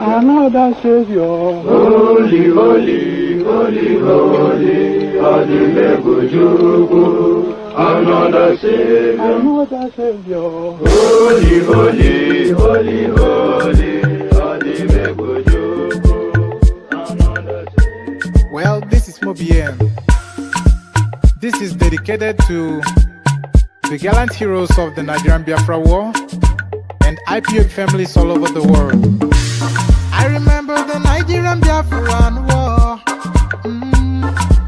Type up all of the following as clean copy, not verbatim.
Another Savior. Holy, holy, holy, holy, Adimebujuku. Another Savior. Another Savior. Holy, holy, holy, holy, Adimebujuku. Another Savior. Well, this is Mobien. This is dedicated to the gallant heroes of the Nigerian Biafra War and IPOB families all over the world. I remember the Nigerian Biafran War,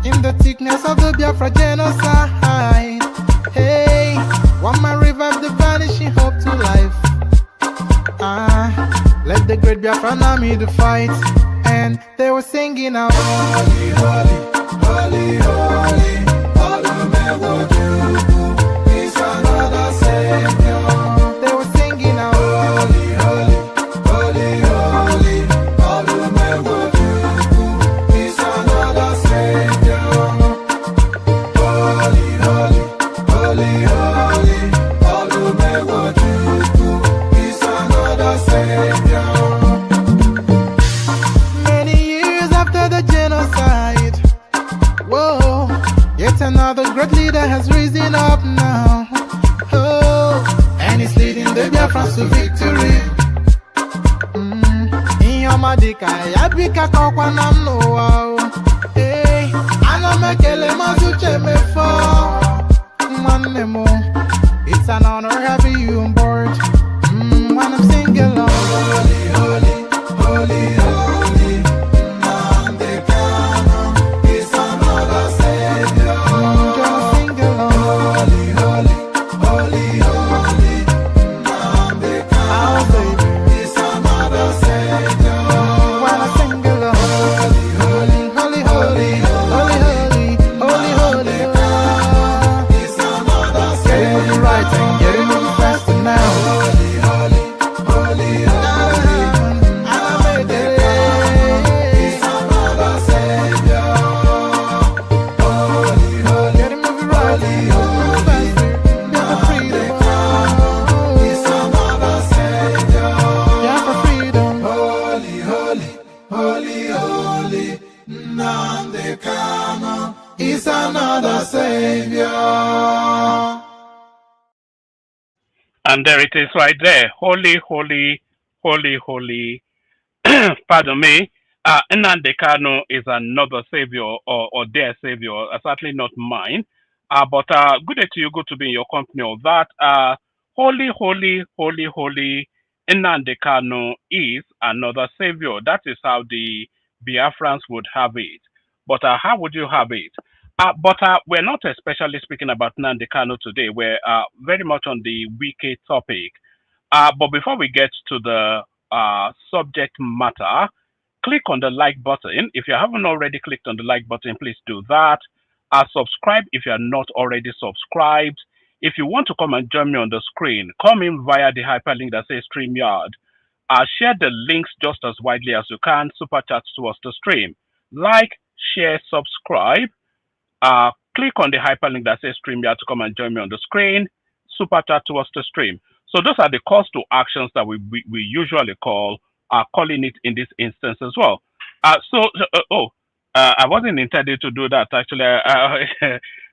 in the thickness of the Biafra genocide. Hey, one man revived the vanishing hope to life. Let the great Biafran army to fight, and they were singing out, holy, holy, holy, holy, Olumewojuku is another Savior. They were singing out, holy, holy, holy, holy, Olumewojuku is another Savior. Holy, holy, holy, holy, Olumewojuku is another Savior. Many years after the genocide, whoa, yet another great leader has risen up now. Oh, and he's leading the Biafrans to victory. In your madika, yabika kokwa nam no wow. Hey, anamekele mazuche mefo. Manemo, it's an honor having you on board. When I'm singing along, holy, holy, holy, holy, Nandekano is another Savior. Just sing along, holy, holy, holy, holy, Nandekano is another Savior. When I sing along, holy, holy, holy, holy, holy, holy, holy, holy, is another Savior. Getting moving right and getting moving faster now. Holy, holy, holy, holy, is another Savior. Holy, holy, getting moving right, moving faster, get the freedom. Is another Savior. Yeah, for freedom. Holy, holy, holy, holy, Nandekano is another Savior. And there it is right there. Holy, holy, holy, holy. Pardon me. Nnamdi Kanu is another savior or their savior, certainly not mine. But good day to you. Good to be in your company of that. Holy, holy, holy, holy. Nnamdi Kanu is another savior. That is how the Biafrans would have it. But how would you have it? But we're not especially speaking about Nnamdi Kanu today. We're very much on the Wike topic. But before we get to the subject matter, click on the like button. If you haven't already clicked on the like button, please do that. Subscribe if you are not already subscribed. If you want to come and join me on the screen, come in via the hyperlink that says StreamYard. Share the links just as widely as you can. Super chats towards the stream. Like, share, subscribe. Click on the hyperlink that says StreamYard to come and join me on the screen. Super chat towards the stream. So those are the calls to actions that we usually calling it in this instance as well. I wasn't intended to do that actually.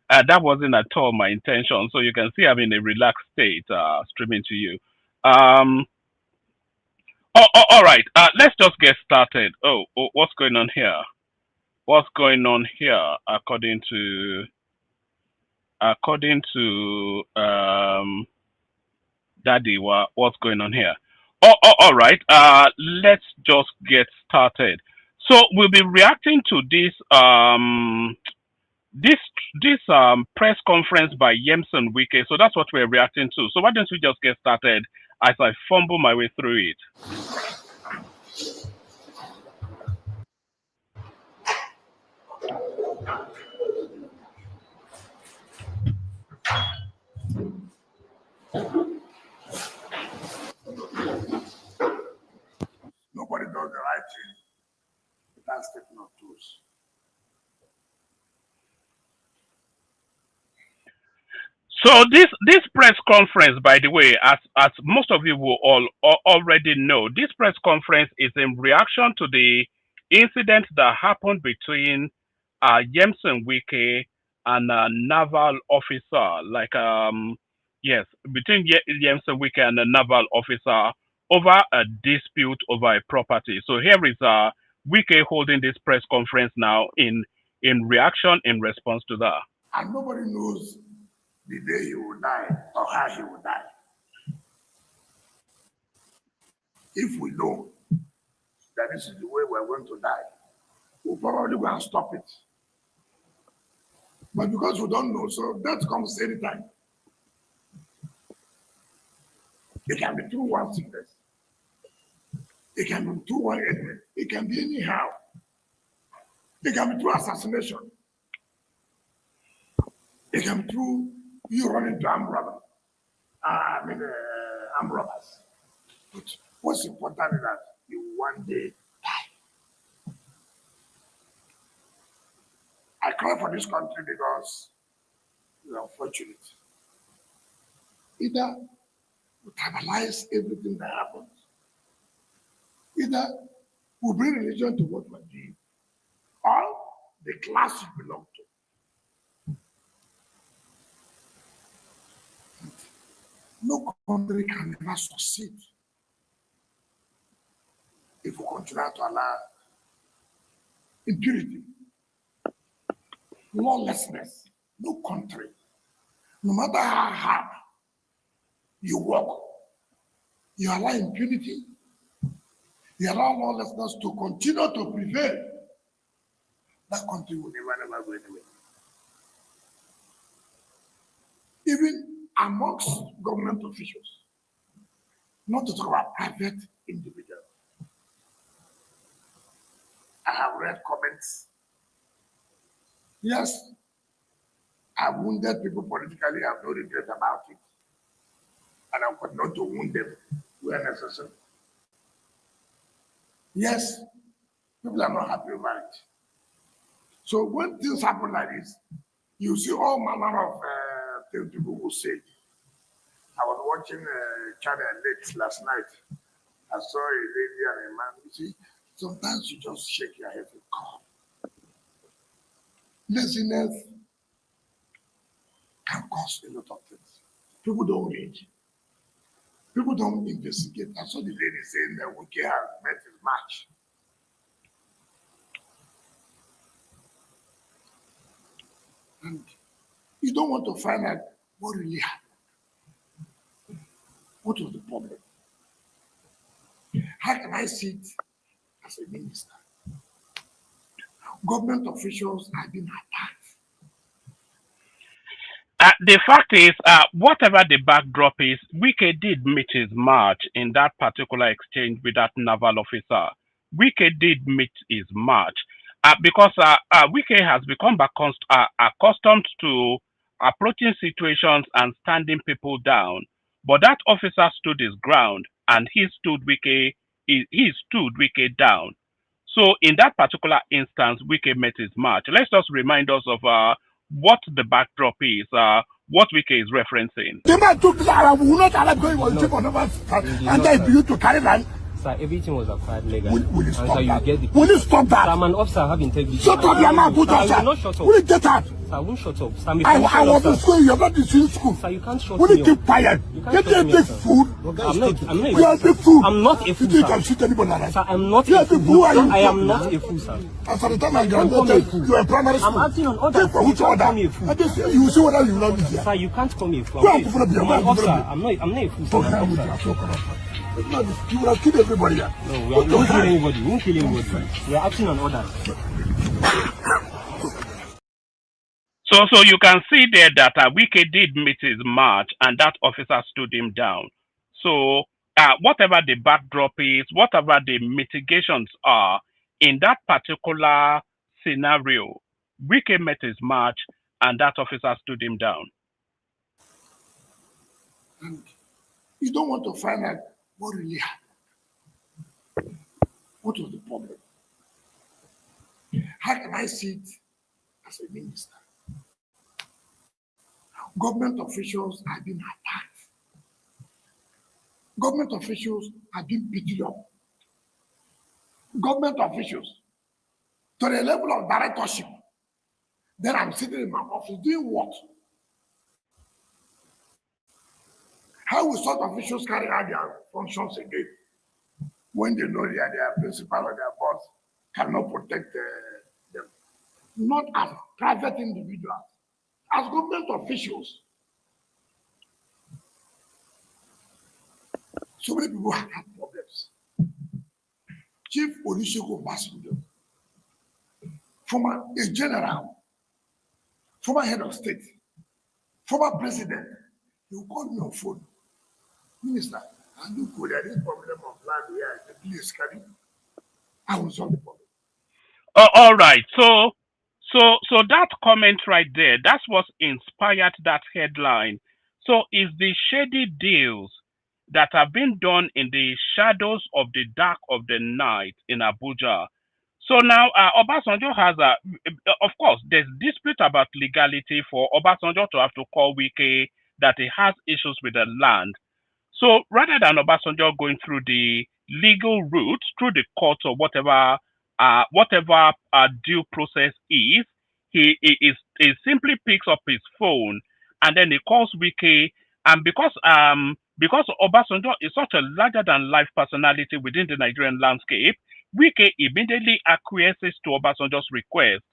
That wasn't at all my intention. So you can see I'm in a relaxed state streaming to you. All right. Let's just get started. What's going on here? What's going on here according to Daddy? What's going on here? All right. Let's just get started. So we'll be reacting to this press conference by Yemson Wike. So that's what we're reacting to. So why don't we just get started as I fumble my way through it? Nobody does the right thing without stepping on toes. So this press conference, by the way, as most of you will already know, this press conference is in reaction to the incident that happened between Yemson Wike and a naval officer, like yes, between Yemson Wike and a naval officer over a dispute over a property. So here is Wike holding this press conference now in reaction in response to that. And nobody knows the day he will die or how he will die. If we know that this is the way we're going to die, we'll probably go and stop it. But because we don't know, so death comes anytime. It can be through one sickness. It can be through one enemy. It can be anyhow. It can be through assassination. It can be through you running into armed robbers. Armed robbers. But what's important is that you one day die. I cry for this country because we are fortunate. Either we tribalize everything that happens, either we bring religion to what we're doing, or the class you belong to. No country can never succeed if we continue to allow impurity, lawlessness. No country, no matter how hard you work, you allow impunity, you allow lawlessness to continue to prevail, that country will never go anywhere. Even amongst government officials, not to talk about private individuals. I have read comments. Yes, I've wounded people politically, I have no regret about it. And I could not to wound them where necessary. Yes, people are not happy about it. So when things happen like this, you see all manner of things people will say. I was watching Channel late last night. I saw a lady and a man. You see, sometimes you just shake your head and call. Laziness can cause a lot of things. People don't read. People don't investigate. I saw the lady saying that Wike has met his match. And you don't want to find out what really happened. What was the problem? How can I sit as a minister? Government officials are being attacked. The fact is, whatever the backdrop is, Wike did meet his match in that particular exchange with that naval officer. Wike did meet his match because Wike has become accustomed to approaching situations and standing people down. But that officer stood his ground and he stood Wike down. So in that particular instance, Wike met his match. Let's just remind us of what the backdrop is, what Wike is referencing. The man took the Arab, will not allow going on cheap on the and then for you to carry land. Sir, everything was acquired legally. Will you stop sir, that? You get Will you stop that? Sir, I'm an officer, I have integrity. Shut up, your man, put sir, up, I will not shut up. Will you get out? Sir, I won't shut up. Sir, I'm a I was in officer. school, you're not in school. Sir, you can't shut Will me you up. keep quiet? You can't Get shut a me big up, sir. food. I'm not You are a big fool. I'm not a fool, You sir. can shoot anybody like that. Sir, I'm not You a are a big fool. fool. Who are you? I am not a fool, sir. As for the time I Don't call me a graduated, fool. you are in primary school. I'm acting on orders. Take for You which can't order? call me a fool. I just, you will see whether you will not be there. Sir, you can't call me a fool. Go and open up your I'm an mouth. officer. I'm not a fool, sir. I'm an officer. You will have killed everybody here. No, we won't kill anybody. We won't kill anybody. We are acting on orders. So you can see there that Wike did meet his match, and that officer stood him down. So whatever the backdrop is, whatever the mitigations are in that particular scenario, Wike met his match, and that officer stood him down. And you don't want to find out what really happened. What was the problem? How can I sit as a minister? Government officials are being attacked. Government officials are being beaten up. Government officials to the level of directorship. Then I'm sitting in my office doing what? How will such officials carry out their functions again when they know that their principal or their boss cannot protect them? Not as private individuals, as government officials. So many people have had problems. Chief Olusegun Obasanjo, former a general, former head of state, former president, he will call me on phone. Minister, I look good at this problem of land here. Please, can you? I will solve the problem. All right. So that comment right there, that's what inspired that headline. So it's the shady deals that have been done in the shadows of the dark of the night in Abuja. So now Obasanjo has of course, there's dispute about legality for Obasanjo to have to call Wike that he has issues with the land. So rather than Obasanjo going through the legal route, through the courts or whatever due process is, he simply picks up his phone and then he calls Wike. And because Obasanjo is such a larger than life personality within the Nigerian landscape, Wike immediately acquiesces to Obasanjo's request,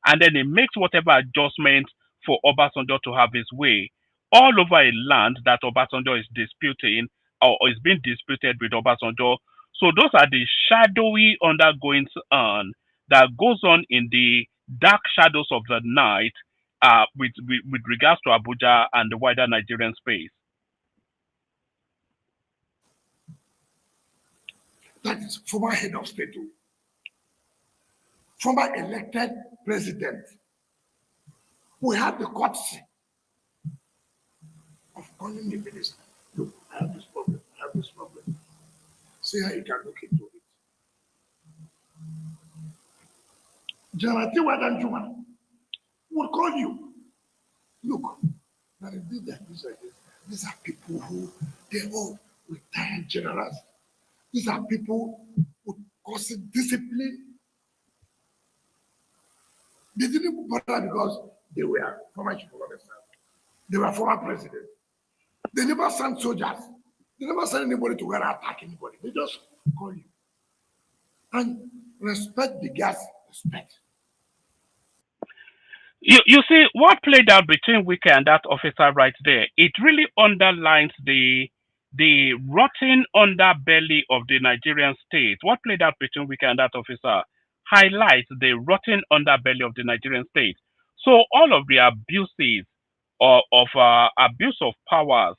and then he makes whatever adjustments for Obasanjo to have his way all over a land that Obasanjo is disputing or is being disputed with Obasanjo. So those are the shadowy undergoings on that goes on in the dark shadows of the night with regards to Abuja and the wider Nigerian space. That is former head of state, former elected president. We have the courtesy of calling the minister. Look, I have this problem. I have this problem. See how you can look into it. General Tiwa Danjuma will call you. Look, now these are people who they're all retired generals. These are people who cause discipline. They didn't bother because they were former chief of army staff. They were former president. They never sent soldiers. They never sent anybody to go and attack anybody. They just call you. And respect the gas, respect. You see what played out between Wike and that officer right there. It really underlines the rotten underbelly of the Nigerian state. What played out between Wike and that officer highlights the rotten underbelly of the Nigerian state. So all of the abuses of abuse of powers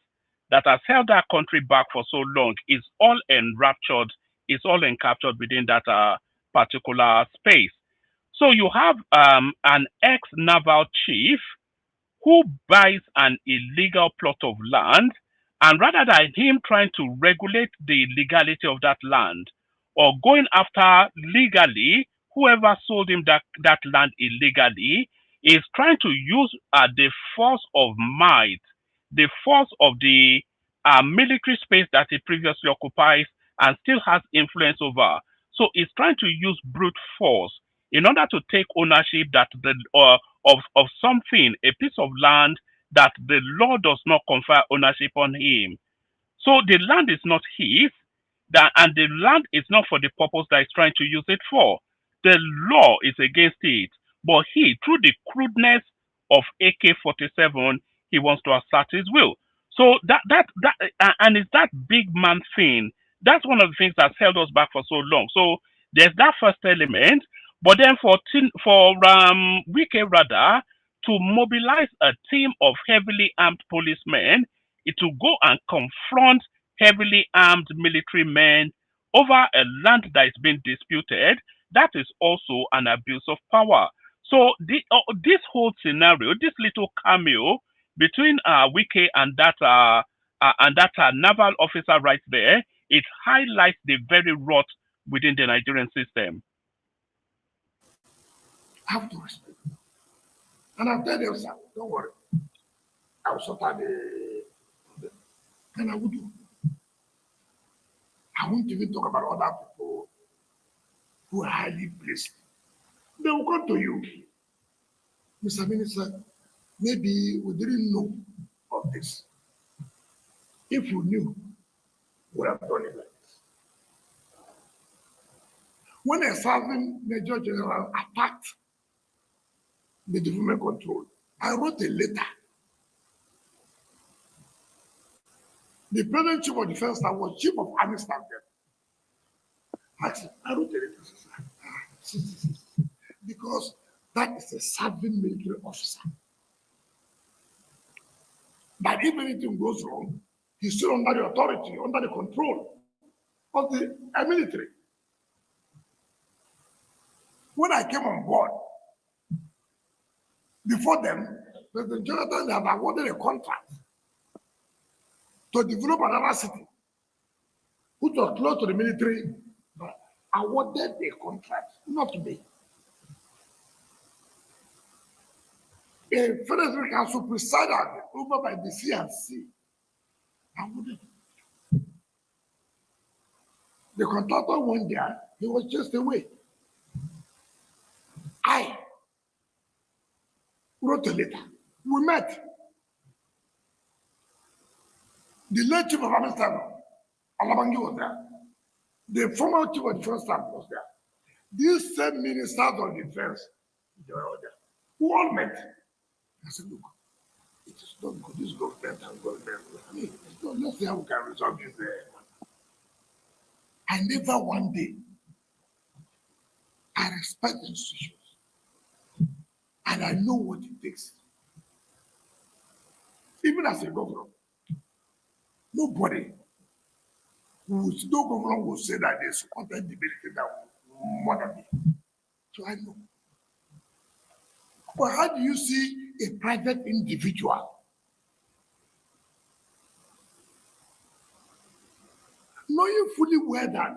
that has held that country back for so long is all enraptured, is all encaptured within that particular space. So you have an ex-naval chief who buys an illegal plot of land, and rather than him trying to regulate the legality of that land or going after legally whoever sold him that land illegally, is trying to use the force of might, the force of the military space that he previously occupies and still has influence over. So he's trying to use brute force in order to take ownership that of something, a piece of land that the law does not confer ownership on him. So the land is not his, and the land is not for the purpose that he's trying to use it for. The law is against it, but he, through the crudeness of AK-47, he wants to assert his will. So and it's that big man thing. That's one of the things that's held us back for so long. So there's that first element, but then for Wike rather to mobilize a team of heavily armed policemen to go and confront heavily armed military men over a land that is being disputed, that is also an abuse of power. So this whole scenario, this little cameo between Wike and that naval officer right there, it highlights the very rot within the Nigerian system. I have to respect. And I'll tell them, sir, don't worry. I will sort out the and I would do. I won't even talk about other people who are highly placed. They will come to you, Mr. Minister. Maybe we didn't know of this. If you knew, we would have done it like this. When a serving Major General attacked the development control, I wrote a letter. The present chief of defense staff was chief of army staff then. I wrote a letter, because that is a serving military officer. That if anything goes wrong, he's still under the authority, under the control of the military. When I came on board, before them, President Jonathan had awarded a contract to develop another city, which was close to the military, but awarded a contract, not to me. A Federal Council presided over by the CNC. Awarded. The contractor went there, he was just away. I wrote a letter. We met. The late chief of army staff, Alabangi, was there. The former chief of defense staff was there. These same ministers of defense, they were all there. We all met. I said, look, it is not good. This government and government. I mean, it's not, let's see how we can resolve this. I never one day, I respect institutions. And I know what it takes. Even as a governor, no governor will say that they supported the military that more than me. So I know. But how do you see a private individual knowing fully well that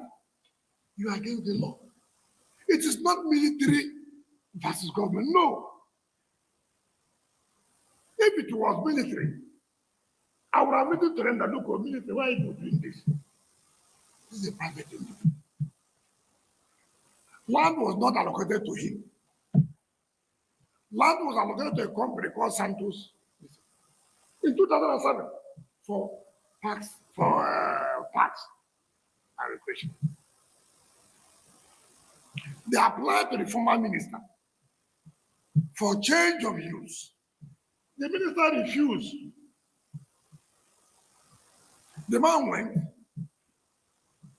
you are against the law? It is not military versus government. No. If it was military, I would have written to them that, look, military, why are you doing this? This is a private individual. Land was not allocated to him. Land was allocated to a company called Santos in 2007 for tax and recreation. They applied to the former minister for change of use. The minister refused. The man went,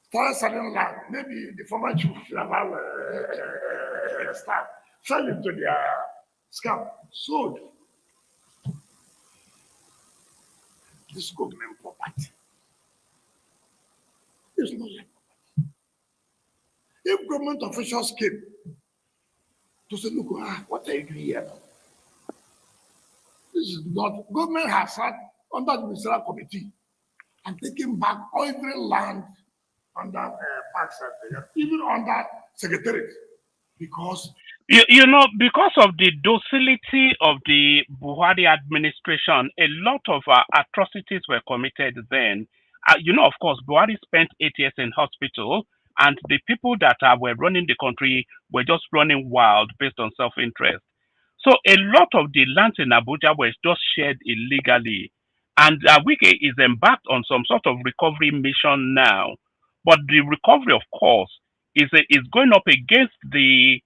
started selling land. Maybe the former chief should have staff fell into their scam, sold. This government property. It's not like property. If government officials came to say, look, what are you doing here? This is not, government has sat under the ministerial committee and taken back every land under parks, even under secretariat, because you know, because of the docility of the Buhari administration, a lot of atrocities were committed then. You know, of course, Buhari spent 8 years in hospital, and the people that were running the country were just running wild based on self-interest. So a lot of the lands in Abuja were just shared illegally. And Wike is embarked on some sort of recovery mission now. But the recovery, of course, is going up against the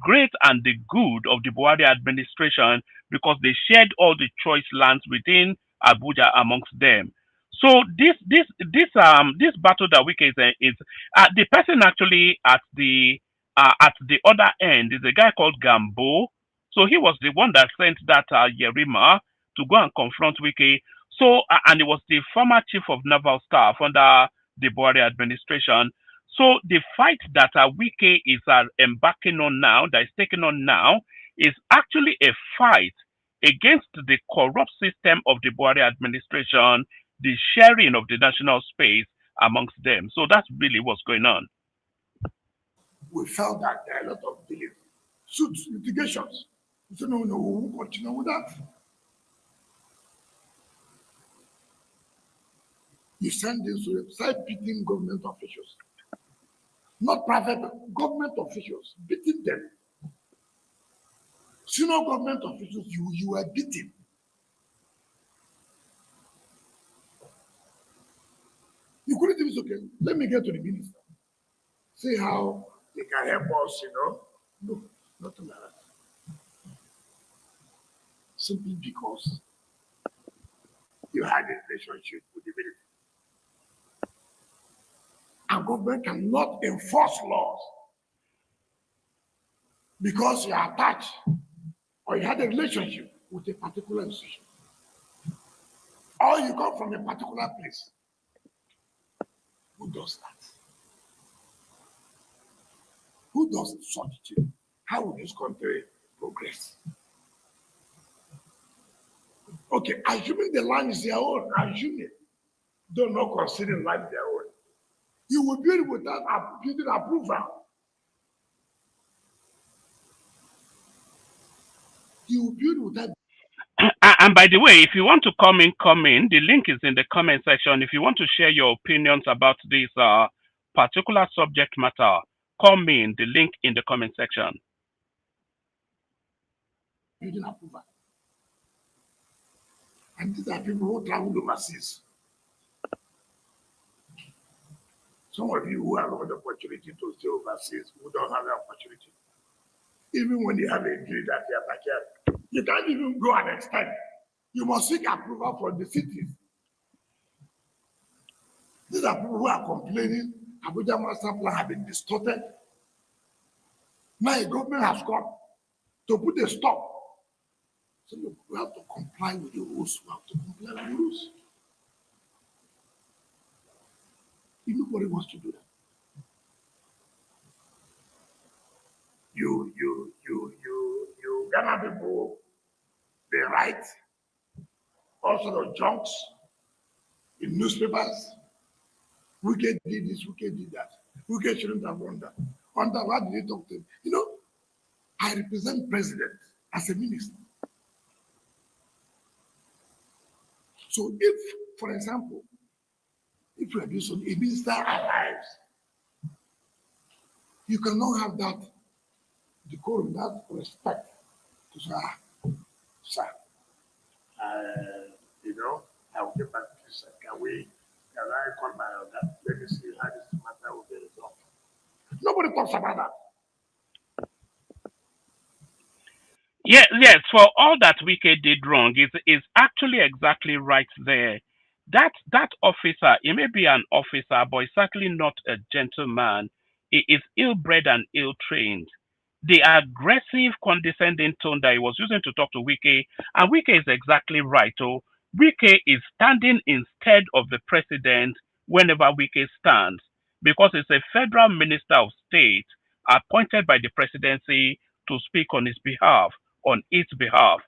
great and the good of the Buhari administration, because they shared all the choice lands within Abuja amongst them. So this battle that Wike is the person actually at the other end is a guy called Gambo. So he was the one that sent that Yerima to go and confront Wike. So and he was the former chief of naval staff under the Buhari administration. So the fight that Wike is embarking on now, that is taking on now, is actually a fight against the corrupt system of the Buhari administration, the sharing of the national space amongst them. So that's really what's going on. we felt that there are a lot of delays, suits, litigations. We said, no, we won't continue with that. You send this to start beating government officials. Not private, government officials, beating them. Senior government officials, you are beating. You couldn't even say, okay, let me get to the minister. See how they can help us, No, nothing like that. Simply because you had a relationship with the military. And government cannot enforce laws because you are attached or you had a relationship with a particular institution. Or you come from a particular place. Who does that? Who does such thing? How will this country progress? Okay, assuming the land is their own, assuming, do not consider land their own. You will build without building approval. You will build without. And by the way, if you want to come in. The link is in the comment section. If you want to share your opinions about this particular subject matter, come in. The link in the comment section. Building approval. And these are people who travel overseas. Some of you who have the opportunity to stay overseas, who don't have the opportunity. Even when you have a deal that you are backyard, you can't even go and extend. You must seek approval from the cities. These are people who are complaining Abuja master plan has been distorted. Now the government has come to put a stop. So we have to comply with the rules. We have to comply with the rules. If nobody wants to do that. You Ghana people, they write all sort of junks in newspapers. Wike did this, Wike did that. Wike shouldn't have done that. On that, why did he talk to him? I represent president as a minister. So if, for example, if you are doing something, a minister arrives, you cannot have that decorum, that respect to say, sir, I will get back to you, sir. Can I call my other? Let me see how this matter will be resolved. Nobody talks about that. Yes. For all that Wike did wrong, is actually exactly right there. That officer, he may be an officer, but he's certainly not a gentleman. He is ill-bred and ill-trained. The aggressive, condescending tone that he was using to talk to Wike, and Wike is exactly right. Oh, Wike is standing instead of the president whenever Wike stands, because it's a federal minister of state appointed by the presidency to speak on his behalf, on its behalf.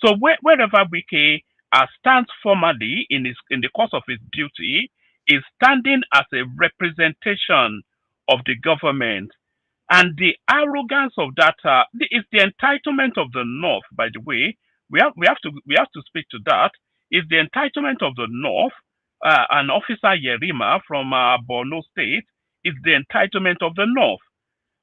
So wherever Wike stands formally in the course of his duty, is standing as a representation of the government. And the arrogance of that is the entitlement of the North. By the way, we have to speak to that. Is the entitlement of the North. An officer Yerima from Borno State is the entitlement of the North.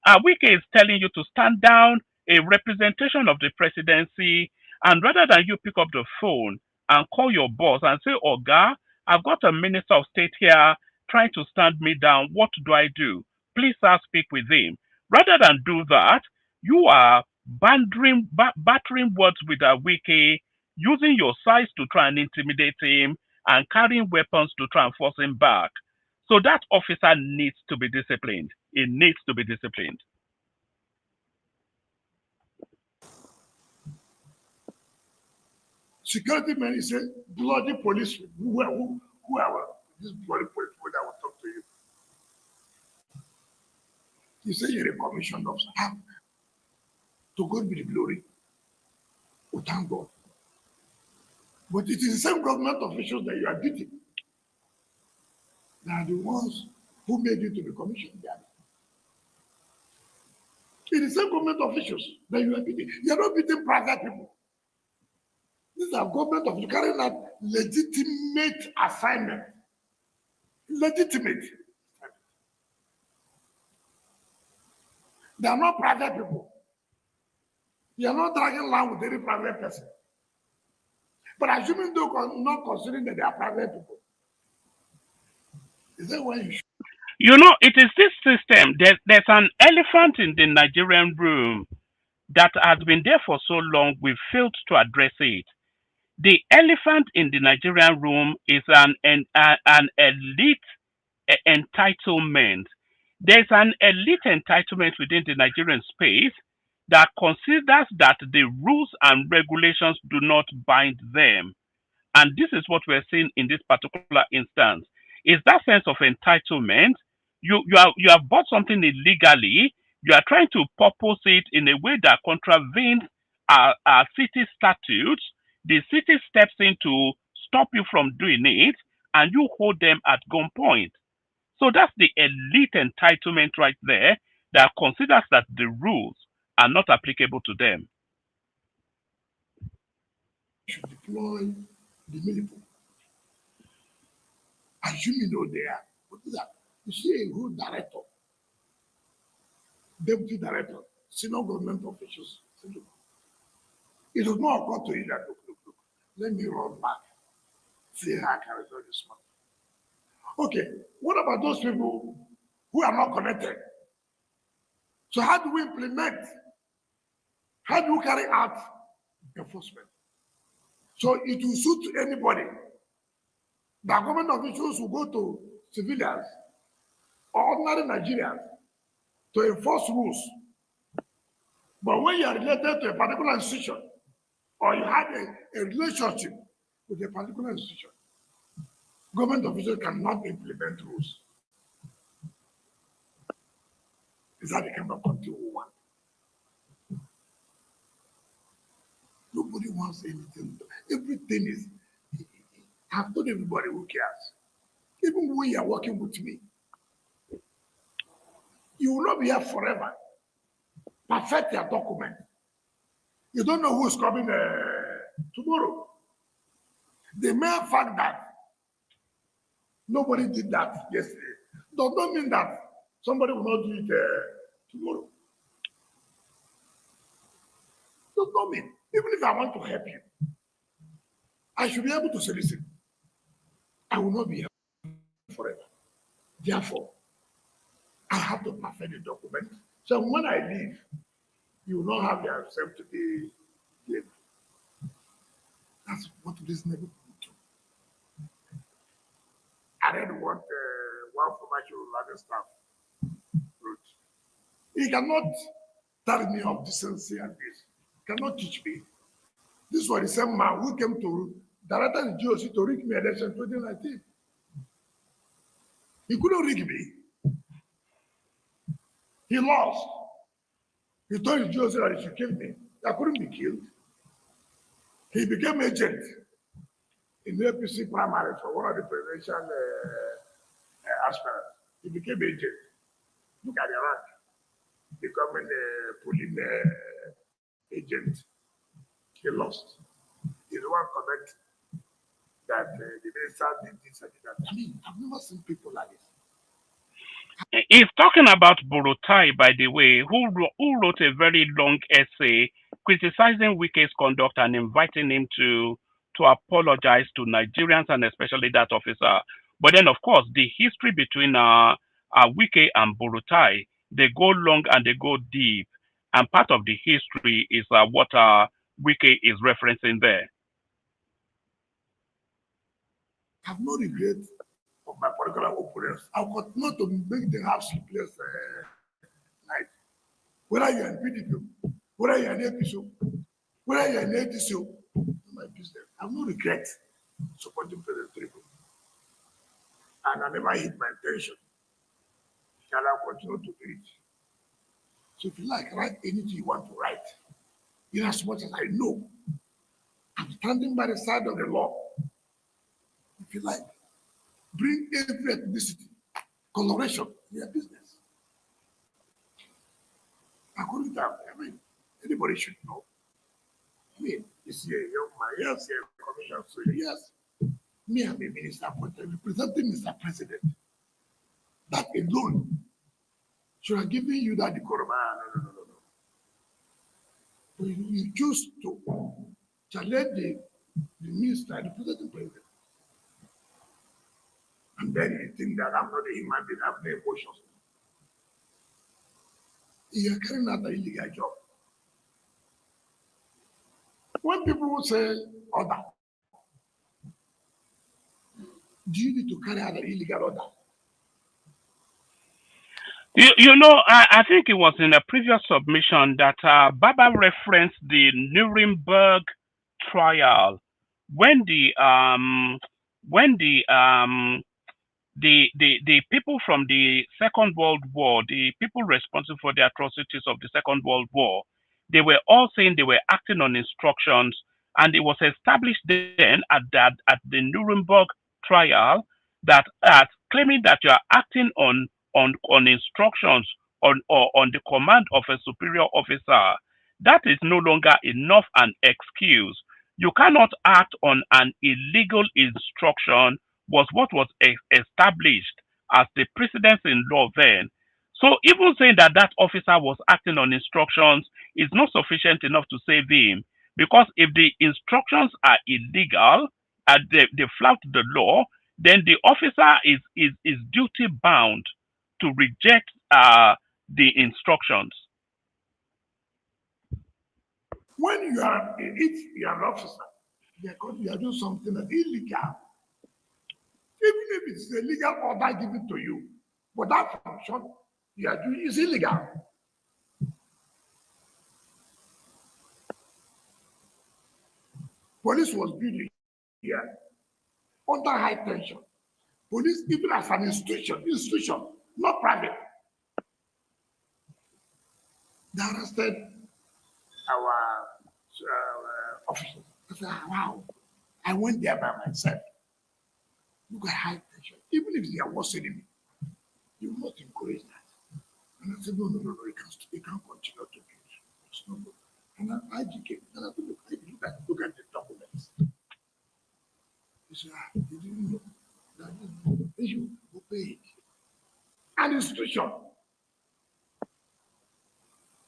Wike is telling you to stand down, a representation of the presidency, and rather than you pick up the phone and call your boss and say, Oga, I've got a minister of state here trying to stand me down. What do I do? Please, sir, speak with him. Rather than do that, you are battering words with a Wike, using your size to try and intimidate him and carrying weapons to try and force him back. So that officer needs to be disciplined. He needs to be disciplined. Security men, he said, bloody police, who are this bloody police that will talk to you? He said, you're a commissioned officer. To God be the glory. Oh, thank God. But it is the same government officials that you are beating. They are the ones who made you to be commissioned. It is the same government officials that you are beating. You are not beating private people. These are government officials carrying out legitimate assignment. legitimate. They are not private people. You are not dragging land with any private person. But assuming they are not considering that they are private people, is that why you should? You know, it is this system. There's an elephant in the Nigerian room that has been there for so long, we've failed to address it. The elephant in the Nigerian room is an elite entitlement. There's an elite entitlement within the Nigerian space that considers that the rules and regulations do not bind them. And this is what we're seeing in this particular instance. Is that sense of entitlement. You have bought something illegally, you are trying to purpose it in a way that contravenes our city statutes. The city steps in to stop you from doing it, and you hold them at gunpoint. So that's the elite entitlement right there that considers that the rules are not applicable to them. Should deploy the military. Assuming though they are, what is that? You see a whole director, deputy director, senior government officials. It does not occur to you that look, let me run back, see how I can resolve this matter. Okay, what about those people who are not connected? So how do we implement? How do we carry out enforcement? So it will suit anybody. The government officials will go to civilians or ordinary Nigerians to enforce rules. But when you are related to a particular institution or you have a relationship with a particular institution, government officials cannot implement rules. Is that the kind of country we want? Nobody wants anything. Everything is, I've told everybody who cares. Even when you are working with me, you will not be here forever. Perfect your document. You don't know who is coming tomorrow. The mere fact that nobody did that yesterday does not mean that somebody will not do it tomorrow. Does not mean. Even if I want to help you, I should be able to solicit. I will not be here forever. Therefore, I have to perfect the document. So when I leave, you will not have yourself to be blamed. That's what reasonable people do. I read what one former Yoruba staff wrote. He cannot tell me of decency and this. He cannot teach me. This was the same man who came to director the GOC to rig me election 2019. He couldn't rig me. He lost. He told the GOC that he should kill me. I couldn't be killed. He became agent in the APC primary for one of the presidential aspirants. He became agent. Look at the rank. Becoming a polling agent. He lost. He's the one comment that the minister did this and that. I mean, I've never seen people like this. He's talking about Burutai, by the way, who wrote a very long essay criticizing Wike's conduct and inviting him to apologize to Nigerians and especially that officer. But then, of course, the history between Wike and Burutai, they go long and they go deep. And part of the history is what Wike is referencing there. I have no regret of my political opponents. I got not to make them have sleepless night. Whether you're in PDP, whether you're in APC, whether you're in ADC, my business. I have no regret supporting President Tinubu. And I never hit my intention. And I'll continue to do it. So if you like, write anything you want to write. In as much as I know, I'm standing by the side of the law. If you like, bring every ethnicity, coloration in your business. According to that, I mean, anybody should know. I mean, you see a young man, yes, a commission, so yes, me, I'm a minister, but representing Mr. President. That alone should have given you that decorum. Ah, no, no, no, no, no. But you choose to challenge the minister, the president. And then you think that I'm not a human being, I have no emotions. You are carrying out an illegal job. When people say order, do you need to carry out an illegal order? I think it was in a previous submission that Baba referenced the Nuremberg trial when the people from the Second World War, the people responsible for the atrocities of the Second World War, they were all saying they were acting on instructions, and it was established then at the Nuremberg trial that claiming that you are acting on instructions on the command of a superior officer, that is no longer enough an excuse. You cannot act on an illegal instruction was what was established as the precedence in law then. So even saying that that officer was acting on instructions is not sufficient enough to save him, because if the instructions are illegal and they flout the law, then the officer is duty bound to reject the instructions. When you are, if you are an officer, you are doing something that illegal, even if it's a legal order given to you, but that function you are doing is illegal. Police was built here under high tension. Police, even as an institution, not private. They arrested our officers. I said, wow, I went there by myself. Look at high tension. Even if they are worsening me, you will not encourage that. And I said, no, you can't continue to do it. It's not good. And I came, and I said, look at the documents. He said, they didn't know. They should obey it. An institution,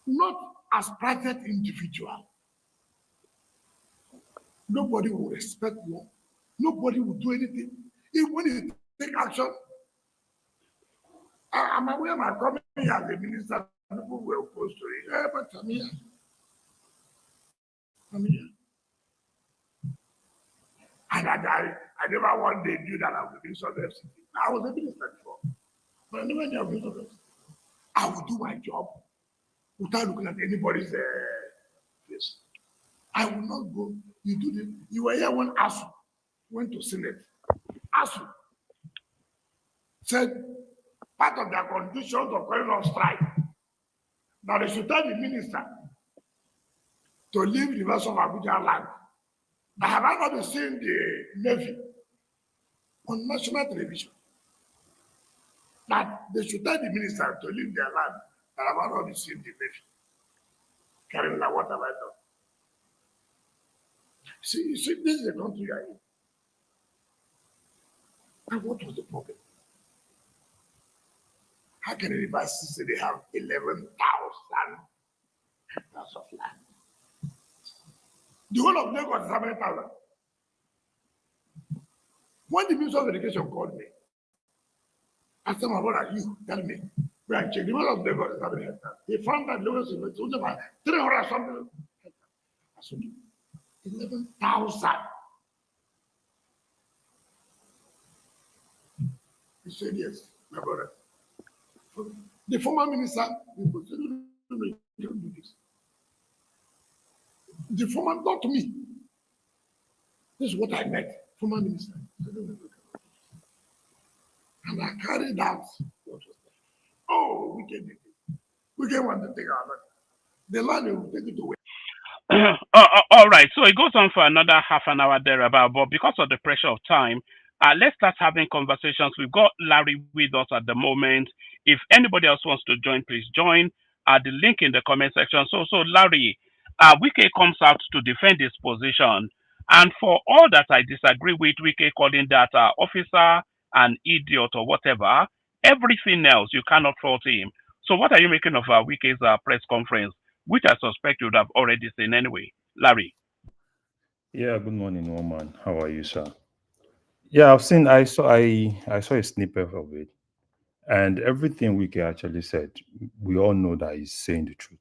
not as private individual. Nobody will respect law. Nobody will do anything. Even when you take action, I'm aware my coming as a minister, people were opposed to it. But I'm here. And I never one day knew that I was a minister of FCT. I was a minister before, but I never knew I was a minister of FCT. I would do my job without looking at anybody's face. I will not go. You were here when ASU went to Senate. ASU said part of their conditions of going on strike, that they should tell the minister to leave the University of Abuja land. I have not seen the Navy on national television that they should tell the minister to leave their land. I have not seen the Navy. Carrying out what have I done? See, this is the country you are in. And what was the problem? How can a university say they have 11,000 hectares of land? The whole of Lagos is how many thousand? When the Minister of Education called me, I said, my brother, you tell me, where I check the whole of Lagos is how many hectares? He found that Lagos is only about 300 something hectares. I said, 11,000. He said, yes, my brother. The former minister, said, no, you can't do this. The former, not me. This is what I met, former minister. And I carried out what was there. Oh, we can want to take our land. The land will take it away. All right, so it goes on for another half an hour thereabout, but because of the pressure of time, let's start having conversations. We've got Larry with us at the moment. If anybody else wants to join, please join. The link in the comment section. So Larry, Wike comes out to defend his position, and for all that I disagree with Wike calling that officer an idiot or whatever, Everything else, you cannot fault him. So what are you making of Wike's press conference, which I suspect you would have already seen anyway? Larry. Yeah, good morning, woman. How are you, sir? Yeah, I saw a snippet of it. And everything Wike actually said, we all know that he's saying the truth.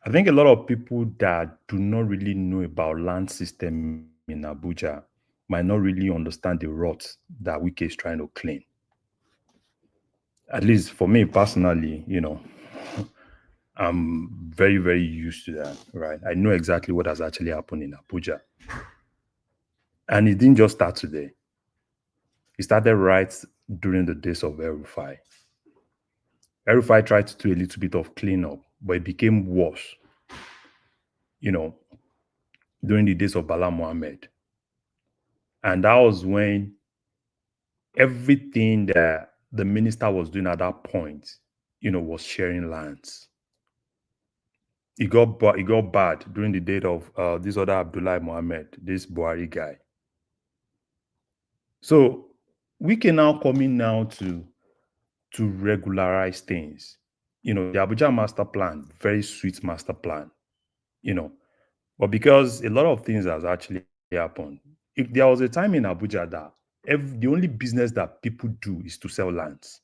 I think a lot of people that do not really know about land system in Abuja might not really understand the rot that Wike is trying to clean. At least for me personally, I'm very, very used to that, right? I know exactly what has actually happened in Abuja. And it didn't just start today. It started right during the days of El-Rufai. El-Rufai tried to do a little bit of cleanup, but it became worse, you know, during the days of Bala Mohammed. And that was when everything that the minister was doing at that point, was sharing lands. It got bad during the date of this other Abdullah Mohammed, this Buhari guy. So we can now come in now to regularize things. The Abuja master plan, very sweet master plan, but because a lot of things has actually happened. If there was a time in Abuja that the only business that people do is to sell lands.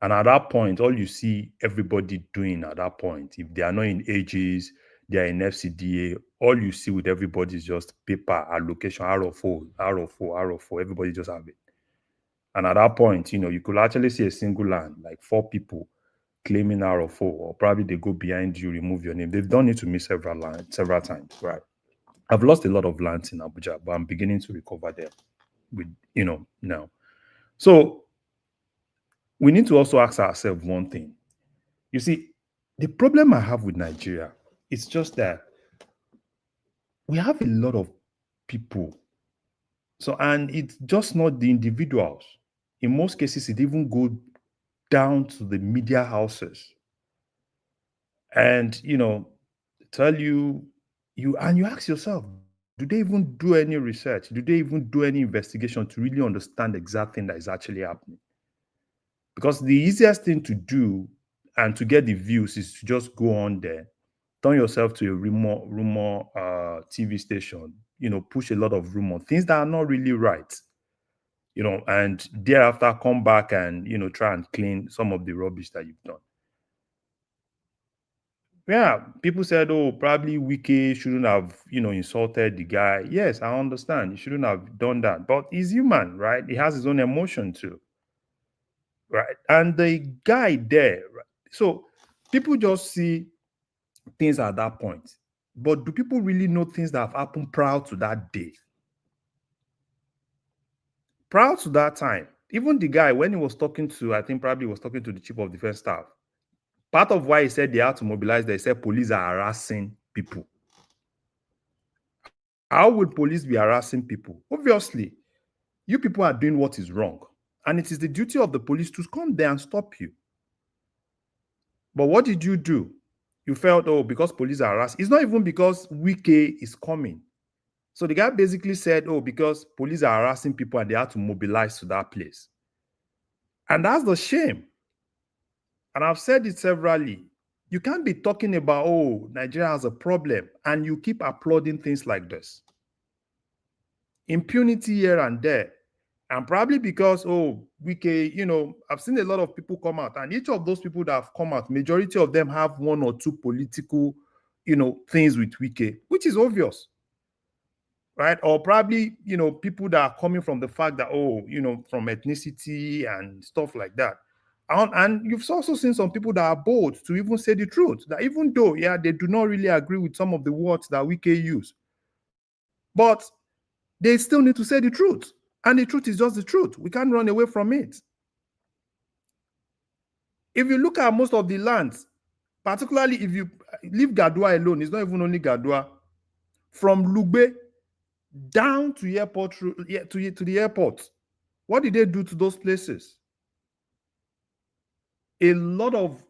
And at that point, all you see everybody doing at that point, if they are not in AGs, they are in FCDA, all you see with everybody is just paper allocation, RFO, RFO, RFO, everybody just have it. And at that point, you could actually see a single land, like 4 people claiming RFO, or probably they go behind you, remove your name. They've done it to me several times, right? I've lost a lot of lands in Abuja, but I'm beginning to recover there with, now. So we need to also ask ourselves one thing. You see, the problem I have with Nigeria is just that we have a lot of people. So, and it's just not the individuals. In most cases, it even goes down to the media houses. And, tell you ask yourself, do they even do any research? Do they even do any investigation to really understand the exact thing that is actually happening? Because the easiest thing to do and to get the views is to just go on there, turn yourself to a rumor TV station, push a lot of rumor, things that are not really right, and thereafter come back and, try and clean some of the rubbish that you've done. Yeah, people said, oh, probably Wike shouldn't have, insulted the guy. Yes, I understand. He shouldn't have done that. But he's human, right? He has his own emotion too. Right. And the guy there, right? So people just see things at that point. But do people really know things that have happened prior to that day? Prior to that time, even the guy, when he was talking to, I think probably was talking to the chief of defense staff, part of why he said they had to mobilize, they said police are harassing people. How would police be harassing people? Obviously, you people are doing what is wrong. And it is the duty of the police to come there and stop you. But what did you do? You felt, oh, because police are harassing. It's not even because Wike is coming. So the guy basically said, oh, because police are harassing people and they had to mobilize to that place. And that's the shame. And I've said it severally. You can't be talking about, oh, Nigeria has a problem, and you keep applauding things like this. Impunity here and there. And probably because, oh, Wike, I've seen a lot of people come out, and each of those people that have come out, majority of them have 1 or 2 political, things with Wike, which is obvious. Right? Or probably, people that are coming from the fact that, oh, from ethnicity and stuff like that. And you've also seen some people that are bold to even say the truth, that even though, yeah, they do not really agree with some of the words that Wike use, but they still need to say the truth. And the truth is just the truth. We can't run away from it. If you look at most of the lands, particularly if you leave Gadua alone, it's not even only Gadua, from Lugbe down to airport, to the airport, what did they do to those places? A lot of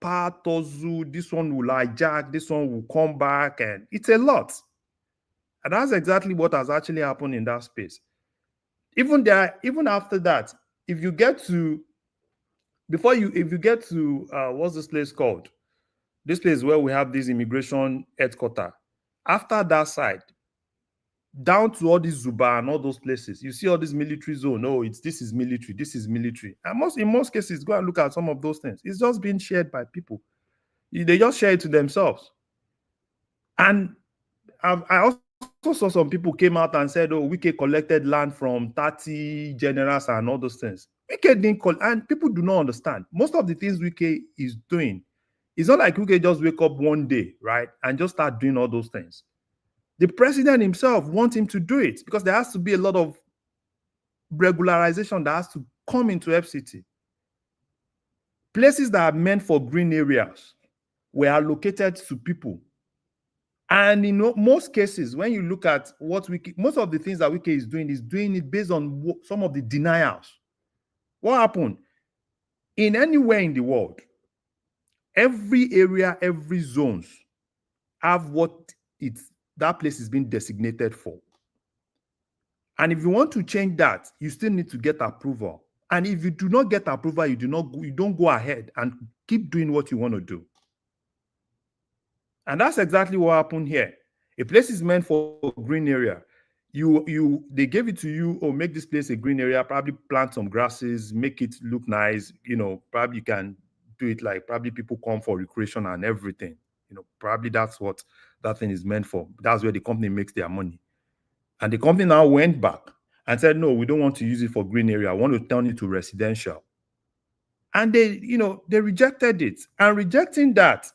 Patozu, this one will hijack, this one will come back, and it's a lot. And that's exactly what has actually happened in that space. Even there, even after that, if you get to if you get to what's this place called? This place where we have this immigration headquarter. After that side, down to all these Zuba and all those places, you see all this military zone. Oh, this is military, this is military. And in most cases, go and look at some of those things. It's just being shared by people. They just share it to themselves. And I also saw some people came out and said, "Oh, Wike collected land from 30 generals and all those things." Wike didn't and people do not understand. Most of the things Wike is doing, it's not like Wike just wake up one day, right, and just start doing all those things. The president himself wants him to do it because there has to be a lot of regularization that has to come into FCT. Places that are meant for green areas were allocated to people. And in most cases, when you look at what most of the things that Wike is doing it based on some of the denials. What happened? In anywhere in the world, every area, every zones have what that place is being designated for. And if you want to change that, you still need to get approval. And if you do not get approval, you don't go ahead and keep doing what you want to do. And that's exactly what happened here. A place is meant for a green area. They gave it to you, or make this place a green area, probably plant some grasses, make it look nice, probably you can do it like probably people come for recreation and everything. Probably that's what that thing is meant for. That's where the company makes their money. And the company now went back and said, no, we don't want to use it for green area. I want to turn it to residential. And they rejected it. And rejecting that,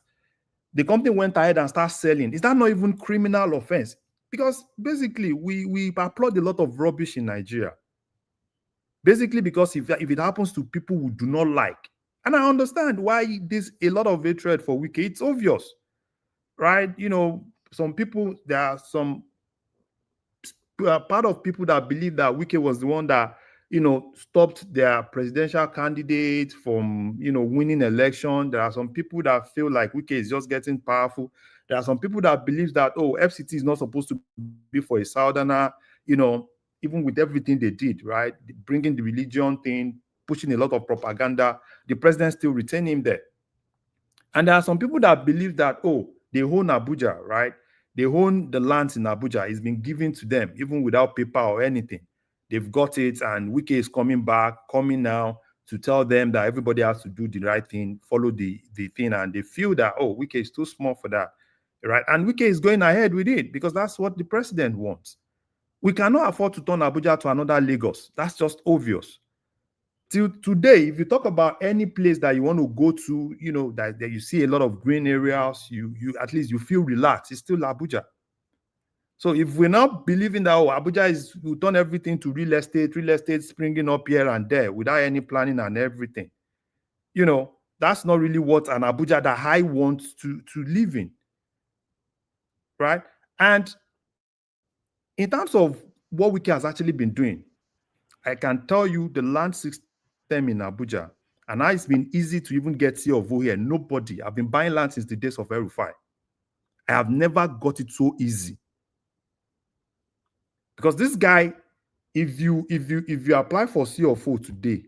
the company went ahead and started selling. Is that not even criminal offense? Because basically, we applaud a lot of rubbish in Nigeria. Basically, because if it happens to people who do not like, and I understand why there's a lot of hatred for Wike. It's obvious, right? Some people, there are some part of people that believe that Wike was the one that stopped their presidential candidate from winning election. There are some people that feel like Wike is just getting powerful. There are some people that believe that FCT is not supposed to be for a southerner, even with everything they did, right? Bringing the religion thing, pushing a lot of propaganda, the president still retain him there. And there are some people that believe that they own Abuja, right? They own the lands in Abuja. It's been given to them, even without paper or anything. They've got it, and Wike is coming now to tell them that everybody has to do the right thing, follow the thing, and they feel that, Wike is too small for that, right? And Wike is going ahead with it because that's what the president wants. We cannot afford to turn Abuja to another Lagos. That's just obvious. Till today, if you talk about any place that you want to go to, that you see a lot of green areas, you at least you feel relaxed, it's still Abuja. So if we're not believing that Abuja will turn everything to real estate springing up here and there without any planning and everything, that's not really what an Abuja that I want to live in, right? And in terms of what Wike has actually been doing, I can tell you the land system in Abuja, and now it's been easy to even get C of O here. Nobody. I've been buying land since the days of Erufai. I have never got it so easy. Because this guy, if you apply for C of O today,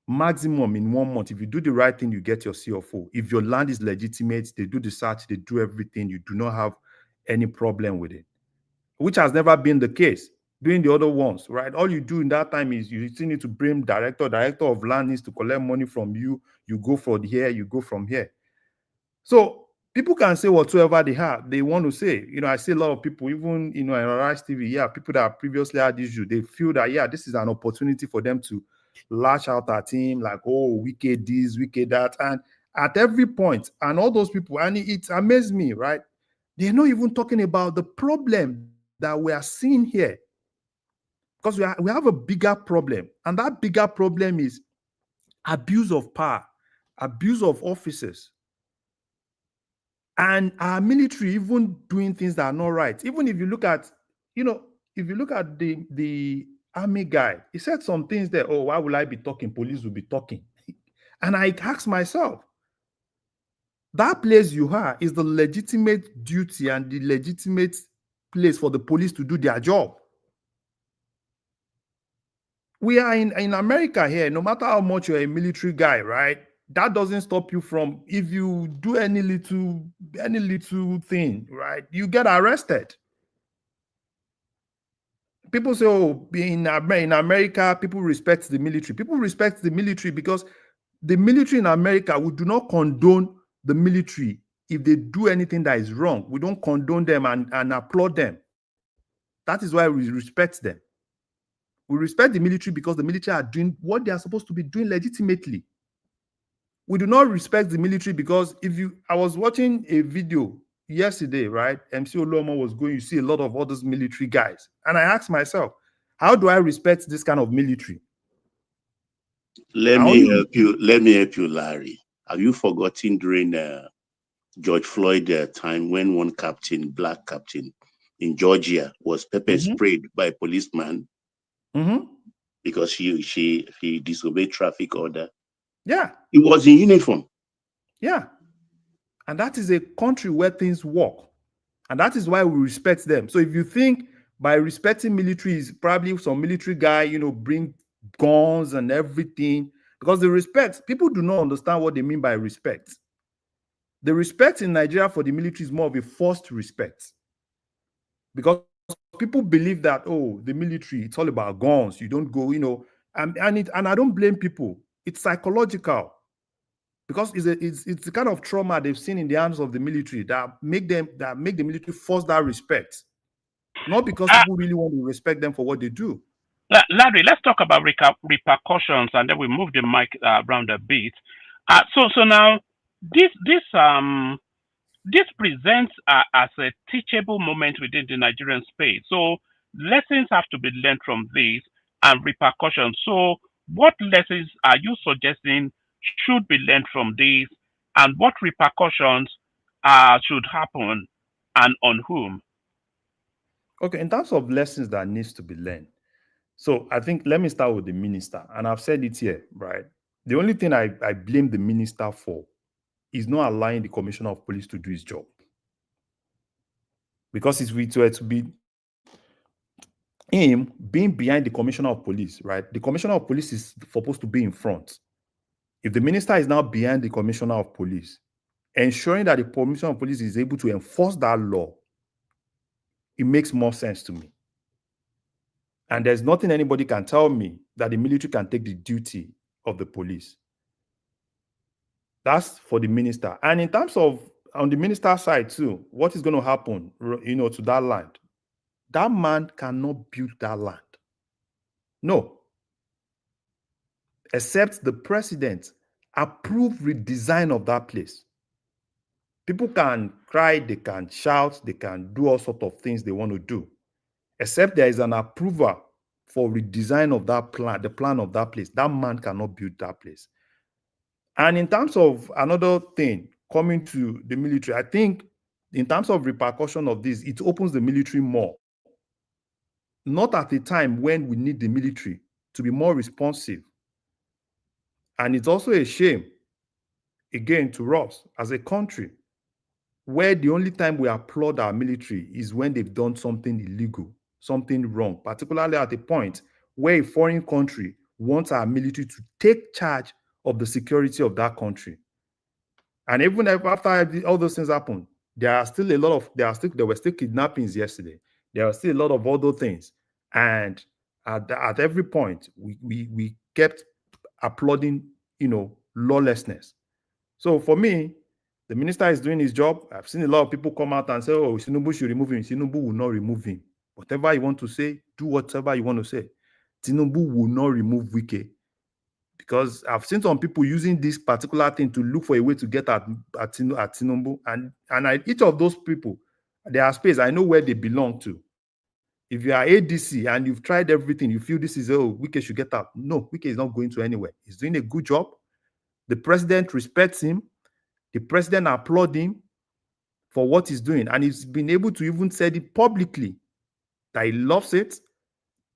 maximum in 1 month, if you do the right thing, you get your C of O. If your land is legitimate, they do the search, they do everything, you do not have any problem with it, which has never been the case. Doing the other ones, right? All you do in that time is you still need to bring director of land needs to collect money from you. You go from here, you go from here. So people can say whatsoever they want to say. I see a lot of people, even in Rise TV, people that previously had issues, they feel that this is an opportunity for them to lash out at him, like, Wike this, Wike that, and at every point, and all those people, and it amazed me, right? They're not even talking about the problem that we are seeing here. Because we have a bigger problem, and that bigger problem is abuse of power, abuse of officers, and our military even doing things that are not right. Even if you look at, the army guy, he said some things there. Why will I be talking? Police will be talking. And I ask myself, that place you are is the legitimate duty and the legitimate place for the police to do their job. We are in America here. No matter how much you're a military guy, right? That doesn't stop you from, if you do any little thing, right? You get arrested. People say, oh, in America, people respect the military. People respect the military because the military in America, we do not condone the military if they do anything that is wrong. We don't condone them and applaud them. That is why we respect them. We respect the military because the military are doing what they are supposed to be doing legitimately. We do not respect the military because I was watching a video yesterday, right? MC Oluomo was going, you see a lot of all those military guys. And I asked myself, how do I respect this kind of military? Let me help you, Larry. Have you forgotten during George Floyd time when one black captain in Georgia was pepper sprayed by a policeman because he disobeyed traffic order? Yeah. He was in uniform. Yeah. And that is a country where things work. And that is why we respect them. So if you think by respecting military is probably some military guy, bring guns and everything, because the respect, people do not understand what they mean by respect. The respect in Nigeria for the military is more of a forced respect. Because people believe that, oh, the military, it's all about guns. You don't go, and I don't blame people. It's psychological. Because it's the kind of trauma they've seen in the hands of the military that make the military force that respect. Not because people really want to respect them for what they do. Larry, let's talk about repercussions, and then we move the mic around a bit. So now this presents as a teachable moment within the Nigerian space. So lessons have to be learned from this and repercussions. So what lessons are you suggesting should be learned from this, and what repercussions should happen, and on whom? Okay, in terms of lessons that needs to be learned. So I think let me start with the minister, and I've said it here, right? The only thing I blame the minister for is not allowing the commissioner of police to do his job. Because if it were to be him being behind the commissioner of police, right? The commissioner of police is supposed to be in front. If the minister is now behind the commissioner of police, ensuring that the commissioner of police is able to enforce that law, it makes more sense to me. And there's nothing anybody can tell me that the military can take the duty of the police. That's for the minister. And in terms of, on the minister side too, what is going to happen, to that land? That man cannot build that land. No. Except the president approve redesign of that place. People can cry, they can shout, they can do all sorts of things they want to do. Except there is an approval for redesign of that plan, the plan of that place. That man cannot build that place. And in terms of another thing coming to the military, I think in terms of repercussion of this, it opens the military more. Not at a time when we need the military to be more responsive. And it's also a shame, again, to us as a country, where the only time we applaud our military is when they've done something illegal, something wrong, particularly at a point where a foreign country wants our military to take charge of the security of that country. And even after all those things happen, there were still kidnappings yesterday. There are still a lot of other things. And at every point, we kept applauding, lawlessness. So for me, the minister is doing his job. I've seen a lot of people come out and say, oh, Tinubu should remove him. Tinubu will not remove him. Whatever you want to say, do whatever you want to say. Tinubu will not remove Wike. Because I've seen some people using this particular thing to look for a way to get at Tinubu. And each of those people, their space, I know where they belong to. If you are ADC and you've tried everything, you feel this is, oh, Wike should get out. No, Wike is not going to anywhere. He's doing a good job. The president respects him. The president applauds him for what he's doing. And he's been able to even say it publicly that he loves it,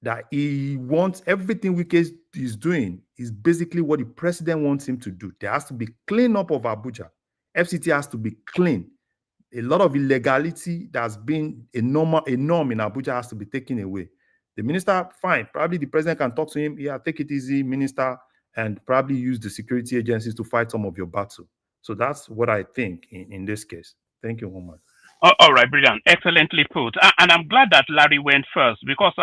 that he wants everything Wike is doing is basically what the president wants him to do. There has to be clean up of Abuja. FCT has to be clean. A lot of illegality that's been a norm in Abuja has to be taken away. The minister, fine. Probably the president can talk to him. Yeah, take it easy, minister, and probably use the security agencies to fight some of your battle. So that's what I think in this case. Thank you, Omar. All right, brilliant. Excellently put. And I'm glad that Larry went first because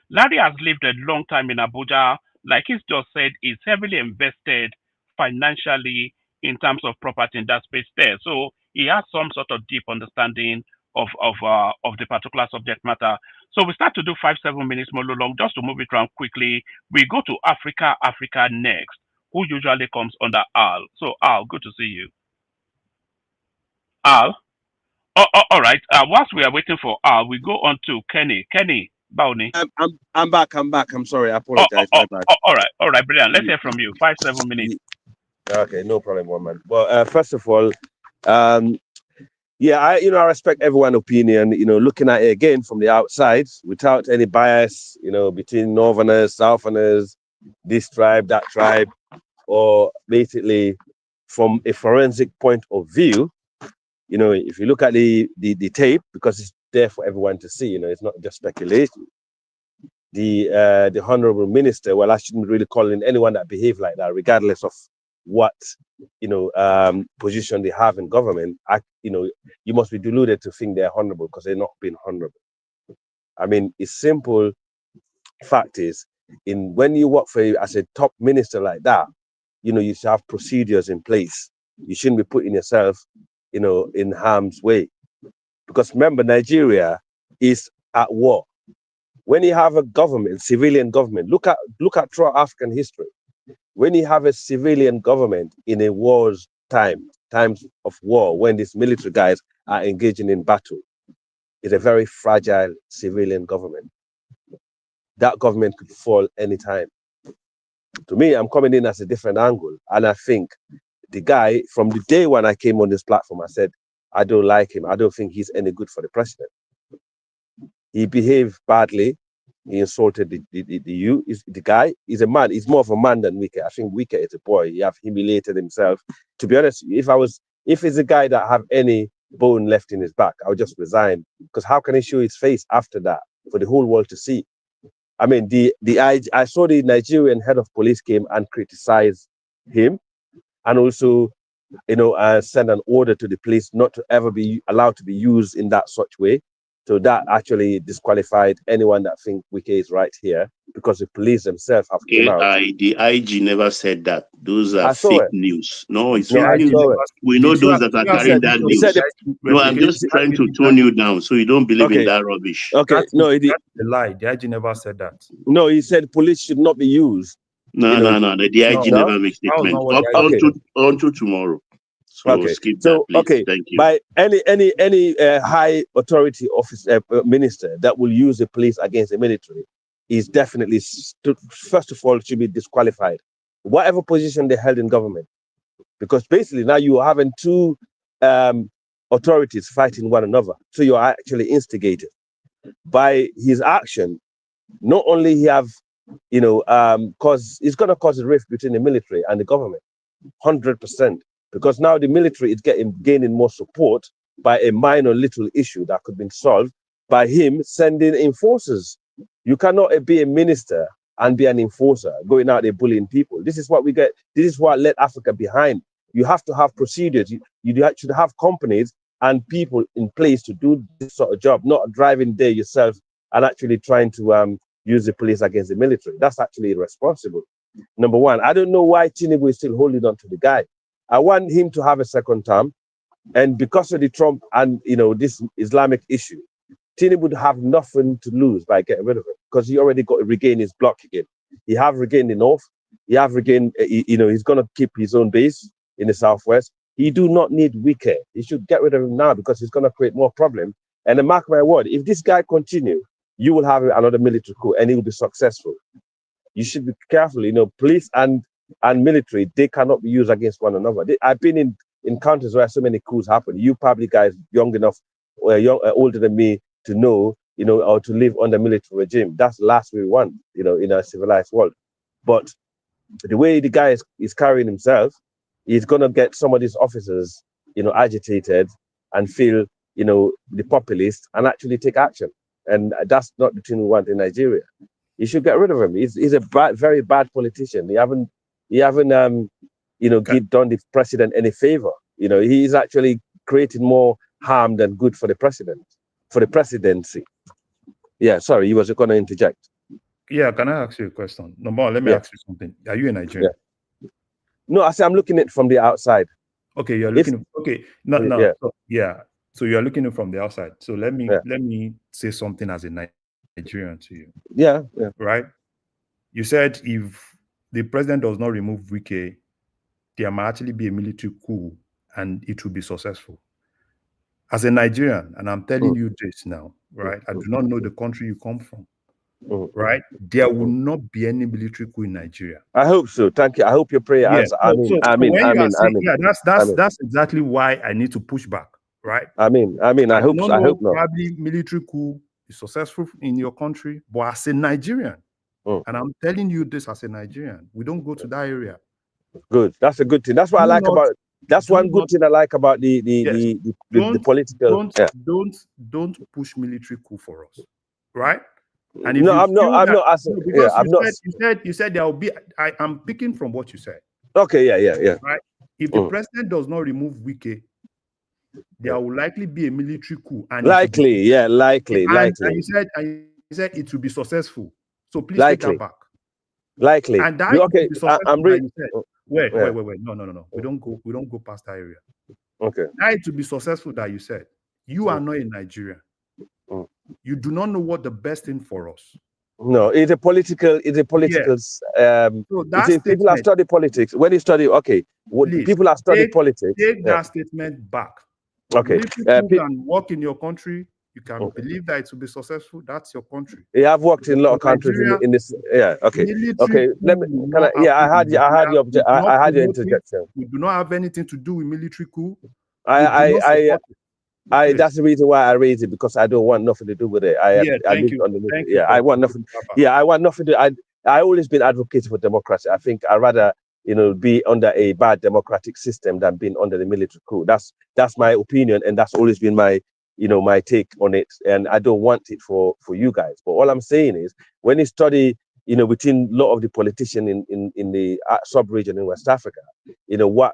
Larry has lived a long time in Abuja. Like he's just said, he's heavily invested financially in terms of property in that space there. So he has some sort of deep understanding of the particular subject matter. So we start to do 5-7 minutes more long just to move it around quickly. We go to Africa next, who usually comes under Al. So Al, good to see you. Al. All right. Whilst we are waiting for Al, we go on to Kenny. Kenny Bowney. I'm back. I'm sorry. I Oh, oh, apologize. oh, My bad. all right, brilliant. Let's hear from you. 5-7 minutes. Okay, no problem, woman. Well, first of all, yeah, I respect everyone's opinion. Looking at it again from the outside, without any bias, between Northerners, Southerners, this tribe, that tribe, or basically from a forensic point of view. If you look at the tape, because it's there for everyone to see, it's not just speculation. The honorable minister, well, I shouldn't really call in anyone that behave like that, regardless of what position they have in government. You must be deluded to think they're honorable because they're not being honorable. I mean, it's simple. Fact is, when you work as a top minister like that, you should have procedures in place. You shouldn't be putting yourself in harm's way, because remember, Nigeria is at war. When you have a government, civilian government, look at throughout African history. When you have a civilian government in a war's times of war, when these military guys are engaging in battle, it's a very fragile civilian government. That government could fall anytime. To me, I'm coming in as a different angle, and I think the guy, from the day when I came on this platform, I said, I don't like him. I don't think he's any good for the president. He behaved badly. He insulted the guy. He's a man. He's more of a man than Wike. I think Wike is a boy. He have humiliated himself. To be honest, if it's a guy that have any bone left in his back, I would just resign. Because how can he show his face after that for the whole world to see? I mean, I saw the Nigerian head of police came and criticized him, and also, send an order to the police not to ever be allowed to be used in that such way. So that actually disqualified anyone that think Wike is right here, because the police themselves have came out. The IG never said that. Those are fake news. No, it's No, fake news. We know those that are carrying that news. No, I'm just trying to tone you down so you don't believe in that rubbish. Okay, that's a lie. The IG never said that. No, he said police should not be used. No. The IG never makes statement. Until tomorrow. So skip that, please. Okay. Thank you. By any high authority officer, minister that will use the police against the military is definitely, first of all, should be disqualified, whatever position they held in government, because basically now you are having two authorities fighting one another. So you are actually instigated by his action. Not only he have, cause it's going to cause a rift between the military and the government, 100%. Because now the military is gaining more support by a minor little issue that could be solved by him sending enforcers. You cannot be a minister and be an enforcer going out there bullying people. This is what we get. This is what led Africa behind. You have to have procedures. You should have companies and people in place to do this sort of job, not driving there yourself and actually trying to use the police against the military. That's actually irresponsible. Number one, I don't know why Tinubu is still holding on to the guy. I want him to have a second term, and because of the Trump and this Islamic issue, Tinubu would have nothing to lose by getting rid of him, because he already got to regain his block again. He have regained the north. He have regained, he's gonna keep his own base in the southwest. He do not need Wike. He should get rid of him now, because he's gonna create more problem. And then mark my word, if this guy continue, you will have another military coup, and he will be successful. You should be careful. Police and military, they cannot be used against one another. I've been in countries where so many coups happen. You probably guys young enough or older than me to know, or to live under military regime. That's the last we want, in a civilized world. But the way the guy is carrying himself, he's gonna get some of these officers, agitated and feel, the populist and actually take action. and that's not the thing we want in Nigeria. You should get rid of him. He's a very bad politician. He haven't done the president any favor. He's actually created more harm than good for the presidency. Yeah, sorry, you was going to interject. Yeah, can I ask you a question? Number one, let me ask you something. Are you a Nigerian? Yeah. No, I say I'm looking at it from the outside. Okay, you're looking. So you're looking at it from the outside. So let me say something as a Nigerian to you. Yeah. Right? You said if the president does not remove Wike, there might actually be a military coup and it will be successful. As a Nigerian, and I'm telling you this now, right? I do not know the country you come from, right? There will not be any military coup in Nigeria. I hope so. Thank you. I hope your prayer answers. That's exactly why I need to push back, right? I hope not. Probably military coup is successful in your country, but as a Nigerian, and I'm telling you this as a Nigerian, we don't go to that area. Good. That's a good thing. That's what I like about. That's one good thing I like about the political. Don't push military coup for us, right? And no, I'm not. You said there will be. I'm picking from what you said. Okay, yeah. Right. If the president does not remove Wike, there will likely be a military coup. And likely. And you said it will be successful. So please take that back. Likely. And that okay. I'm ready. Wait. No. We don't go past that area. Okay. That to be successful that you said. You are not in Nigeria. You do not know what the best thing for us. No, it's a political. Yes. People have studied politics. When you study, people have studied politics. Take that statement back. Okay. People can work in your country. You can believe that it will be successful. That's your country. Yeah, I've worked in a lot of countries in this. Yeah. Okay. Let me. I had your interjection. We do not have anything to do with military coup. That's the reason why I raised it, because I don't want nothing to do with it. I want nothing. Yeah, I want nothing to. I always been advocating for democracy. I think I rather be under a bad democratic system than being under the military coup. That's my opinion, and that's always been my my take on it. And I don't want it for you guys. But all I'm saying is, when you study between a lot of the politicians in the sub-region in West Africa, what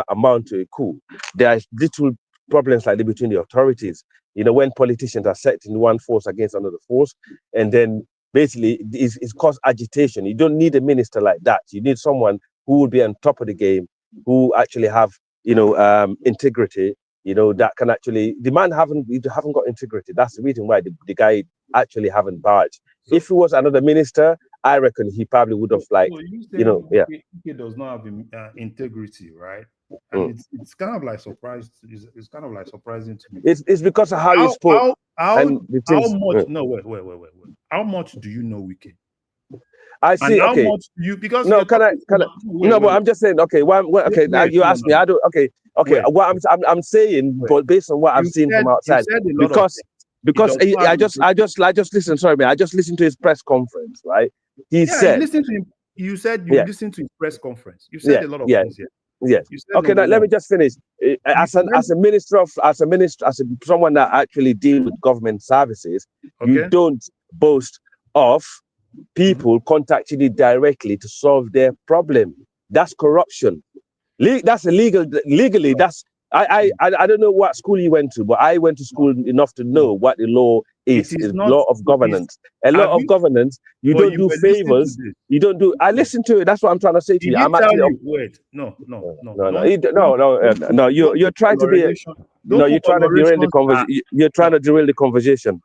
amount to a coup, there are little problems like that between the authorities. When politicians are set in one force against another force, and then basically it's caused agitation. You don't need a minister like that. You need someone who will be on top of the game, who actually have integrity. That can actually, the man haven't got integrity. That's the reason why the guy actually haven't barged. So, if he was another minister, I reckon he probably would have He does not have integrity, right? And it's kind of like surprised. It's kind of like surprising to me. It's because of how you spoke. How much? No, wait. How much do you know Wike? I see. And okay. How much do you? Because no, can I? But I'm just saying. Okay. You asked me. I don't. Okay. Wait. What I'm saying, but based on what I've seen from outside, because I just listened. Sorry, man. I just listened to his press conference. Right. He said. You said you listened to his press conference. You said a lot of things here. Yes. Okay. Now let me just finish. As someone that actually deals with government services, you don't boast of people contacting you directly to solve their problem. That's corruption. That's illegal. Legally, that's I don't know what school you went to, but I went to school enough to know what the law is. It's law of governance. A law of governance. You don't do favors. You don't do. I listen to it. That's what I'm trying to say to you. I'm actually. Wait. No. You're trying to be. You're trying to derail the conversation. You're trying to derail the conversation.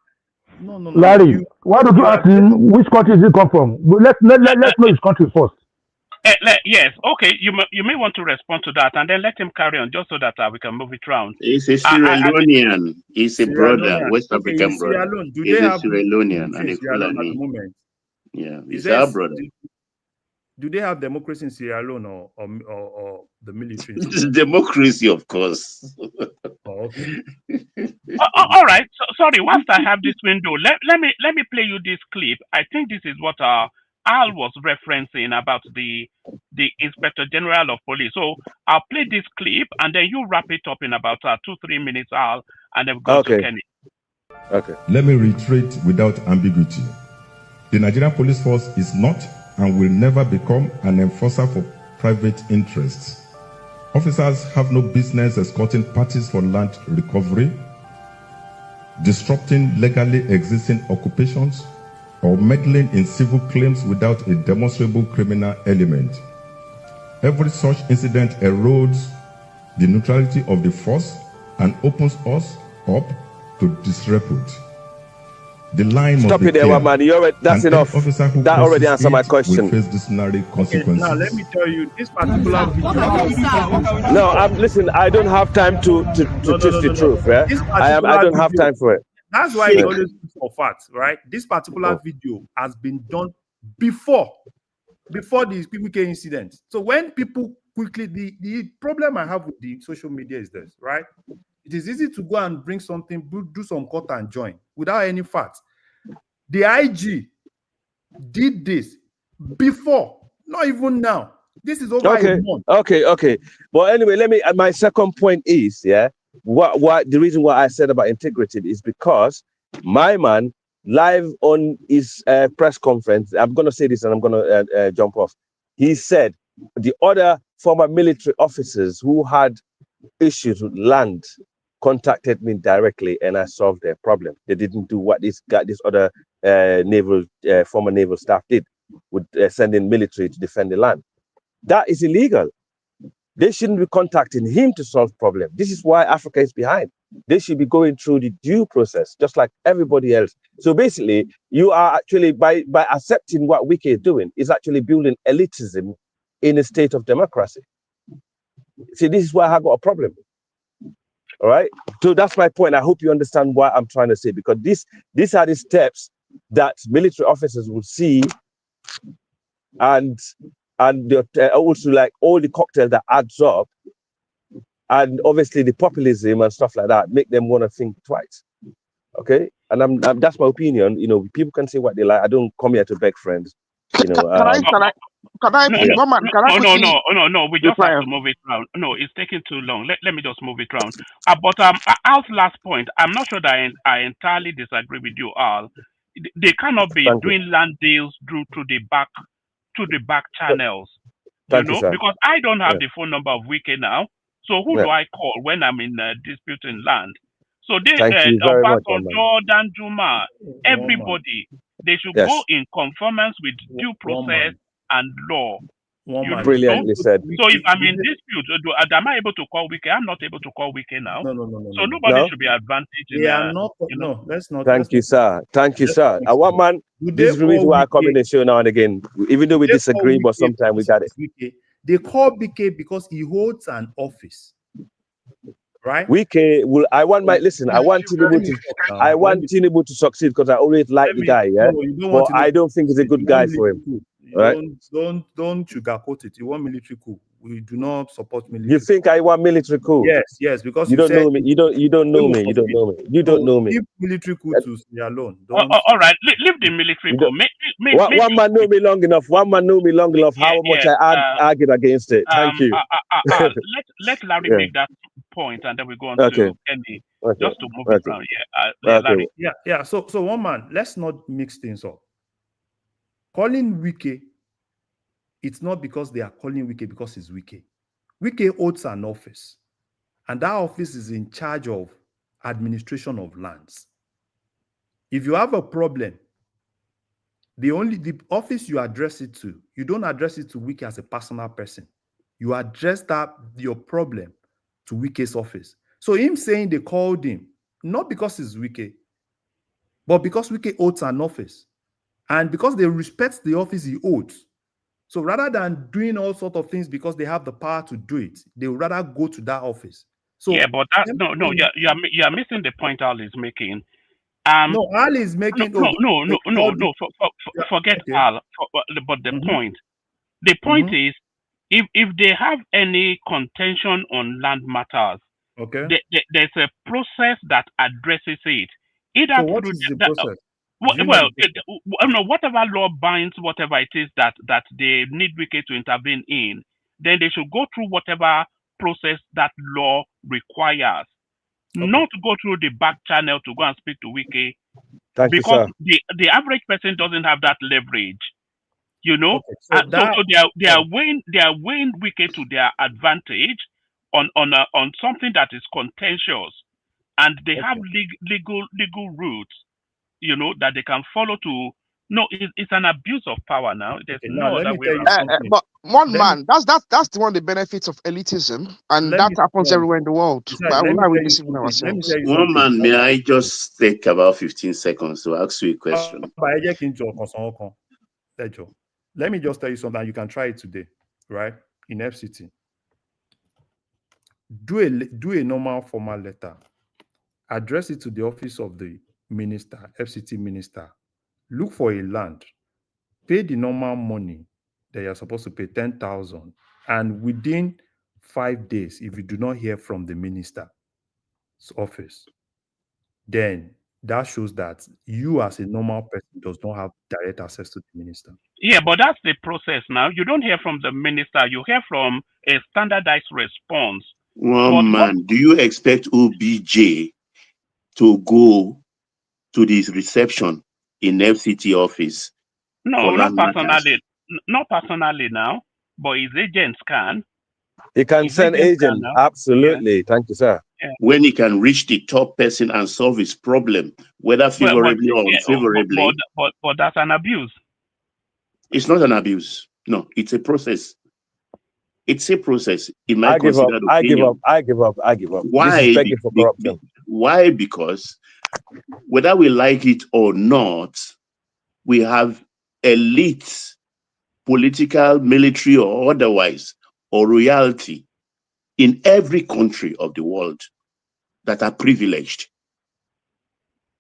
No. Larry, why don't you ask him which country does he come from? Let's know his country first. Yes, okay. You may want to respond to that, and then let him carry on, just so that we can move it around. He's a Sierra Leonean. He's a brother, West African brother. He's a Sierra Leonean and a Fulani. Yeah, he's our brother. Do they have democracy in Sierra Leone or the military? It's democracy, of course. Okay. All right. Sorry. Once I have this window, let me play you this clip. I think this is what Al was referencing about the Inspector General of Police. So I'll play this clip, and then you wrap it up in about 2-3 minutes, Al, and then go to Kenny. Okay. Let me reiterate without ambiguity. The Nigerian police force is not and will never become an enforcer for private interests. Officers have no business escorting parties for land recovery, disrupting legally existing occupations, or meddling in civil claims without a demonstrable criminal element. Every such incident erodes the neutrality of the force and opens us up to disrepute. The line Stop must be it there, clear. one man. You already, that's And enough. any officer who That already crosses answered my it question. will face disciplinary consequences. Now let me tell you, this particular video. No, listen. I don't have time to twist the truth. Yeah, This I particular don't have video, time for it. That's why Fake. it always looks for facts, right? This particular video has been done before the PPK incident. So when people quickly, the problem I have with the social media is this, right? It is easy to go and bring something, do some cut and join without any facts. The IG did this before, not even now. This is over a month. Okay. But anyway, my second point is, what the reason why I said about integrity is because my man live on his press conference, I'm going to say this and I'm going to jump off. He said the other former military officers who had issues with land contacted me directly and I solved their problem. They didn't do what this other former naval staff did with sending military to defend the land. That is illegal. They shouldn't be contacting him to solve problems. This is why Africa is behind. They should be going through the due process, just like everybody else. So basically, you are actually, by accepting what Wike is doing, is actually building elitism in a state of democracy. See, this is why I got a problem. All right. So that's my point. I hope you understand what I'm trying to say, because these are the steps that military officers will see, and also like all the cocktail that adds up, and obviously the populism and stuff like that make them want to think twice. Okay, and that's my opinion. You know, people can say what they like. I don't come here to beg friends. You know, No. We just have to move it around. No, it's taking too long. Let me just move it around. But Al's last point, I'm not sure that I entirely disagree with you, Al. They cannot be doing land deals through to the back channels. Thank you, sir. Because I don't have the phone number of Wike now. So who do I call when I'm in disputing land? So they, Jordan, Juma, everybody, they should go in conformance with due process and law. Brilliantly said. So if I'm in dispute, am I able to call Wike? I'm not able to call Wike now. No. So nobody should be advantaged. They are not. No, let's not. Thank you, sir. I want, man. This is the reason why I come in the show now and again, even though we disagree, but sometimes we got it. They call Wike because he holds an office, right? Wike will. I want Tinubu to succeed because I always like the guy. Yeah, but I don't think he's a good guy for him. Right? Don't sugarcoat it. You want military coup? We do not support military. You think I want military coup? Yes, because you don't know me. You don't know me. You don't know me. Leave military coup to stay alone. All right, leave the military coup. One man know me long enough. How much I argued against it. Thank you. Let Larry make that point, and then we go on to Kenny just to move it around. Larry. Yeah. So one man, let's not mix things up. Calling Wike, it's not because they are calling Wike because it's Wike. Wike holds an office, and that office is in charge of administration of lands. If you have a problem, the office you address it to, you don't address it to Wike as a personal person. You address your problem to Wike's office. So him saying they called him, not because it's Wike, but because Wike holds an office. And because they respect the office he holds. So rather than doing all sorts of things because they have the power to do it, they would rather go to that office. So but you're missing the point Al is making. No, Al is making forget Al. But the point is, if they have any contention on land matters, there's a process that addresses it. So what is the process? Whatever law binds whatever it is that they need Wike to intervene in, then they should go through whatever process that law requires. not go through the back channel to go and speak to Wike, Thank you, because sir. the average person doesn't have that leverage. You know, Okay, so that so they are weighing Wike to their advantage on something that is contentious, and they have legal routes, you know, that they can follow to. No, it's an abuse of power now. There's okay, now no let other me way tell you around. something. But one Let me man, that's the one of the benefits of elitism, and let that me happens everywhere in the world. besides, But let me why are we tell you deceiving something. Let me ourselves? tell you One something. man, may I just take about 15 seconds to ask you a question? Let me just tell you something. You can try it today, right? In FCT. Do a normal formal letter. Address it to the office of the minister, FCT minister. Look for a land. Pay the normal money that you're supposed to pay, 10,000. And within 5 days, if you do not hear from the minister's office, then that shows that you as a normal person does not have direct access to the minister. Yeah, but that's the process now. You don't hear from the minister. You hear from a standardized response. One man, do you expect OBJ to go to this reception in FCT office No, for not land matters? personally. Not personally now, but his agents can. You can His send agents can agent. now. Absolutely. Thank you, sir. Yeah. When he can reach the top person and solve his problem, whether favorably or unfavorably, but that's an abuse. it's not an abuse. No, it's a process. It's a process. In my I give up. considered I give up. opinion. I give up. I give up. This is Why? begging for corruption. Why? Because whether we like it or not, we have elites, political, military, or otherwise, or royalty in every country of the world that are privileged,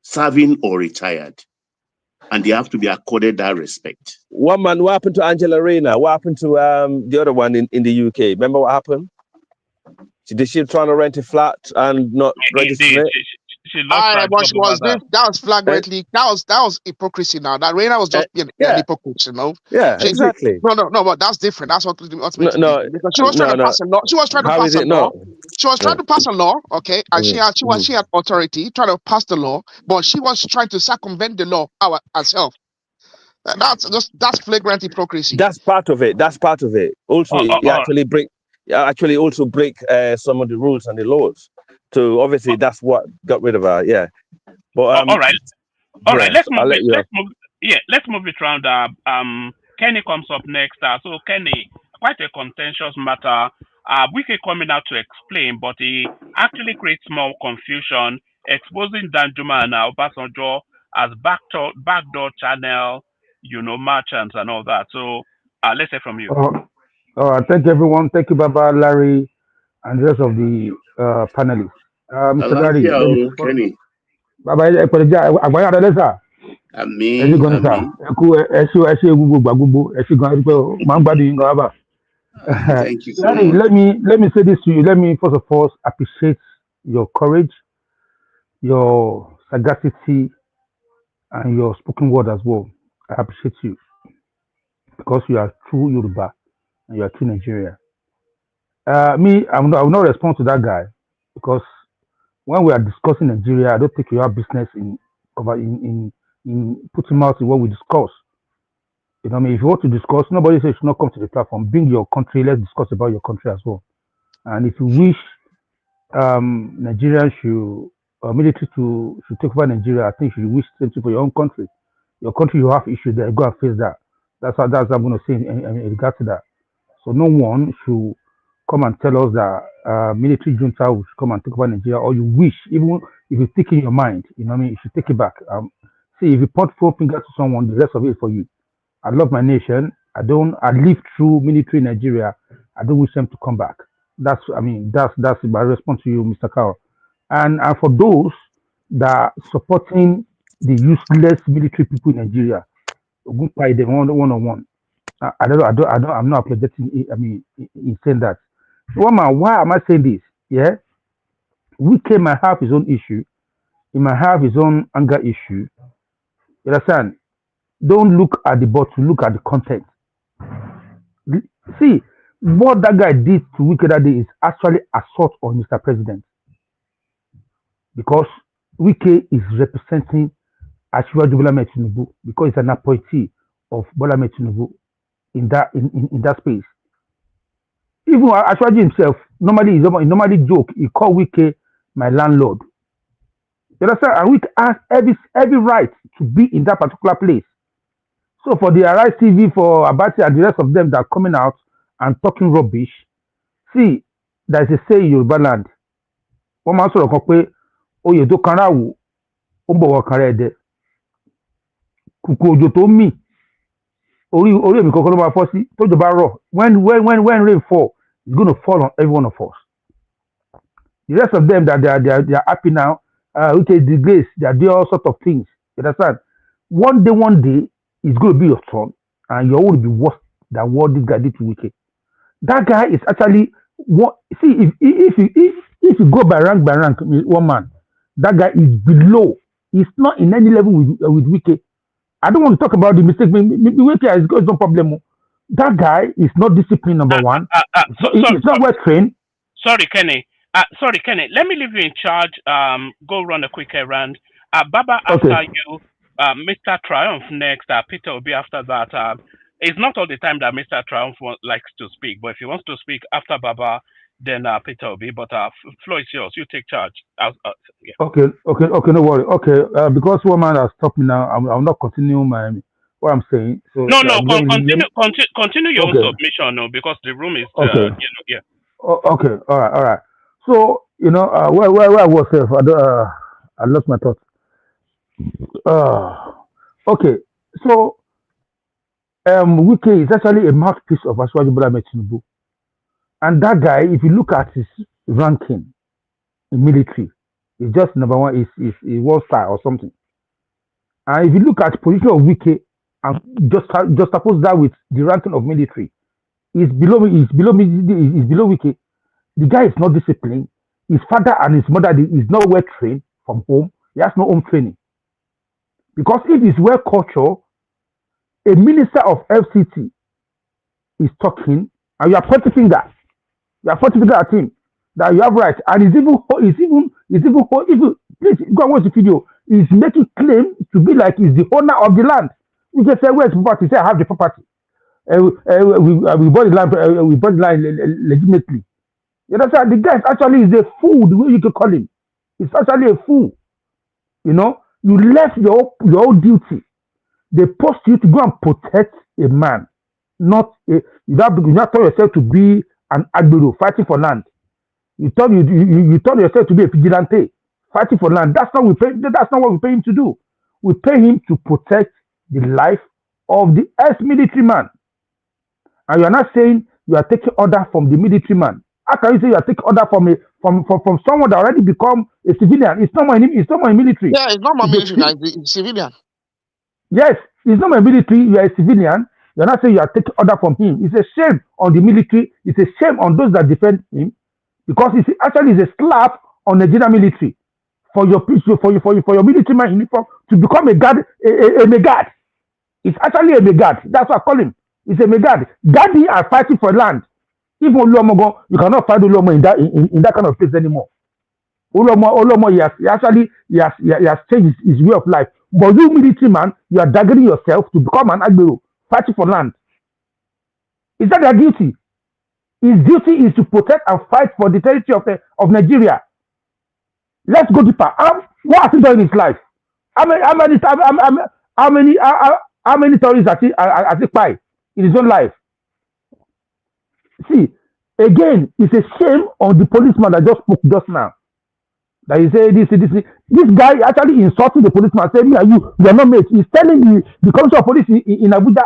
serving or retired, and they have to be accorded that respect. One man, what happened to Angela Rayner? What happened to the other one in the UK? Remember what happened? Did she trying to rent a flat and not register it? She lost her But job she over was that. that was flagrantly that was hypocrisy now. That Reina was just being an hypocrite, you know. Yeah, exactly. No, but that's different. That's what ultimately No, because she was trying to pass a law. She was trying to How pass is a it law. not? She was trying to pass a law, okay, and she had authority trying to pass the law, but she was trying to circumvent the law herself. That's flagrant hypocrisy. That's part of it. That's part of it. Also, you actually also break some of the rules and the laws. So obviously, that's what got rid of her. Yeah. But all right. Let's I'll move let it. you. Let's move it around. Kenny comes up next. So Kenny, quite a contentious matter. Wike coming out to explain, but he actually creates more confusion, exposing Danjuma and Obasanjo as backdoor channel, you know, merchants and all that. So let's hear from you. Thank you, everyone. Thank you, Baba, Larry, and the rest of the panelists. Mr. Larry, Kenny. Baba, àgbáyé adé sà. Ẹ ṣe gan ni sà. Ẹ kú ẹ ṣe gbogbo gbà gbogbo. Ẹ ṣe gan ẹ pé máa ń gbádùn yín gan bàbá. Thank you so Larry, much. let me say this to you. Let me first of all appreciate your courage, your sagacity, and your spoken word as well. I appreciate you because you are true Yoruba and you are true Nigeria. I will not respond to that guy because when we are discussing Nigeria, I don't think you have business in putting out in what we discuss. You know what I mean? If you want to discuss, nobody says you should not come to the platform. Bring your country. Let's discuss about your country as well. And if you wish Nigeria military should take over Nigeria, I think you should wish something for your own country. Your country, you have issues there. Go and face that. That's what I'm going to say in regard to that. So no one should come and tell us that military junta should come and take over Nigeria, or you wish, even if you think in your mind, you know what I mean, you should take it back. See, if you point four fingers to someone, the rest of it is for you. I love my nation. I live through military in Nigeria. I don't wish them to come back. That's my response to you, Mr. Carl. And for those that are supporting the useless military people in Nigeria, good by them one-on-one. I'm not apologetic. In saying that. Woman, why am I saying this? Yeah, Wike might have his own issue. He might have his own anger issue. You understand? Don't look at the bottle, look at the content. See, what that guy did to Wike that day is actually assault on Mr. President. because Wike is representing Asiwaju Bola Ahmed Tinubu because he's an appointee of Bola Ahmed Tinubu in that space. Even Asiwaju himself he normally joke. He call Wike my landlord. You understand? And Wike has every right to be in that particular place. So for the Arise TV, for Abati and the rest of them that are coming out and talking rubbish, see, there's a say in Yoruba land. Wọ́n máa ń sọ̀rọ̀ kan pé oyè tó kan ráwò ó ń bọ̀ wọ̀ kan rẹ̀ dẹ̀. Kùkù òjò tó mì orí èmi kankan ló máa fọ́ sí tójò bá rọ̀ when rain fall it's going to fall on every one of us. The rest of them that they are happy now, which is disgrace, they are doing all sorts of things. You understand? One day it's going to be your turn, and your own will be worse than what this guy did to Wike. That guy is actually what. See, if you go by rank, one man, that guy is below. He's not in any level with Wike. I don't want to talk about the mistake. Wike has got no problem. That guy is not disciplined. Number one, he's not well trained. Sorry, Kenny. Let me leave you in charge. Go run a quick errand. Baba after you. Mr. Triumph next. Peter will be after that. It's not all the time that Mr. Triumph likes to speak, but if he wants to speak after Baba, then Peter will be. But floor is yours. You take charge. Yeah. Okay, no worry. Okay, because one man has stopped me now, I'll not continue what I'm saying. So no, continue your own submission, no, because the room is okay. Yeah. Okay, all right. So where I was, I lost my thoughts. Okay, so Wike is actually a mouthpiece of Asiwaju Bola Ahmed Tinubu, and that guy, if you look at his ranking in military, he's just number one. Is war star or something. And if you look at the position of Wike and just suppose that with the ranking of military, he's below Wike. The guy is not disciplined. His father and his mother is not well trained from home. He has no home training. Because if he's well cultured, a minister of FCT is talking, and you are pointing finger at him that you have right, and he's even please go and watch the video. He's making claim to be like he's the owner of the land. We just say, where's the property? He said, I have the property. We bought the land legitimately. You understand? The guy actually is a fool, the way you could call him. He's actually a fool. You know, you left your own duty. They post you to go and protect a man, you not tell yourself to be an agbero fighting for land. You told yourself to be a vigilante fighting for land. That's not what we pay him to do. We pay him to protect the life of the ex-military man. And you are not saying you are taking order from the military man. How can you say you are taking order from someone that already become a civilian? It's not my military. Yeah, it's not my military. It's civilian. Yes, it's not my military. You are a civilian. You are not saying you are taking order from him. It's a shame on the military. It's a shame on those that defend him, because it's actually a slap on the Nigerian military for your military man uniform to become a guard, a megad. It's actually a megad. That's what I call him. It's a megad. Guarding and fighting for land. Even Oluomo, you cannot find Oluomo in that kind of place anymore. Oluomo, he has changed his way of life. But you military man, you are daggering yourself to become an agbero, fighting for land. Is that their duty? His duty is to protect and fight for the territory of Nigeria. Let's go deeper. What has he done in his life? How many terrorists has he fight in his own life? See, again, it's a shame on the policeman that just spoke just now. That he said this guy actually insulting the policeman, saying, you are not mates. He's telling the commissioner of police in Abuja,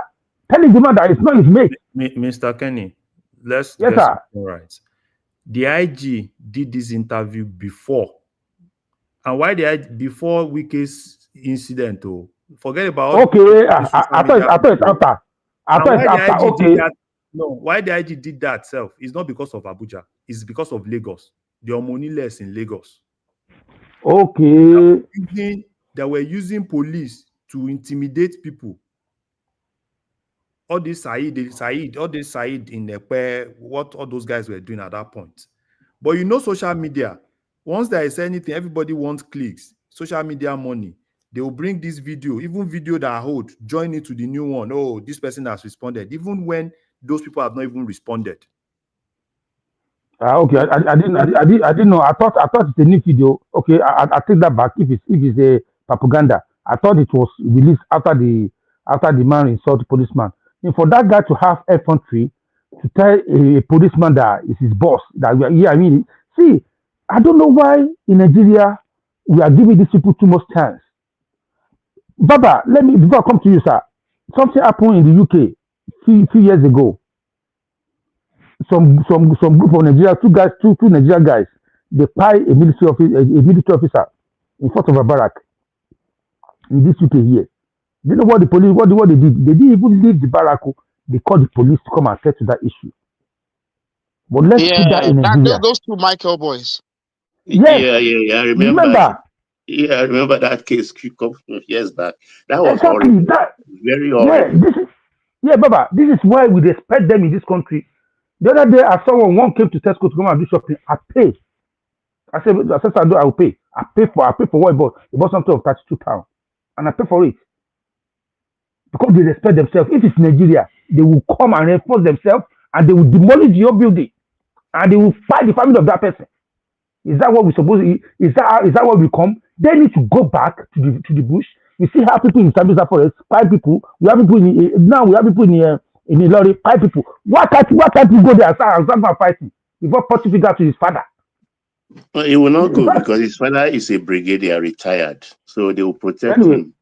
telling the man that it's not his mate. Mr. Kenny, let's yes, sir. All right. The IG did this interview before. And why the IG before Wike's incident? Oh, forget about okay. I thought it's after. Okay. No, why the IG did that self is not because of Abuja, it's because of Lagos. They are moneyless in Lagos. Okay. They were using police to intimidate people. All this Said in Ekpe, what all those guys were doing at that point. But social media, Once there is anything, everybody wants clicks, social media money. They will bring this video, even video that I hold, join it to the new one. Oh, this person has responded, even when those people have not even responded. Okay, I didn't know. I thought it's a new video. Okay, I take that back. If it's a propaganda, I thought it was released after the man insult the policeman. And for that guy to have effrontery to tell a policeman that is his boss, that we are, yeah, I mean, see, I don't know why in Nigeria we are giving these people too much chance. Baba, let me before I come to you, sir. Something happened in the UK few years ago. Some group of Nigeria, two Nigerian guys, they pie a military officer in front of a barrack in this UK here. You know what the police what they did? They didn't even leave the barrack. They called the police to come and attend to that issue. But let's put that Yeah, in Nigeria. those two Michael boys. Yes, Yeah. I remember. remember Yeah, I remember that case a couple of years back. That was exactly horrible. that. Very Yeah, horrible. Baba. This is why we respect them in this country. The other day, I saw one came to Tesco to come and do shopping. I paid. I said, I will pay. I pay for what he bought something of £32, and I pay for it because they respect themselves. If it's Nigeria, they will come and reinforce themselves, and they will demolish your building, and they will fight the family of that person. Is that what we supposed? Is that what we come? They need to go back to the bush. We see how people in Sambisa forest, 5 people. We have people now. We have people in the lorry, 5 people. Why can't we go there and start fighting before pointing finger to his father? Well, he will not go because his father is a brigadier retired, so they will protect Anyway, him.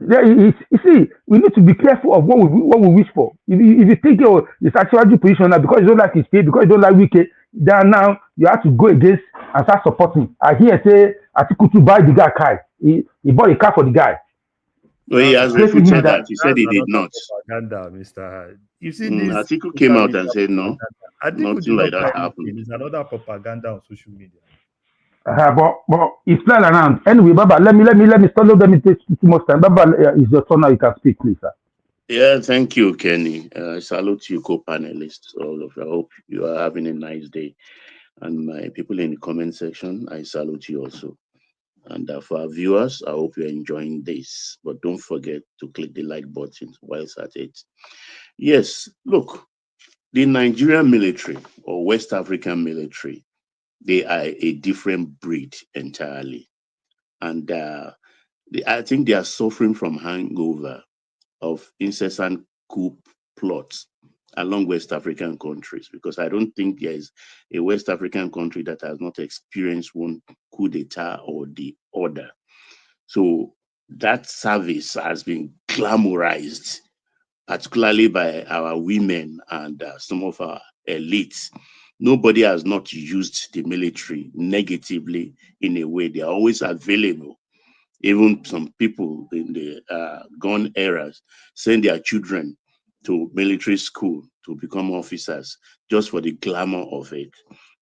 you see, we need to be careful of what we wish for. If you think it's actually position now because you don't like his pay, because you don't like Wike, then now you have to go against and start supporting. I hear say Atiku to buy the guy car. He bought a car for the guy. Well, he has Creating him refuted that. that He said he did Another not. propaganda, Mr. You see this Atiku came social out media and said no, propaganda. Atiku nothing did like not buy that anything. happened. It's another propaganda on social media. But it's flying around. Anyway, Baba, let me stop. Let me take too much time. Baba, it's your turn now. You can speak, please, sir. Yeah, thank you, Kenny. Salute you, co-panelists, all of you. I hope you are having a nice day. And my people in the comment section, I salute you also. And for our viewers, I hope you're enjoying this. But don't forget to click the like button whilst at it. Yes, look, the Nigerian military or West African military, they are a different breed entirely. And I think they are suffering from hangover of incessant coup plots along West African countries, because I don't think there is a West African country that has not experienced one coup d'etat or the other. So that service has been glamorized, particularly by our women and some of our elites. Nobody has not used the military negatively in a way. They are always available. Even some people in the gun eras send their children to military school to become officers just for the glamour of it.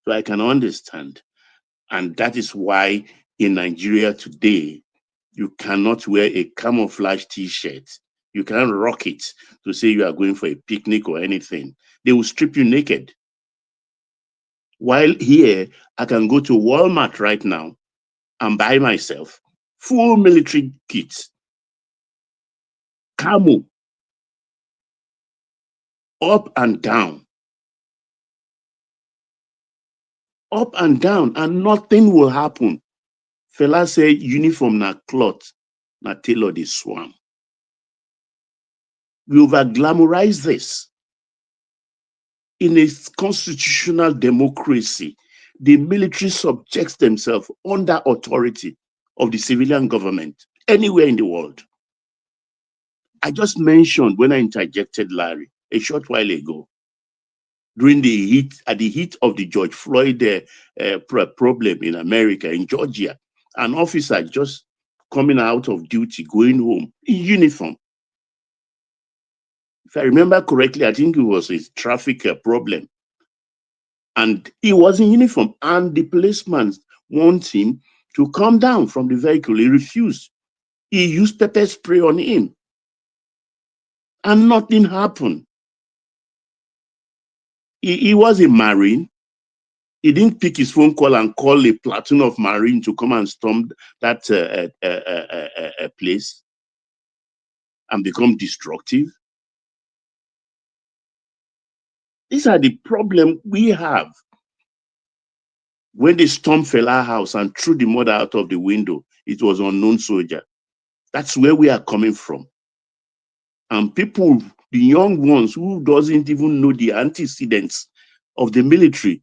So I can understand. And that is why in Nigeria today, you cannot wear a camouflage t-shirt. You cannot rock it to say you are going for a picnic or anything. They will strip you naked. While here, I can go to Walmart right now and buy myself full military kits, camo, up and down, and nothing will happen. Fela say uniform na cloth, na tailor dey swam. We over glamorize this. In a constitutional democracy, the military subjects themselves under authority of the civilian government anywhere in the world. I just mentioned when I interjected Larry a short while ago, during at the heat of the George Floyd problem in America, in Georgia, an officer just coming out of duty, going home in uniform. If I remember correctly, I think it was a traffic problem. And he was in uniform, and the policeman wanted him to come down from the vehicle. He refused. He used pepper spray on him, and nothing happened. He was a Marine. He didn't pick his phone call and call a platoon of Marine to come and storm that place and become destructive. These are the problem we have. When they stormed Fela house and threw the mother out of the window, it was unknown soldier. That's where we are coming from. And people, the young ones who doesn't even know the antecedents of the military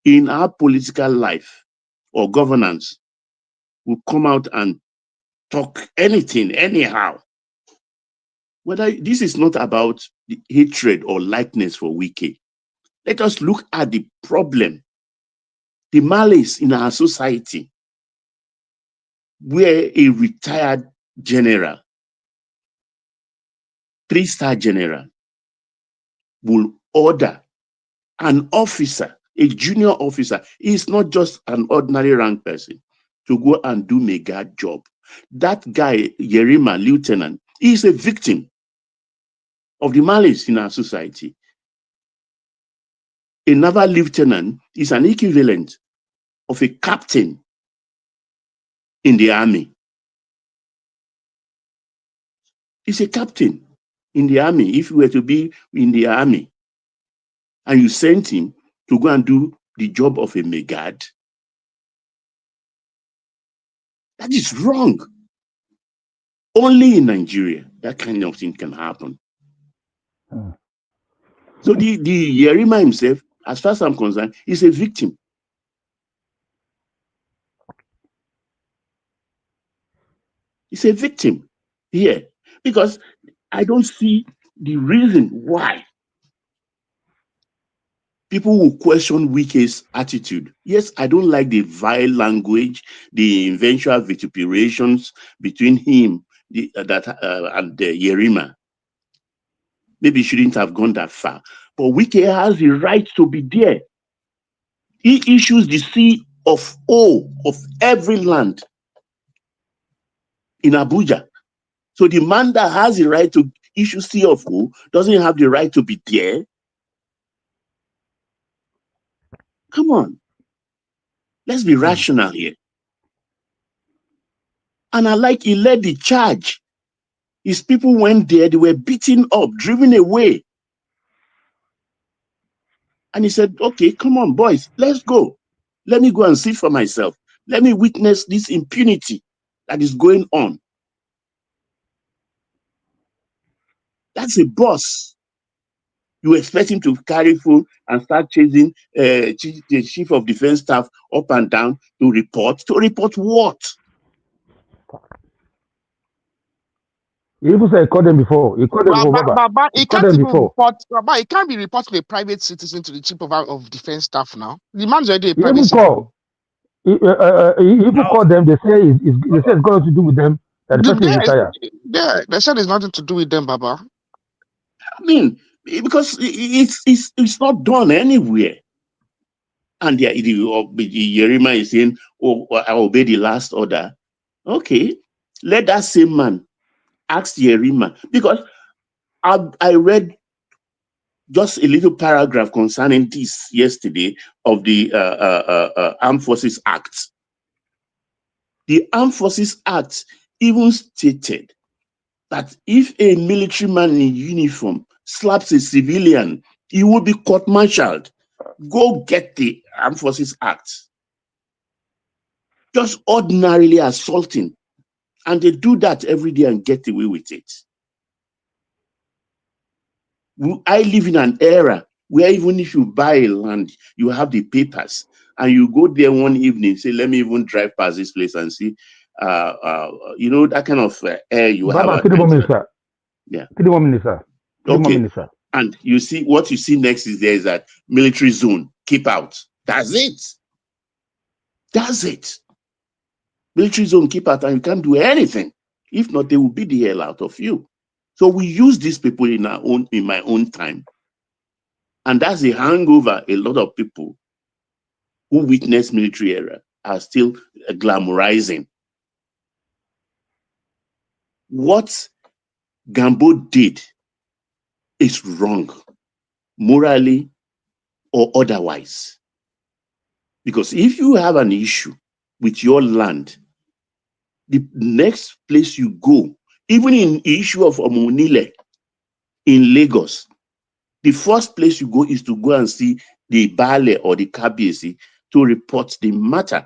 in our political life or governance will come out and talk anything, anyhow. Whether this is not about the hatred or likeness for Wike. Let us look at the problem, the malice in our society, where a retired general, 3-star general, will order an officer, a junior officer, is not just an ordinary rank person, to go and do mega job. That guy, Yerima, lieutenant, is a victim of the malice in our society. A naval lieutenant is an equivalent of a captain in the army. He's a captain in the army. If you were to be in the army and you sent him to go and do the job of a megad, that is wrong. Only in Nigeria, that kind of thing can happen. So the Yerima himself, as far as I'm concerned, is a victim. He's a victim here because I don't see the reason why people will question Wike's attitude. Yes, I don't like the vile language, the eventual vituperations between him and Yerima. Maybe he shouldn't have gone that far. But Wike has the right to be there. He issues the CFO of every land in Abuja. So the man that has the right to issue CFO doesn't have the right to be there. Come on. Let's be rational here. And he led the charge. His people went there, they were beaten up, driven away. And he said, okay, come on, boys, let's go. Let me go and see for myself. Let me witness this impunity that is going on. That's a boss. You expect him to carry phone and start chasing the chief of defense staff up and down to report. To report what? He even said he called them before. He called them before, Baba. But He it called can't them even before. report. But it can't be reporting a private citizen to the chief of defense staff now. The man's already a He private even citizen. called. He even called them. They say it's got nothing to do with them. That the person is retired. Yeah, they said it's nothing to do with them, Baba. I mean, because it's not done anywhere. And the Yerima is saying, oh, I obey the last order. Okay, let that same man ask Yerima. Because I read just a little paragraph concerning this yesterday of the Armed Forces Act. The Armed Forces Act even stated that if a military man in uniform slaps a civilian, he will be court-martialed. Go get the Armed Forces Act. Just ordinarily assaulting. And they do that every day and get away with it. I live in an era where even if you buy a land, you have the papers, and you go there one evening, say, let me even drive past this place and see, that kind of air you Baba, have. 3 more minutes, sir. Yeah. 3 more minutes, sir. 3 more minutes, sir. And you see, what you see next is there is that military zone, keep out. That's it. That's it. Military zone, keep out, and you can't do anything. If not, they will beat the hell out of you. So we use these people in my own time. And that's a hangover a lot of people who witness military era are still glamorizing. What Gambo did is wrong, morally or otherwise. Because if you have an issue with your land, the next place you go, even in issue of Omonile in Lagos, the first place you go is to go and see the Bale or the Kabiyesi to report the matter.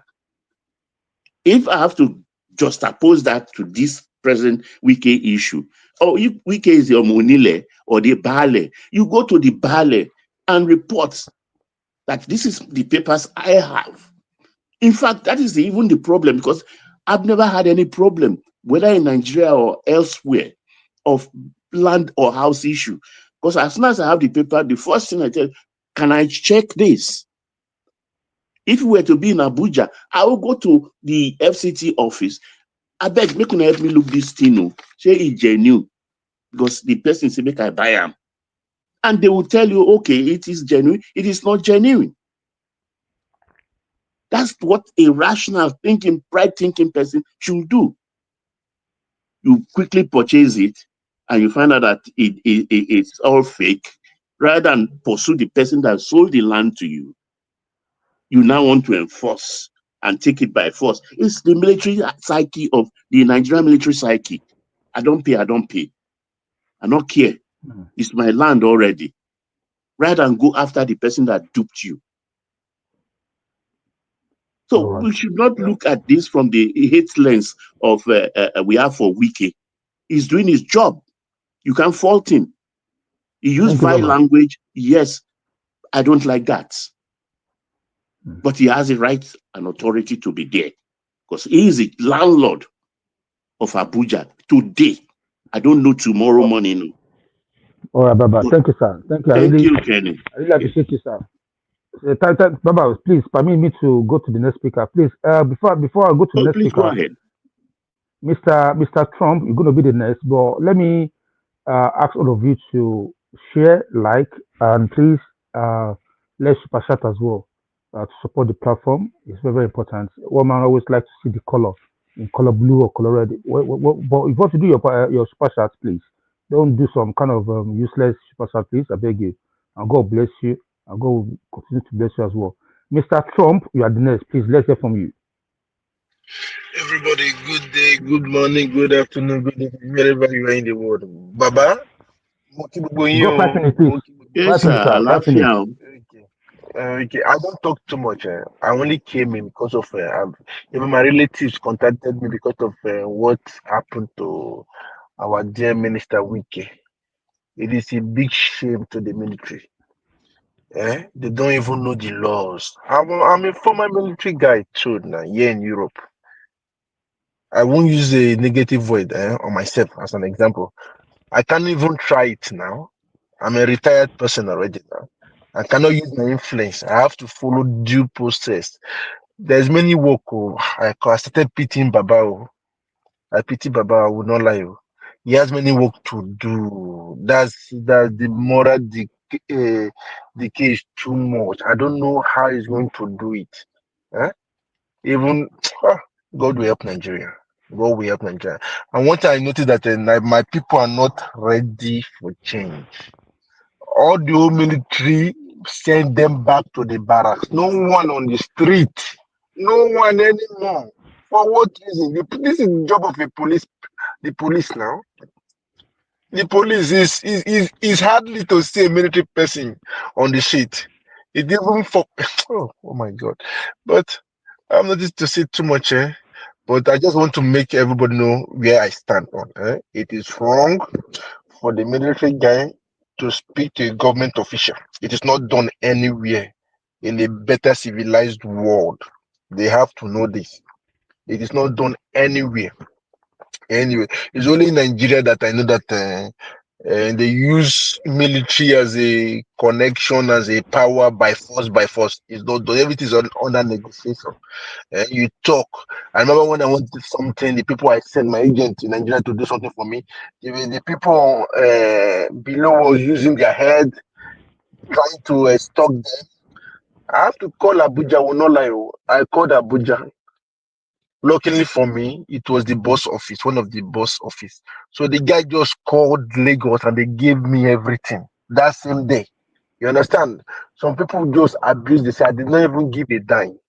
If I have to juxtapose that to this present Wike issue, or if Wike is the Omonile or the Bale, you go to the Bale and report that this is the papers I have. In fact, that is even the problem, because I've never had any problem, whether in Nigeria or elsewhere, of land or house issue. Because as soon as I have the paper, the first thing I tell, can I check this? If we were to be in Abuja, I will go to the FCT office. I beg, make una help me look this thing. Say it's genuine, because the person say make I buy them, and they will tell you, okay, it is genuine. It is not genuine. That's what a rational thinking, bright thinking person should do. You quickly purchase it, and you find out that it's all fake. Rather than pursue the person that sold the land to you, you now want to enforce and take it by force. It's the military psyche of the Nigerian military psyche. I don't pay. I don't care. It's my land already. Rather than go after the person that duped you. So All right. we should not look at this from the hate lens of we have for Wike. He's doing his job. You can't fault him. He used Thank you vile very much. language. Yes, I don't like that. But he has the right and authority to be there, because he is the landlord of Abuja today. I don't know tomorrow morning. All right, Baba. But Thank you, sir. Thank you. thank you, Kenny. I really appreciate you, sir. Baba, please permit me to go to the next speaker. Please, before I go to the Oh, next please go speaker, ahead. Mr. Trump, you're going to be the next. But let me ask all of you to share, like, and please let's super chat as well to support the platform. It's very, very important. One man always like to see the color in color blue or color red. But if you want to do your super chat, please don't do some kind of useless super chat, please. I beg you. And God bless you. And God will continue to bless you as well. Mr. Trump, you are the next. Please, let's hear from you. Everybody, good day, good morning, good afternoon, good evening, wherever you are in the world. Baba, mo kí gbogbo You yín got 5 minutes, please. mo kí gbogbo Yes, 5 minutes, sir. sir. 5 minutes. Alafia. Okay. Okay, I don't talk too much. I only came in because of even my relatives contacted me because of what happened to our dear Minister Wike. It is a big shame to the military. They don't even know the laws. I'm a former military guy too now, here in Europe. I won't use a negative word on myself as an example. I can't even try it now. I'm a retired person already now. I cannot use my influence. I have to follow due process. There's many work. I started pitying Baba. I pity Baba. I will not lie. He has many work to do. That's the moral decay is too much. I don't know how he's going to do it. Even God will help Nigeria. God will help Nigeria. And one thing I noticed that my people are not ready for change. All the old military send them back to the barracks. No one on the street. No one anymore. For what reason? This is the job of a police. The police now. The police is hardly to see a military person on the street. It even for oh my god. But I'm not just to say too much, but I just want to make everybody know where I stand on. It is wrong for the military guy to speak to a government official. It is not done anywhere in a better civilized world. They have to know this. It is not done anywhere. Anyway, it's only in Nigeria that I know that they use military as a connection, as a power by force. By force, it's not done. Everything is under negotiation. You talk. I remember when I wanted something, the people I sent my agent in Nigeria to do something for me, the people below was using their head, trying to stalk them. I have to call Abuja. I will not lie. I called Abuja. Luckily for me, it was the boss office, one of the boss office. So the guy just called Lagos and they gave me everything that same day. You understand? Some people just abuse this. I did not even give a dime.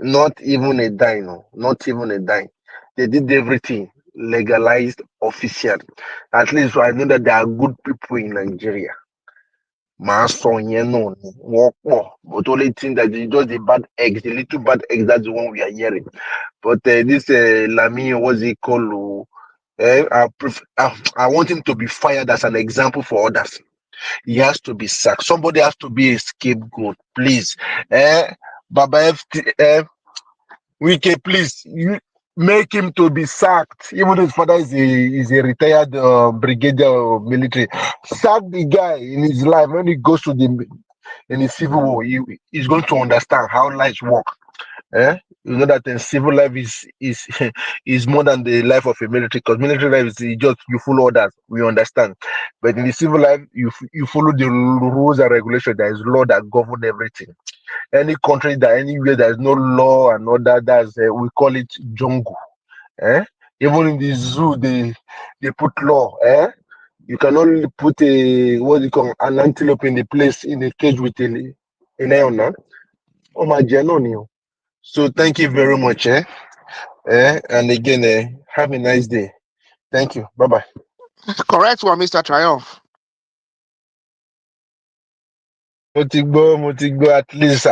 Not even a dime, no, not even a dime. They did everything legalized, official. At least I know that there are good people in Nigeria. Mason, you know, walk more. But only thing that is just the bad eggs, the little bad eggs, that's the one we are hearing. But this Lami, what's he called? I want him to be fired as an example for others. He has to be sacked. Somebody has to be a scapegoat, please. Baba Wike, please, you make him to be sacked. Even his father is a retired brigadier of military. Sack the guy in his life when he goes to the in the civil war. He's going to understand how lives work. You know that in civil life is is more than the life of a military, because military life is just you follow orders. We understand, but in the civil life, you follow the rules and regulations. There is law that govern everything. Any country that anywhere there is no law and order, that's we call it jungle. Eh? Even in the zoo, they put law. You cannot put a what do you call an antelope in the place in a cage with a lion. Nah? Oh my God, so thank you very much. And again, have a nice day. Thank you. Bye bye. Correct one, Mr. Triumph. Motigbo, at least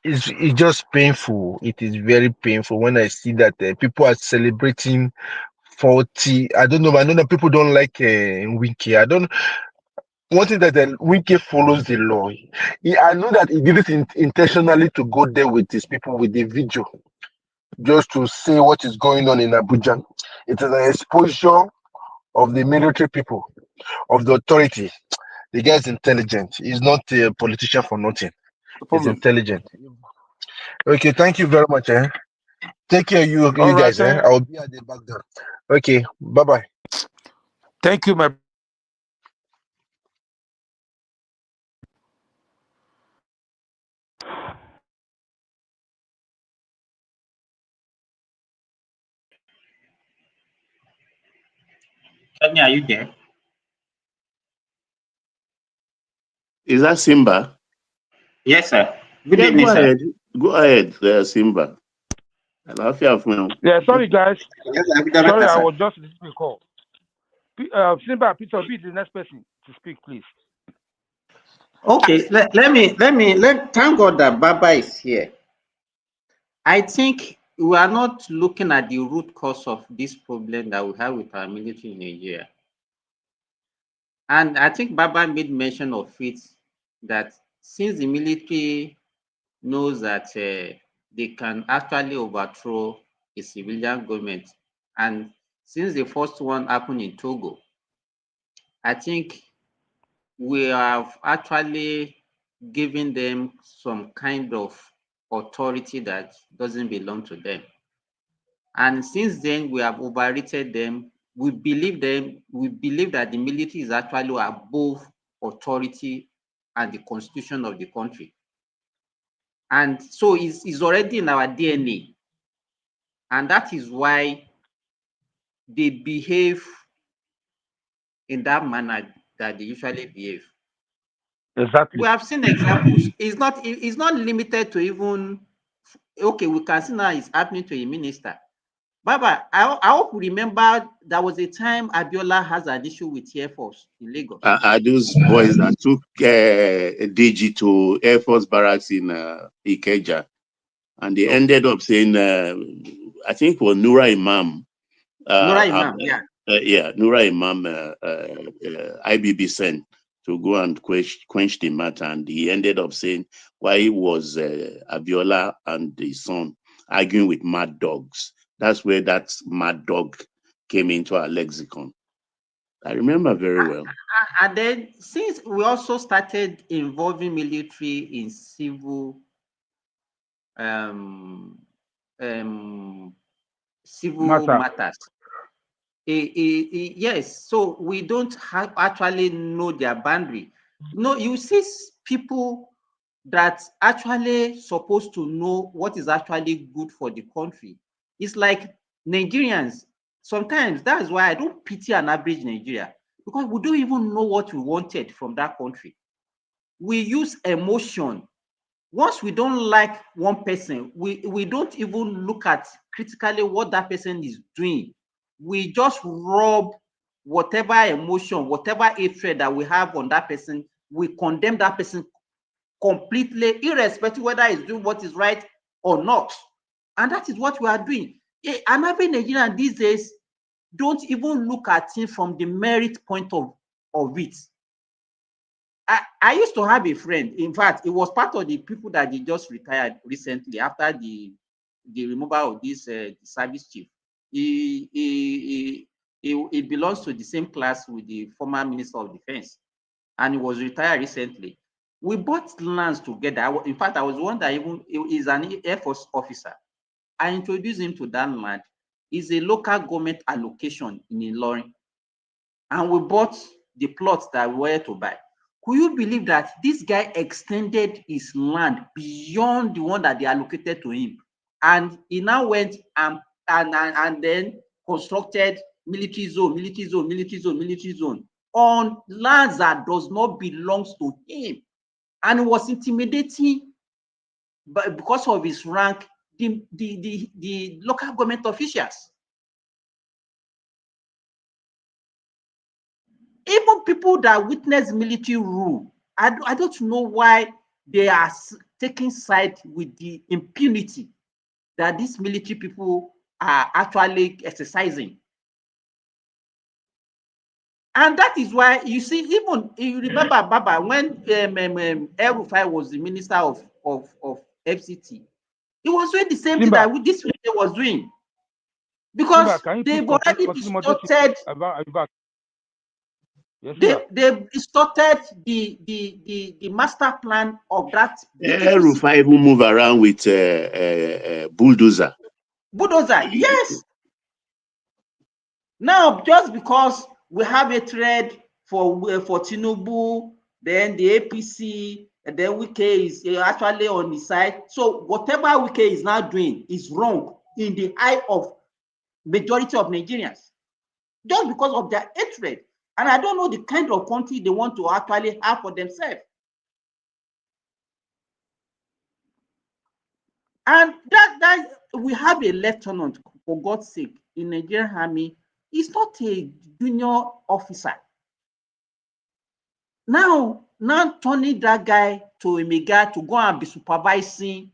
it's just painful. It is very painful when I see that people are celebrating 40. I don't know. I know that people don't like Wiki. I don't one thing that Wiki follows the law. I know that he did it intentionally to go there with his people with the video, just to see what is going on in Abuja. It is an exposure of the military people, of the authority. The guy is intelligent. He's not a politician for nothing. He's Problem. intelligent. Okay, thank you very much. Take care, All you right, guys. I'll be at the back door. Okay, bye bye. thank you, my Kenny, are you there? Is that Simba? Yes, sir. Good Yeah, evening, go sir. ahead. Go ahead, Simba. Àlàáfíà fún ẹ. Yeah, sorry guys. Yes, sir. Good Sorry, evening, I sir. was just listening to a call. Simba, Peter, be the next person to speak, please. Okay, thank God that Baba is here. I think we are not looking at the root cause of this problem that we have with our military in Nigeria. And I think Baba made mention of it that since the military knows that they can actually overthrow a civilian government, and since the first one happened in Togo, I think we have actually given them some kind of authority that doesn't belong to them. And since then, we have overrated them. We believe that the military is actually above authority and the constitution of the country. And so it's already in our DNA. And that is why they behave in that manner that they usually behave. Exactly. We have seen examples. It's not limited to even, okay, we can see now it's happening to a minister. Baba, I hope you remember there was a time Abiola has an issue with Air Force in Lagos. Are those boys that took DG to Air Force barracks in Ikeja, and they ended up saying, I think it was Nura Imam. Nura Imam, yeah. Nura Imam, IBB sent to go and quench the matter, and he ended up saying why he was Abiola and his son arguing with mad dogs. That's where that mad dog came into our lexicon. I remember very well. And then since we also started involving military in civil matters. Yes, so we don't actually know their boundary. No, you see people that actually supposed to know what is actually good for the country. It's like Nigerians. Sometimes that's why I don't pity an average Nigeria, because we don't even know what we wanted from that country. We use emotion. once we don't like one person, we don't even look at critically what that person is doing. We just rub whatever emotion, whatever hatred that we have on that person, we condemn that person completely, irrespective whether he's doing what is right or not. And that is what we are doing. And every Nigerian these days don't even look at it from the merit point of it. I used to have a friend. In fact, it was part of the people that they just retired recently after the removal of this service chief. He belongs to the same class with the former Minister of Defense, and he was retired recently. We bought lands together. In fact, I was one that even is an Air Force officer. I introduced him to that land. It's a local government allocation in Ilorin, and we bought the plots that we were to buy. Could you believe that this guy extended his land beyond the one that they allocated to him? And he now went and then constructed military zone on lands that does not belong to him. And it was intimidating, but because of his rank, the local government officials. Even people that witness military rule, I don't know why they are taking side with the impunity that these military people are actually exercising. And that is why you see, even you remember Baba when El-Rufai was the minister of FCT, he was doing the same thing that this minister was doing, because they've already distorted. They distorted the master plan of that. El-Rufai even move around with bulldozer. Bulldozer, yes. Now, just because we have a thread for Tinubu, then the APC, and then Wike is actually on the side. So whatever Wike is now doing is wrong in the eye of majority of Nigerians, just because of their hatred. And I don't know the kind of country they want to actually have for themselves. And that we have a lieutenant, for God's sake, in Nigerian Army. He's not a junior officer. Now turning that guy to a mega to go and be supervising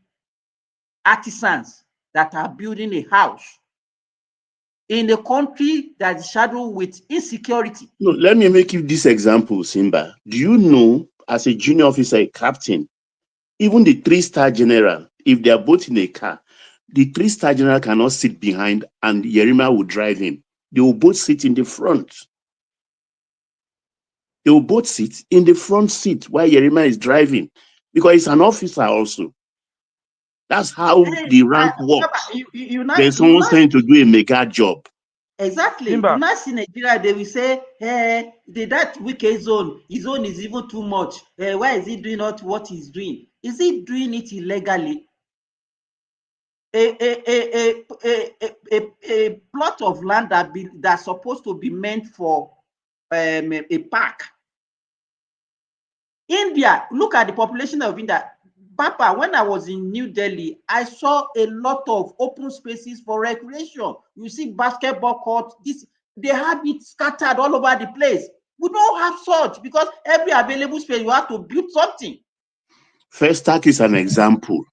artisans that are building a house in a country that is shadowed with insecurity. No, let me make you this example, Simba. Do you know, as a junior officer, a captain, even the 3-star general, if they are both in a car, the 3-star general cannot sit behind and Yerima will drive him. They will both sit in the front. They will both sit in the front seat while Yerima is driving, because he's an officer also. That's how the rank works. There's someone trying to do a mega job. Exactly. You not see Nigeria, they will say, hey, that Wike zone, his zone is even too much. Why is he doing not what he's doing? Is he doing it illegally? A plot of land that's supposed to be meant for a park. India, look at the population of India. Papa, when I was in New Delhi, I saw a lot of open spaces for recreation. You see basketball courts, they have it scattered all over the place. We don't have such, because every available space, you have to build something. Festac is an example.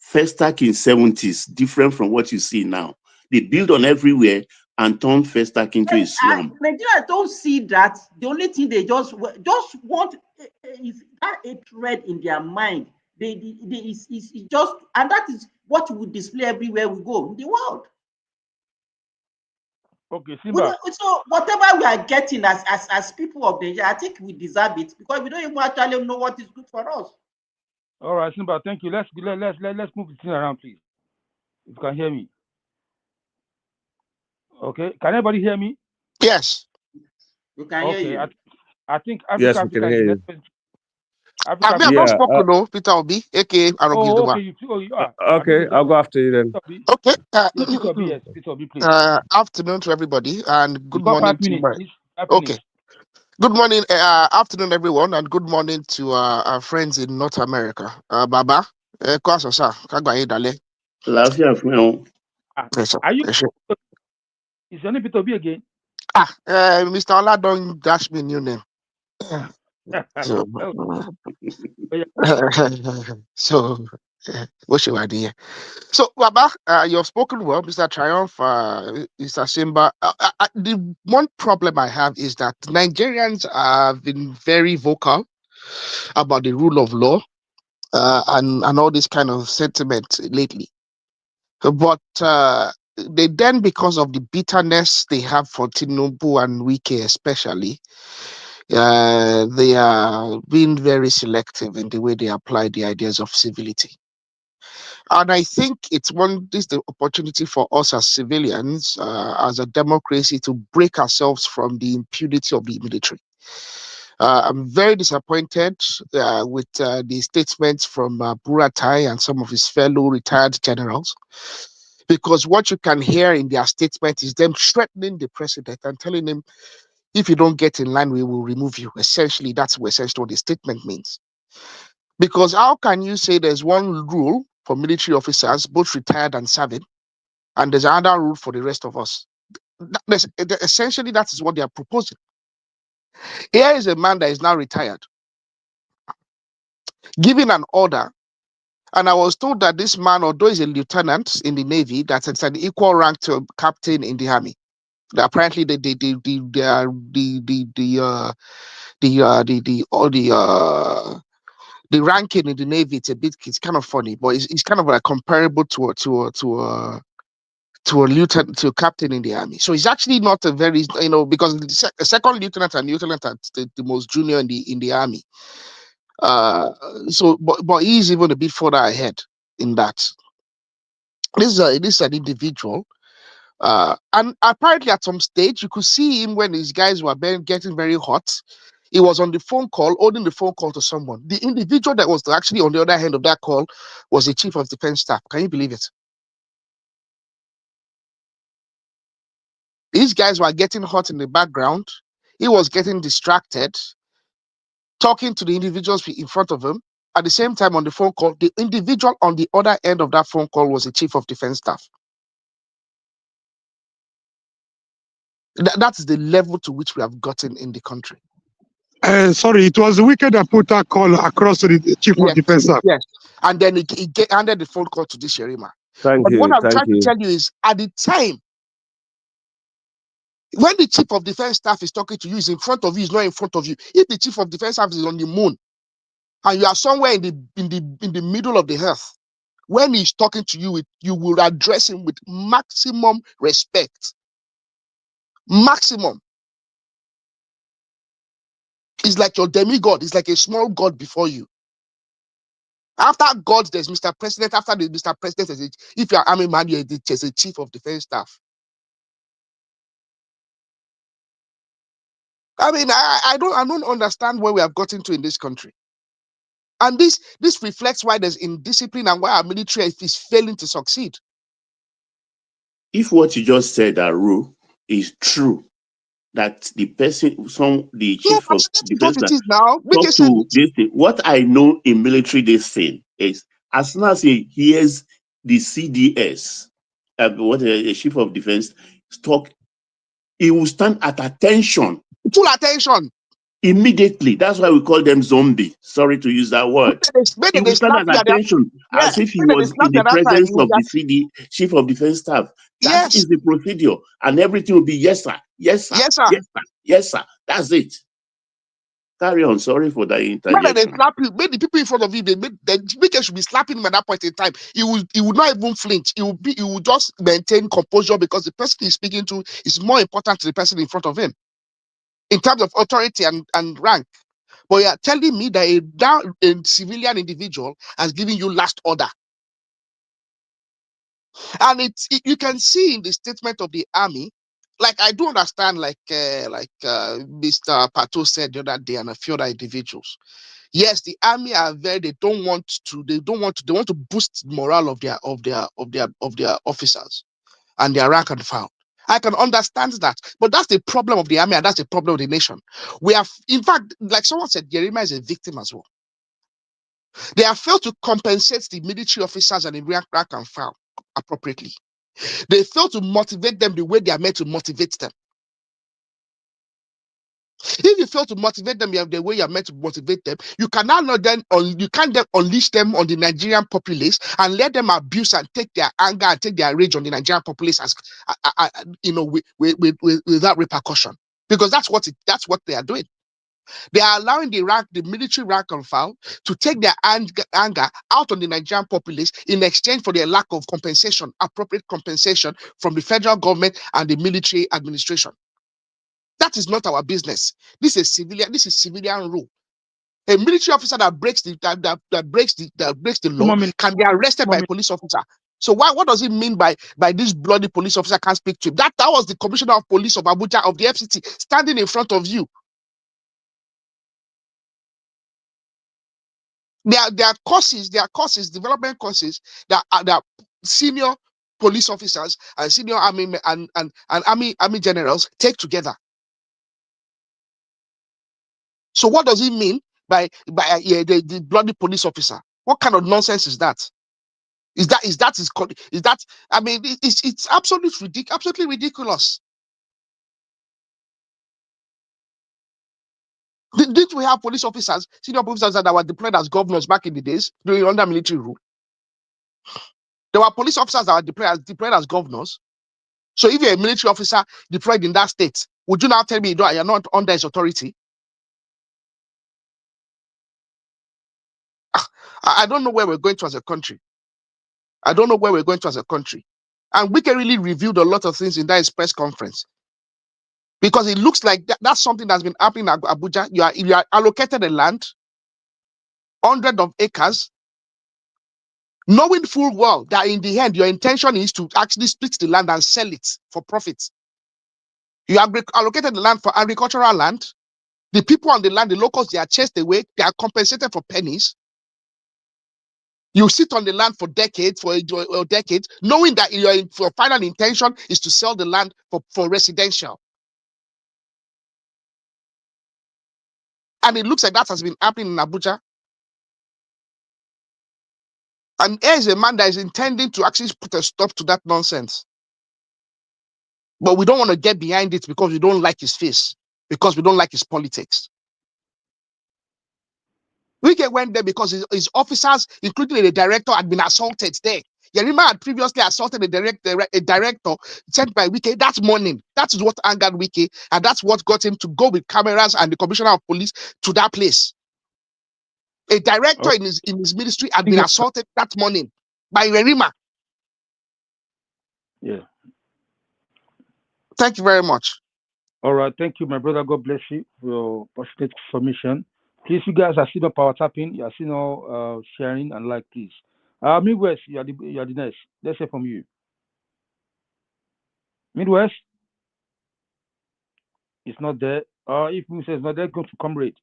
Festac in 70s, different from what you see now. They build on everywhere and turn Festac into a slum. Nigerians don't see that. The only thing they just want is that a thread in their mind. It's just, and that is what we display everywhere we go in the world. Okay, Simba. So whatever we are getting as people of Nigeria, I think we deserve it, because we don't even actually know what is good for us. All right, Simba, thank you. Let's move the thing around, please. If you can hear me. Okay, can everybody hear me? Yes. We can hear you. I think Yes, we can hear you. I've not spoken, no, Peter Obi, aka okay, okay, I'll go after you then. Okay. Peter Obi, please. Afternoon to everybody, and good morning to you. Okay. Good morning, afternoon, everyone, and good morning to our friends in North America. Baba, kwaso sir, kagba yin dale. Láfíà fún ẹ o. Yes, sir. Are you? Yes, sir. Is your name Peter B again? Mr. Ola don't dash me new name. So, Oh, yeah. so, what you idea? So, Baba, you've spoken well, Mr. Triumph, Mr. Simba. The one problem I have is that Nigerians have been very vocal about the rule of law and all this kind of sentiment lately. But they then, because of the bitterness they have for Tinubu and Wike especially, they are being very selective in the way they apply the ideas of civility. And I think this is the opportunity for us as civilians, as a democracy, to break ourselves from the impunity of the military. I'm very disappointed with the statements from Buratai and some of his fellow retired generals, because what you can hear in their statement is them threatening the president and telling him, if you don't get in line, we will remove you. Essentially, that's what the statement means. Because how can you say there's one rule for military officers, both retired and serving, and there's another rule for the rest of us? Essentially, that is what they are proposing. Here is a man that is now retired, giving an order. And I was told that this man, although he's a lieutenant in the Navy, that's an equal rank to a captain in the Army. Apparently, the ranking in the Navy, it's kind of funny, but it's kind of like comparable to a lieutenant, to a captain in the Army. So he's actually not a very, because a second lieutenant and lieutenant are the most junior in the Army. But he's even a bit further ahead in that. This is an individual. And apparently at some stage, you could see him when his guys were getting very hot. He was on the phone call, holding the phone call to someone. The individual that was actually on the other end of that call was the chief of defense staff. Can you believe it? These guys were getting hot in the background. He was getting distracted, talking to the individuals in front of him. At the same time, on the phone call, the individual on the other end of that phone call was the chief of defense staff. That's the level to which we have gotten in the country. Sorry, it was the Wicked that put that call across to the chief of defense staff. Yes, and then he handed the phone call to this Sherima. Thank But you. what I'm Thank trying you. to tell you is, at the time, when the chief of defense staff is talking to you, is in front of you, is not in front of you. If the chief of defense staff is on the moon, and you are somewhere in the middle of the earth, when he's talking to you, you will address him with maximum respect. Maximum. It's like your demigod. It's like a small god before you. After God, there's Mr. President. After the Mr. President, if you're army man, there's a chief of defense staff. I mean, I don't understand where we have gotten to in this country. And this reflects why there's indiscipline and why our military is failing to succeed. If what you just said, Aru, is true, that the chief of defense It is now. talk to this thing. What I know in military, this thing is, as soon as he hears the CDS, what a chief of defense talk, he will stand at attention. Full attention. Immediately. That's why we call them zombie. Sorry to use that word. He will stand at attention as if he was in the presence of the chief of defense staff. That is the procedure. And everything will be yes, sir. Yes, sir. Yes, sir. Yes, sir. Yes, sir. That's it. Carry on. Sorry for that interjection. They slap you. Maybe the people in front of you, the Wike should be slapping him at that point in time. He would not even flinch. He would just maintain composure, because the person he's speaking to is more important to the person in front of him in terms of authority and rank. But you are telling me that a civilian individual has given you last order. And you can see in the statement of the army, like, I do understand, like Mr. Pato said the other day, and a few other individuals. Yes, the army are they want to boost morale of their officers and their rank and file. I can understand that. But that's the problem of the army, and that's the problem of the nation. We have, in fact, like someone said, Jeremiah is a victim as well. They have failed to compensate the military officers and the rank and file appropriately. They fail to motivate them the way they are meant to motivate them. If you fail to motivate them the way you are meant to motivate them, you cannot then unleash them on the Nigerian populace and let them abuse and take their anger and take their rage on the Nigerian populace as without repercussion. Because that's what they are doing. They are allowing the military rank and file to take their anger out on the Nigerian populace in exchange for their lack of compensation, appropriate compensation from the federal government and the military administration. That is not our business. This is civilian rule. A military officer that breaks the law can be arrested by a police officer. So what does it mean by this bloody police officer can't speak to him? That was the commissioner of police of Abuja of the FCT standing in front of you. There are courses, development courses that are senior police officers and senior army and army generals take together. So what does it mean by the bloody police officer? What kind of nonsense is that? I mean, it's absolutely ridiculous. Didn't we have police officers, senior officers that were deployed as governors back in the days during under military rule? There were police officers that were deployed as governors. So if you're a military officer deployed in that state, would you now tell me you're not under his authority? I don't know where we're going to as a country. And Wike really revealed a lot of things in that press conference. Because it looks like that's something that's been happening in Abuja. You are allocated a land, hundreds of acres, knowing full well that in the end, your intention is to actually split the land and sell it for profit. You are allocated the land for agricultural land. The people on the land, the locals, they are chased away. They are compensated for pennies. You sit on the land for decades, knowing that your final intention is to sell the land for residential. And it looks like that has been happening in Abuja. And here is a man that is intending to actually put a stop to that nonsense. But we don't want to get behind it because we don't like his face, because we don't like his politics. Wike went there because his officers, including the director, had been assaulted there. Yerima had previously assaulted a director sent by Wike that morning. That is what angered Wike, and that's what got him to go with cameras and the commissioner of police to that place. A director in his ministry had been assaulted that morning by Yerima. Yeah. Thank you very much. All right. Thank you, my brother. God bless you for your passionate submission. Please, you guys are still power tapping. You are still sharing and like, please. Midwest, you are the next. Let's hear from you. Midwest, it's not there. If Mr. is not there, go to Comrade.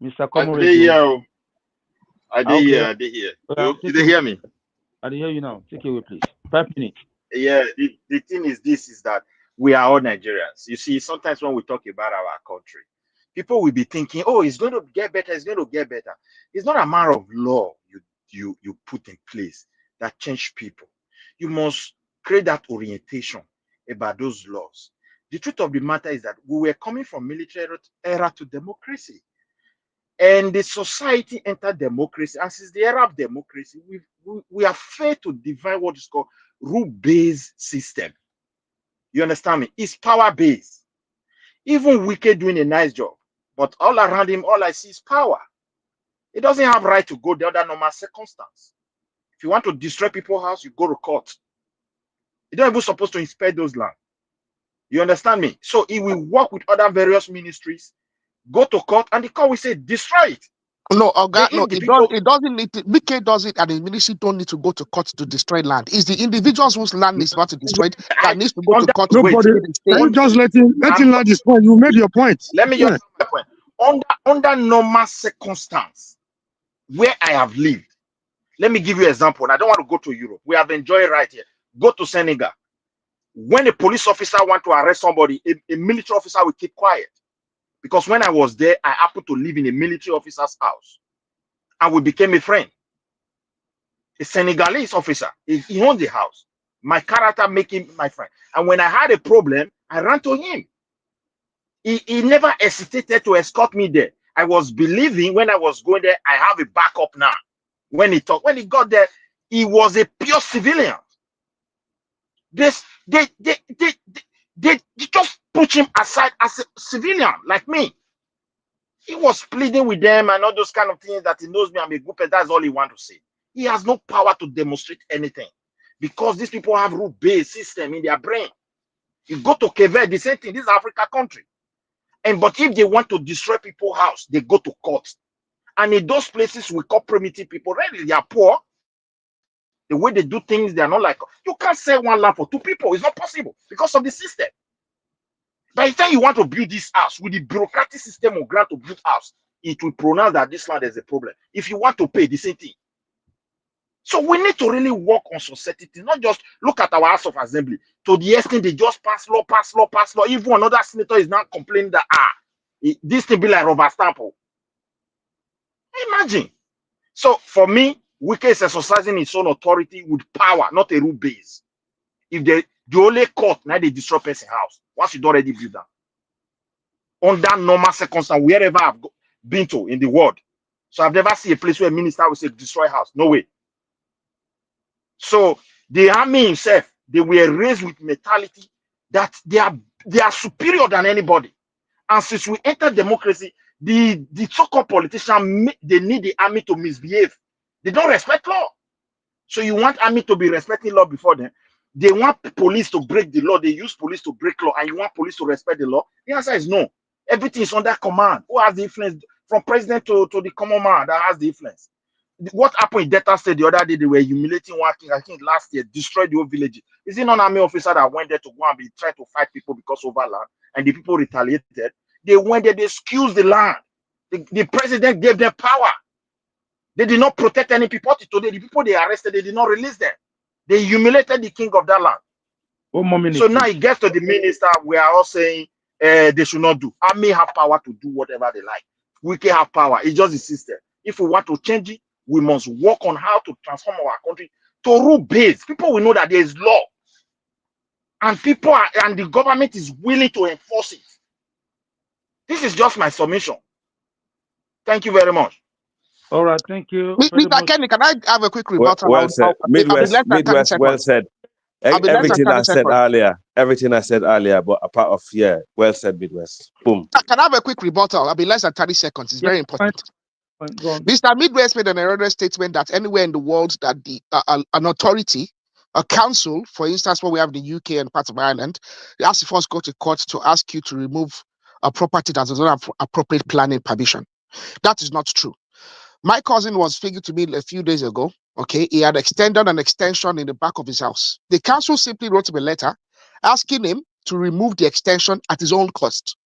Mr. Comrade. I did hear. Did they hear me? I did hear you now. Take it away, please. 5 minutes. Yeah, the thing is that we are all Nigerians. You see, sometimes when we talk about our country, people will be thinking, oh, it's going to get better, it's going to get better. It's not a matter of law you put in place that change people. You must create that orientation about those laws. The truth of the matter is that we were coming from military era to democracy. And the society entered democracy. And since the era of democracy, we are failed to define what is called rule-based system. You understand me? It's power-based. Even Wike doing a nice job, but all around him, all I see is power. He doesn't have right to go the other normal circumstance. If you want to destroy people's house, you go to court. You're not even supposed to inspect those land. You understand me? So he will work with other various ministries, go to court, and the court will say, destroy it. No, it doesn't need to. Wike does it, and the ministry don't need to go to court to destroy land. It's the individuals whose land is not destroyed that needs to go to court. Nobody, you just letting land destroy. You made your point. Let me just make my point. Under normal circumstance, where I have lived, let me give you an example. And I don't want to go to Europe. We have enjoyed right here. Go to Senegal. When a police officer want to arrest somebody, a military officer will keep quiet. Because when I was there, I happened to live in a military officer's house. And we became a friend. A Senegalese officer, he owns the house. My character make him my friend. And when I had a problem, I ran to him. He never hesitated to escort me there. I was believing when I was going there, I have a backup now. When he got there, he was a pure civilian. They just push him aside as a civilian like me. He was pleading with them and all those kind of things that he knows me, I'm a group, and that's all he wants to say. He has no power to demonstrate anything because these people have rule-based system in their brain. You go to Quebec, the same thing. This is Africa country. But if they want to destroy people's house, they go to court. And in those places we call primitive people, really, they are poor. The way they do things, they are not like, you can't sell one land for two people. It's not possible because of the system. By the time you want to build this house, with the bureaucratic system of grant to build house, it will pronounce that this land is a problem. If you want to pay, the same thing. So we need to really work on society, not just look at our House of Assembly. To the extent they just pass law. Even another senator is now complaining that, this thing be like rubber stamp. Imagine. So for me, Wike is exercising its own authority with power, not a rule base. If the only court now they destroy person's house, once you don't already build that. Under normal circumstances, wherever I've been to in the world. So I've never seen a place where a minister will say destroy house. No way. So the army himself, they were raised with mentality that they are superior than anybody. And since we entered democracy, the so-called politicians, they need the army to misbehave. They don't respect law. So you want army to be respecting law before them. They want police to break the law. They use police to break law, and you want police to respect the law? The answer is no. Everything is under command. Who has the influence? From president to the common man that has the influence. What happened in Delta State the other day? They were humiliating one king, I think last year, destroyed the whole village. Is it not an army officer that went there to go and be trying to fight people because of our land, and the people retaliated? They went there, they excused the land. The president gave them power. They did not protect any people. Today, the people they arrested, they did not release them. They humiliated the king of that land. So now it gets to the minister. We are all saying they should not do. Army have power to do whatever they like. We can have power. It's just the system. If we want to change it, we must work on how to transform our country to rule-based. People will know that there is law, and the government is willing to enforce it. This is just my submission. Thank you very much. All right, thank you. Mr. Kenny, can I have a quick rebuttal? Well said. Midwest, well said. Everything I said earlier, but a part of, well said, Midwest. Boom. Can I have a quick rebuttal? I'll be less than 30 seconds. It's very important. Mr. Midwest made an erroneous statement that anywhere in the world that an authority, a council, for instance, what we have in the UK and parts of Ireland, they have to first go to court to ask you to remove a property that does not have appropriate planning permission. That is not true. My cousin was speaking to me a few days ago. Okay, he had extended an extension in the back of his house. The council simply wrote him a letter asking him to remove the extension at his own cost,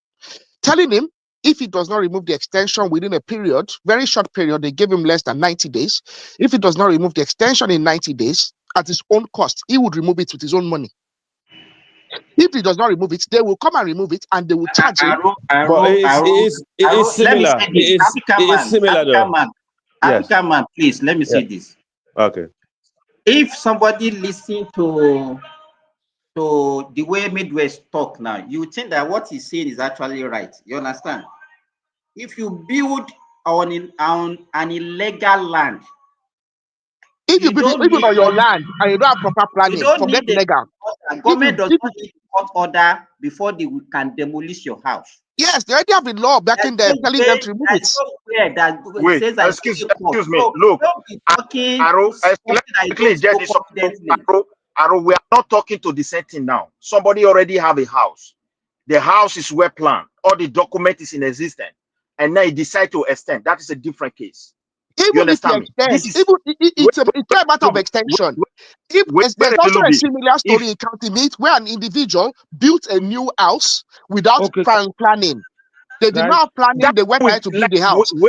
telling him if he does not remove the extension within a period, very short period, they gave him less than 90 days. If he does not remove the extension in 90 days at his own cost, he would remove it with his own money. If he does not remove it, they will come and remove it and they will charge him. It is similar. It is similar though. African man, please, let me say this. Okay. If somebody listen to the way Midwest talk now, you think that what he's saying is actually right. You understand? If you build on an illegal land, if you build even on your land and you don't have proper planning, forget legal. Government does not need court order before they can demolish your house. Yes, they already have a law backing them, telling them to remove it. Wait, excuse me. Look, Arrow, we are not talking to the same thing now. Somebody already have a house. The house is well planned. All the document is in existence. And now you decide to extend. That is a different case. Even if you extend, it's a matter of extension. There's also a similar story in County Meath where an individual built a new house without planning. They did not have planning. They went ahead to build the house, and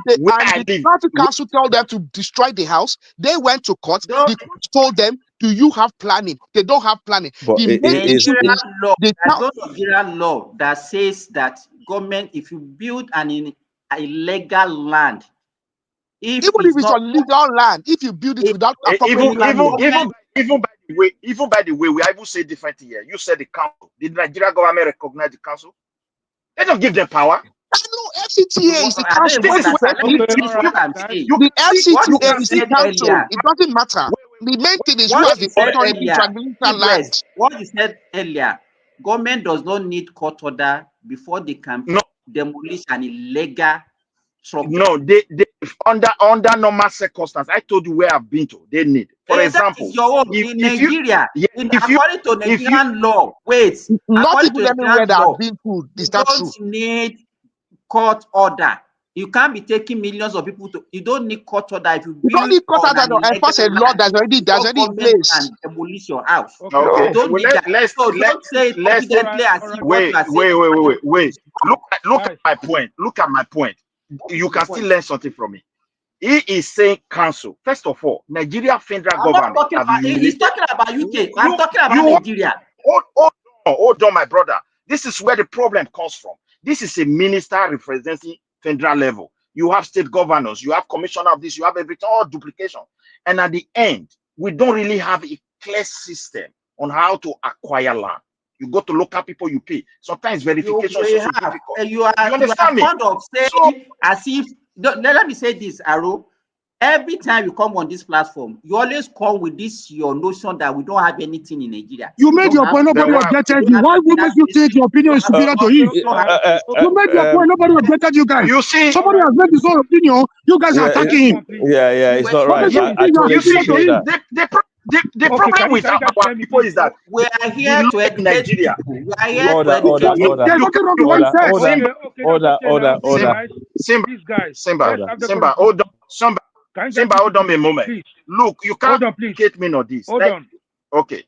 the county council told them to destroy the house. They went to court. The court told them do you have planning? They don't have planning. But The main issue Nigerian is law, they there's tell no Nigerian law that says that government, if you build an illegal land, if even if it's it's not on legal land, if you build it without appropriate Even planning, by the way, we even say different here. You said the council. Did the Nigerian government recognize the council? They don't give them power. no, FCTA is the I don't council. even Wait, understand. Let me wait, finish what I'm saying. the What you FCTA is the said council. earlier, It doesn't matter. The main thing is who what has you the said authority to earlier, administer land. what you said earlier, government does not need court order before they can demolish an illegal structure. No, they under normal circumstances. I told you where I've been to. They need, for example, that is your own in Nigeria. According to Nigerian law, Not according to even anywhere Nigerian that law, I've been to, you is that don't true? need court order. You can't be taking millions of people to. You don't need court order if you You don't build need court on order an to enforce a illegal law land. that's already in Government place. can demolish your house. Okay. You don't Well, need that. So don't say it confidently as if what you are saying. Wait. Look at my point. Look at my point. You can still learn something from me. He is saying council. First of all, Nigeria federal I'm not government. talking about. He's talking about UK. I'm talking about Nigeria. Hold on, my brother. This is where the problem comes from. This is a minister representing federal level. You have state governors, you have commissioner of this, you have everything, all duplication. And at the end, we don't really have a clear system on how to acquire land. You go to local people, you pay. Sometimes verification is also difficult. You understand me? Fond of saying as if. Let me say this, Aro. Every time you come on this platform, you always come with this your notion that we don't have anything in Nigeria. You made your point, nobody objected you. Why would make you think your opinion is superior to his? You made your point, nobody objected you guys. You see, somebody has made his own opinion, you guys are attacking him. It's not right. I totally appreciate that. The problem with our people is that we are here to educate Nigeria. We are here to educate people. There's nothing wrong with what he said. Simba, hold on. Simba, hold on a moment. Please. Look, you can't educate me on this. Hold on. Okay.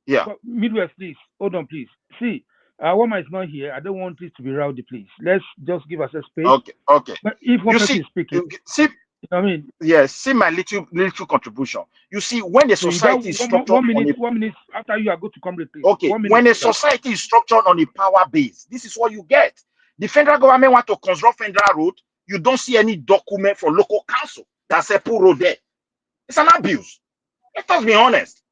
Yeah. Midwest, please. Hold on, please. See, Woma is not here. I don't want this to be rowdy, please. Let's just give us a space. Okay. But if one person is speaking, see, you know what I mean? Yes, see my little contribution. You see, when the society is structured one minute after you are going to come with please. Okay, when a society is structured on a power base, this is what you get. The federal government want to construct federal road. You don't see any document from local council that say put road there. It's an abuse. Let us be honest.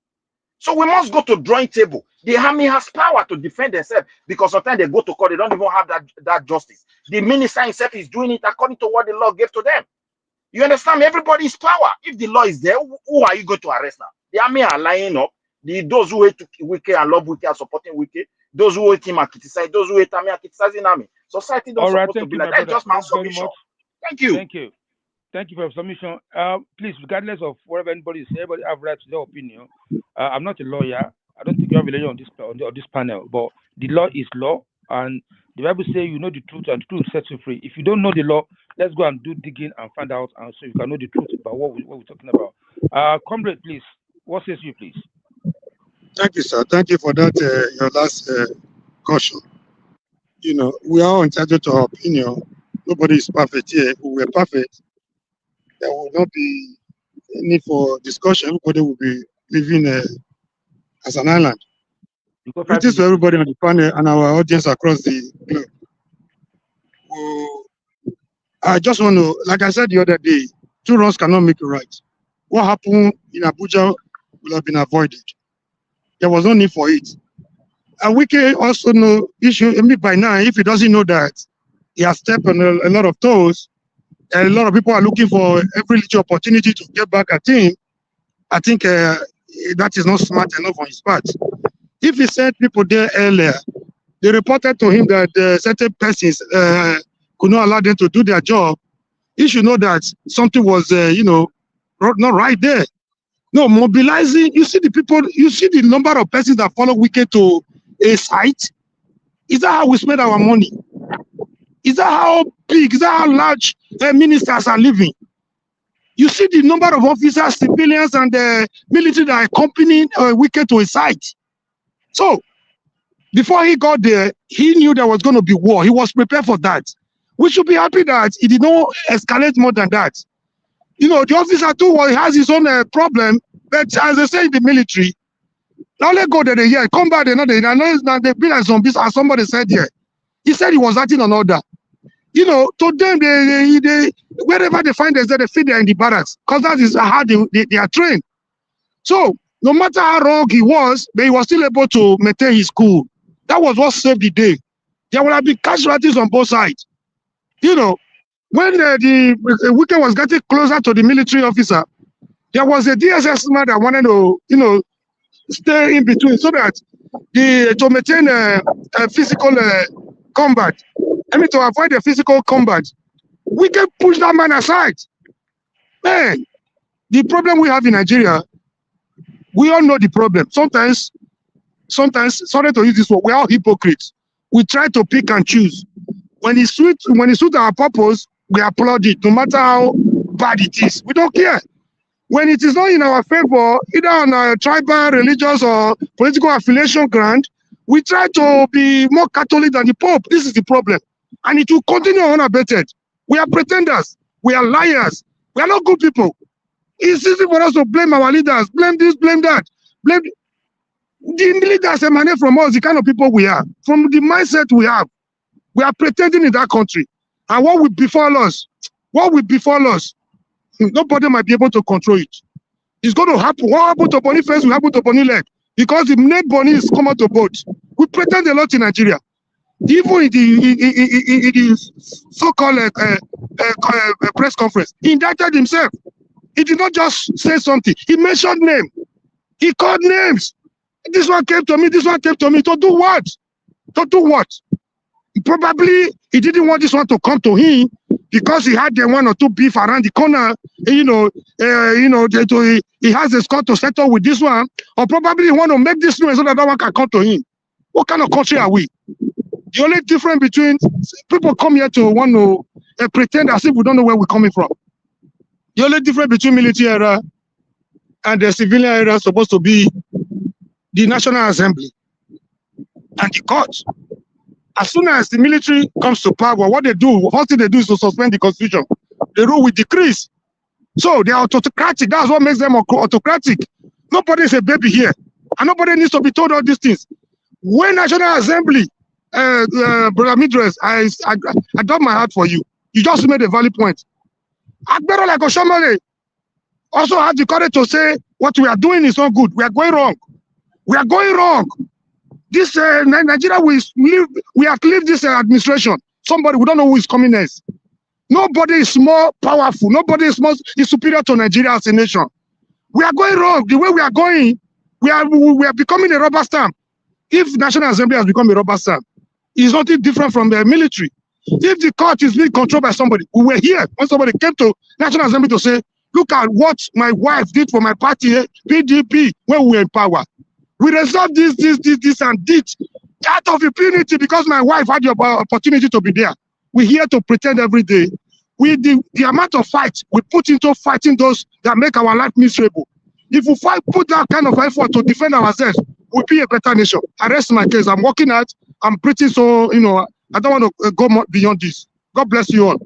So we must go to drawing table. The army has power to defend themselves because sometimes they go to court, they don't even have that justice. The minister himself is doing it according to what the law gave to them. You understand me? Everybody is power. If the law is there, who are you going to arrest now? The army are lining up. Those who hate Wike and love Wike are supporting Wike. Those who hate him are criticizing. Those who hate army are criticizing army. Society don't supposed to be like that. That's just my submission. Thank you. Thank you for your submission. Please, regardless of whatever anybody is saying, everybody have right to their opinion. I'm not a lawyer. I don't think you have a lawyer on this panel, but the law is law, and the Bible says you know the truth, and the truth sets you free. If you don't know the law, let's go and do digging and find out, and so you can know the truth about what we're talking about. Comrade, please, what says you, please? Thank you, sir. Thank you for that, your last caution. You know, we are all entitled to our opinion. Nobody is perfect here. If we were perfect, there will not be any for discussion. Everybody will be living as an island. Greetings to everybody on the panel and our audience across the globe. I just want to, like I said the other day, two wrongs cannot make a right. What happened in Abuja will have been avoided. There was no need for it. And Wike also know issue by now, if he doesn't know that he has stepped on a lot of toes, and a lot of people are looking for every little opportunity to get back at him. I think that is not smart enough on his part. If he said people there earlier, they reported to him that certain persons could not allow them to do their job, he should know that something was, not right there. No, mobilizing, you see the people, you see the number of persons that follow Wike to a site. Is that how we spend our money? Is that how big, is that how large ministers are living? You see the number of officers, civilians, and the military that are accompanying Wike to a site. So, before he got there, he knew there was going to be war. He was prepared for that. We should be happy that it did not escalate more than that. You know, the officer too, he has his own problem. But as they say in the military, now let go there, yeah, come back, they've been as zombies, as somebody said here. He said he was acting on order. You know, to them, they wherever they find themselves, they feel they're in the barracks, because that is how they are trained. So, no matter how wrong he was, but he was still able to maintain his cool. That was what saved the day. There will have been casualties on both sides. You know, when the Wike was getting closer to the military officer, there was a DSS man that wanted to, you know, stay in between so that to maintain a physical combat. I mean, to avoid the physical combat. We can push that man aside. Man, the problem we have in Nigeria, we all know the problem. Sometimes, sorry to use this word, we're all hypocrites. We try to pick and choose. When it suits our purpose, we applaud it, no matter how bad it is. We don't care. When it is not in our favor, either on a tribal, religious, or political affiliation ground, we try to be more Catholic than the Pope. This is the problem. And it will continue unabated. We are pretenders. We are liars. We are not good people. It's easy for us to blame our leaders. Blame this, blame that. Blame the leaders emanate from us, the kind of people we are. From the mindset we have. We are pretending in that country. And what will befall us? Nobody might be able to control it. It's going to happen. What happened to Boniface will happen to Bonileg. Because the name Boni is come out to boat. We pretend a lot in Nigeria. Even in the so-called press conference, he indicted himself. He did not just say something. He mentioned name. He called names. This one came to me. This one came to me. To do what? To do what? Probably he didn't want this one to come to him because he had the one or two beef around the corner. He has a score to settle with this one, or probably he want to make this one so that one can come to him. What kind of country are we? The only difference between people come here to want to pretend as if we don't know where we're coming from. The only difference between military era and the civilian era is supposed to be the National Assembly and the court. As soon as the military comes to power, what they do, first thing they do is to suspend the constitution. They rule with decrees. So they are autocratic. That's what makes them autocratic. Nobody is a baby here. And nobody needs to be told all these things. When National Assembly, Brother Midres, I got my heart for you. You just made a valid point. Agbero like Oshamale also have the courage to say what we are doing is not good. We are going wrong. We are going wrong. This Nigeria, we have lived this administration. Somebody, we don't know who is coming next. Nobody is more powerful. Nobody is superior to Nigeria as a nation. We are going wrong. The way we are going, we are becoming a rubber stamp. If National Assembly has become a rubber stamp, it's nothing different from the military. If the court is being controlled by somebody, we were here when somebody came to National Assembly to say, look at what my wife did for my party, PDP, when we were in power. We resolved this, and this. Out of impunity because my wife had the opportunity to be there. We're here to pretend every day. The amount of fight we put into fighting those that make our life miserable. If we put that kind of effort to defend ourselves, we'll be a better nation. I rest my case. I'm working out. I'm pretty so, I don't want to go beyond this. God bless you all.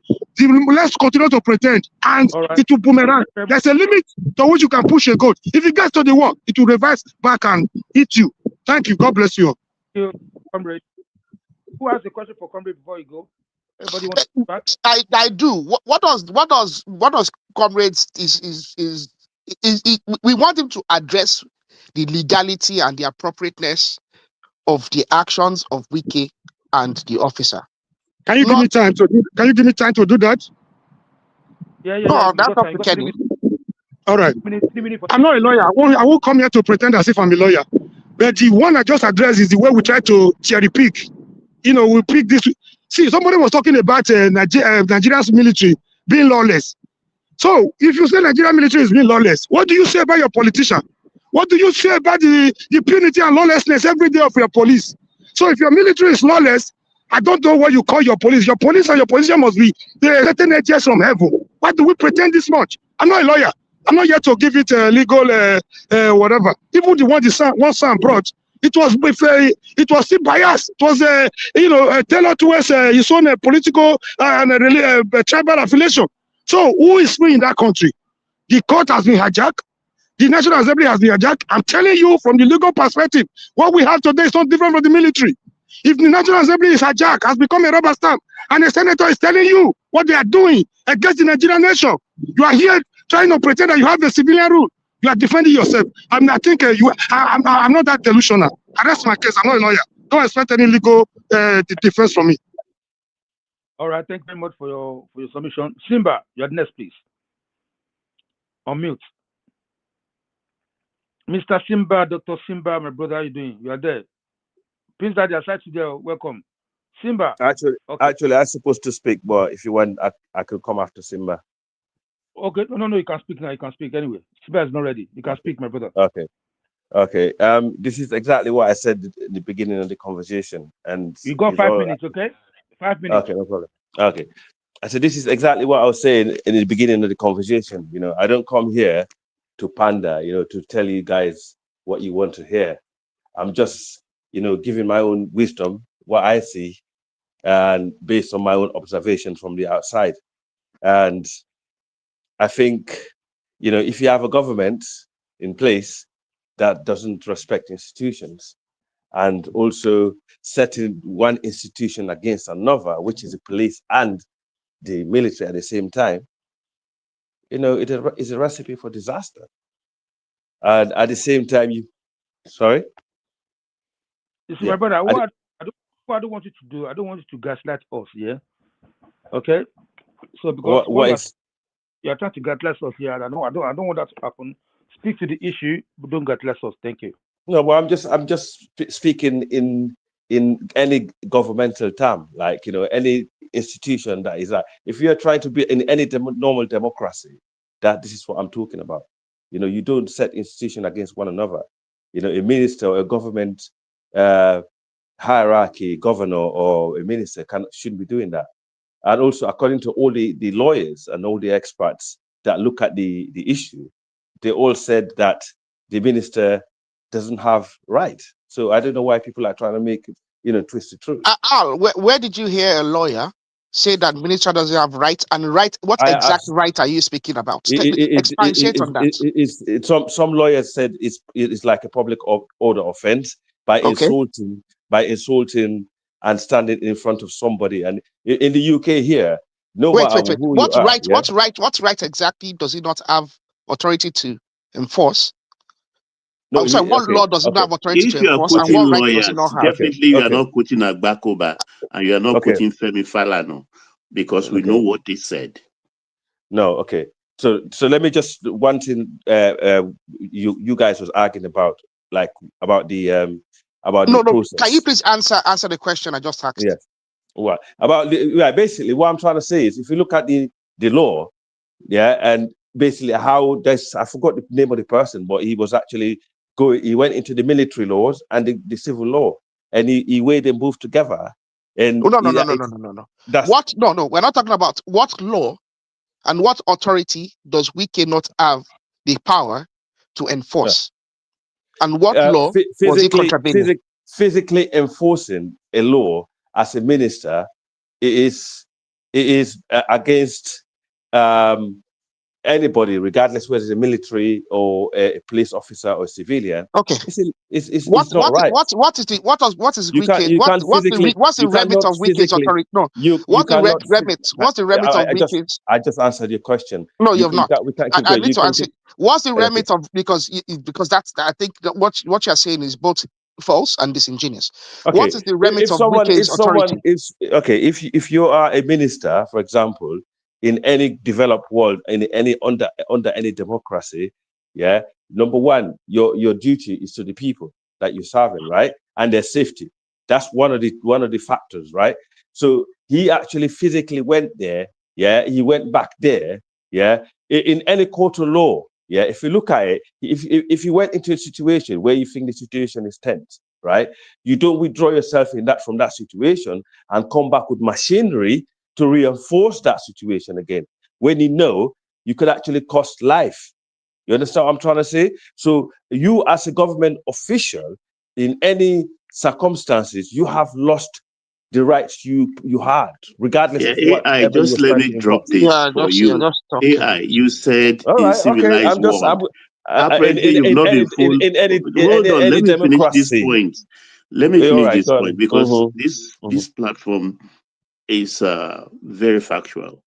Let's continue to pretend, and it will boomerang. There's a limit to which you can push a goat. If it gets to the wall, it will reverse back and hit you. Thank you. God bless you all. Thank you, comrade. Who has a question for comrade before you go? Everybody wants to back? I do. What does comrades is we want him to address the legality and the appropriateness of the actions of Wike and the officer. Can you give me time to do that? Yeah. No, that's up to Kenny. All right. I'm not a lawyer. I won't come here to pretend as if I'm a lawyer. But the one I just addressed is the way we try to cherry pick. We pick this. See, somebody was talking about Nigeria's military being lawless. So, if you say Nigerian military is being lawless, what do you say about your politician? What do you say about the impunity and lawlessness every day of your police? So, if your military is lawless, I don't know what you call your police. Your police and your politician must be certain angels from heaven. Why do we pretend this much? I'm not a lawyer. I'm not here to give it legal whatever. Even the one son brought, it was still biased. It was tailored towards his own political and tribal affiliation. So who is free in that country? The court has been hijacked. The National Assembly has been hijacked. I'm telling you from the legal perspective, what we have today is not different from the military. If the National Assembly is hijacked, has become a rubber stamp, and the senator is telling you what they are doing against the Nigerian nation, you are here trying to pretend that you have the civilian rule. You are defending yourself. I mean, I think I'm not that delusional. And that's my case. I'm not a lawyer. Don't expect any legal defense from me. All right. Thank you very much for your submission. Simba, you're next, please. On mute. Mr. Simba, Dr. Simba, my brother, how you doing? You are there. Prince Daddy, aside to there, welcome. Simba. Actually, I'm supposed to speak, but if you want, I could come after Simba. Okay, no, you can speak now. You can speak anyway. Simba is not ready. You can speak, my brother. Okay. This is exactly what I said in the beginning of the conversation, and you got 5 minutes, okay? 5 minutes. Okay, no problem. Okay, I said this is exactly what I was saying in the beginning of the conversation. You know, I don't come here to pander, to tell you guys what you want to hear. I'm just, giving my own wisdom, what I see, and based on my own observation from the outside. And I think, if you have a government in place that doesn't respect institutions and also setting one institution against another, which is the police and the military at the same time, it is a recipe for disaster. And at the same time, sorry? You see, my brother, what I don't want you to do, I don't want you to gaslight us, yeah? Okay? So because you're trying to gaslight us here, I don't want that to happen. Speak to the issue, but don't gaslight us. Thank you. No, but I'm just speaking in any governmental term, like any institution that is that. If you're trying to be in any normal democracy, that this is what I'm talking about. You don't set institution against one another. A minister or a government hierarchy, governor or a minister shouldn't be doing that. And also, according to all the lawyers and all the experts that look at the issue, they all said that the minister doesn't have right. So I don't know why people are trying to make twist the truth. Al, where did you hear a lawyer say that minister doesn't have right? And right, what exact right are you speaking about? Expatiate on that. Some lawyers said it's like a public order offense by insulting and standing in front of somebody. And in the UK here, wait. What right exactly does he not have authority to enforce? What law does it have authority to enforce, and what right does it not have? Definitely, you are not quoting Agbakoba, and you are not quoting Femi Falana, because we know what they said. No, okay. So let me just one thing. You guys was arguing about the process. Can you please answer the question I just asked? Yes. Well, basically what I'm trying to say is, if you look at the law, and basically how I forgot the name of the person, but he was actually he went into the military laws and the civil law, and he weighed them both together. And no. We're not talking about what law and what authority does Wike not have the power to enforce, and what law was he contravening? Physically enforcing a law as a minister is against anybody, regardless whether it's a military or a police officer or a civilian. Okay, it's not right. What's the remit of Wike's authority? No, what's the remit of Wike's? I just answered your question. No, you have not. I need to answer. What's the remit of because that's, I think that what you're saying is both false and disingenuous. Okay. What is the remit of Wike's authority? If you are a minister, for example, in any developed world, in any under any democracy, number one, your duty is to the people that you're serving, right, and their safety. That's one of the factors, right? So he actually physically went there, he went back there, in any court of law, if you look at it, if you went into a situation where you think the situation is tense, right, you don't withdraw yourself from that situation and come back with machinery to reinforce that situation again, when you could actually cost life. You understand what I'm trying to say? So you, as a government official, in any circumstances, you have lost the rights you had, regardless of what. AI, just let me drop this for you. AI, you said in civilized world. Apparently, you've not been fooled. Hold on, let any me finish this democracy. point. Let me All finish right, this go point on. because this platform is very factual.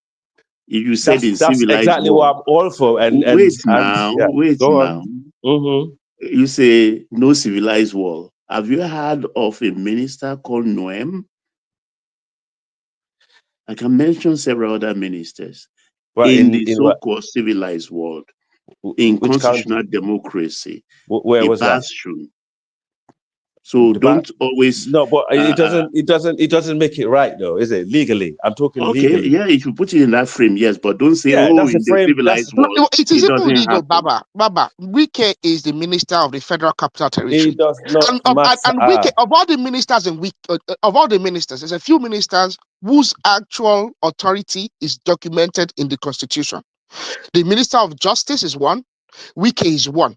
You said in That's civilized exactly world. what I'm all for. And yeah, Wait go now. on. You say no civilized world. Have you heard of a minister called Noem? I can mention several other ministers Well, in the in what? so-called civilized world, in Which constitutional country? democracy, Where a was that? bastion. So don't always. No, but it doesn't make it right though, is it? Legally, I'm talking Okay, legally. yeah, if you put it in that frame, yes, but don't say, Yeah, oh, that's a in the frame. civilized No, world, it is it even doesn't legal, happen. Baba. Wike is the minister of the Federal Capital Territory. It does not matter. And Wike, of all the ministers in Wike, of all the ministers, there's a few ministers whose actual authority is documented in the Constitution. The Minister of Justice is one. Wike is one.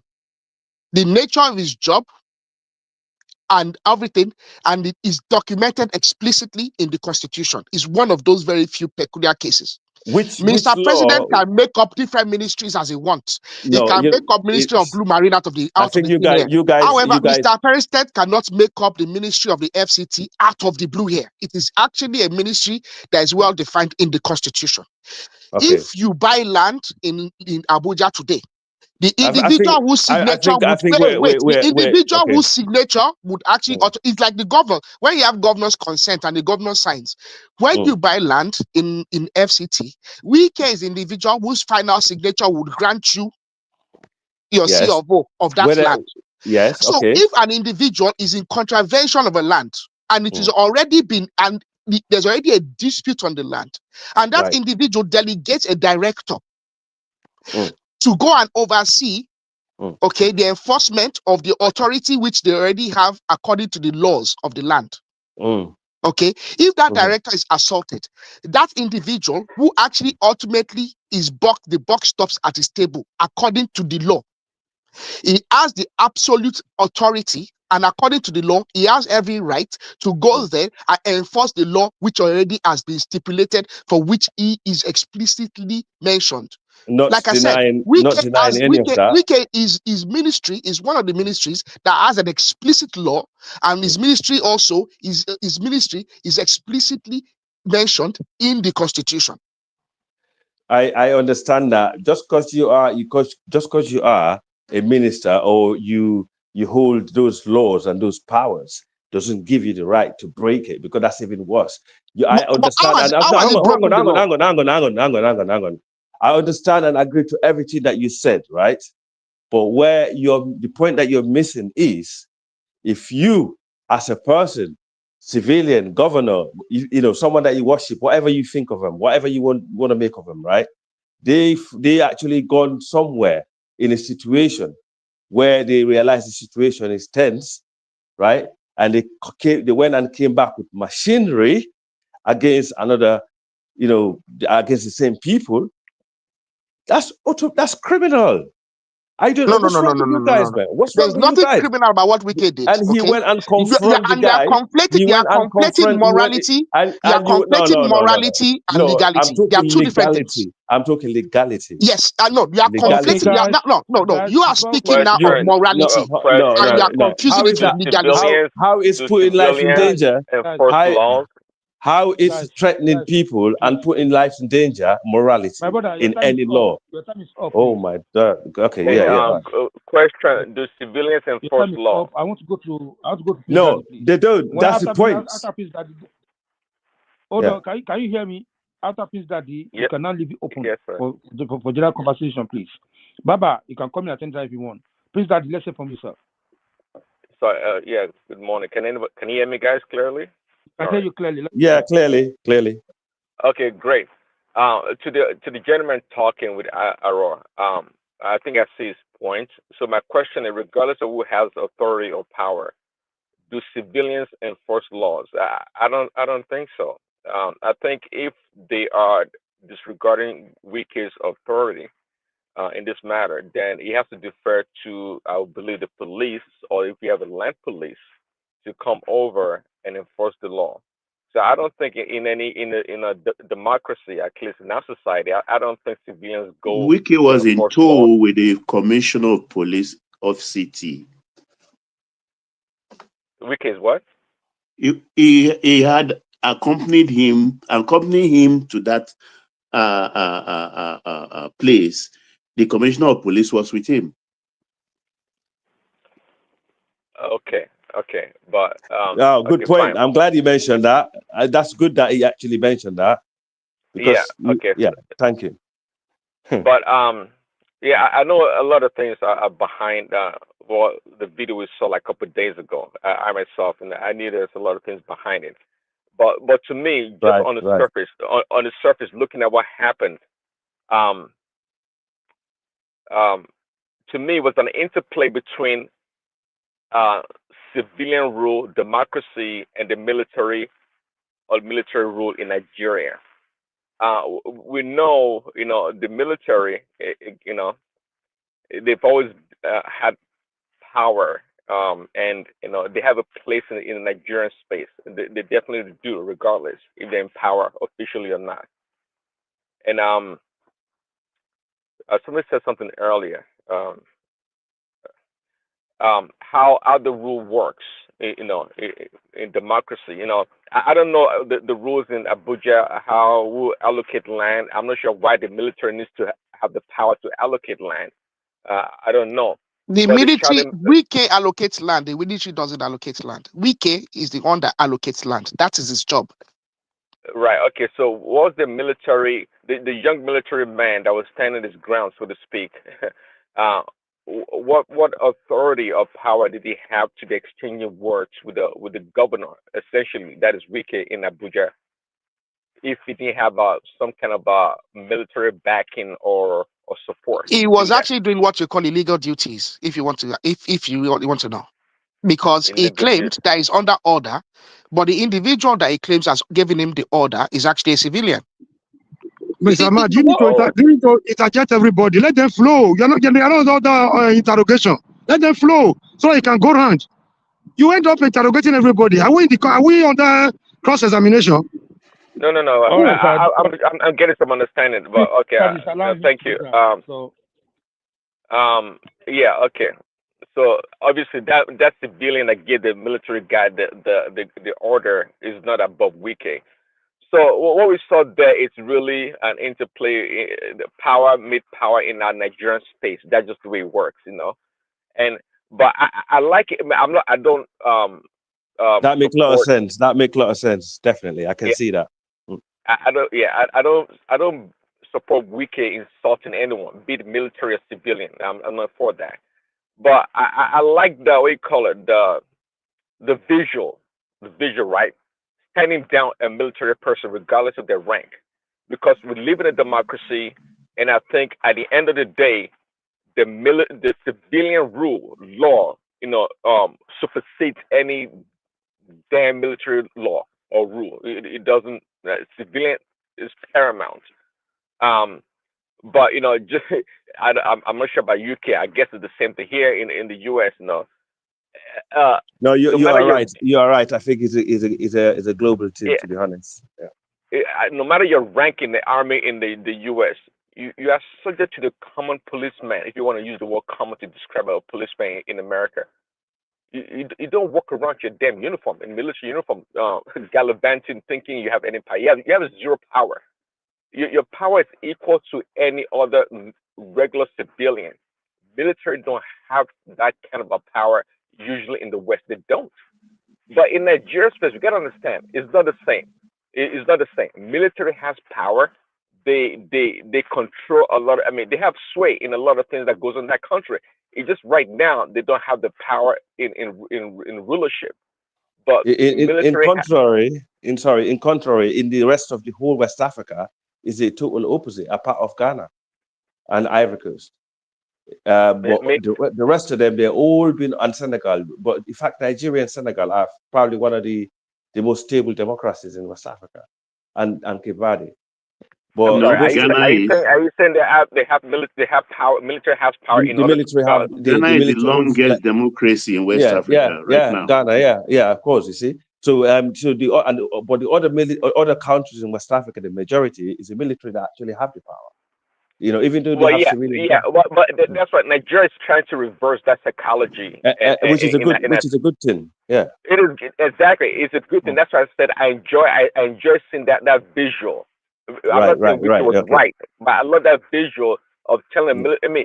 The nature of his job and everything, and it is documented explicitly in the Constitution. Is one of those very few peculiar cases. Which Mr. law? President can make up different ministries as he wants. He No, can make up Ministry of Blue Marine out of the I think you clean guys, air. However, Mr. President cannot make up the Ministry of the FCT out of the blue air. It is actually a ministry that is well defined in the Constitution. Okay. If you buy land in Abuja today, the I individual think- whose signature I would think the individual okay. whose signature would actually it's like the governor when you have governor's consent and the governor signs. When you buy land in FCT, we care is the individual whose final signature would grant you your C of O of that land. Yes, So okay. if an individual is in contravention of a land and it is already been and there's already a dispute on the land, and that individual delegates a director to go and oversee the enforcement of the authority which they already have according to the laws of the land. Okay, if that director is assaulted, that individual who actually ultimately is the buck stops at his table according to the law. He has the absolute authority, and according to the law, he has every right to go there and enforce the law which already has been stipulated, for which he is explicitly mentioned. Not Like I said, denying any of that. Wike his ministry is one of the ministries that has an explicit law, and his ministry also his ministry is explicitly mentioned in the Constitution. I understand that just because you are a minister or you hold those laws and those powers doesn't give you the right to break it, because that's even worse. I understand. Hang on. I understand and agree to everything that you said, right? But the point that you're missing is, if you as a person, civilian, governor, someone that you worship, whatever you think of them, whatever you want to make of them, right? They actually gone somewhere in a situation where they realize the situation is tense, right? And they went and came back with machinery against another, against the same people. That's criminal. What's wrong with you guys, man? What's wrong There's with you nothing guys? criminal about what Wike did. And he went and confronted the They guy. are conflating morality. They are conflating morality and legality. They are two different things. I'm talking legality. Yes, I know. You are Legality. conflating. No. You are speaking now of morality, and you are confusing it with legalism. How is putting life in danger? How is threatening people and putting lives in danger morality My brother, your in time any is law? up. Your time is up. Oh Please. my God. Okay, Hey, yeah. question: do civilians Your enforce time is law? up. I want to go to Please No, Daddy, please. they don't. Well, That's the point. After Please Daddy. Hold on. Can you hear me? After Please Daddy, you can now leave it open for general conversation, please. Baba, you can come in at any time if you want. Please Daddy, let's hear from you, sir. So, yeah. Good morning. Can you hear me, guys, clearly? I hear you clearly. Clearly. Okay, great. To the gentleman talking with Aurora, I think I see his point. So my question is, regardless of who has authority or power, do civilians enforce laws? I don't think so. I think if they are disregarding Wike's authority in this matter, then he has to defer to, I believe, the police, or if you have a land police, to come over and enforce the law. So I don't think in democracy, at least in our society, I don't think civilians go Wike was in force laws. tow with the commissioner of police of city. Wike is what? He had accompanied him to that place. The commissioner of police was with him. Okay, okay, but Oh, good okay, point. fine. I'm glad you mentioned that. That's good that he actually mentioned that Yeah, because okay, yeah, thank you. but yeah, I know a lot of things are behind. Well, the video we saw like a couple of days ago. I myself, and I knew there's a lot of things behind it. But to me, just Right, on the right. surface, on the surface, looking at what happened, um, um, to me, was an interplay between uh, civilian rule, democracy, and the military or military rule in Nigeria. We know, the military, they've always had power, and they have a place in the Nigerian space. They definitely do, regardless if they're in power officially or not. And somebody said something earlier. How the rule works, in democracy. I don't know the rules in Abuja, how we allocate land. I'm not sure why the military needs to have the power to allocate land. I don't know. The But the military, shouting, Wike allocates land. The military doesn't allocate land. Wike is the one that allocates land. That is his job. right? Okay, so was the military, the young military man that was standing his ground, so to speak? What authority or power did he have to be exchanging words with the governor, essentially, that is Wike in Abuja, if he didn't have some kind of military backing or support He to was do that? actually doing what you call illegal duties, if you want to, if you want to know, because he Illegal claimed duty. that he's under order, but the individual that he claims has given him the order is actually a civilian. Mr. Ahmad, you Whoa. need to interject everybody. Let them flow. You're not under interrogation. Let them flow so it can go round. You end up interrogating everybody. Are we under cross-examination? No, no, no. All right, sir. I'm getting some understanding, but okay. Sir, this allows you Thank to you. do that. So Yeah, okay. So obviously that civilian that gave the military guy the order is not above Wike. So what we saw there is really an interplay. The power meet power in our Nigerian space. That's just the way it works. And but I like it. I'm not. I don't That makes a lot of support. sense. That makes a lot of sense. Definitely, I can Yeah, see that. Mm. I don't. Yeah, I don't support Wike insulting anyone, be it military or civilian. I'm not for that. But I like the way you call it the visual, right? Standing down a military person regardless of their rank, because we live in a democracy, and I think at the end of the day, the civilian rule law, supersedes any damn military law or rule. It doesn't. Civilian is paramount. Um, but just I'm not sure about UK. I guess it's the same thing here in the US. No, No you matter are your right. You are right. I think it's a global thing, yeah, to be honest. Yeah. no matter your rank in the army in the US, you are subject to the common policeman. If you want to use the word common to describe a policeman in America, you don't walk around your damn uniform in military uniform, gallivanting, thinking you have any power. You have zero power. Your power is equal to any other regular civilian. Military don't have that kind of a power usually in the West. They don't. But in Nigeria space, we gotta understand, it's not the same. It's not the same. Military has power. They control a lot of, I mean, they have sway in a lot of things that goes on in that country. It's just right now they don't have the power in rulership. But In military contrary, in contrary, in the rest of the whole West Africa is a total opposite, apart of Ghana and Ivory Coast. But the rest of them, they're all been on Senegal. But in fact, Nigeria and Senegal are probably one of the most stable democracies in West Africa, and Cape Verde. But I'm sorry. No, Ghana Are you saying they have military? They have power. Military has power in the order. military have Ghana the is the military owns longest democracy in West Africa right now. Ghana, yeah, of course. You see, So but the other countries in West Africa, the majority is the military that actually have the power. Even though they Well, have yeah, civilian yeah. Well, but that's right. Nigeria is trying to reverse that psychology, which is a in which is a good thing. Yeah. it is exactly. It's a good thing. That's why I said I enjoy seeing that visual. I'm not saying Wiki was Okay. right, but I love that visual of telling. I mean,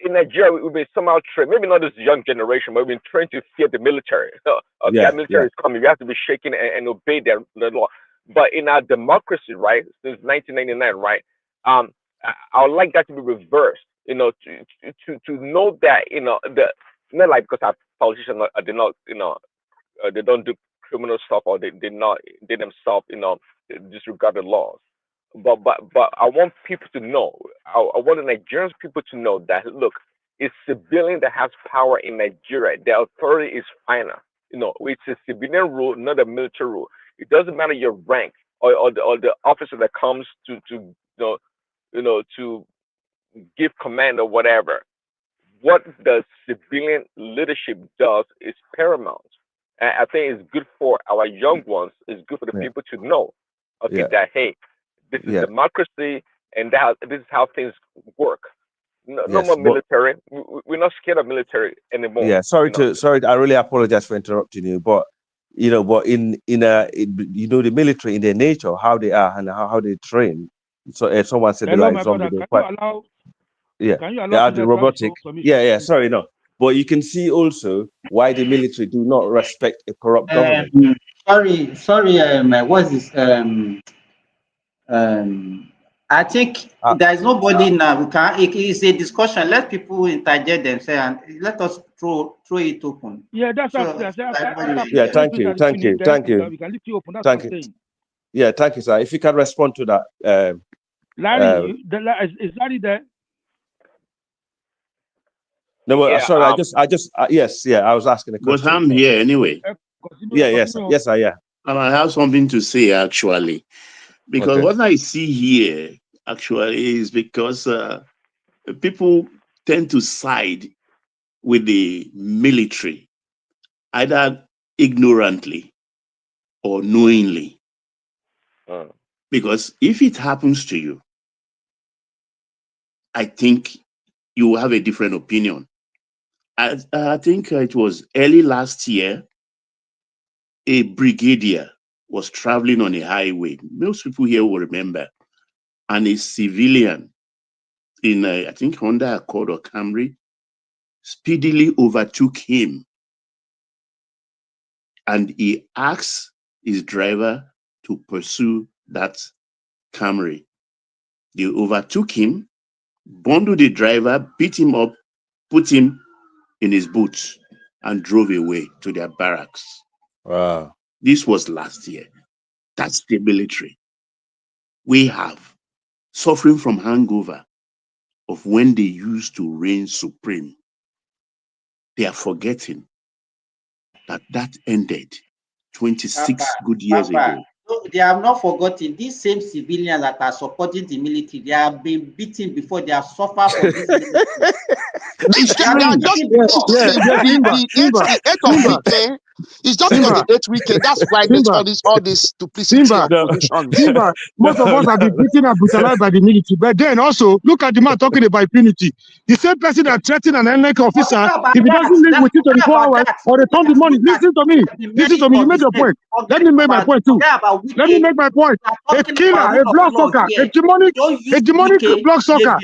in Nigeria, we've been somehow trained. Maybe not this young generation, but we've been trained to fear the military. Okay, our military is coming. We have to be shaken and obey their law. But in our democracy, right, since 1999, right, I would like that to be reversed. To know that the not like because our politicians they not they don't do criminal stuff or they themselves disregard the laws. But I want people to know. I want the Nigerian people to know that look, it's civilian that has power in Nigeria. The authority is final. It's a civilian rule, not a military rule. It doesn't matter your rank or the officer that comes to give command or whatever. What the civilian leadership does is paramount. And I think it's good for our young ones. It's good for the people to know, okay, that hey, this is democracy, and this is how things work. No more military. We're not scared of military anymore. Yeah, sorry. I really apologize for interrupting you, but but in the military in their nature, how they are and how they train. So if someone said Hello, like my zombie, brother. Can you they allow are the children to have robotic. permission? Yeah. Sorry, no. But you can see also why the military do not respect a corrupt government. Sorry, what's this? I think there is nobody now. It's a discussion. Let people interject themselves and let us throw it open. Yeah, that's so after Thank you. We can leave you open. That's what I'm saying. Yeah, thank you, sir. If you can respond to that, Larry, is Larry there? No, sorry. I was asking a question. But I'm here anyway. Yes, I am. And I have something to say actually, because what I see here actually is because people tend to side with the military, either ignorantly or knowingly. Because if it happens to you, I think you will have a different opinion. I think it was early last year, a brigadier was traveling on a highway. Most people here will remember. And a civilian in, I think, Honda Accord or Camry, speedily overtook him. And he asked his driver to pursue that Camry. They overtook him, bundled the driver, beat him up, put him in his boots, and drove away to their barracks. Wow. This was last year. That's the military. We have suffering from hangover of when they used to reign supreme. They are forgetting that ended 26 good years ago. No, they have not forgotten. These same civilians that are supporting the military, they have been beaten before. They have suffered from this military. It's just the 8th of weekend. It's just for the 8th weekend. That's why there's all this duplicity of positions. Most of us have been beaten and brutalized by the military. But then also, look at the man talking about impunity. The same person that threatened an NLEC officer, if he doesn't live within 24 hours or return the money, listen to me. Listen to me. You made your point. Let me make my point too. Let me make my point. A killer, a blood sucker, a demonic blood sucker,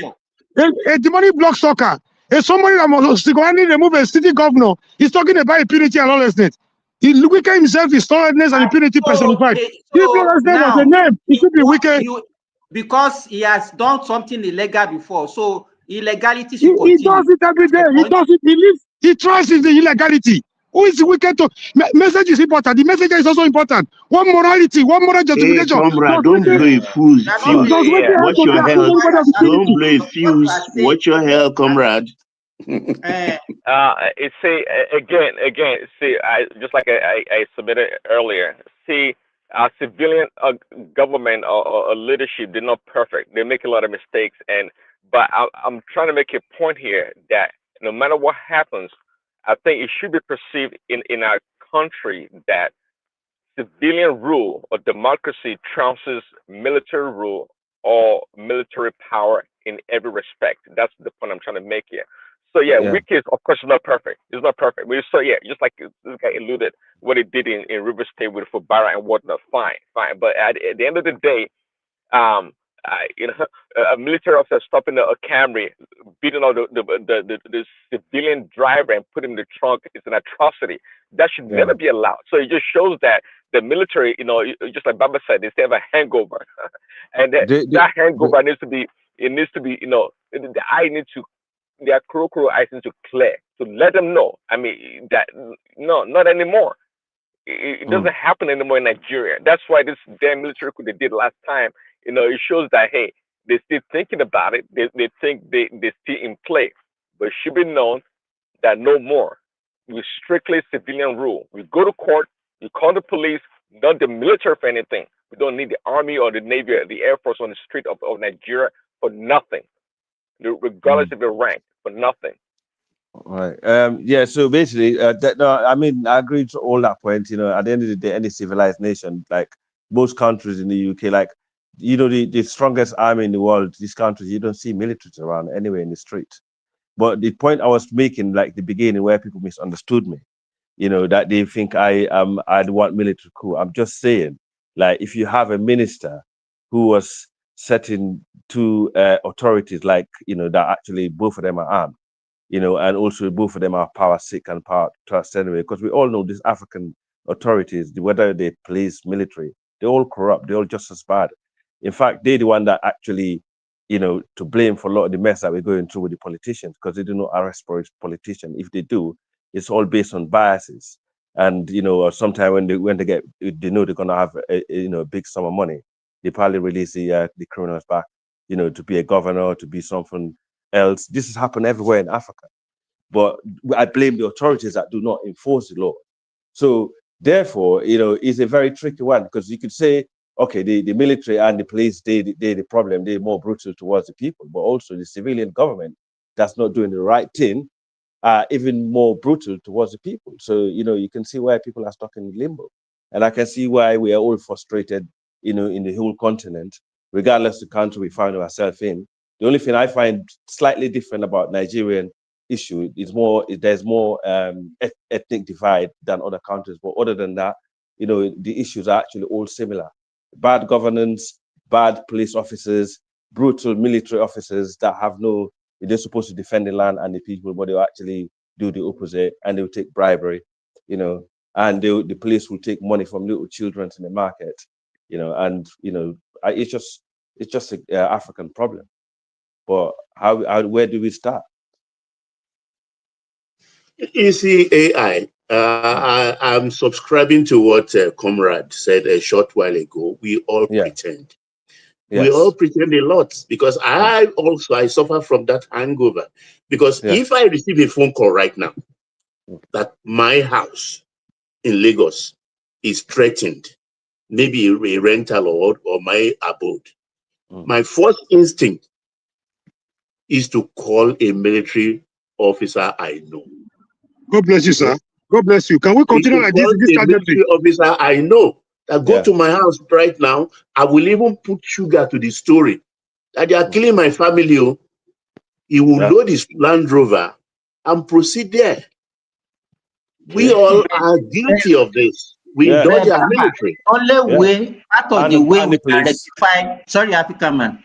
a demonic blood sucker. If somebody that must single-handedly remove a city governor, he's talking about impunity and lawlessness. Wike himself is lawlessness and impunity personified. If lawlessness was a name, it should be Wike. Because he has done something illegal before, so illegality should continue. He does it every day. He does it. He tries in the illegality. Who is Wike to? Message is important. The message is also important. One morality, one moral justification. Hey, comrade, don't blow a fuse. Watch your hell. Don't blow a fuse. Watch your hell, comrade. See again. See, just like I submitted earlier. See, civilian government or leadership, they're not perfect. They make a lot of mistakes, but I'm trying to make a point here that no matter what happens, I think it should be perceived in our country that civilian rule or democracy trounces military rule or military power in every respect. That's the point I'm trying to make here. So yeah, Yeah. Wiki is of course not perfect. It's not perfect. But so yeah, just like this guy alluded, what he did in River State with Fubara and whatnot, fine, fine. But at the end of the day, um, a military officer stopping a Camry, beating out the civilian driver and putting him in the trunk is an atrocity. That should Yeah. never be allowed. So it just shows that the military, just like Baba said, they still have a hangover, and that hangover needs to be. It needs to be, the eye needs to. Their crow eyes need to clear to let them know. I mean that no, not anymore. It doesn't happen anymore in Nigeria. That's why this damn military coup they did last time, it shows that hey, they're still thinking about it. They think they're still in play. But it should be known that no more. We strictly civilian rule. We go to court, we call the police, not the military for anything. We don't need the army or the navy or the air force on the street of Nigeria for nothing. Regardless of your rank, for nothing. Right. Yeah. So basically, no, I mean, I agree to all that point. At the end of the day, any civilized nation, like most countries in the UK, like the strongest army in the world, these countries, you don't see militaries around anywhere in the street. But the point I was making, like the beginning, where people misunderstood me, that they think I'd want military coup. I'm just saying, like, if you have a minister who was setting two authorities, like that actually both of them are armed, and also both of them are power sick and power trust anyway, because we all know these African authorities, whether they police, military, they're all corrupt, they're all just as bad. In fact, they're the one that actually, to blame for a lot of the mess that we're going through with the politicians, because they do not arrest for politicians. If they do, it's all based on biases. And or sometimes when they know they're gonna have a big sum of money, they probably release the criminals back, to be a governor, to be something else. This has happened everywhere in Africa. But I blame the authorities that do not enforce the law. So therefore, it's a very tricky one, because you could say, okay, the military and the police, they the problem, they're more brutal towards the people, but also the civilian government that's not doing the right thing are even more brutal towards the people. So, you can see why people are stuck in limbo. And I can see why we are all frustrated, in the whole continent, regardless of the country we find ourselves in. The only thing I find slightly different about Nigerian issue is there's more ethnic divide than other countries. But other than that, the issues are actually all similar. Bad governance, bad police officers, brutal military officers that have they're supposed to defend the land and the people, but they'll actually do the opposite, and they'll take bribery, and the police will take money from little children in the market, and it's just an African problem. But where do we start? You see, AI, I'm subscribing to what Comrade said a short while ago. We all pretend. We all pretend a lot, because I suffer from that hangover. Because if I receive a phone call right now that my house in Lagos is threatened, maybe a rental or my abode, my first instinct is to call a military officer I know. God bless you, sir. God bless you. Can we continue like this in this a military officer I know that go to my house right now. I will even put sugar to the story that they are killing my family. He will load his Land Rover and proceed there. We all are guilty of this. We indulge our military. Only way, part of the way we can rectify, sorry, African man.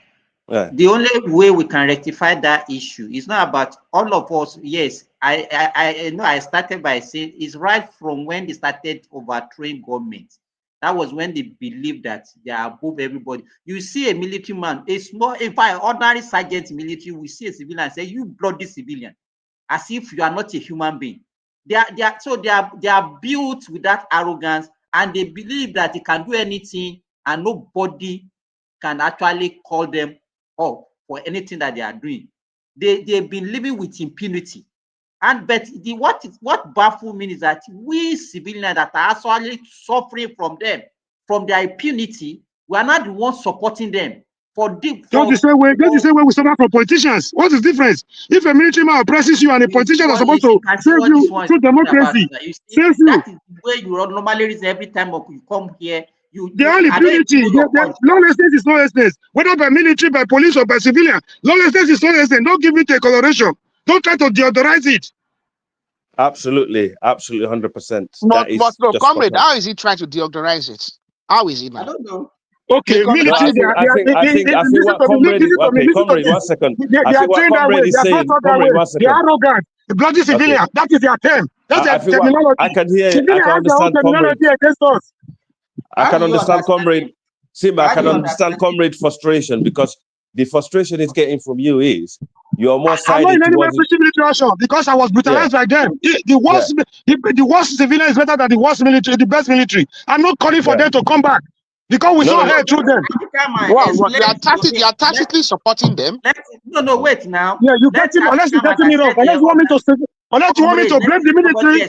The only way we can rectify that issue is not about all of us. Yes, I know I started by saying it's right from when they started overthrowing government. That was when they believed that they are above everybody. You see a military man, a small, in fact, ordinary sergeant military, we see a civilian and say, you bloody civilian, as if you are not a human being. They are built with that arrogance, and they believe that they can do anything and nobody can actually call them up for anything that they are doing. They've been living with impunity. But what baffles me is that we civilians that are actually suffering from them, from their impunity, we are not the ones supporting them Just the same way we suffer from politicians. What is the difference? If a military man oppresses you and a politician are supposed to save you through democracy, save you. That is the way you normally reason every time you come here. They are impunity. Lawlessness is lawlessness. Whether by military, by police, or by civilian, lawlessness is lawlessness. Don't give it a coloration. Don't try to deodorize it. Absolutely, 100%. But no, comrade, how is he trying to deodorize it? How is he now? I don't know. Okay, military. I think what comrade. Okay, comrade, 1 second. They are trained that way. They are not taught that way. They are arrogant. The bloody civilian. Okay. That is their term. That's their terminology. I can hear. Civilian I can understand comrade. Against us. I can understand comrade. Simba, I can understand comrade frustration, because the frustration it's getting from you is you're more sided. I'm not in any way pushing military action because I was brutalized by them. The worst civilian is better than the worst military, the best military. I'm not calling for them to come back because we saw her through them. Wow, you are tactically supporting them. No, wait now. Yeah, you get him unless you get me wrong. Unless you want me to blame the military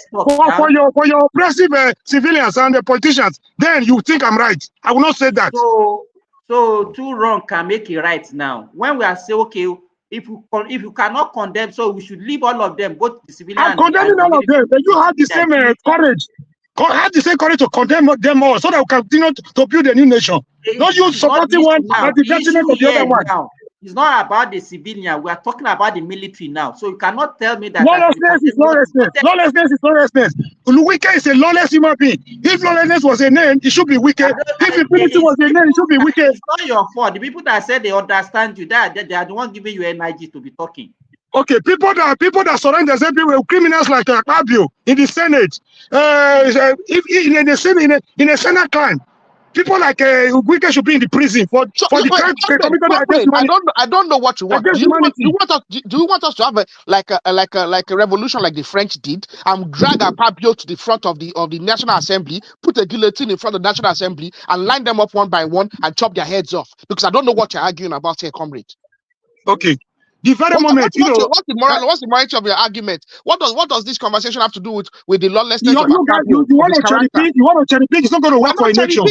for your oppressive civilians and the politicians, then you think I'm right. I will not say that. So two wrong can make it right now. When we are saying, okay, if you cannot condemn, so we should leave all of them, both the civilian. I'm condemning all of them. But you have the same courage. Have the same courage to condemn them all, so that we can continue to build a new nation. Not you supporting one at the detriment of the other one. Now. It's not about the civilian. We are talking about the military now. So you cannot tell me that. Lawlessness is lawlessness. Lawlessness is lawlessness. Wike is a lawless human being. If lawlessness was a name, it should be Wike. If impunity was a name, it should be Wike. It's not your fault. The people that say they understand you, they are the ones giving you energy to be talking. Okay, people that surround themselves with criminals like Abuja in the Senate, in a Senate crime. People like Wike should be in the prison for the crime committed against humanity. I don't know what you want. Do you want us to have a revolution like the French did and drag Abuja to the front of the National Assembly, put a guillotine in front of the National Assembly, and line them up one by one and chop their heads off? Because I don't know what you're arguing about here, comrade. Okay. The very moment, what's the morality of your argument? What does this conversation have to do with the lawlessness of Abuja? You want to cherry pick? You want to cherry pick? It's not going to work for a nation.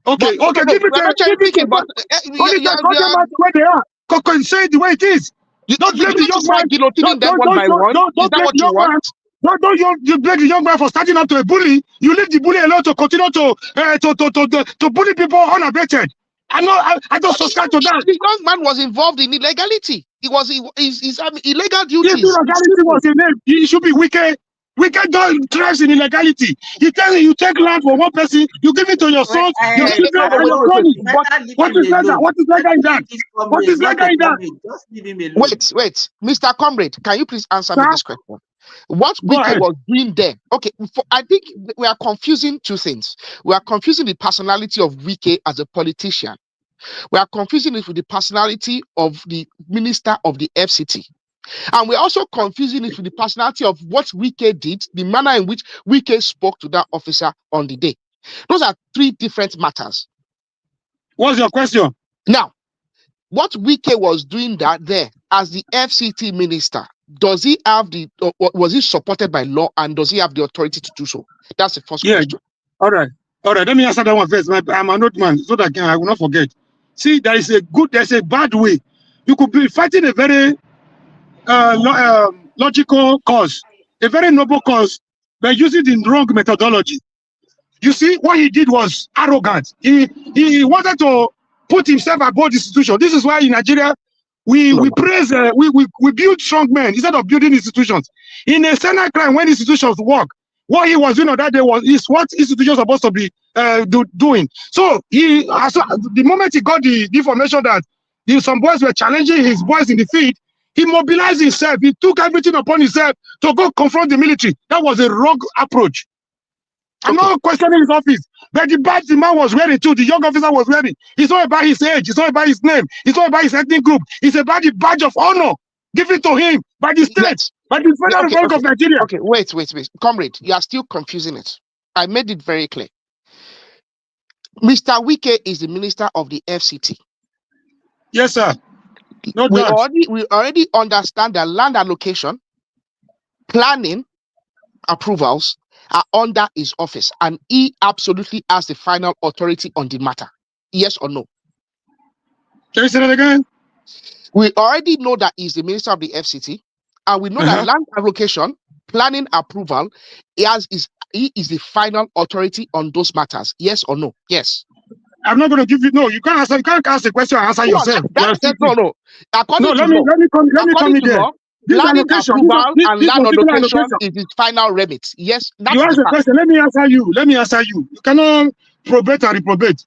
Okay, give it. But only the government where they are. Say it the way it is. Don't blame the young man. Guillotining them one by one. Is that what you want? You blame the young man for starting up to a bully. You leave the bully alone to continue to bully people unabated. I don't subscribe to that. The young man was involved in illegality. He's illegal duties. If illegality was a name, it should be Wike. Wike don't thrives in illegality. You take land from one person, you give it to your sons, your children, and your cronies. What is legal? What is legal in that? What is legal in that? Just leave him alone. Wait, Mr. Comrade, can you please answer me this question? What Wike was doing there? Okay, I think we are confusing two things. We are confusing the personality of Wike as a politician. We are confusing it with the personality of the minister of the FCT. And we're also confusing it with the personality of what Wike did, the manner in which Wike spoke to that officer on the day. Those are three different matters. What's your question? Now, what Wike was doing there as the FCT minister, does he have was he supported by law, and does he have the authority to do so? That's the first question. All right. Let me answer that one first. I'm an old man, so that I will not forget. See, there's a bad way. You could be fighting a very logical cause, a very noble cause, by using the wrong methodology. You see, what he did was arrogant. He wanted to put himself above the institution. This is why in Nigeria, we build strong men instead of building institutions. In a Senate crime, when institutions work, what he was doing on that day is what institutions are supposed to be doing. So the moment he got the information that some boys were challenging his boys in the field, he mobilized himself. He took everything upon himself to go confront the military. That was a wrong approach. I'm not questioning his office, but the badge the man was wearing too, the young officer was wearing, it's not about his age, it's not about his name, it's not about his ethnic group, it's about the badge of honor given to him by the state, by the Federal Republic of Nigeria. Okay, wait. Comrade, you are still confusing it. I made it very clear. Mr. Wike is the minister of the FCT. Yes, sir. We already understand that land allocation, planning, approvals are under his office, and he absolutely has the final authority on the matter. Yes or no? Can you say that again? We already know that he's the minister of the FCT, and we know that land allocation, planning approval, he is the final authority on those matters. Yes or no? Yes. I'm not going to give you. No, you can't answer. You can't ask the question and answer yourself. No. According No, to let law, me come in there. law, This planning allocation, approval and this land particular allocation allocation. is its final remit. Yes, You that's ask the the fact. question. Let me answer you. You cannot probate and reprobate.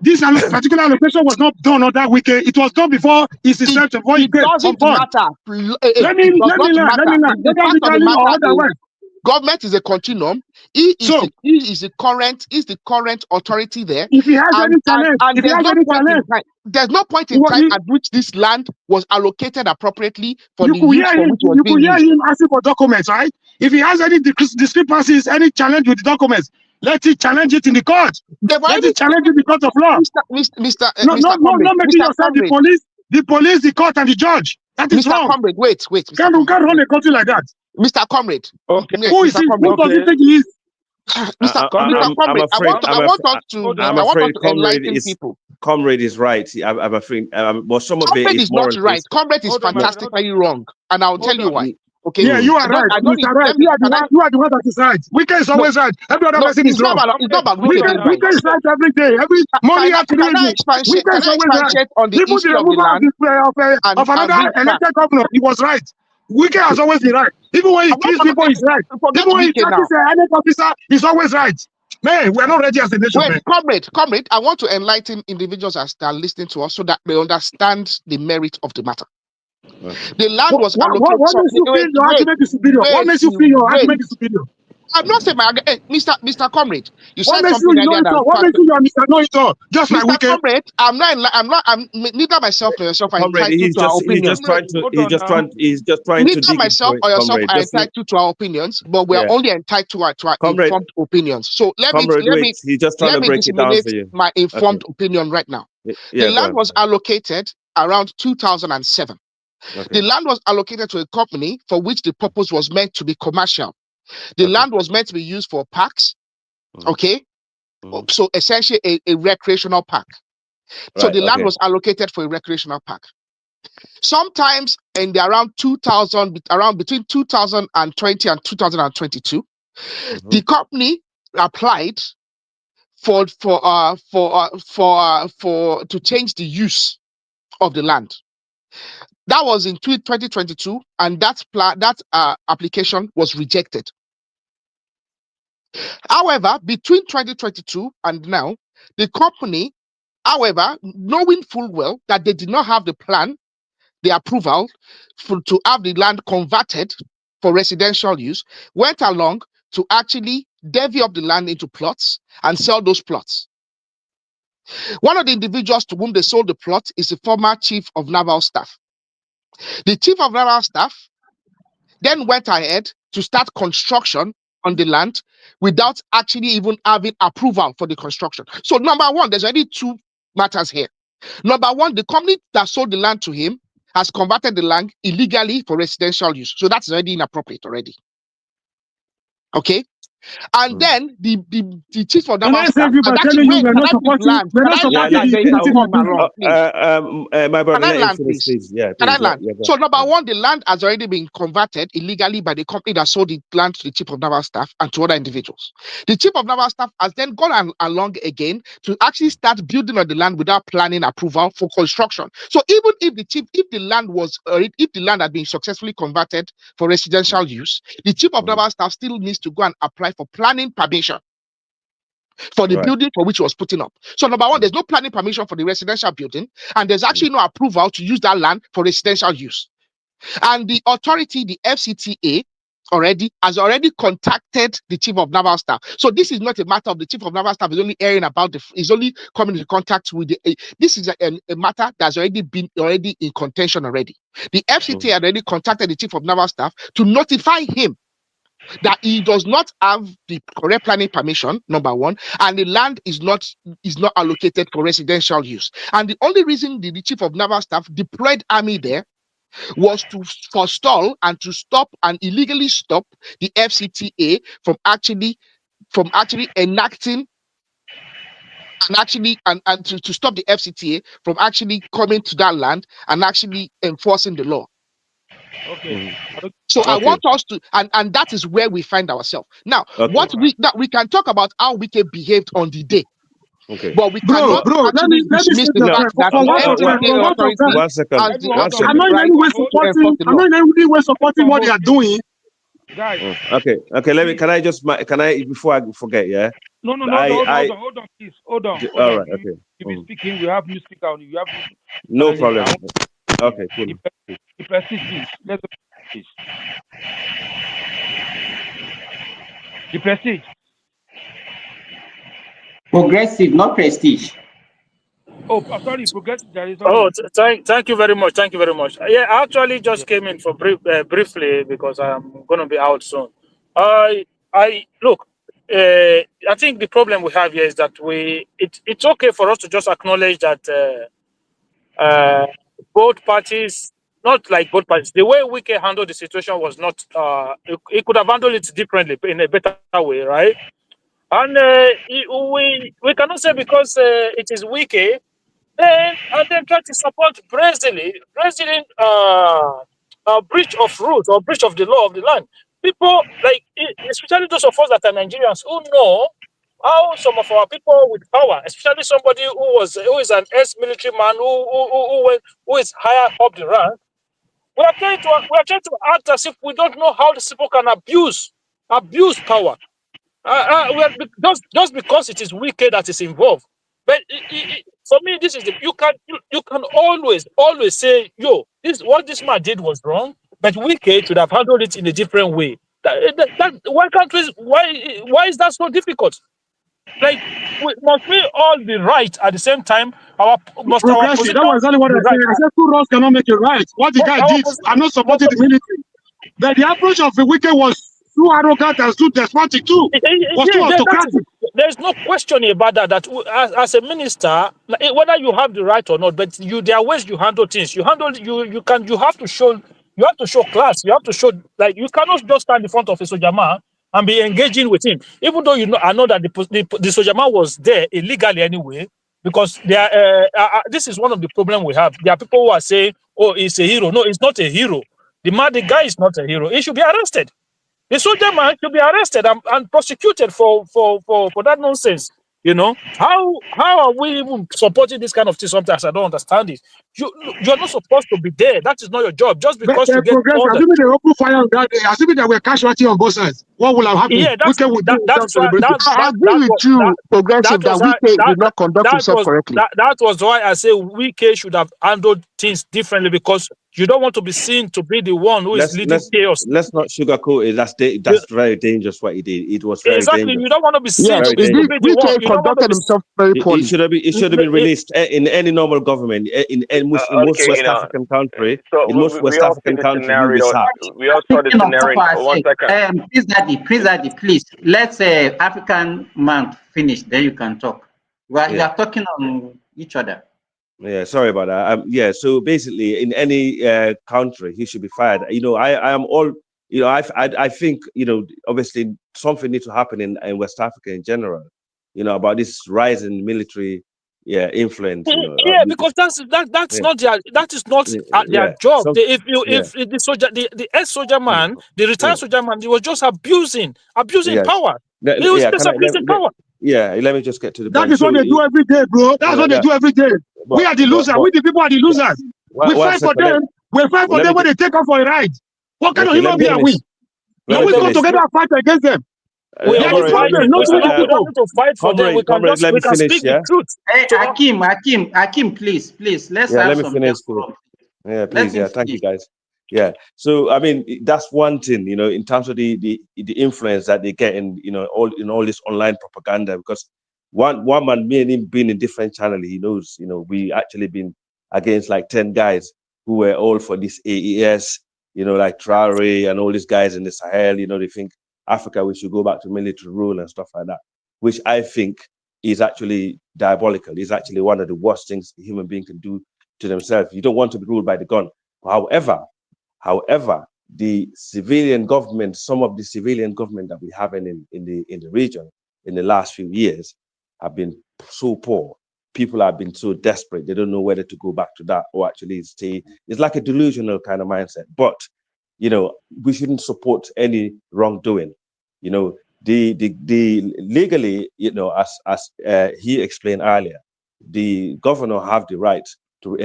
This particular allocation was not done on that weekend. It was done before his inception, before he came on Doesn't board. matter. Let me learn. The fact of the matter is, government is a continuum. He is the current authority there. If he has any challenge, there's no point in time at which this land was allocated appropriately for the use for which it was you being could hear used. him asking for documents, right? If he has any discrepancies, any challenge with the documents, let it challenge it in the court. Let it challenge it in the court of law. Not making yourself the police, the court, and the judge. That is wrong. Comrade, wait. Can't run a country like that. Mr. Comrade. Okay. Who is he? Who does he think he is? Mr. Comrade, I want us to enlighten people. Comrade is right. I'm afraid, but some of Comrade it is not right. Comrade is fantastically wrong, and I'll tell you why. Okay. Yeah, you are right. Mr. Right. You are the one that is right. Wike is always right. Every other person is wrong. It's not about Wike is right every day, every morning, afternoon. Wike is always right. On the Even the removal of another elected governor, he was right. Wike has always been right. Even when he kills people, he's right. Even when he touches any officer, he's always right. Man, we're not ready as a nation. Wait, comrade, I want to enlighten individuals as they are listening to us so that they understand the merit of the matter. The land was allocated. What makes you feel your argument is superior? What makes you feel your argument is superior? I'm not saying my Mr. Comrade. You said what something earlier that. What makes you your Mr. Know-it-all? Just like Wike. Comrade, I'm neither myself nor yourself are entitled to our opinions. He's just trying to. Neither myself or yourself are entitled to our opinions, but we are only entitled to our informed opinions. So let me disseminate my informed opinion right now. The land was allocated around 2007. The land was allocated to a company for which the purpose was meant to be commercial. The land was meant to be used for parks, okay? So essentially a recreational park. So the land was allocated for a recreational park. Sometimes in the between 2020 and 2022, the company applied to change the use of the land. That was in 2022, and that application was rejected. However, between 2022 and now, the company, however, knowing full well that they did not have the plan, the approval to have the land converted for residential use, went along to actually divvy up the land into plots and sell those plots. One of the individuals to whom they sold the plot is the former chief of naval staff. The chief of naval staff then went ahead to start construction on the land without actually even having approval for the construction. So number one, there's already two matters here. Number one, the company that sold the land to him has converted the land illegally for residential use. So that's already inappropriate already. Okay? And then the chief of naval staff, my brother, So number one, the land has already been converted illegally by the company that sold the land to the chief of naval staff and to other individuals. The chief of naval staff has then gone along again to actually start building on the land without planning approval for construction. So even if the land had been successfully converted for residential use, the chief of naval staff still needs to go and apply for planning permission for the building for which it was putting up. So number one, there's no planning permission for the residential building, and there's actually no approval to use that land for residential use. And the authority, the FCTA, has already contacted the chief of naval staff. So this is not a matter of the chief of naval staff is only hearing about is only coming into contact with the. This is a matter that's already been in contention already. The FCTA had already contacted the chief of naval staff to notify him that he does not have the correct planning permission, number one, and the land is not allocated for residential use. And the only reason the chief of naval staff deployed army there was to forestall and to stop and illegally stop the FCTA from actually enacting and actually and to stop the FCTA from actually coming to that land and actually enforcing the law. Okay. So I Okay. want us to, and that is where we find ourselves now. Okay. Now we can talk about how Wike behaved on the day, Okay. but we Bro, cannot let actually me dismiss say the this. No. fact that For the once of them, FCTA authority One second. has the, One has the I'm second. not in any right way to enforce the I'm law. not in any way supporting what they are doing. Guys. Okay. Okay. Let me. Can I before I forget? Yeah. No, hold on, please. Hold on. All right. You Okay. be speaking. We have new speaker on you. You have new No challenges. problem. Okay. Cool. The prestige, please. Let's please. The prestige. Progressive, not prestige. Oh, sorry, progressive. Sorry. Oh, thank you very much. Thank you very much. Yeah, I actually just came in for briefly because I'm going to be out soon. I look. I think the problem we have here is that it's okay for us to just acknowledge that both parties, not like both parties, the way Wike handled the situation was not. He could have handled it differently in a better way, right? And we cannot say because it is Wike. Then try to support Brazilian breach of rules or breach of the law of the land. People like, especially those of us that are Nigerians who know how some of our people with power, especially somebody who is an ex-military man who is higher up the rank, we are trying to act as if we don't know how these people can abuse power. Just because it is Wike that is involved. But for me, this is you can always say, yo, this man did was wrong, but Wike should have handled it in a different way. Why can't why is that so difficult? Like, must we all be right at the same time? Must our Progressive, position that was exactly what be I said. right? I said two wrongs cannot make it right. What the guy did, I'm not supporting the military. But the approach of the Wike was too arrogant and too despotic too. Was too autocratic. There's no question about that. That as a minister, whether you have the right or not, but there are ways you handle things. You have to show class. You have to show, like, you cannot just stand in front of a soldier man and be engaging with him, even though I know that the soldier man was there illegally anyway. Because this is one of the problems we have. There are people who are saying, "Oh, he's a hero." No, he's not a hero. The guy is not a hero. He should be arrested. The soldier man should be arrested and prosecuted for that nonsense. You know, how are we even supporting this kind of thing? Sometimes I don't understand it. You're not supposed to be there. That is not your job. Just But because you get progressive, ordered. assuming they open fire on that day, assuming there were casualty on both sides, what would have happened? Yeah, Wike would do himself that's why celebrating. I agree with you, Progressive, that Wike did not conduct himself correctly. that was why I say Wike should have handled things differently, because you don't want to be seen to be the one who is leading chaos. Let's not sugarcoat it. That's very dangerous what he did. It was very Exactly. dangerous. You don't want to be seen Yes, to be the one. Wike You don't want to conducted be. himself very It poorly. should have been released in any normal government in most Okay, West African country. so In most we West all see African the country, you scenario. research. We all saw the Speaking of scenario. proper, One second. Please, Daddy, please. Let's African man finish. Then you can talk. Well, you are talking on each other. Yeah, sorry about that. Yeah, so basically, in any country, he should be fired. You know, I am all. You know, I think, you know, obviously something needs to happen in West Africa in general. You know, about this rise in military, influence. You know, Yeah, because that's not their job. So, If the soldier, the ex-soldier man, the retired soldier man, he was just abusing yes. power. He was just abusing power. Let me just get to the That point. is what they do every day, bro. That's what they do every day. We are the losers. We the people are the losers. We fight for them. We fight for them when they take off for a ride. What kind of human being are we? Can we come together and fight against them? We They are the problem, not don't people. need to fight for them. We can speak the truth. Hey, Hakim, please, let's have let me some finish. decorum. Yeah, please. Yeah, thank you, guys. Yeah, so I mean, that's one thing, you know, in terms of the influence that they get in, you know, all this online propaganda. Because one man, me and him being in different channel, he knows, you know, we actually been against like 10 guys who were all for this AES, you know, like Traore and all these guys in the Sahel. You know, they think Africa, we should go back to military rule and stuff like that, which I think is actually diabolical. It's actually one of the worst things a human being can do to themselves. You don't want to be ruled by the gun. However, the civilian government, some of the civilian government that we have in the region in the last few years, have been so poor. People have been so desperate, they don't know whether to go back to that or actually stay. It's like a delusional kind of mindset. But we shouldn't support any wrongdoing. The legally, as he explained earlier, the governor have the right to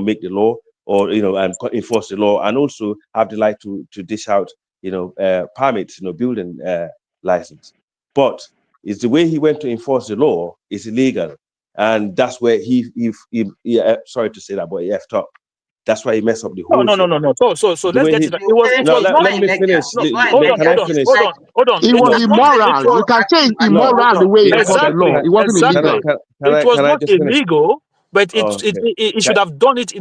make the law or and enforce the law, and also have the right to dish out permits, building license. But it's the way he went to enforce the law is illegal, and that's where he sorry to say that, but he effed up. That's why he messed up the whole thing. No. So The let's way get he- it. It was No, not let me finish. hold on, Can I finish? hold on. It It was was not. immoral. It was You can say it's No, immoral the way he enforced the exactly, law. It wasn't illegal. It was Can I not just finish? illegal, but Oh, it okay. should have done it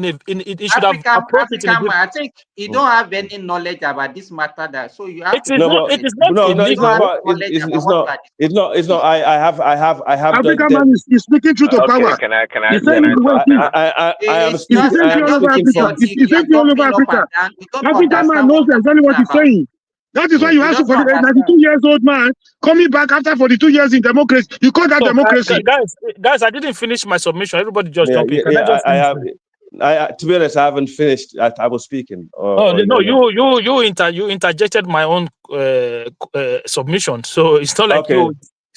it should have approached it in a African man, I different. think you don't have any knowledge about this matter, that so you have It to is be not. but It is not no, it's not illegal. about. It's not. I have African the. man is speaking truth to Okay, power. can I He's can saying I the way talk it is. now? I am It's It's the just speaking. same I thing am all over speaking Africa. from. It's the you are same thing all over jumping up Africa. and down. You don't African man understand knows what we are exactly what talking he's about. saying. That is why you You have to, don't for the understand. 92 years old man coming back after 42 years in democracy. You call that So, democracy? guys, I didn't finish my submission. Everybody just Yeah, jump in. yeah, Can I yeah. just I finish? have. To be honest, I haven't finished. I was speaking. Oh Or no, no. you interjected my own submission. So it's not like Okay.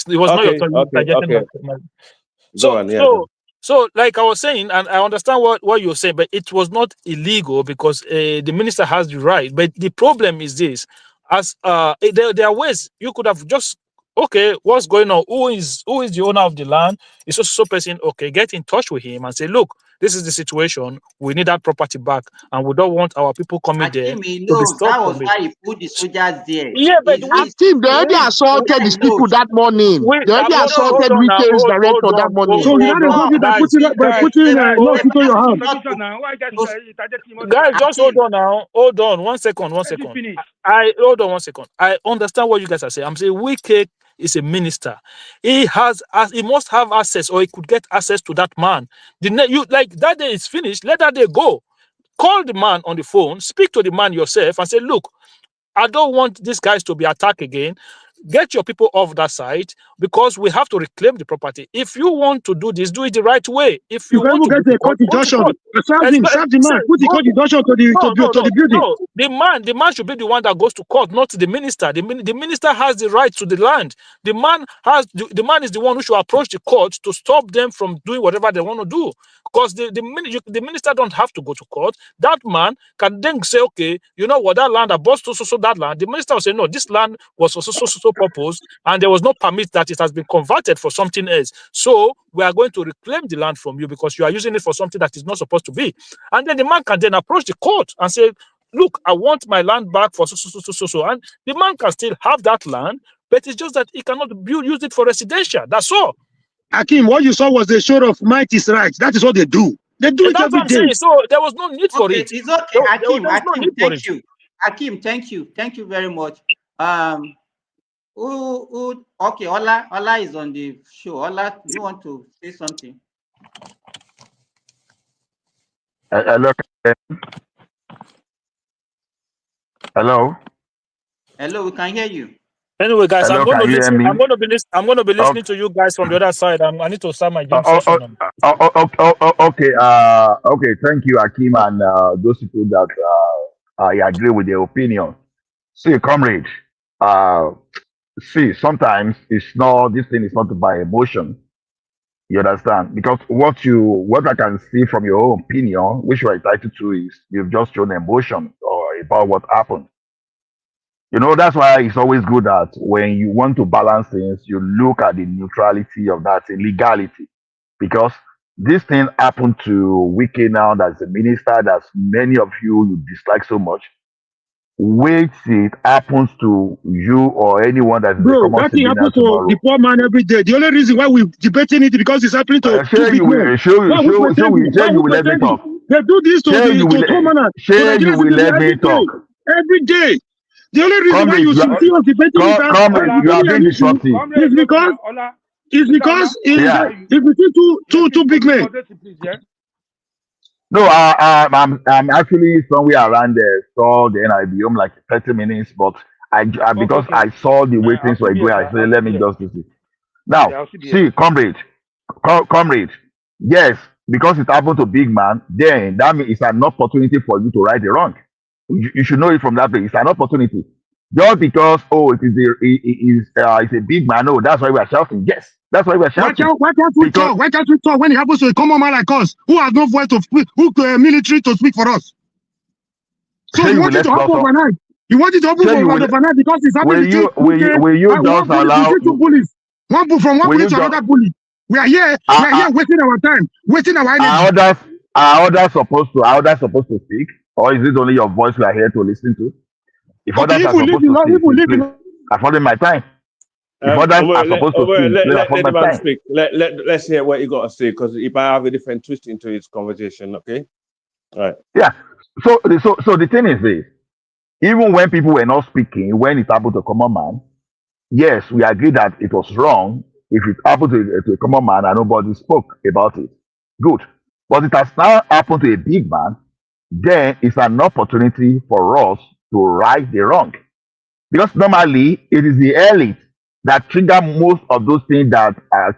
it was not your Okay. turn. You Okay. interjected Okay. my. Go So on. Yeah. so so like I was saying, and I understand what you're saying, but it was not illegal because the minister has the right. But the problem is this: there are ways you could have just, okay, what's going on? Who is the owner of the land? It's just so person. Okay, get in touch with him and say, look, this is the situation. We need that property back, and we don't want our people coming there Akim, he to be knows that stopped was from it. why he put the soldiers there. Yeah, but Akim, they already assaulted these people that morning. They already assaulted hold on now, Wike's hold director that on, morning. So you hold know they on, hold you by guys, putting not into your hand. guys, just hold on now. Hold on, 1 second, 1 second. I hold on 1 second. I understand what you guys are saying. I'm saying Wike is a minister. He must have access, or he could get access to that man. Like that day is finished. Let that day go. Call the man on the phone. Speak to the man yourself and say, look, I don't want these guys to be attacked again. Get your people off that side because we have to reclaim the property. If you want to do this, do it the right way. If You you can want even to go get to a court, court go to injunction. court. Serve the man, put the court injunction to the building. No. The man should be the one that goes to court, not the minister. The minister has the right to the land. The man is the one who should approach the court to stop them from doing whatever they want to do. Because the minister don't have to go to court. That man can then say, okay, you know what, that land I bought so that land. The minister will say, no, this land was for so purpose, and there was no permit that it has been converted for something else. So we are going to reclaim the land from you because you are using it for something that is not supposed to be. And then the man can then approach the court and say, look, I want my land back for so. And the man can still have that land, but it's just that he cannot use it for residential. That's all. Akim, what you saw was the show of might is right. That is what they do. They do And it that's every what I'm day. saying. So there was no need for it. It's okay, There was no Akim, need for it. thank you. Akim, thank you very much. Okay, Ola is on the show. Ola, you want to say something? Hello. Hello. Hello, we can hear you. Anyway, guys, Hello, I'm going to can you hear listen. me? I'm going to be listening to you guys from the other side. I need to start my gym session. Okay. Okay. Thank you, Akim, and those people that I agree with their opinion. See, comrade. Uh, see, sometimes it's not. This thing is not by emotion. You understand? Because what I can see from your own opinion, which you are entitled to, is you've just shown emotion or about what happened. You know, that's why it's always good that when you want to balance things, you look at the neutrality of that legality. Because this thing happened to Wike now, that's a minister, that's many of you dislike so much. Wait till it happens to you or anyone that is a Bro, common that thing civilian happens to the tomorrow. poor man every day. The only reason why we're debating it because it's happening to two Sure big you men. will, sure, Why are we sure, pretending? Why sure are you we will let me pretending? talk. They do this to Sure you will, commoners, to sure you Nigerian will citizens let me every day. talk. Every day. The only reason why Comrade, you you should are, see us debating it as comrade, you are being being an issue disruptive. is because Yeah. it's between two big men. No, I'm actually somewhere around there. Saw the NIB home like 30 minutes, but because I saw the way things were going, I said, let me just visit. Now, I'll still be see, comrade, yes, because it happened to big man, then that means it's an opportunity for you to right the wrong. You should know it from that place. It's an opportunity. Just because it's a big man, oh, that's why we are shouting. Yes, that's why we are shouting. Why can't we Because talk? Why can't we talk when it happens to a common man like us who has no voice to speak, who military to speak for us? So say you you will want it let to happen us overnight? You want it to happen say you will overnight because it's happening will you just allow between two bullies. From one will bully you to just another bully. We are here wasting our time, wasting our energy. are others supposed to speak, or is it only your voice we are here to listen to? If Okay, others if are we leave supposed the to law, speak, if we leave the please law, afford my time. If others are supposed to speak, please afford Let my the man time. speak. Let's hear what you got to say, because he might have a different twist into his conversation. Okay, all right. Yeah. So the thing is this: even when people were not speaking, when it happened to a common man, yes, we agree that it was wrong if it happened to a common man and nobody spoke about it. Good. But it has now happened to a big man, then it's an opportunity for us to right the wrong. Because normally it is the elite that trigger most of those things that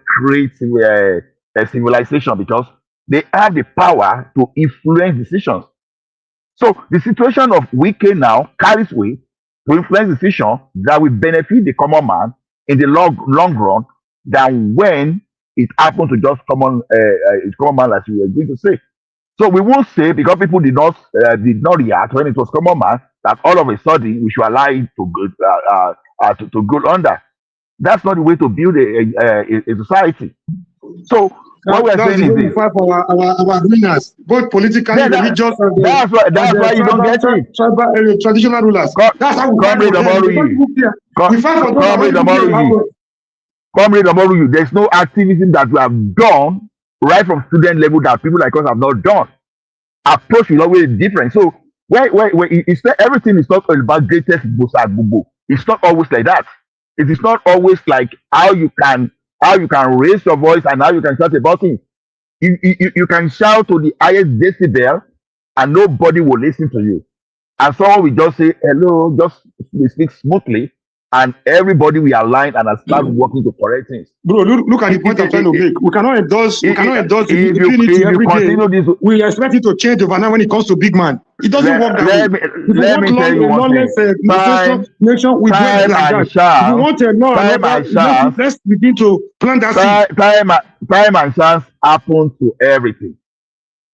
create a civilization because they have the power to influence decisions. So the situation of Wike now carries weight to influence decision that will benefit the common man in the long run than when it happened to just common man, as you were going to say. So we won't say because people did not react when it was common man that all of a sudden we should allow it to go under. That's not the way to build a society. So what we are that's saying the is way we this. fight for our winners, both politically, Yeah, religious, and that's why you don't get it. traditional rulers. That's how we fight for Comrade them. They don't Omoruyi, even care. We fight for those that don't Comrade even care about Omoruyi, us. Comrade Omoruyi, there's no activism that we have done right from student level that people like us have not done. Approach is always different. So when it's not, everything is not all about greatest bubu. It's not always like that. It is not always like how you can raise your voice and how you can shout about things. You can shout to the highest decibel and nobody will listen to you. And someone will just say hello, just speak smoothly, and everybody will align and start working to correct things. Bro, look at the point I'm trying to make. We cannot endorse the impunity if you every day. continue this, We expect it to change overnight when it comes to big man. It doesn't work that way. If you let want me tell you one thing. nation, we do it Time like and that. If you chance, want a law and time order, and chance, let's begin to plant that seed. time and chance happen to everything.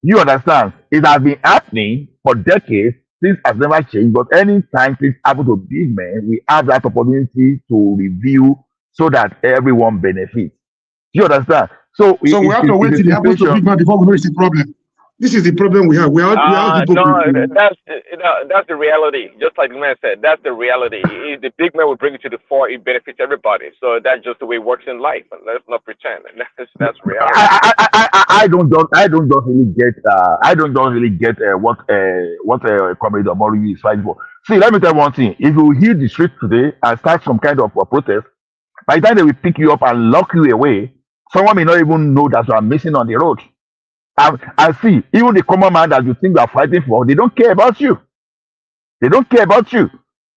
You understand? It has been happening for decades. Things has never changed. But anytime things happen to big men, we have that opportunity to review so that everyone benefits. You understand? So So we have to wait it's till a it happens to situation. big man before we know it's a problem. This is the problem we have. We are No, hypocrites. that's the reality. Just like the man said, that's the reality. The big man will bring it to the fore. It benefits everybody. So that's just the way it works in life. And let's not pretend. That's reality. I don't just really get what Comrade Omori is fighting for. See, let me tell you one thing. If you hit the street today and start some kind of protest, by the time they will pick you up and lock you away, someone may not even know that you are missing on the road. And see, even the common man that you think you are fighting for, they don't care about you. They don't care about you.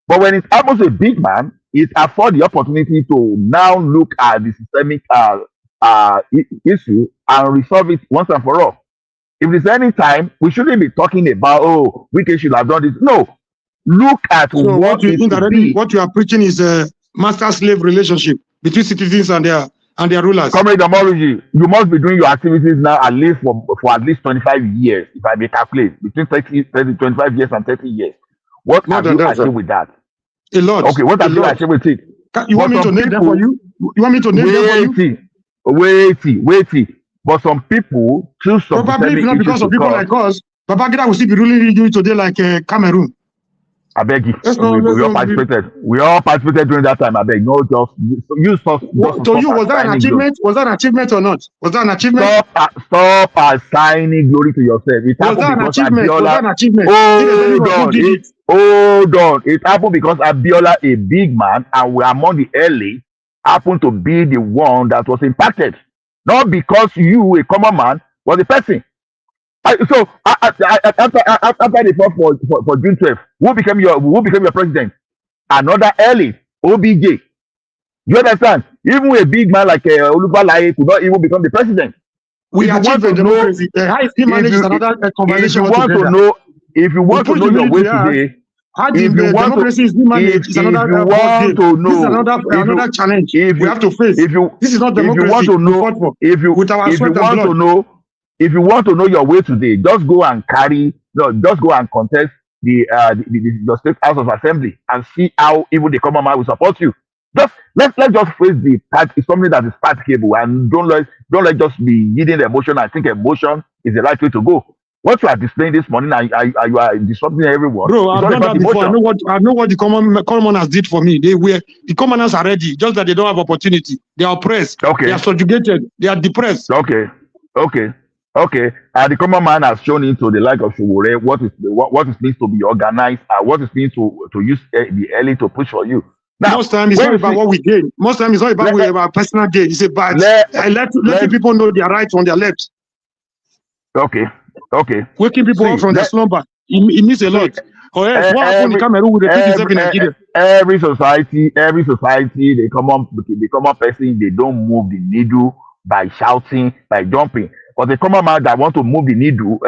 But when it happens to a big man, it affords the opportunity to now look at the systemic issue and resolve it once and for all. If there's any time, we shouldn't be talking about, oh, Wike should have done this. No. Look at So what it could be. what you are preaching is a master-slave relationship between citizens and their rulers. Comrade Omology, you must be doing your activities now at least for at least 25 years, if I may calculate, between 25 years and 30 years. What More have than you that, achieved sir. with that? A lot. Okay, what have you achieved with it? You want me to name them for you? You want me to name them for you? Wait. But some people choose some Probably if not because of people like us, Babangida will still be ruling you today like Cameroon. I beg you. We all participated during that time. I beg. No, just use us. To you, was that an achievement? Was that an achievement or not? Was that an achievement? Stop assigning glory to yourself. It Was that an because achievement? Was that an achievement? Hold on. It happened because Abiola, a big man, and we are among the early, happened to be the one that was impacted. Not because you, a common man, was the person. So after the vote for June 12th, who became your president? Another elite, OBJ. You understand? Even a big man like Olubalaye could not even become the president. We If you want achieved a to know, democracy. How is he if managed you is another if conversation you want to altogether. know, if you We want to push know the your way military out. today, How the if you want to, democracy is being managed is if another you ball want game. to This is know, another challenge if we you have to face. if you This is not if you want democracy to we know, fought for if you with our sweat and want blood. to know, if you want to know your way today, just go and carry, no, just go and contest your state house of assembly and see how even the common man will support you. Just let's just face the part. It's something that is practicable, and don't let just be leading the emotion. I think emotion is the right way to go. What you are displaying this morning, and you are disrupting everyone. Bro, It's I've all done about that before. emotion. I know what the commoners did for me. The commoners are ready, just that they don't have opportunity. They are oppressed. They Okay. are subjugated. They are depressed. Okay. And the common man has shown into the like of Showore what it means to be organized, what it means to use the early to push for you. Now, Most time it's when not you about see, what we gain. Most time it's not about our personal gain. It's about let letting people know their right on their left. okay. Waking people up from their slumber. It means a lot. Or else, what happened in Cameroon will repeat itself in Nigeria. Every society, the common person, they don't move the needle by shouting, by jumping. But the common man that want to move the needle,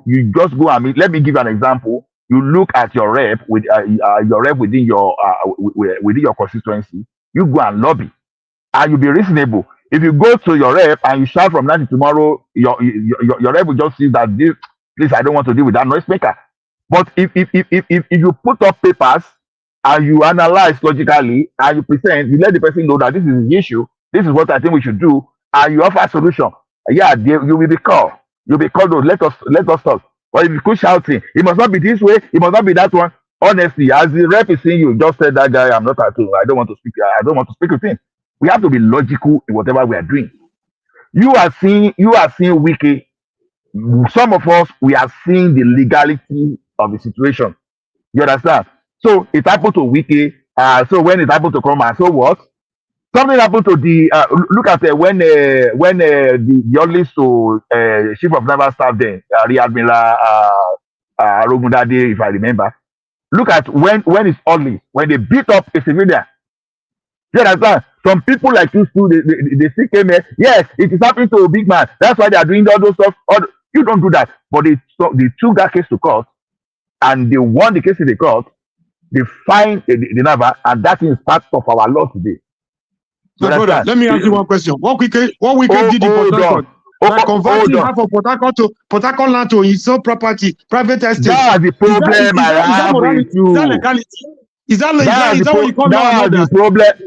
you just go and meet. Let me give you an example. You look at your rep within your constituency. You go and lobby, and you be reasonable. If you go to your rep and you shout from now to tomorrow, your rep will just see that this, please, I don't want to deal with that noisemaker. But if you put up papers and you analyze logically and you present, you let the person know that this is the issue, this is what I think we should do, and you offer a solution. Yeah, you will be called. You'll be called. Let us talk. But if you keep shouting, it must not be this way, it must not be that one. Honestly, as the rep is saying, you just said that guy, I'm not at all. I don't want to speak. I don't want to speak with him. We have to be logical in whatever we are doing. You are seeing Wike. Some of us, we are seeing the legality of the situation. You understand? So it happened to Wike. So when it happened to Kroma, so what? Something happened to the look at when the only chief of naval staff then, Rear Admiral Arogundade, if I remember. Look at when it's only when they beat up a civilian. You understand? Some people like you too, they still came here. Yes, it is happening to a big man. That's why they are doing all those stuff. You don't do that. But they took that case to court and they won the case in the court. They fined the Nava, and that is part of our law today. You My brother, understand? let me ask you one question. What Wike did in Port Harcourt by converting half of Port Harcourt land to his own property, private estate? That's the problem I have with you. Is that legality? Is that what you call law and order?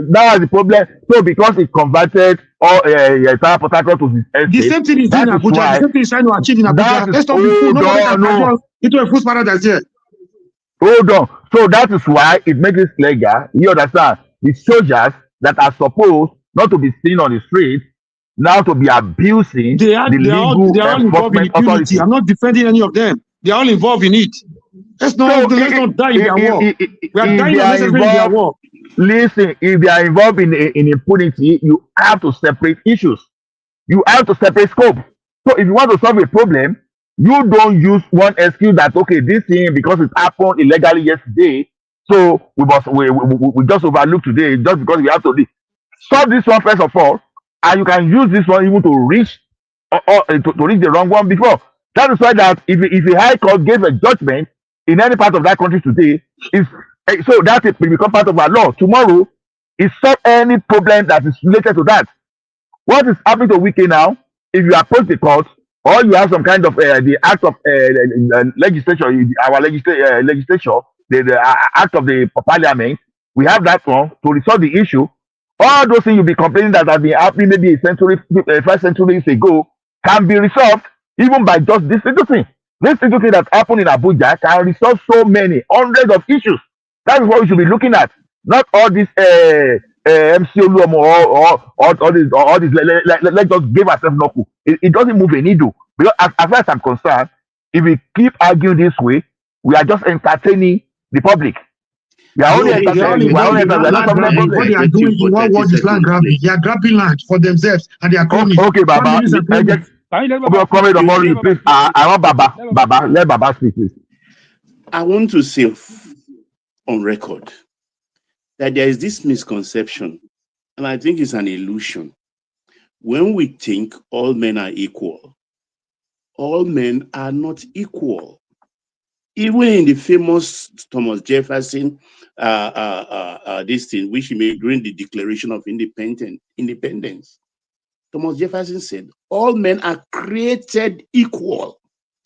That was the problem. So because he converted all entire Port Harcourt to his estate, the same thing is in Abuja. The same thing is trying to achieve in Abuja. Let's not be fool. Nobody can carry us into a fool's paradise here. Hold on. So that is why it makes it legal. You understand? The soldiers that are supposed not to be seen on the street now to be abusing the legal enforcement authority. I'm not defending any of them. They are all involved in it. Let's not die in their war. We are dying unnecessarily in their war. Listen, if they are involved in impunity, you have to separate issues. You have to separate scope. So if you want to solve a problem, you don't use one excuse that, okay, this thing, because it happened illegally yesterday, so we just overlook today just because we have to solve this one first of all, and you can use this one even to reach to reach the wrong one before. That is why that if a high court gave a judgment in any part of that country today, so that it will become part of our law. Tomorrow, it solve any problem that is related to that. What is happening to Wike now? If you approach the court, or you have some kind of the act of legislature, our legislature, the act of the parliament, we have that one to resolve the issue. All those things you'll be complaining that have been happening maybe 5 centuries ago can be resolved even by just this little thing. This little thing that happened in Abuja can resolve so many hundreds of issues. That is what we should be looking at, not all this MCO or all this. Let's just give ourselves knuckle. It doesn't move a needle. Because as far as I'm concerned, if we keep arguing this way, we are just entertaining the public. We are only entertaining. We are only entertaining. What they are doing in one word is land grabbing. They are grabbing land for themselves and their cronies. Okay, Baba. Comment on more, please. I want Baba. Baba, let Baba speak, please. I want to say on record that there is this misconception And I think it's an illusion. When we think all men are equal, all men are not equal. Even in the famous Thomas Jefferson, this thing which he made during the Declaration of Independence, Thomas Jefferson said, all men are created equal,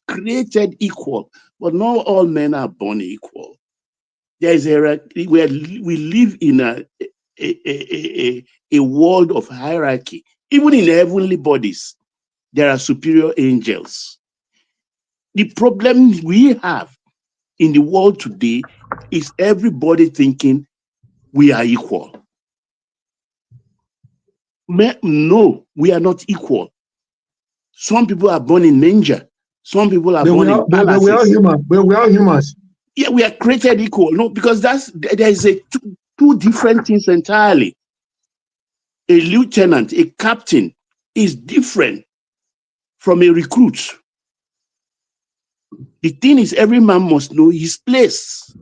but not all men are born equal. There is we live in a world of hierarchy. Even in heavenly bodies, there are superior angels. The problem we have in the world today is everybody thinking we are equal. No, we are not equal. Some people are born in manger. Some people are born in but palaces. we are human. But we are humans. Yeah, we are created equal. No, because there is two different things entirely. A lieutenant, a captain is different from a recruit. The thing is, every man must know his place.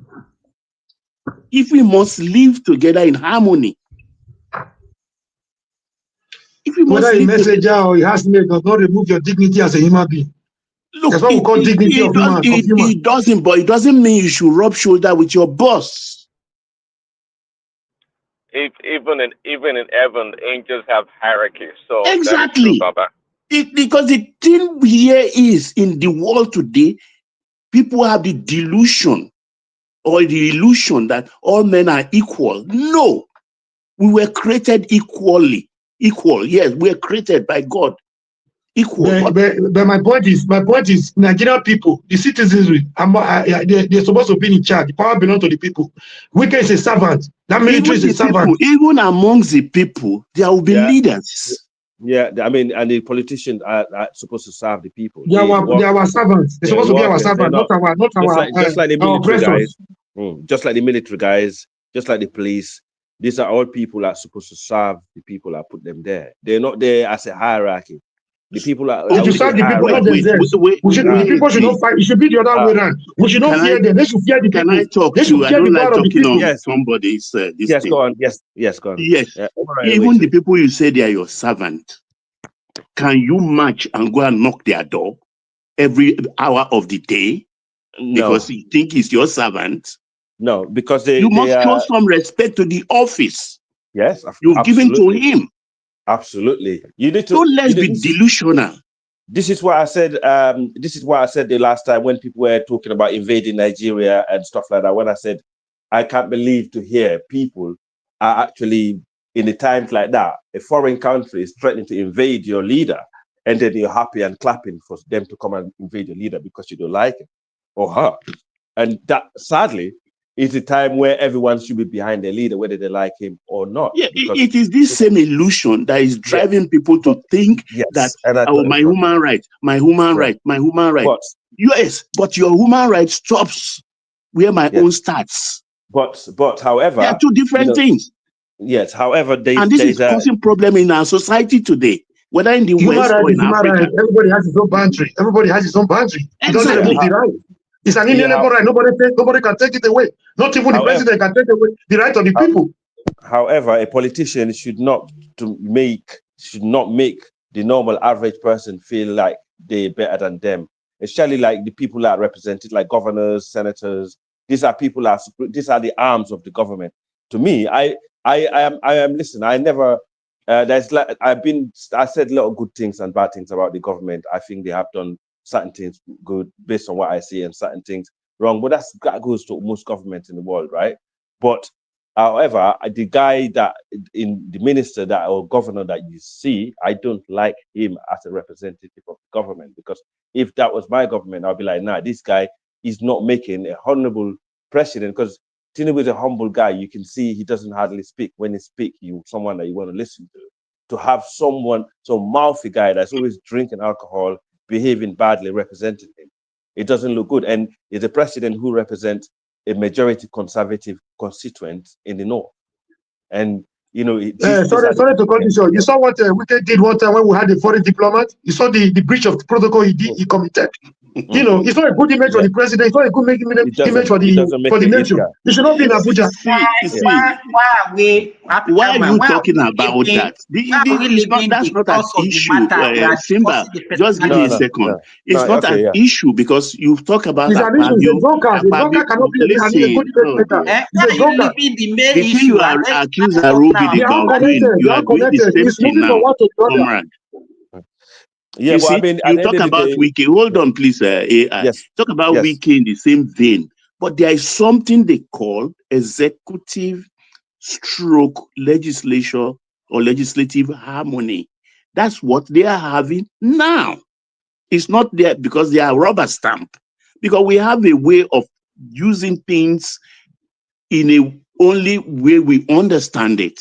If we must live together in harmony, whether a messenger or a housemate does not remove your dignity as a human being. Look, that's what we call dignity of human. It doesn't, but it doesn't mean you should rub shoulder with your boss. Even in heaven, angels have hierarchy. So Exactly. that is true, Baba. Because the thing here is, in the world today, people have the delusion or the illusion that all men are equal. No, we were created equally. Equal, yes, we were created by God. Equal. But my point is, Nigerian people, the citizens, they're supposed to be in charge. The power belongs to the people. Wike is a servant. That military is a servant. Even amongst the people, there will be leaders. Yeah, I mean, and the politicians are supposed to serve the people. They are our servants. They're supposed to be our servants, not our just like the military oppressors. guys, just like the military guys, just like the police. These are all people that are supposed to serve the people that put them there. They're not there as a hierarchy. The people are. They should serve the people, not themselves. The people should not fight. It should be the other way around. We should not fear them. They should fear the people. Can I talk they should to? I fear don't the like power of the talking people. on somebody's this yes, thing. go on. Yes, go on. Yes. Even the people you say they are your servant, can you march and go and knock their door every hour of the day? No. Because you think he's your servant? No, because you must show some respect to the office. Yes, you've given to him. Absolutely. You need to. Don't let's be delusional. This is what I said. This is what I said the last time when people were talking about invading Nigeria and stuff like that. When I said, I can't believe to hear people are actually in the times like that. A foreign country is threatening to invade your leader, and then you're happy and clapping for them to come and invade your leader because you don't like him or her. And that, sadly, is the time where everyone should be behind their leader, whether they like him or not. Yeah, it is this same illusion that is driving people to think that, my human right, my human right, my human right. Yes, but your human right stops where my own starts. But however, there are two different things. Yes, however, and this is causing problem in our society today, whether in the West or in Africa. Right. Everybody has his own boundary. Everybody has his own boundary. It doesn't remove the right. It's an inalienable right. Nobody can take it away. Not even the president can take away the right of the people. However, a politician should not make the normal average person feel like they're better than them. Especially like the people that are represented, like governors, senators. These are people these are the arms of the government. To me, I am. Listen, I never. I said a lot of good things and bad things about the government. I think they have done certain things good based on what I see and certain things wrong. But that goes to most governments in the world, right? But however, the guy the minister or governor that you see, I don't like him as a representative of the government, because if that was my government, I'll be like, nah, this guy is not making a honorable president, because Tinubu is a humble guy. You can see he doesn't hardly speak. When he speaks, someone that you want to listen to. To have some mouthy guy that's always drinking alcohol, behaving badly, representing him, it doesn't look good. And he's a president who represents a majority conservative constituent in the north. And Sorry to cut you short. You saw what Wike did one time when we had a foreign diplomat. You saw the breach of protocol he committed. It's not a good image for the president. It's not a good image for the nation. It should not be in Abuja. Why are you talking about that? That's not an issue. Simba, just give me a second. It's not an issue because you've talked about it's an issue. It's a drunkard. A drunkard cannot be a good image maker. It's a drunkard. The thing you are accusing Ruby about doing, you are doing the same thing now, comrade. Yeah, you see, you talk about Wike. Hold on, please, AI. Yes. Talk about Wike in the same vein, but there is something they call executive stroke legislature or legislative harmony. That's what they are having now. It's not there because they are rubber stamp. Because we have a way of using things in a only way we understand it.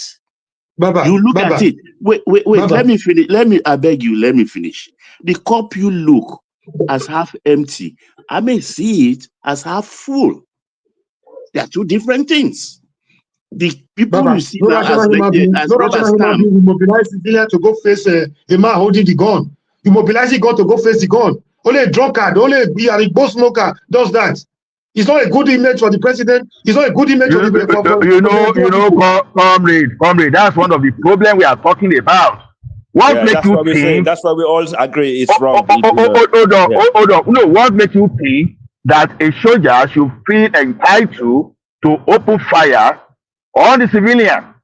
You look at it. Wait. Let me finish. I beg you, let me finish. The cup you look as half empty, I may see it as half full. They are two different things. The people you see now as rubber stamp. You mobilize the civilian to go face a man holding the gun. You mobilize the gun to go face the gun. Only a drunkard, only a boss smoker does that. It's not a good image for the president. It's not a good image for the comrade. That's one of the problems we are talking about. What makes you think? That's why we all agree it's wrong. Hold on. No, what makes you think that a soldier should feel entitled to open fire on the civilian?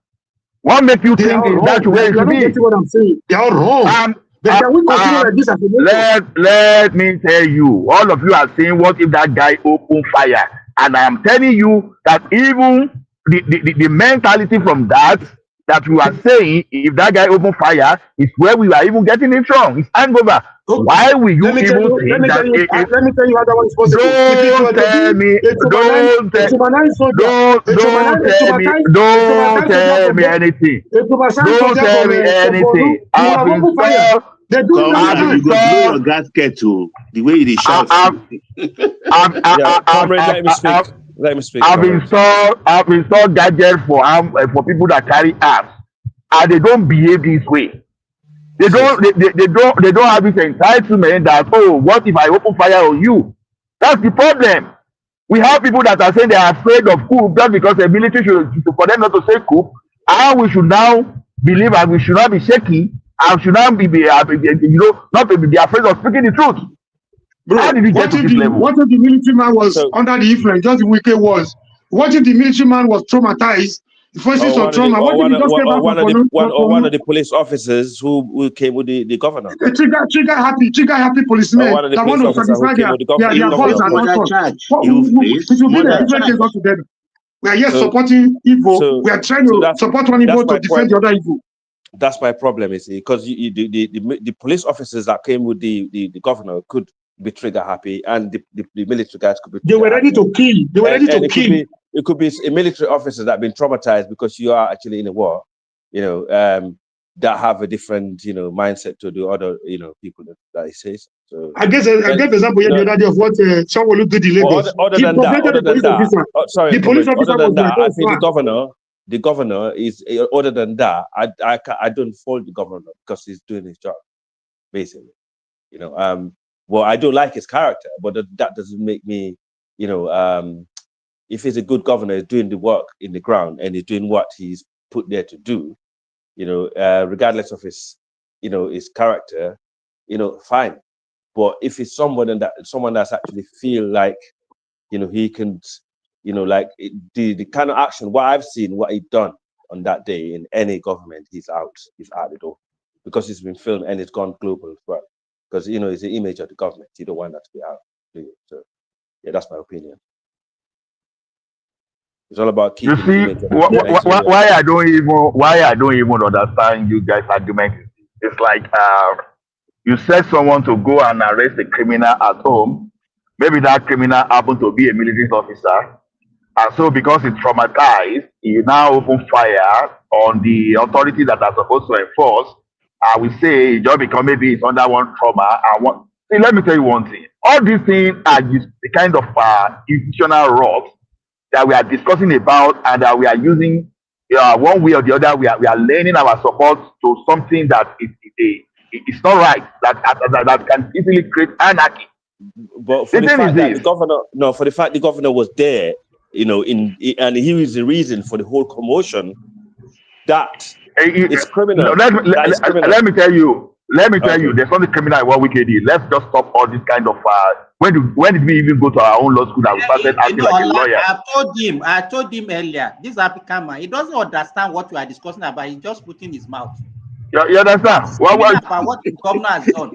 What makes you think that's the way it should be? What I'm saying. They are wrong. Can we continue like this as a nation? Let me tell you, all of you are saying, what if that guy opened fire? And I am telling you that even the mentality from that we are saying, if that guy opened fire, is where we are even getting it wrong. It's hangover. Okay. Why will you think that? Let me tell you how that one is possible. Don't tell me anything. You go blow your gasket to the way they shout. Let me speak. I've installed gadgets for people that carry arms, and they don't behave this way. They don't have this entitlement that, oh, what if I open fire on you? That's the problem. We have people that are saying they are afraid of coup just because the military for them not to say coup, and we should now believe and we should not be shaky and should not be not to be afraid of speaking the truth. Bro, how did we get to this level? What if the military man was under the influence, just the Wike was? What if the military man was traumatized? One of the police officers who came with the governor. Trigger happy policemen. One of the police officers who came with the governor. It will be a different case altogether. We are here supporting Igbo. We are trying to support one Igbo to defend the other Igbo. That's my problem, is because the police officers that came with the governor could be trigger happy, and the military guys could be. They were ready to kill. They were ready to kill. It could be a military officer that have been traumatized because you are actually in a war, that have a different, mindset to the other, people that he says. So I gave example the other day of what Sanwo-Olu did in Lagos. Other than that, I think the governor is, other than that, I don't fault the governor because he's doing his job, basically. Well, I don't like his character, but that doesn't make me, if he's a good governor, he's doing the work in the ground and he's doing what he's put there to do, regardless of his character, fine. But if it's someone that's actually feel like, he can, the kind of action, what I've seen, what he done on that day in any government, he's out the door, because it's been filmed and it's gone global as well. Because, it's the image of the government. You don't want that to be out. So, yeah, that's my opinion. It's all about keeping. You see, why I don't even understand you guys' argument. It's like you set someone to go and arrest a criminal at home. Maybe that criminal happened to be a military officer, and so because it's traumatized, he now open fire on the authority that are supposed to enforce. I will say it just because maybe it's under one trauma. See, let me tell you one thing. All these things are just the kind of institutional rocks that we are discussing about and that we are using one way or the other, we are lending our support to something that it's not right, that can easily create anarchy. But for The the thing is fact that the this. governor, no, for the fact the governor was there, and he was the reason for the whole commotion, that is No, criminal. That is criminal. let me tell you. Okay. There's something criminal in what Wike did. Let's just stop all this kind of. When did we even go to our own law school that we started acting like a lawyer? I told him earlier, this African man, he doesn't understand what we are discussing about. He's just putting his mouth. You understand? About what the governor has done.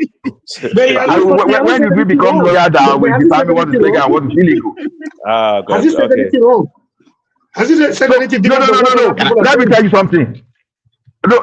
When did we become lawyers that we determine what is legal and what is illegal? Ah, God. Has he said anything wrong? Has he said anything No. different from what other people are Let me saying? tell you something. No,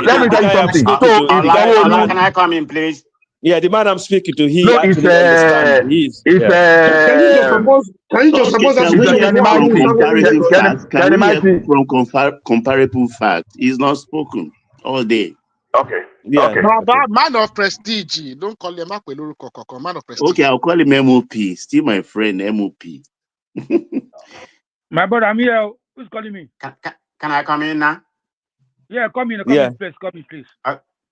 let me tell you something. Can I come in, please? Yeah, the man I'm speaking to, he No, actually understands. Can you just suppose that Can we situation get is what from Minister comparative Wike facts? Can we get from comparable facts? It's not spoken all day. Okay. Yeah. Okay. Man of prestige. Don't call him man of prestige. Okay, I'll call him MOP. Still my friend, MOP. My brother, I'm here. Who's calling me? Can I come in now? Yeah, come in, please.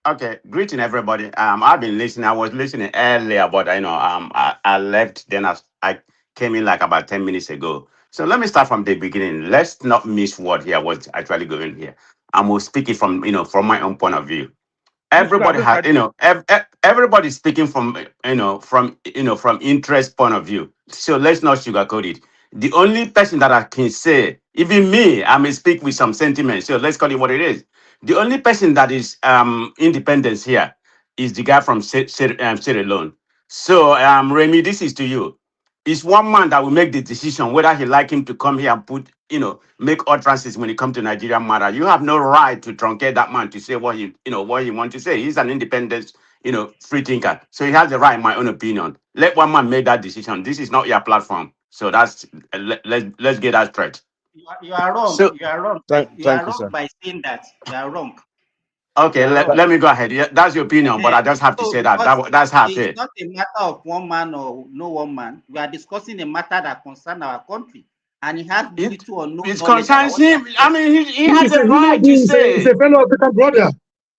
Okay, greeting everybody. I've been listening. I was listening earlier, but I left. Then I came in like about 10 minutes ago. So let me start from the beginning. Let's not miss what here was actually going here. I will speak it from from my own point of view. Everybody has everybody's speaking from from interest point of view. So let's not sugarcoat it. The only person that I can say, even me, I may speak with some sentiment. So let's call it what it is. The only person that is independence here is the guy from Sierra Leone. So Remy, this is to you. It's one man that will make the decision whether he like him to come here and make utterances when it comes to Nigerian matter. You have no right to truncate that man to say what he wants to say. He's an independent, free thinker. So he has the right, in my own opinion. Let one man make that decision. This is not your platform. So that's let's get that straight. You are wrong. So, you are wrong. Thank You are you, wrong sir. by saying that. You are wrong. Okay, let me go ahead. Yeah, that's your opinion, but I just have to say that. That's how I feel. It's not a matter of one man or no one man. We are discussing a matter that concerns our country. And he has little or no It knowledge. concerns him. I mean, he has the right to say. He's a fellow African brother.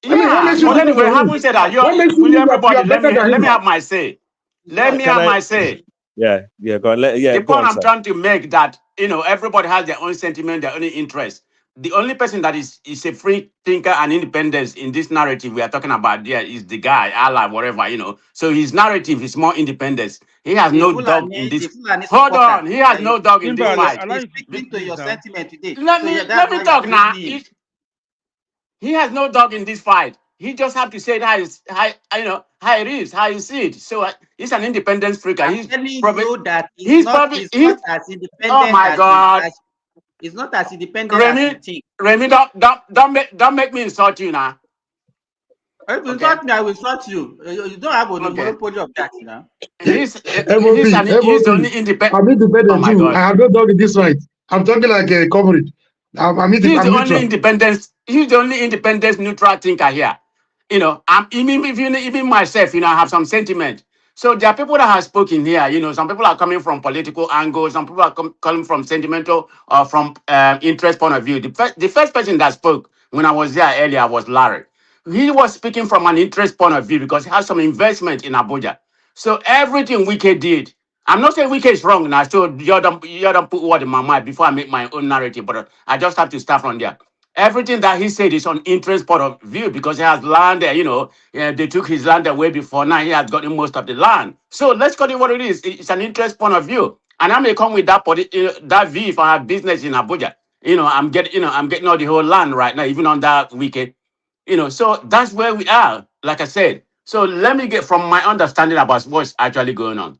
Yeah, but anyway, having said that, everybody, let me have my say. Let me have my say. Yeah, go on. The Go point on, I'm sir. trying to make that everybody has their own sentiment, their own interest. The only person that is a free thinker and independence in this narrative we are talking about there is the guy, Allah, whatever, So his narrative is more independence. He has no dog in this. Hold on, he has no dog in this fight. He's speaking to your sentiment today. Let me talk now. He has no dog in this fight. He just have to say that is how it is, how you see it. So he's an independence freaker. I'm He's telling probably you that he's not as independent. Oh my God! It's not as independent as you think. Remy, don't make me insult you now. If you insult me, I will insult you. You don't have a monopoly of that, He's only independent. I'm independent Oh my too. God. I have no dog in this fight. I'm talking like a comrade. He's the only independence. He's the only independence neutral thinker here. I'm even myself. I have some sentiment. So there are people that have spoken here. Some people are coming from political angles. Some people are coming from sentimental or from interest point of view. The first person that spoke when I was there earlier was Larry. He was speaking from an interest point of view because he has some investment in Abuja. So everything Wike did, I'm not saying Wike is wrong now. So you don't put word in my mind before I make my own narrative. But I just have to start from there. Everything that he said is on interest point of view because he has land there. They took his land away before. Now he has gotten most of the land. So let's call it what it is. It's an interest point of view, and I may come with that view if I have business in Abuja. I'm getting all the whole land right now, even on that weekend. So that's where we are. Like I said. So let me get from my understanding about what's actually going on.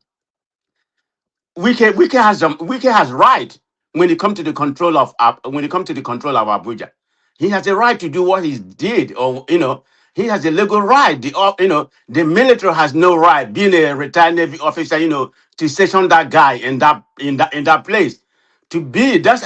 Wike has right when it comes to the control of Abuja. He has a right to do what he did, or he has a legal right. The military has no right, being a retired Navy officer, to station that guy in that place. To be that's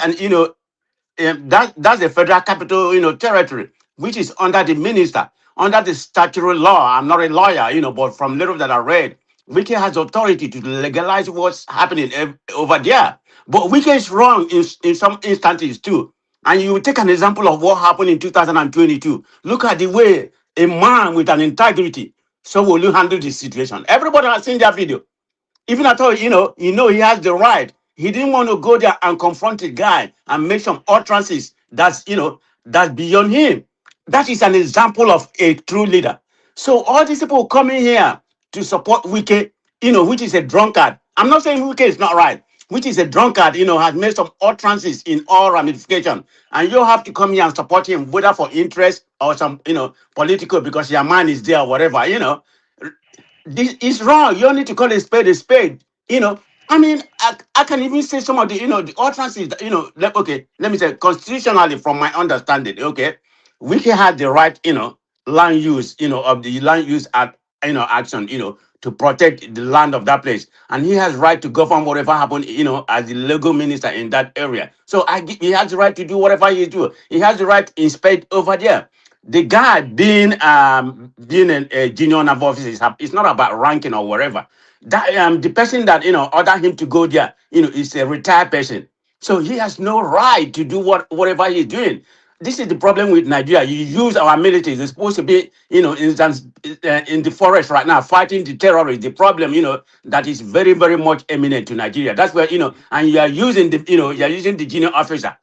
the federal capital, territory, which is under the minister, under the statutory law. I'm not a lawyer, but from little that I read, Wike has authority to legalize what's happening over there. But Wike is wrong in some instances too, And you take an example of what happened in 2022. Look at the way a man with an integrity, so will you handle the situation. Everybody has seen that video. Even at all, he has the right. He didn't want to go there and confront the guy and make some utterances that's beyond him. That is an example of a true leader. So all these people coming here to support Wike, which is a drunkard. I'm not saying Wike is not right, which is a drunkard, has made some utterances in all ramifications. And you have to come here and support him, whether for interest or some, political, because your man is there or whatever, This is wrong. You need to call a spade a spade. I mean, I can even say some of the, the utterances, let me say constitutionally from my understanding, okay, Wiki had the right, land use, of the land use act, action, to protect the land of that place. And he has right to govern whatever happened, as the legal minister in that area. So he has the right to do whatever he do. He has the right to inspect over there. The guy being a junior naval officer is not about ranking or whatever. That the person that order him to go there, is a retired person. So he has no right to do whatever he's doing. This is the problem with Nigeria. You use our military. They're supposed to be, in the forest right now fighting the terrorists. The problem, that is very, very much eminent to Nigeria. That's where, and you are using you're using the junior officer,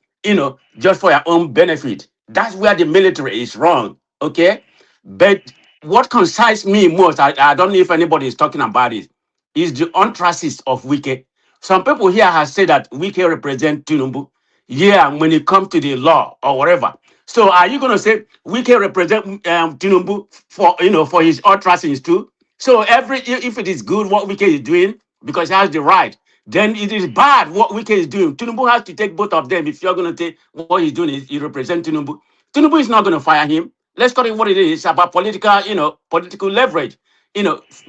just for your own benefit. That's where the military is wrong. Okay, but what concerns me most, I don't know if anybody is talking about it, is the untrusts of Wike. Some people here have said that Wike represent Tinubu. Yeah, when it comes to the law or whatever. So are you going to say Wike represent Tinubu for his utterances too? So if it is good what Wike is doing because he has the right, then it is bad what Wike is doing. Tinubu has to take both of them. If you're going to take what he's doing, he represents Tinubu. Tinubu is not going to fire him. Let's call it what it is. It's about political leverage.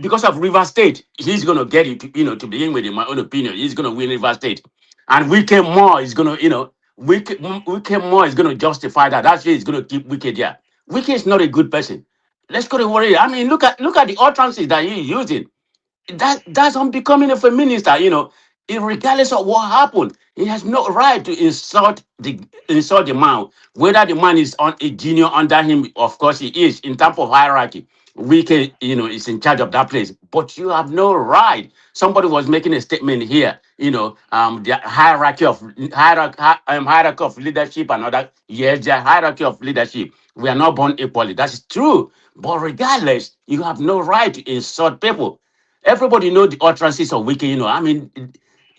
Because of River State, he's going to get it, to begin with, in my own opinion. He's going to win River State. And Wike Moore is going to, Wike Moore is going to justify that. That's why he's going to keep Wike there. Wike is not a good person. Let's go to what it is. I mean, look at the utterances that he's using. That's unbecoming of a minister, regardless of what happened. He has no right to insult the man, whether the man is on a junior under him. Of course he is in terms of hierarchy. Wike, is in charge of that place, but you have no right. Somebody was making a statement here, the hierarchy of leadership and other. Yes, the hierarchy of leadership. We are not born equally. That's true. But regardless, you have no right to insult people. Everybody know the utterances of Wike. I mean,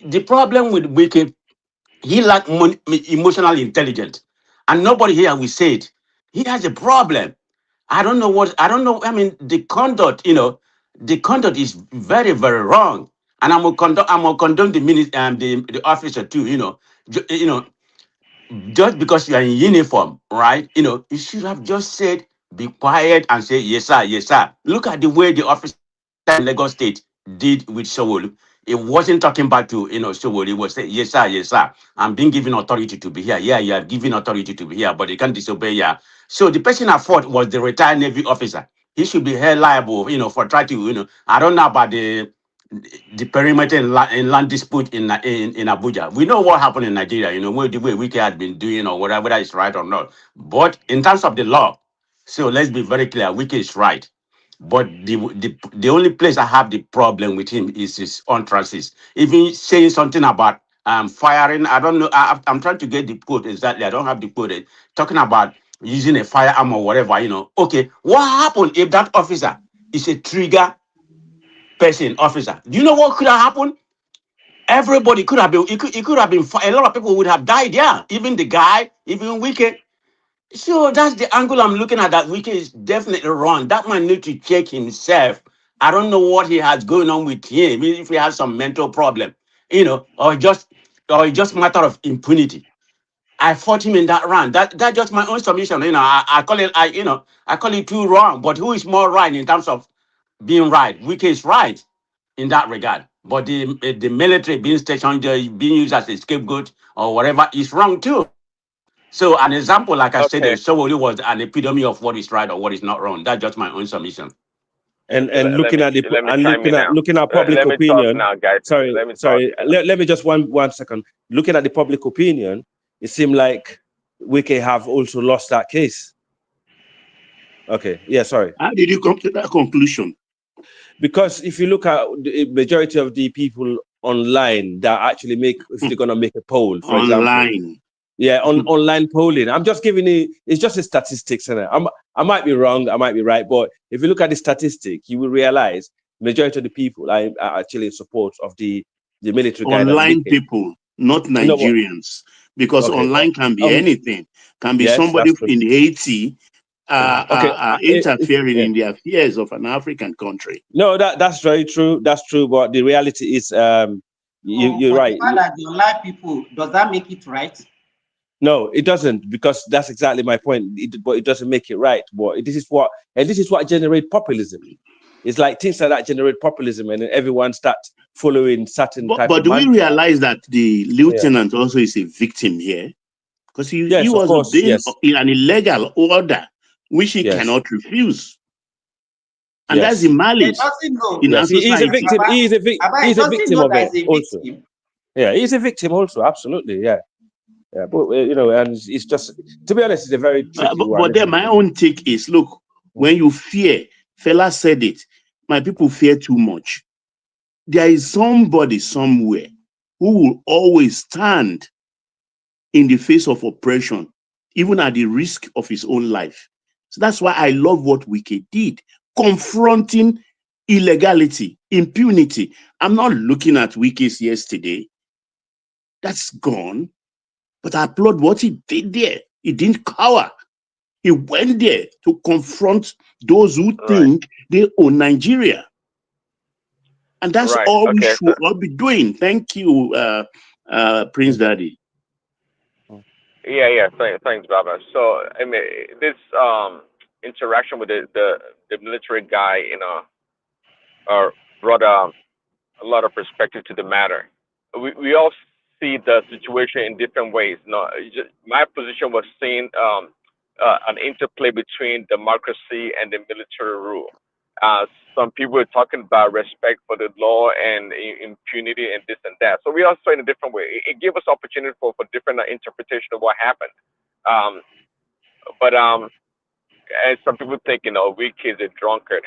the problem with Wike, he lack emotional intelligence, and nobody here will say it. He has a problem. I don't know. I mean, the conduct, the conduct is very, very wrong. And I'm gonna condone the officer too. Just because you are in uniform, right? You should have just said, be quiet and say, yes, sir, yes, sir. Look at the way the officer in Lagos State did with Sowolu. It wasn't talking back to, Sowolu. It was saying, yes, sir, yes, sir. I'm being given authority to be here. Yeah, you are given authority to be here, but they can't disobey. Yeah. So the person at fault was the retired Navy officer. He should be held liable, for trying to, I don't know about the perimeter in land dispute in Abuja. We know what happened in Nigeria, where the way Wike has been doing or whatever, whether it's right or not. But in terms of the law, so let's be very clear, Wike is right. But the only place I have the problem with him is his utterances. Even saying something about firing, I don't know. I'm trying to get the quote exactly. I don't have the quote. Talking about using a firearm or whatever, Okay, what happened if that officer is a trigger person officer? Do you know what could have happened? Everybody could have been. It could have been. A lot of people would have died. Yeah, even the guy, even Wike. So that's the angle I'm looking at. That Wike is definitely wrong. That man need to check himself. I don't know what he has going on with him. If he has some mental problem, or just matter of impunity. I fought him in that round. That's just my own submission. I call it. I call it too wrong. But who is more right in terms of being right? Wike is right in that regard. But the military being stationed there, being used as a scapegoat or whatever is wrong too. So an example, like I said, Okay. Sowolu was an epitome of what is right or what is not wrong. That's just my own submission. And Let looking me at let me chime in now. looking at public Let me talk opinion. now, guys. Sorry, Let me talk. sorry. Let me just one second. Looking at the public opinion, it seemed like Wike have also lost that case. Okay, yeah, sorry. How did you come to that conclusion? Because if you look at the majority of the people online that actually make, if they're gonna make a poll, for example, Online. yeah, on online polling. I'm just giving it's just a statistics, and I might be wrong, I might be right, but if you look at the statistic, you will realize majority of the people are actually in support of the military guy. Online people, not No, but, Nigerians, because okay, online can be anything. Can be yes, somebody that's true. in Haiti Okay, interfering in the affairs of an African country. No, that's very true. That's true. But the reality is, you're But right. the fact that the online people, does that make it right? No, it doesn't, because that's exactly my point. But it doesn't make it right. But this is what generates populism. It's like things like that generate populism, and then everyone starts following certain type But of do we mantra. realize that the lieutenant also is a victim here? Because he Yes, of was course, obeying yes. an illegal order, which he Yes. cannot refuse. And that's Yes. the malice in Yes, our he is a society. victim. He's a victim of it a also. victim. Yeah, he's a victim also. Absolutely, yeah. Yeah, but and it's just, to be honest, it's a very tricky one. But then my own take is, look, when you fear, fella said it, my people fear too much. There is somebody somewhere who will always stand in the face of oppression, even at the risk of his own life. So that's why I love what Wike did, confronting illegality, impunity. I'm not looking at Wike's yesterday. That's gone. But I applaud what he did there. He didn't cower. He went there to confront those who think they own Nigeria. And that's all we Okay. should all be doing. Thank you, Prince Daddy. Yeah. Thanks, Baba. So I mean, this interaction with the military guy, brought a lot of perspective to the matter. We all see the situation in different ways. No, my position was seeing an interplay between democracy and the military rule. Some people are talking about respect for the law and impunity and this and that. So we all saw it in a different way. It gave us opportunity for different interpretation of what happened. But and some people think, Wike is a drunkard.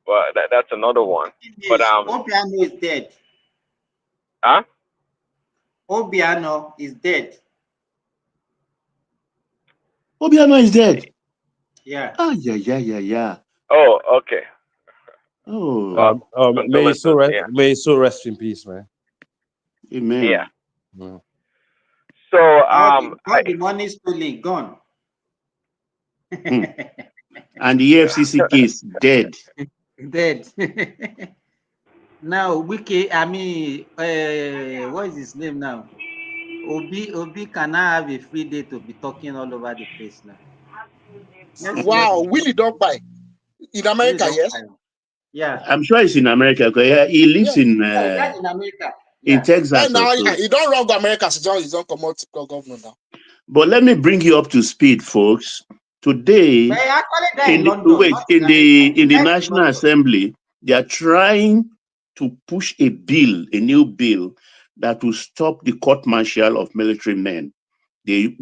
Well, that's another one. But Obiano is dead. huh? Obiano is dead. Obiano is dead. Yeah. Yeah. Oh, okay. Oh. May his soul rest, yeah. may his soul rest in peace, man. Amen. Yeah. Mm. So all the money stolen, gone. And the EFCC case dead. Dead. Now Wike, I mean, what is his name now? Obi cannot have a free day to be talking all over the place now. Wow, Willie don't buy in America, yes. Yeah. I'm sure he's in America because he lives in that's in America. in Texas And now or so. he don't run to America, he don't come out to governor now. But let me bring you up to speed, folks. Today, But actually in London, in the National Assembly, they are trying to push a new bill that will stop the court martial of military men. That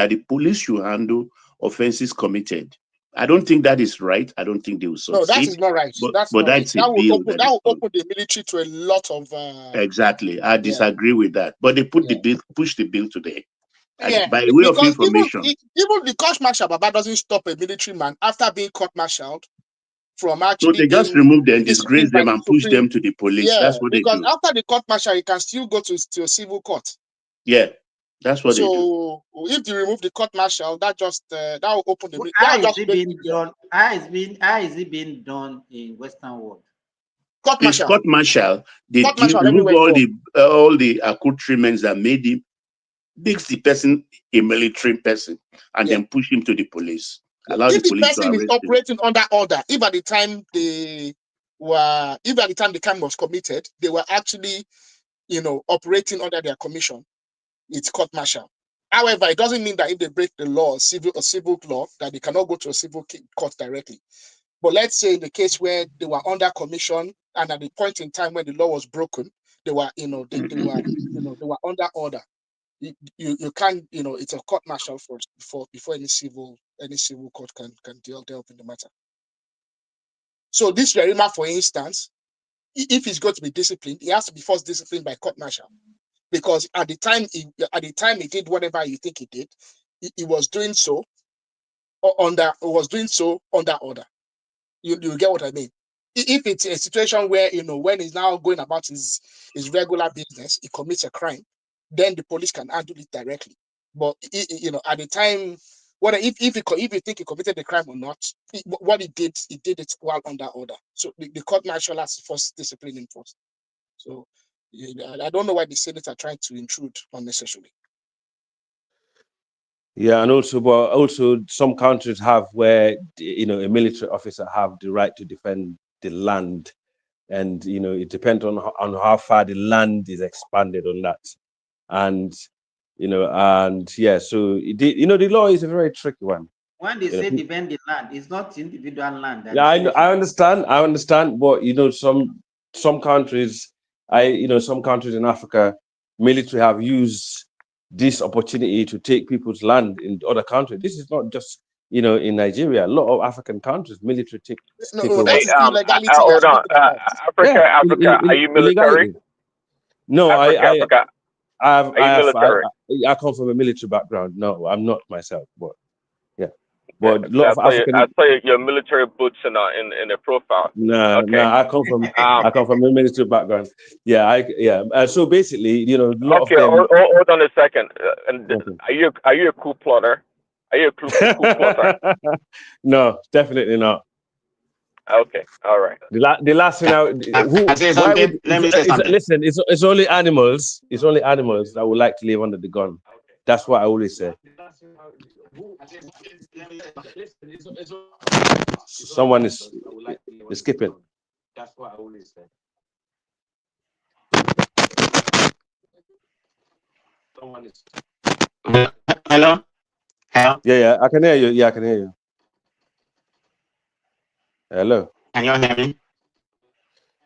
the police should handle offenses committed. I don't think that is right. I don't think they will succeed. No, that is not right. But That's not that's right. a bill That will open the military to a lot of exactly. I disagree with that. But they push the bill today. yeah, By way of because information. even the court martial Baba doesn't stop a military man after being court-martialed from So actually they just remove them, disgrace them, and push them to the police. Yeah, That's what they because do. after the court martial, you can still go to a civil court. Yeah, that's what they do. So if you remove the court martial, that will open the. How is it being done? How is it being done in Western world? Court martial. Court martial. They remove all the accoutrements that made him makes the person a military person, and then push him to the police. Allow If the the police to person is arrest him. operating under order, if at the time the crime was committed, they were actually, operating under their commission, it's court martial. However, it doesn't mean that if they break the law, civil law, that they cannot go to a civil court directly. But let's say in the case where they were under commission, and at the point in time when the law was broken, they were, they were under order. You can't, it's a court martial first before any civil court can delve in the matter. So this Yerima, for instance, if he's going to be disciplined, he has to be first disciplined by court martial, because at the time he did whatever you think he did, he was doing so under order. You get what I mean? If it's a situation where, when he's now going about his regular business, he commits a crime, then the police can handle it directly. But at the time, if you think he committed the crime or not, what he did it while under order. So the court martial has to first discipline him first. So I don't know why the Senate are trying to intrude unnecessarily. Yeah, and also some countries have where a military officer have the right to defend the land, and it depends on how far the land is expanded on that, and yeah. So the law is a very tricky one. When they say defend the land, it's not individual land. Yeah, I understand, but some countries, some countries in Africa, military have used this opportunity to take people's land in other countries. This is not just in Nigeria. A lot of African countries, military take over. That is illegality. Hold on, Africa, are you military? No, Africa. I come from a military background. No, I'm not myself, but yeah. But a lot of African. I saw your military boots in the profile. No, I come from a military background. Yeah, so basically, a lot of them. Hold on a second. Are you a coup plotter? Are you a coup plotter? No, definitely not. Okay, all right. The last thing listen, it's only animals. It's only animals that would like to live under the gun. That's what I always say. Someone is skipping. That's what I always say. Someone is. Hello? Yeah, I can hear you. Yeah, I can hear you. Hello. Can you hear me?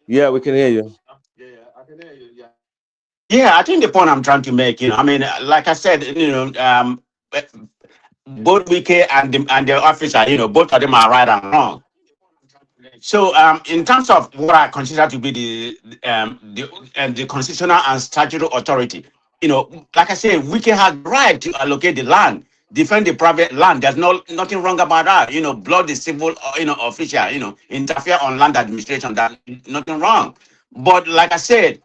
Yeah, we can hear you. Yeah, I can hear you. Yeah, I think the point I'm trying to make, like I said, both Wike and the officer, both of them are right and wrong. So, in terms of what I consider to be the constitutional and statutory authority, like I said, Wike has the right to allocate the land, defend the private land. There's nothing wrong about that. Block the civil, official, interfere on land administration. That's nothing wrong. But like I said,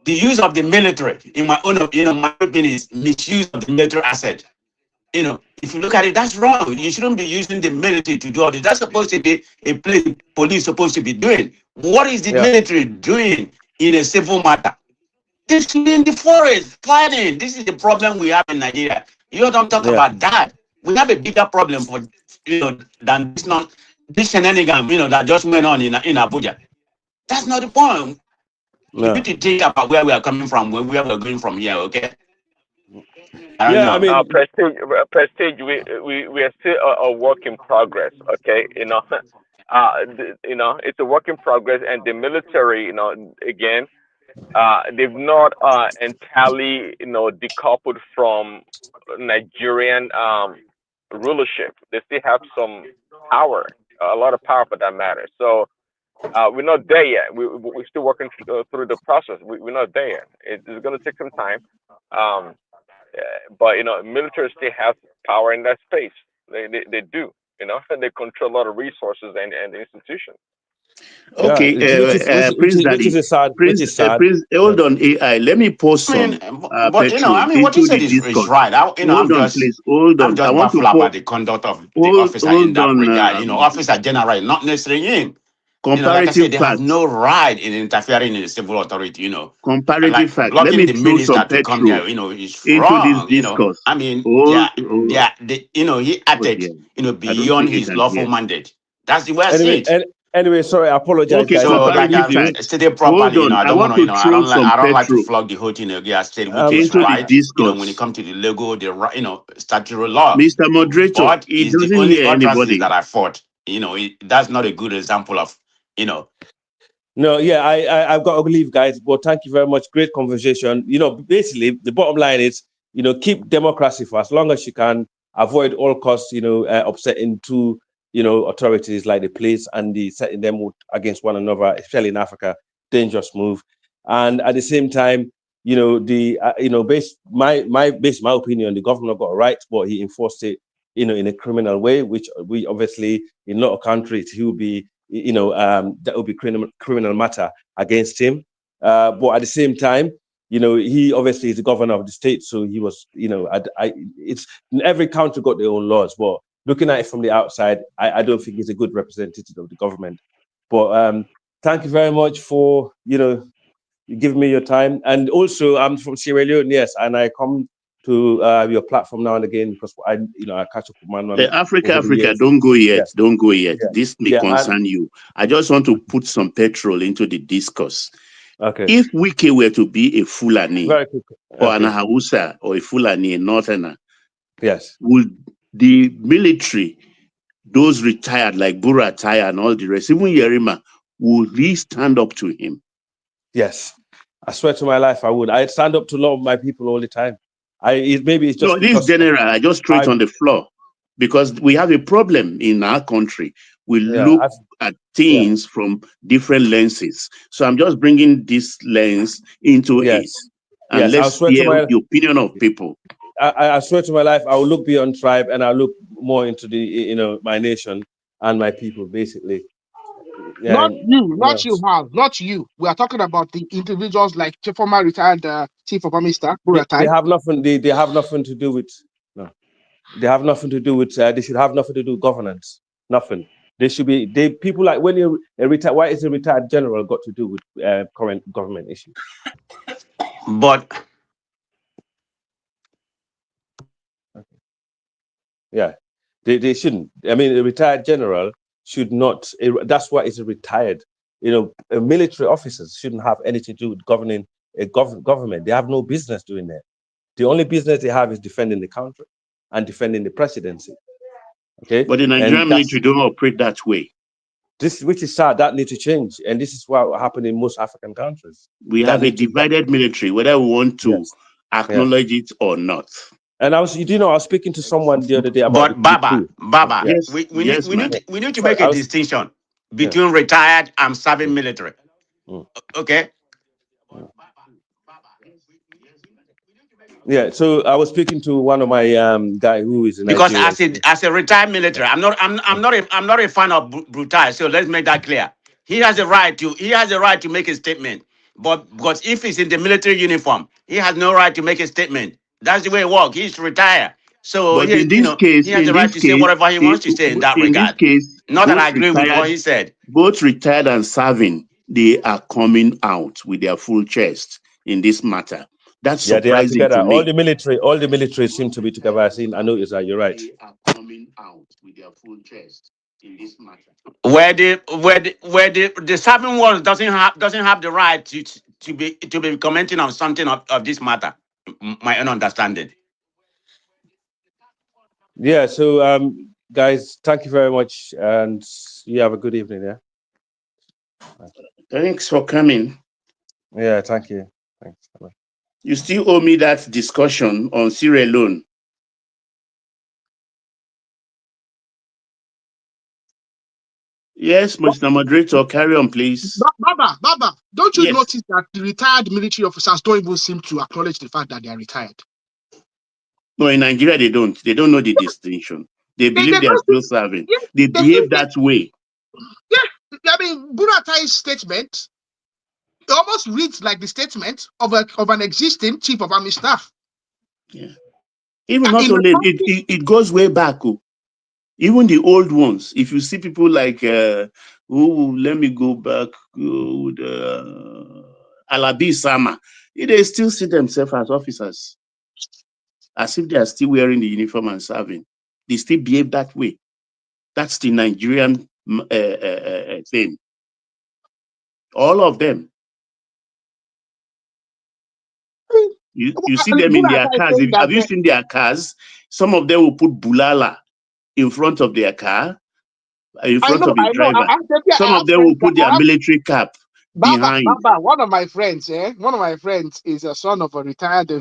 the use of the military, in my own, my opinion, is misuse of the military asset. If you look at it, that's wrong. You shouldn't be using the military to do all this. That's supposed to be a place police supposed to be doing. What is the military doing in a civil matter? They're in the forest fighting. This is the problem we have in Nigeria. You don't talk about that. We have a bigger problem than this shenanigan, that just went on in Abuja. That's not the point. We need to think about where we are coming from, where we are going from here, okay? I mean, Prestige, we are still a work in progress, okay? It's a work in progress, and the military, again, they've not entirely, decoupled from Nigerian rulership. They still have some power, a lot of power for that matter. So we're not there yet. We're still working through the process. We're not there yet. It's going to take some time. But military still has power in that space. They do, and they control a lot of resources and institutions. Okay, hold on, AI. Let me post some. But what you said is right. Hold on. I want to about the conduct of the officer in that regard. Officer general, not necessarily him. Like I said, they have no right in interfering in the civil authority. Comparative fact. Let me throw some petrol into this discourse. I mean, he acted, beyond his lawful mandate. That's the way I see it. Anyway, sorry, I apologize. Okay, so like I stated properly, I don't like to flog the whole thing again. I said which is right. When it comes to the legal, statutory law. Mr. Moderator, but it's the only utterances that I fought. That's not a good example of, No, yeah, I've got to leave, guys. But thank you very much. Great conversation. Basically, the bottom line is keep democracy for as long as you can, avoid all costs, upsetting two, authorities like the police and the setting them against one another, especially in Africa, dangerous move. And at the same time, based my opinion, the governor got a right, but he enforced it, in a criminal way, which we obviously in a lot of countries he will be, that will be criminal matter against him. But at the same time, he obviously is the governor of the state, so he was, it's every country got their own laws, but looking at it from the outside, I don't think he's a good representative of the government. But thank you very much for, giving me your time. And also, I'm from Sierra Leone, yes, and I come to your platform now and again because I catch up with man. Africa, don't go yet. Yeah. Don't go yet. Yeah. This may concern you. I just want to put some petrol into the discourse. Okay. If Wike were to be a Fulani or an Okay. Hausa or a Fulani, a Northerner, yes, would the military, those retired like Buratai and all the rest, even Yerima, would he stand up to him? Yes, I swear to my life, I would. I stand up to a lot of my people all the time. Maybe it's just this general. I just throw it on the floor because we have a problem in our country. We look at things from different lenses. So I'm just bringing this lens into it, and let's hear the opinion of people. I swear to my life, I will look beyond tribe and I'll look more into the, my nation and my people, basically. Yeah, not you. We are talking about the individuals like former retired chief of army staff. They have nothing. They have nothing to do with. No, they have nothing to do with. They should have nothing to do with governance. Nothing. They should be. People like when you're a retired. Why is a retired general got to do with current government issues? But yeah, they shouldn't. I mean, a retired general should not. That's why it's a retired. Military officers shouldn't have anything to do with governing a government. They have no business doing that. The only business they have is defending the country and defending the presidency. Okay, but the Nigerian military don't operate that way. Which is sad. That needs to change, and this is what happened in most African countries. We have a divided military, whether we want to acknowledge it or not. And I was speaking to someone the other day about. But Baba, yes, we need to make a distinction between retired and serving military. Okay. Yeah, so I was speaking to one of my guy who is in because Nigeria. as a retired military, I'm not a fan of Brutal. So let's make that clear. He has a right to make a statement, but because if he's in the military uniform, he has no right to make a statement. That's the way it works. He's retired. So in this case, he has the right to say whatever he wants to say in that regard. This case, not that I agree with what he said. Both retired and serving, they are coming out with their full chest in this matter. That's surprising they are together. To me. All the military seem to be together. I know is that you're right. They are coming out with their full chest in this matter. Where the serving ones doesn't have the right to be commenting on something of this matter. My own understanding. Yeah. So guys, thank you very much, and you have a good evening. Yeah. Thanks for coming. Yeah. Thank you. Thanks. Bye. You still owe me that discussion on Sierra Leone. Yes, Mr. Moderator, carry on, please. Baba, don't you notice that the retired military officers don't even seem to acknowledge the fact that they are retired? No, in Nigeria, they don't. They don't know the distinction. They believe they are still serving. They behave that way. Yeah, I mean, Buratai's statement, it almost reads like the statement of an existing chief of army staff. Yeah. Even not only, it goes way back. Even the old ones, if you see people like, let me go back, Alabi Sama, they still see themselves as officers, as if they are still wearing the uniform and serving. They still behave that way. That's the Nigerian thing. All of them. You see them in their cars. Have you seen their cars? Some of them will put bulala in front of their car, in front of the driver. Some of them will put their military cap behind. Baba, one of my friends, one of my friends is a son of a retired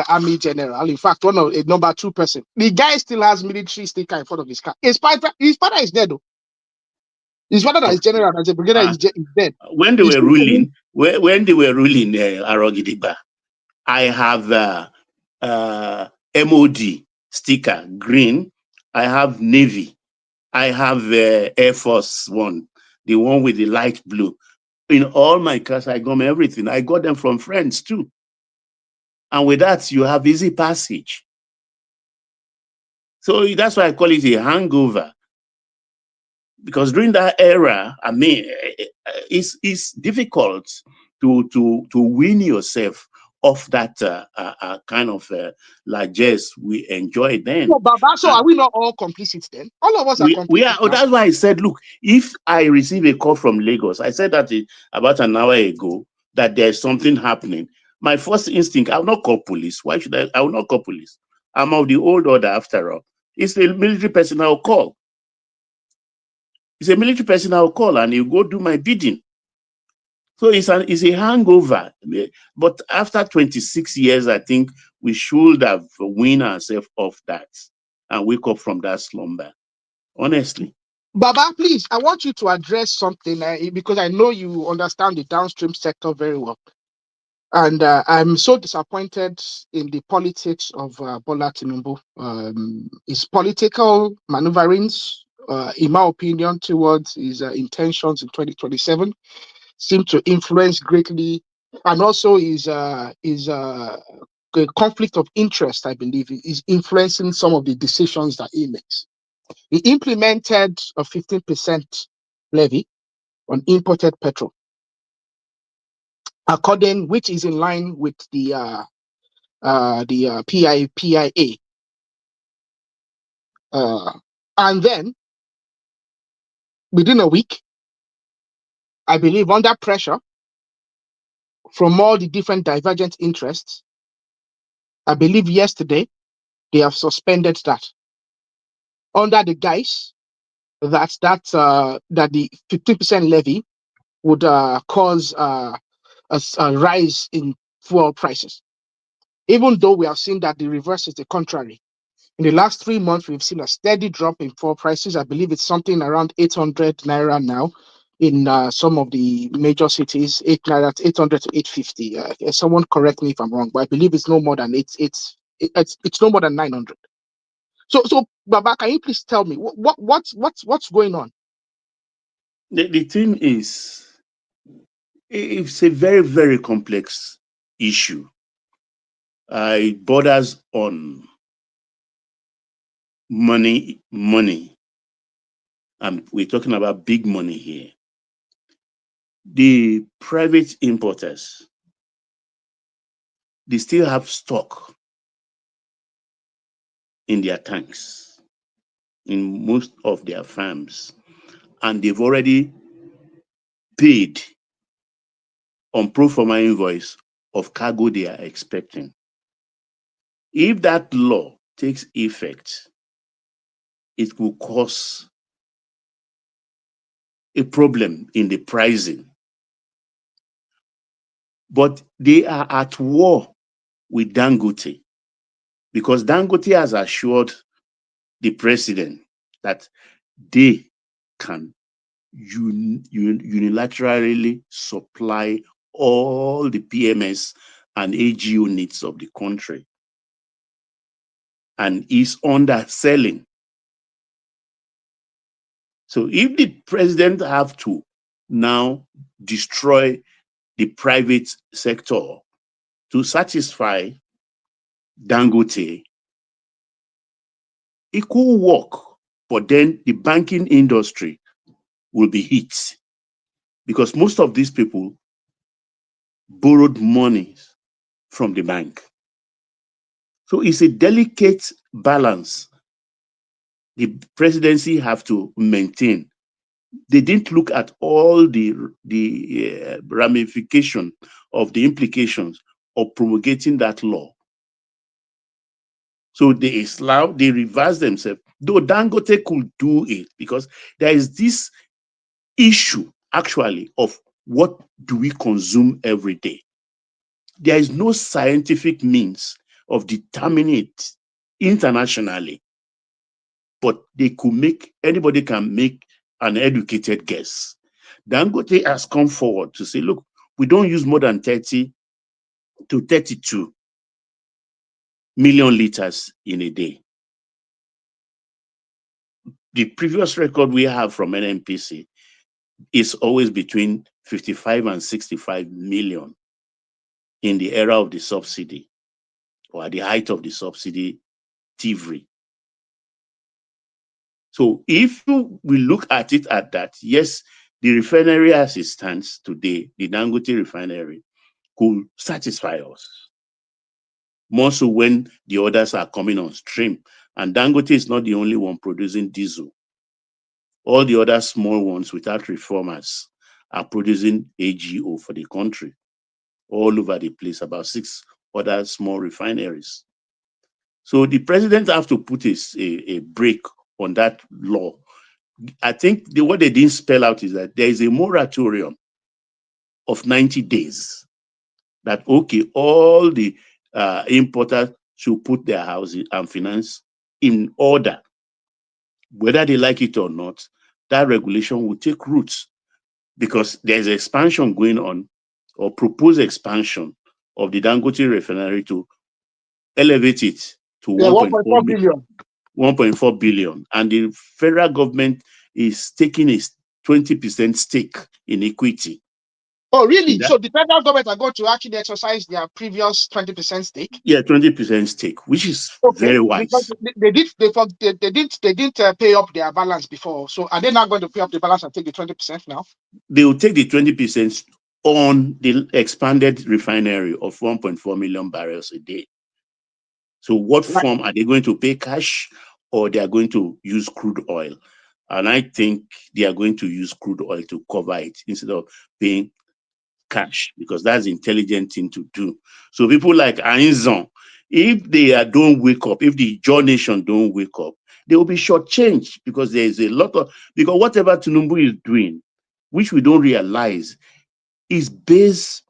army general. In fact, one of a number 2 person. The guy still has military sticker in front of his car. His father is dead, though. His father that is general as a brigadier is dead. When they were ruling, Arogidigba, I have MOD sticker green. I have Navy. I have Air Force One, the one with the light blue. In all my cars, I got everything. I got them from friends too. And with that, you have easy passage. So that's why I call it a hangover. Because during that era, I mean, it's difficult to win yourself off that kind of largesse we enjoyed then. So, Baba, so are we not all complicit then? All of us are complicit. We are. Now. That's why I said, look, if I receive a call from Lagos, I said that about an hour ago, that there's something happening. My first instinct, I will not call police. Why should I? I will not call police. I'm of the old order after all. It's a military person I will call. It's a military person I will call and he'll go do my bidding. So it's a hangover. But after 26 years, I think we should have weaned ourselves off that and wake up from that slumber. Honestly. Baba, please, I want you to address something because I know you understand the downstream sector very well. And I'm so disappointed in the politics of Bola Tinubu. His political maneuverings, in my opinion, towards his intentions in 2027 seem to influence greatly. And also his conflict of interest, I believe, is influencing some of the decisions that he makes. He implemented a 15% levy on imported petrol, which is in line with the PIA. And then within a week, I believe under pressure from all the different divergent interests, I believe yesterday they have suspended that under the guise that the 15% levy would cause a rise in fuel prices. Even though we have seen that the reverse is the contrary. In the last 3 months, we've seen a steady drop in fuel prices. I believe it's something around 800 naira now in some of the major cities, 800 to 850. Someone correct me if I'm wrong, but I believe it's no more than it's no more than 900. So Baba, can you please tell me what's going on? The thing is, it's a very, very complex issue. It borders on money. We're talking about big money here. The private importers, they still have stock in their tanks, in most of their farms, and they've already paid on pro forma invoice of cargo they are expecting. If that law takes effect, it will cause a problem in the pricing. But they are at war with Dangote because Dangote has assured the president that they can unilaterally supply all the PMS and AGO needs of the country and is underselling. So if the president have to now destroy the private sector to satisfy Dangote, it could work, but then the banking industry will be hit because most of these people borrowed money from the bank. So it's a delicate balance the presidency have to maintain. They didn't look at all the ramification of the implications of promulgating that law. So they reversed themselves. Though Dangote could do it because there is this issue actually of what do we consume every day? There is no scientific means of determining it internationally, but anybody can make an educated guess. Dangote has come forward to say, look, we don't use more than 30 to 32 million liters in a day. The previous record we have from NNPC is always between 55 and 65 million in the era of the subsidy, or at the height of the subsidy thievery. So if we look at it at that, yes, the refinery as it stands today, the Dangote refinery, could satisfy us. More so when the others are coming on stream. And Dangote is not the only one producing diesel. All the other small ones without reformers are producing AGO for the country. All over the place, about 6 other small refineries. So the president have to put a break on that law. I think what they didn't spell out is that there is a moratorium of 90 days that, okay, all the importers should put their houses and finance in order. Whether they like it or not, that regulation will take roots because there's expansion going on, or proposed expansion of the Dangote refinery to elevate it to 1.4 billion. 1.4 billion. And the federal government is taking a 20% stake in equity. Oh, really? So the federal government are going to actually exercise their previous 20% stake? Yeah, 20% stake, which is very wise. Because they didn't pay up their balance before. So are they not going to pay up the balance and take the 20% now? They will take the 20% on the expanded refinery of 1.4 million barrels a day. So what form are they going to pay cash, or they are going to use crude oil? And I think they are going to use crude oil to cover it instead of paying cash, because that's the intelligent thing to do. So people like Ainzon, if they don't wake up, if the Jaw Nation don't wake up, they will be shortchanged, because there is a lot of, because whatever Tinubu is doing, which we don't realize, is based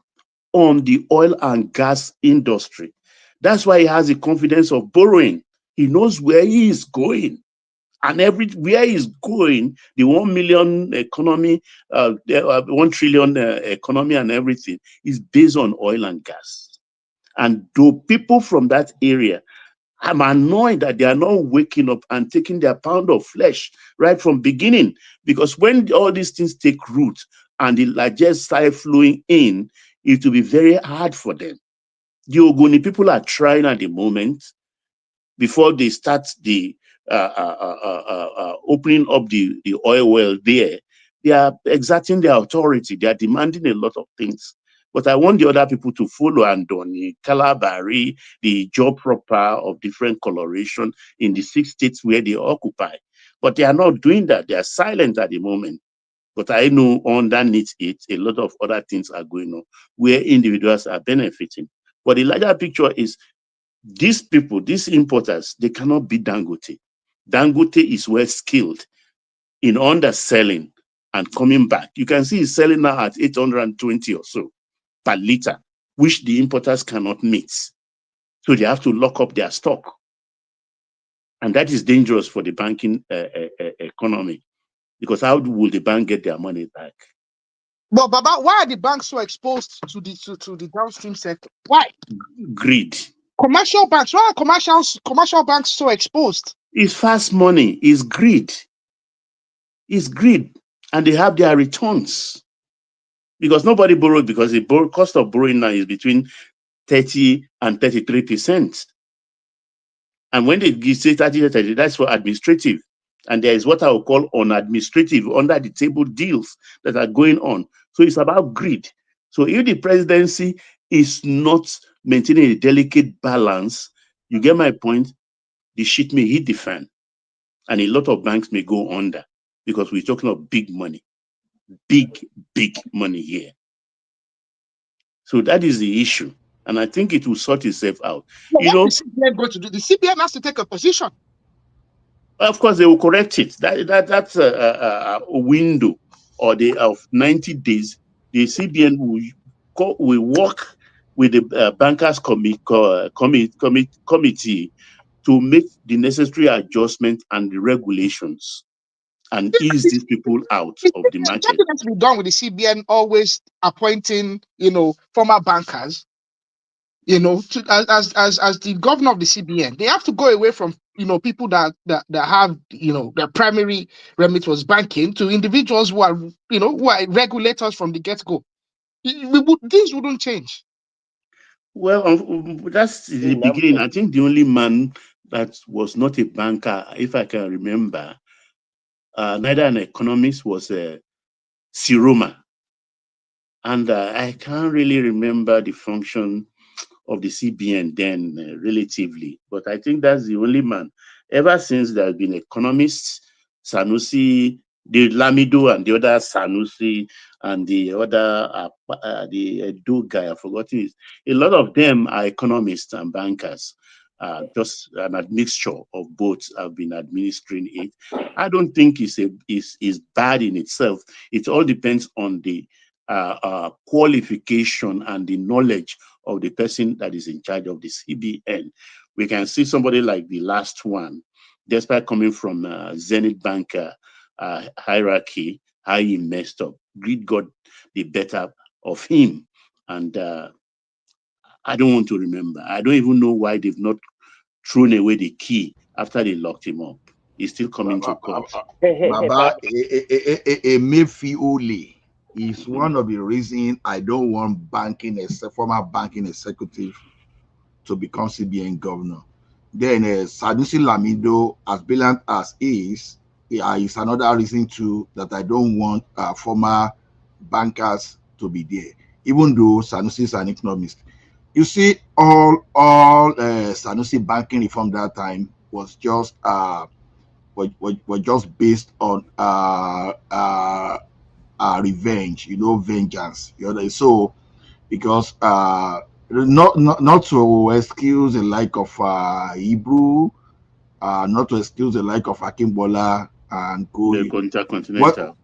on the oil and gas industry. That's why he has the confidence of borrowing. He knows where he is going. And everywhere he's going, the 1 million economy, 1 trillion economy and everything is based on oil and gas. And though people from that area, I'm annoyed that they are not waking up and taking their pound of flesh right from beginning. Because when all these things take root and the largest start flowing in, it will be very hard for them. The Ogoni people are trying at the moment, before they start the opening up the oil well there. They are exerting their authority. They are demanding a lot of things. But I want the other people to follow Andoni, Calabari, the job proper of different coloration in the 6 states where they occupy. But they are not doing that. They are silent at the moment. But I know underneath it, a lot of other things are going on where individuals are benefiting. But the larger picture is these people, these importers, they cannot beat Dangote. Dangote is well skilled in underselling and coming back. You can see he's selling now at 820 or so per liter, which the importers cannot meet. So they have to lock up their stock. And that is dangerous for the banking economy, because how will the bank get their money back? But Baba, why are the banks so exposed to the downstream sector? Why? Greed. Commercial banks. Why are commercial banks so exposed? It's fast money. It's greed. It's greed. And they have their returns. Because nobody borrowed, because the cost of borrowing now is between 30 and 33%. And when they say 30 to 30, that's for administrative. And there is what I will call unadministrative, under the table deals that are going on. So it's about greed. So if the presidency is not maintaining a delicate balance, you get my point, the shit may hit the fan. And a lot of banks may go under, because we're talking of big money. Big money here. So that is the issue. And I think it will sort itself out. Well, what is CBN going to do? The CBN has to take a position. Of course, they will correct it. That's a window of 90 days the CBN will work with the bankers committee to make the necessary adjustment and the regulations and ease these people out of the market. Nothing has to be done with the CBN always appointing, former bankers, as the governor of the CBN. They have to go away from, people that have, their primary remit was banking to individuals who are, who are regulators from the get-go. Things wouldn't change. Well, that's the beginning. I think the only man that was not a banker, if I can remember, neither an economist, was Siroma. And I can't really remember the function of the CBN then relatively, but I think that's the only man. Ever since there have been economists, Sanusi, the Lamido and the other Sanusi and the other, the Edo guy, I've forgotten his. A lot of them are economists and bankers. Just an admixture of both have been administering it. I don't think it's bad in itself. It all depends on the qualification and the knowledge of the person that is in charge of the CBN. We can see somebody like the last one, despite coming from Zenith Bank hierarchy, how he messed up. Greed got the better of him. And I don't want to remember. I don't even know why they've not thrown away the key after they locked him up. He's still coming to court. Baba Emefiole is one of the reasons I don't want former banking executive to become CBN governor. Then Sanusi Lamido, as brilliant as is another reason too that I don't want former bankers to be there, even though Sanusi is an economist. You see, all Sanusi banking reform that time was just was just based on revenge, vengeance. So because not to excuse the like of Hebrew, not to excuse the like of Akimbola and The Co. Intercontinental.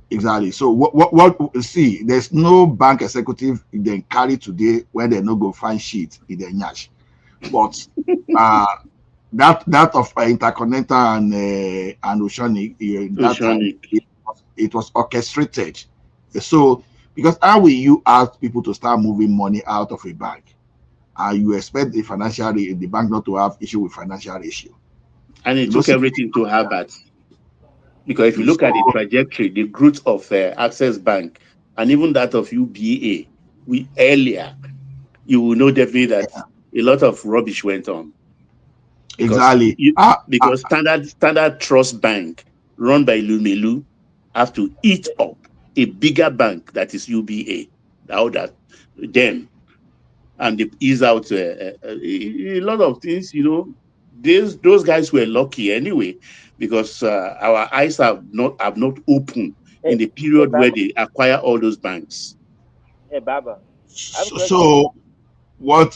Exactly. So what see, there's no bank executive they carry today when they no go find shit in their nyash. But that of Intercontinental and Oceanic, that time it was orchestrated. So because how will you ask people to start moving money out of a bank? You expect the bank not to have issue with financial issue. And it took everything to have that. Because if you look at the trajectory, the growth of Access Bank and even that of UBA, earlier, you will know definitely that a lot of rubbish went on. Because Exactly. Because Standard Trust Bank, run by Lumelu, have to eat up a bigger bank that is UBA. That them, and they ease out a lot of things. Those guys were lucky anyway, because our eyes have not opened in the period where they acquire all those banks. Hey, Baba. So what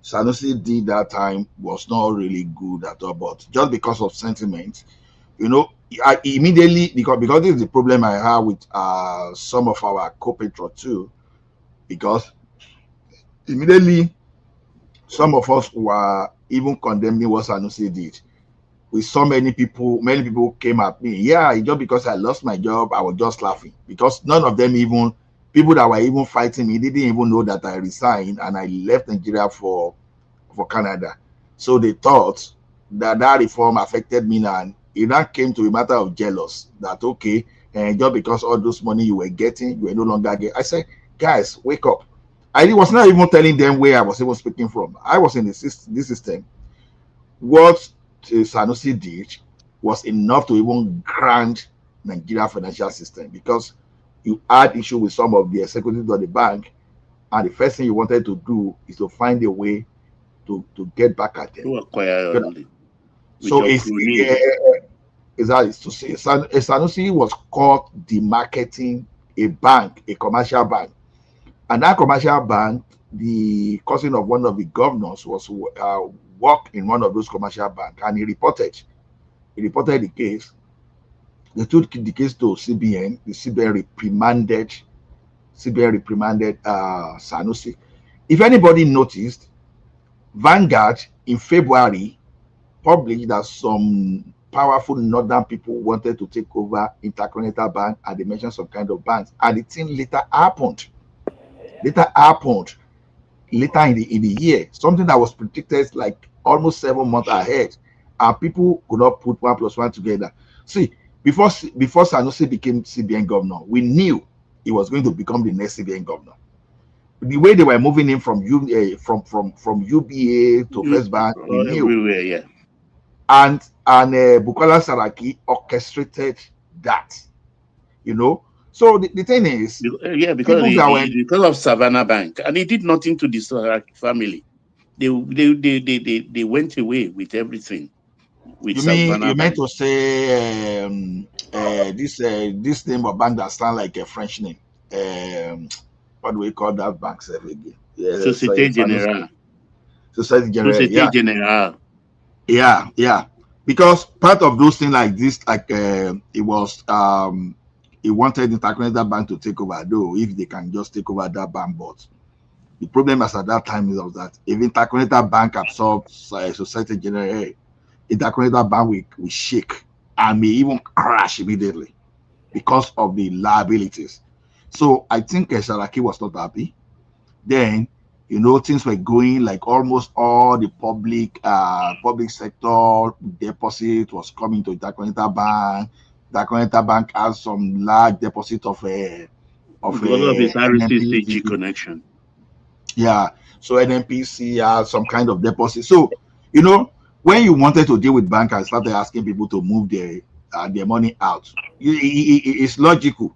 Sanusi did that time was not really good at all, but just because of sentiment, I immediately, because this is the problem I have with some of our co-patriots too, because immediately some of us were even condemning what Sanusi did. With so many people came at me. Yeah, just because I lost my job, I was just laughing, because none of them, even people that were even fighting me, didn't even know that I resigned and I left Nigeria for Canada. So they thought that reform affected me, and it now came to a matter of jealous that okay, and just because all those money you were getting, you were no longer getting. I said, guys, wake up. I was not even telling them where I was even speaking from. I was in this system. What Sanusi did was enough to even grant Nigeria financial system, because you had issue with some of the executives of the bank, and the first thing you wanted to do is to find a way to get back at them. To acquire only. So exactly. So Sanusi was caught demarketing a bank, a commercial bank, and that commercial bank, the cousin of one of the governors was worked in one of those commercial banks, and he reported the case. They took the case to CBN. The CBN reprimanded Sanusi. If anybody noticed, Vanguard in February published that some powerful northern people wanted to take over Intercontinental Bank, and they mentioned some kind of banks. And the thing later happened. Later in the year, something that was predicted like almost 7 months ahead, and people could not put 1+1 together. See, before Sanusi became CBN governor, we knew he was going to become the next CBN governor. The way they were moving in from from UBA to First Bank, we knew. Everywhere, yeah. And Bukola Saraki orchestrated that, you know. So the thing is, Yeah, because people that were because of Savannah Bank, and he did nothing to the Saraki family. They went away with everything with Savannah you meant Bank. to say this name of bank that sound like a French name. What do we call that bank again? Yeah, Société Générale. Society General. Société Yeah, Générale. yeah. Because part of those things like this, like it was he wanted the Intercontinental Bank to take over, though if they can just take over that bank, but the problem as at that time is that if Intercontinental Bank absorbs Society General, Intercontinental Bank will shake and may even crash immediately because of the liabilities. So I think Saraki was not happy. Then, things were going like almost all the public sector deposit was coming to Intercontinental Bank. Intercontinental Bank has some large deposit of Because of his RCCG NNPC. connection. Yeah. So NNPC has some kind of deposit. So, when you wanted to deal with banks and started asking people to move their money out, it's logical.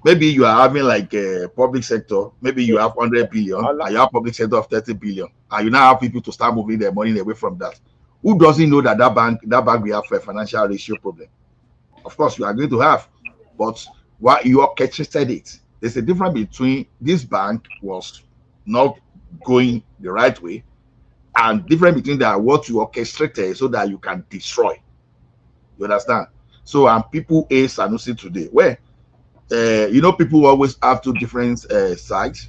Maybe you are having like a public sector, maybe you have 100 billion and you have public sector of 30 billion, and you now have people to start moving their money away from that. Who doesn't know that bank will have a financial ratio problem? Of course, you are going to have, but why you orchestrated it? There's a difference between this bank was not going the right way, and different between that what you orchestrated so that you can destroy. You understand? So, and people hate Sanusi today. Where people always have two different sides.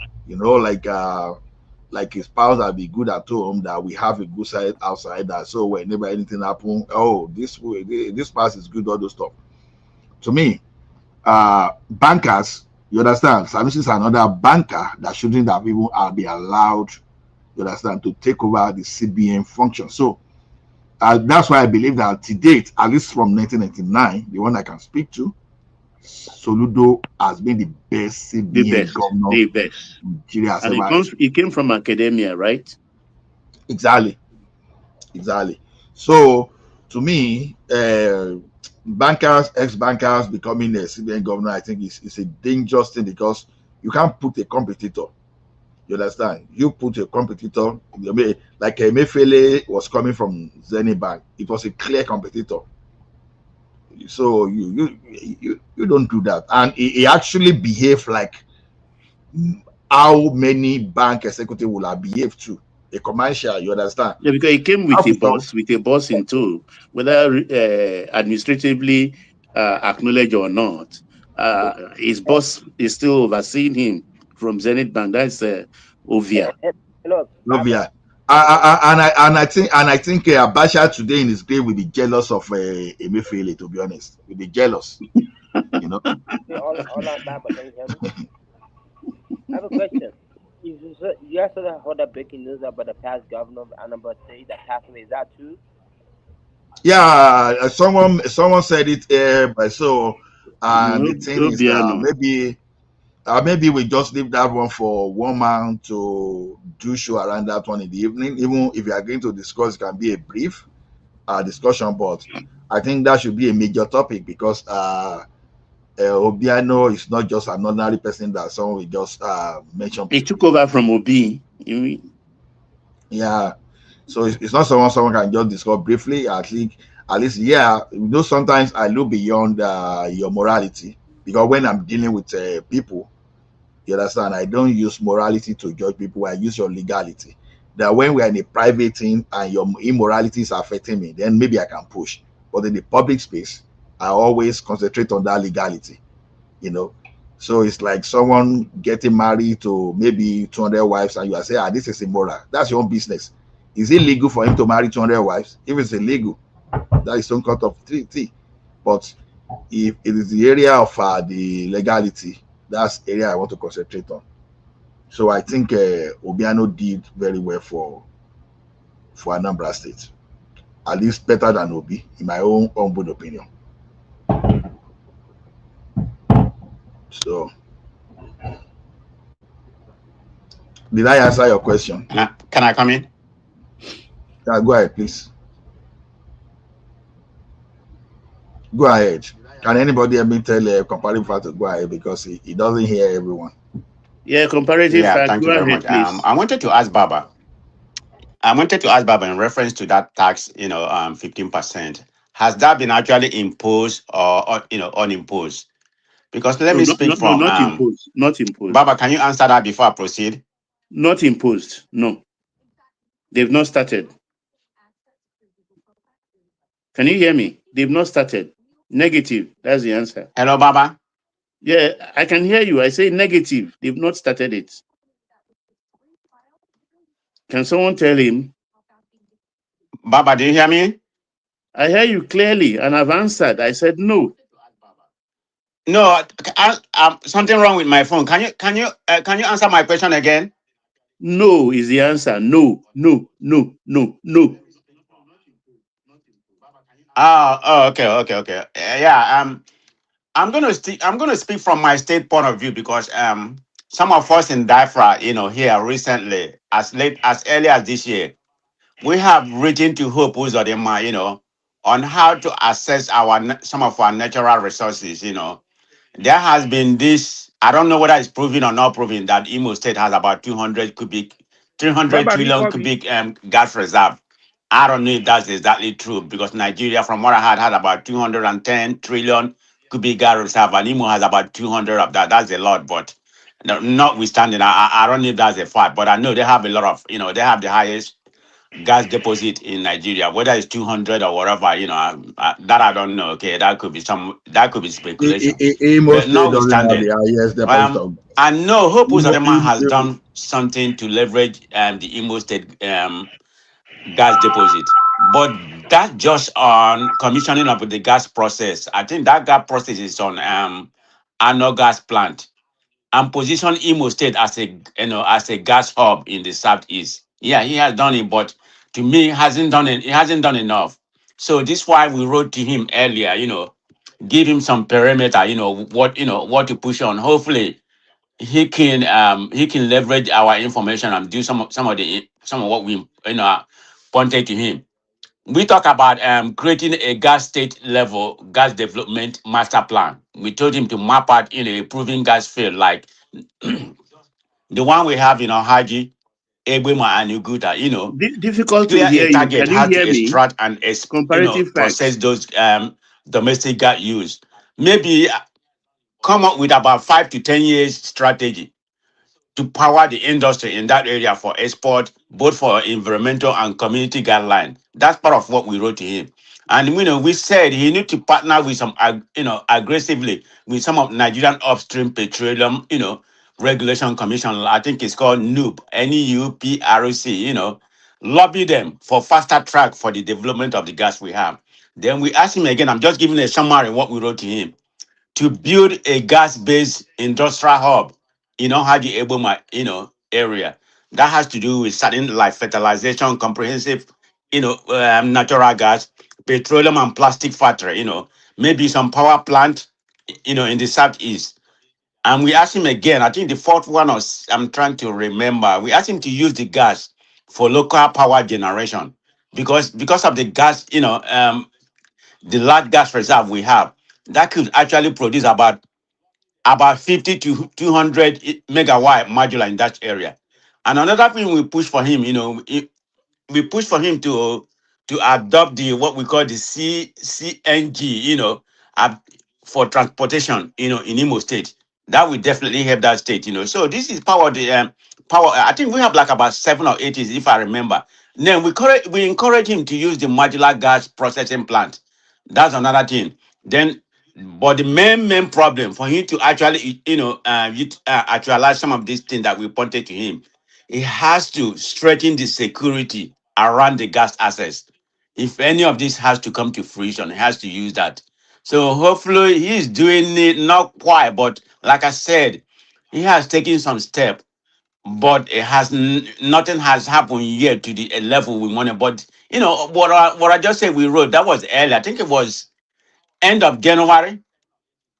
Like his spouse that be good at home, that we have a good side outside. That so whenever anything happen, oh, this spouse is good, all those stuff. To me, bankers, you understand, Sanusi is another banker that shouldn't have even be allowed, you understand, to take over the CBN function. So that's why I believe that to date, at least from 1999, the one I can speak to, Soludo has been the best CBN governor the best. Nigeria has And ever. he came from academia, right? Exactly. So to me, ex-bankers becoming a CBN governor, I think is a dangerous thing, because you can't put a competitor. You understand? You put a competitor, like Emefiele was coming from Zenith Bank. It was a clear competitor. So you don't do that. And he actually behaved like how many bank executive will have behaved to a commercial. You understand? Yeah, because he came with a boss in tow, whether administratively acknowledged or not. His boss is still overseeing him from Zenith Bank. That's Ovia. Ovia. And I think Abacha today in his grave will be jealous of Emefiele. To be honest, will be jealous. Hold on, Baba, can you hear me? I have a question. You guys heard that breaking news about the past governor of Anambra State that passed away? Is that true? Yeah, someone said it, but so the thing is maybe we just leave that one for one man to do show around that one in the evening. Even if you are going to discuss, it can be a brief discussion, but I think that should be a major topic, because Obiano is not just an ordinary person that someone will just mention. He took over from Obi. Yeah, so it's not someone can just discuss briefly. At least, yeah. Sometimes I look beyond your morality, because when I'm dealing with people, you understand, I don't use morality to judge people. I use your legality. That when we're in a private thing and your immorality is affecting me, then maybe I can push. But in the public space, I always concentrate on that legality, you know. So it's like someone getting married to maybe 200 wives, and you are saying, this is immoral. That's your own business. Is it legal for him to marry 200 wives? If it's illegal, that is some kind of treaty. But if it is the area of the legality, that's the area I want to concentrate on. So I think Obiano did very well for Anambra State, at least better than Obi, in my own humble opinion. So, did I answer your question? Can I come in? Yeah, go ahead, please. Go ahead. Can anybody help me tell comparative fact to go ahead, because he doesn't hear everyone? Yeah, comparative Yeah, fact. thank Go you very ahead, much. please. I wanted to ask Baba. In reference to that tax, 15%. Has that been actually imposed or unimposed? Because let No, me speak from not imposed. Not imposed. Baba. Can you answer that before I proceed? Not imposed. No, they've not started. Can you hear me? They've not started. Negative. That's the answer. Hello, Baba. Yeah, I can hear you. I say negative. They've not started it. Can someone tell him? Baba, do you hear me? I hear you clearly, and I've answered. I said no. No, something wrong with my phone. Can you answer my question again? No is the answer. No, no, no, no, no. Okay. Yeah. I'm gonna speak from my state point of view, because some of us in Diafra, here recently, as late as early as this year, we have written to Hope Uzodinma, on how to assess some of our natural resources. There has been this, I don't know whether it's proven or not proven, that Imo State has about 300 Baba, do you trillion call me? cubic gas reserve. I don't know if that's exactly true, because Nigeria, from what I had about 210 trillion cubic gas reserve, and Imo has about 200 of that. That's a lot, but notwithstanding, I don't know if that's a fact, but I know they have a lot of, they have the highest gas deposit in Nigeria, whether it's 200 or whatever, that I don't know. Okay, that could be speculation. Imo But State doesn't have notwithstanding, the highest deposit of I know Hope Uzodinma has Imo, done something to leverage the Imo State gas deposit, but that's just on commissioning of the gas process. I think that gas process is on Ano gas plant, and position Imo State as a gas hub in the southeast. Yeah, he has done it, but to me, he hasn't done it. He hasn't done enough. So this is why we wrote to him earlier. Give him some perimeter. What to push on. Hopefully, he can leverage our information and do some of what we pointed to him. We talk about creating a gas state level gas development master plan. We told him to map out a proven gas field like the one we have in Haji, Ebema, and Uguta. Difficult to Clear a hear you. target, Can you how to hear me? extract and Comparative process facts. those domestic gas use. Maybe come up with about 5 to 10 years strategy to power the industry in that area for export, both for environmental and community guideline. That's part of what we wrote to him. And we said he need to partner with some aggressively with some of Nigerian upstream petroleum, regulation commission. I think it's called NUP, NUPRC, lobby them for faster track for the development of the gas we have. Then we asked him again, I'm just giving a summary of what we wrote to him, to build a gas-based industrial hub in Haji Eboma, area. That has to do with certain like fertilization, comprehensive, natural gas, petroleum and plastic factory, maybe some power plant, in the southeast. And we asked him again, I think the fourth one was, I'm trying to remember, we asked him to use the gas for local power generation, because of the gas, the large gas reserve we have, that could actually produce about 50 to 200 megawatt modular in that area. And another thing we push for him, we push for him to adopt the what we call the CNG, for transportation, in Imo State. That will definitely help that state. So this is power the power. I think we have like about 7 or 8 years, if I remember. Then we encourage him to use the modular gas processing plant. That's another thing. Then, but the main problem for him to actually, actualize some of these things that we pointed to him, he has to strengthen the security around the gas access. If any of this has to come to fruition, he has to use that. So hopefully he's doing it, not quite, but like I said, he has taken some step, but it has nothing has happened yet to the level we wanted. But what I just said we wrote, that was early. I think it was end of January.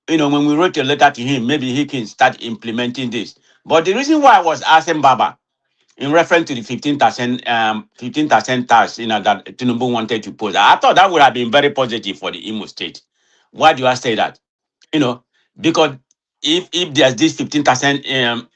When we wrote a letter to him, maybe he can start implementing this. But the reason why I was asking Baba in reference to the 15% 15% tax, that Tinubu wanted to pose, I thought that would have been very positive for the Imo State. Why do I say that? Because if there's this 15%,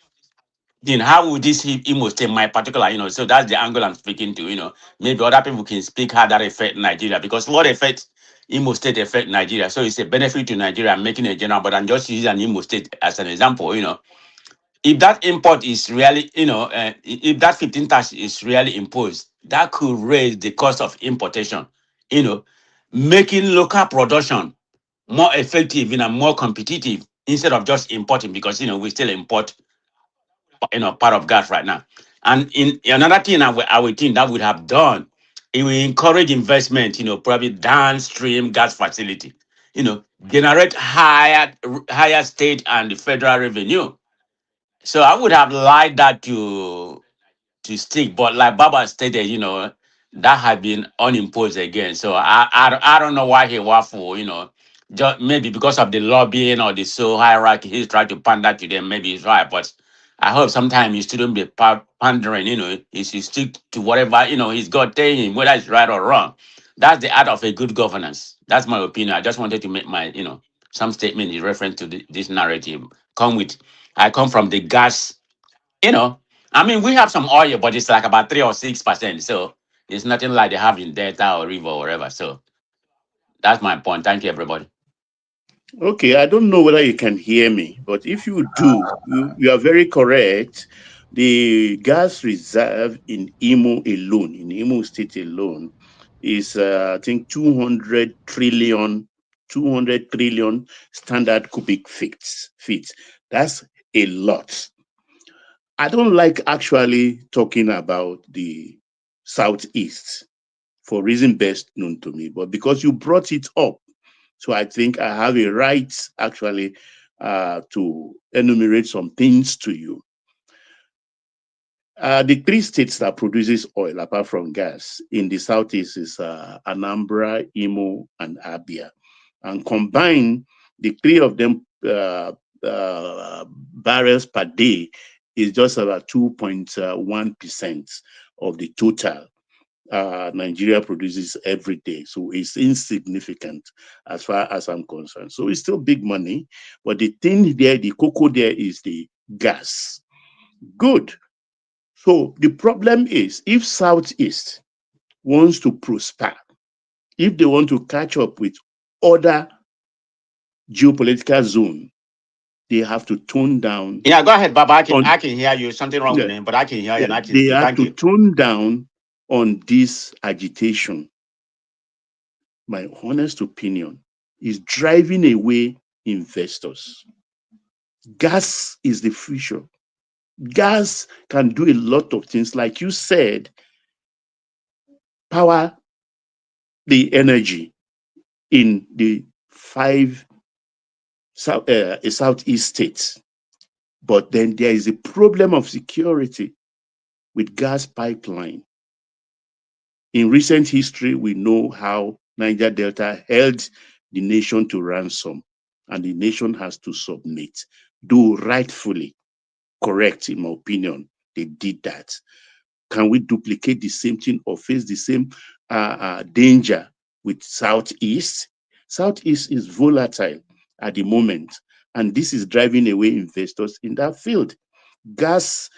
then how would this hit Imo State, my particular, so that's the angle I'm speaking to, maybe other people can speak how that affect Nigeria, because what affects Imo State affect Nigeria. So it's a benefit to Nigeria. I'm making a general, but I'm just using an Imo State as an example, if that import is really, if that 15 tax is really imposed, that could raise the cost of importation, making local production more effective and more competitive instead of just importing, because, we still import, part of gas right now. And in another thing I would think that would have done, it will encourage investment, probably downstream gas facility, generate higher state and federal revenue. So I would have liked that to stick, but like Baba stated, that had been unimposed again. So I don't know why he waffle, just maybe because of the lobbying or the so hierarchy, he's trying to pander to them. Maybe he's right, but I hope sometimes you shouldn't be pandering, you should stick to whatever, he's got telling him, whether it's right or wrong. That's the art of a good governance. That's my opinion. I just wanted to make my, some statement in reference to this narrative. I come from the gas, we have some oil, but it's like about 3 or 6%. So it's nothing like they have in Delta or River or whatever. So that's my point. Thank you, everybody. Okay, I don't know whether you can hear me, but if you do, you are very correct. The gas reserve in Imo State alone, is I think 200 trillion standard cubic feet. That's a lot. I don't like actually talking about the Southeast for reason best known to me, but because you brought it up, so I think I have a right actually to enumerate some things to you. The three states that produces oil apart from gas in the southeast is Anambra, Imo, and Abia, and combined, the three of them barrels per day is just about 2.1% of the total Nigeria produces every day. So it's insignificant as far as I'm concerned. So it's still big money, but the thing there, the cocoa there is the gas. Good. So the problem is, if Southeast wants to prosper, if they want to catch up with other geopolitical zone, they have to tone down. Yeah, go ahead, Baba. I can hear you. Something wrong with me, but I can hear you and I can They speak. have Thank to you. tone down on this agitation. My honest opinion is driving away investors. Gas is the future. Gas can do a lot of things, like you said, power the energy in the 5 southeast states. But then there is a problem of security with gas pipeline. In recent history, we know how Niger Delta held the nation to ransom, and the nation has to submit. Though rightfully correct, in my opinion, they did that. Can we duplicate the same thing or face the same danger with Southeast? Southeast is volatile at the moment, and this is driving away investors in that field. Gas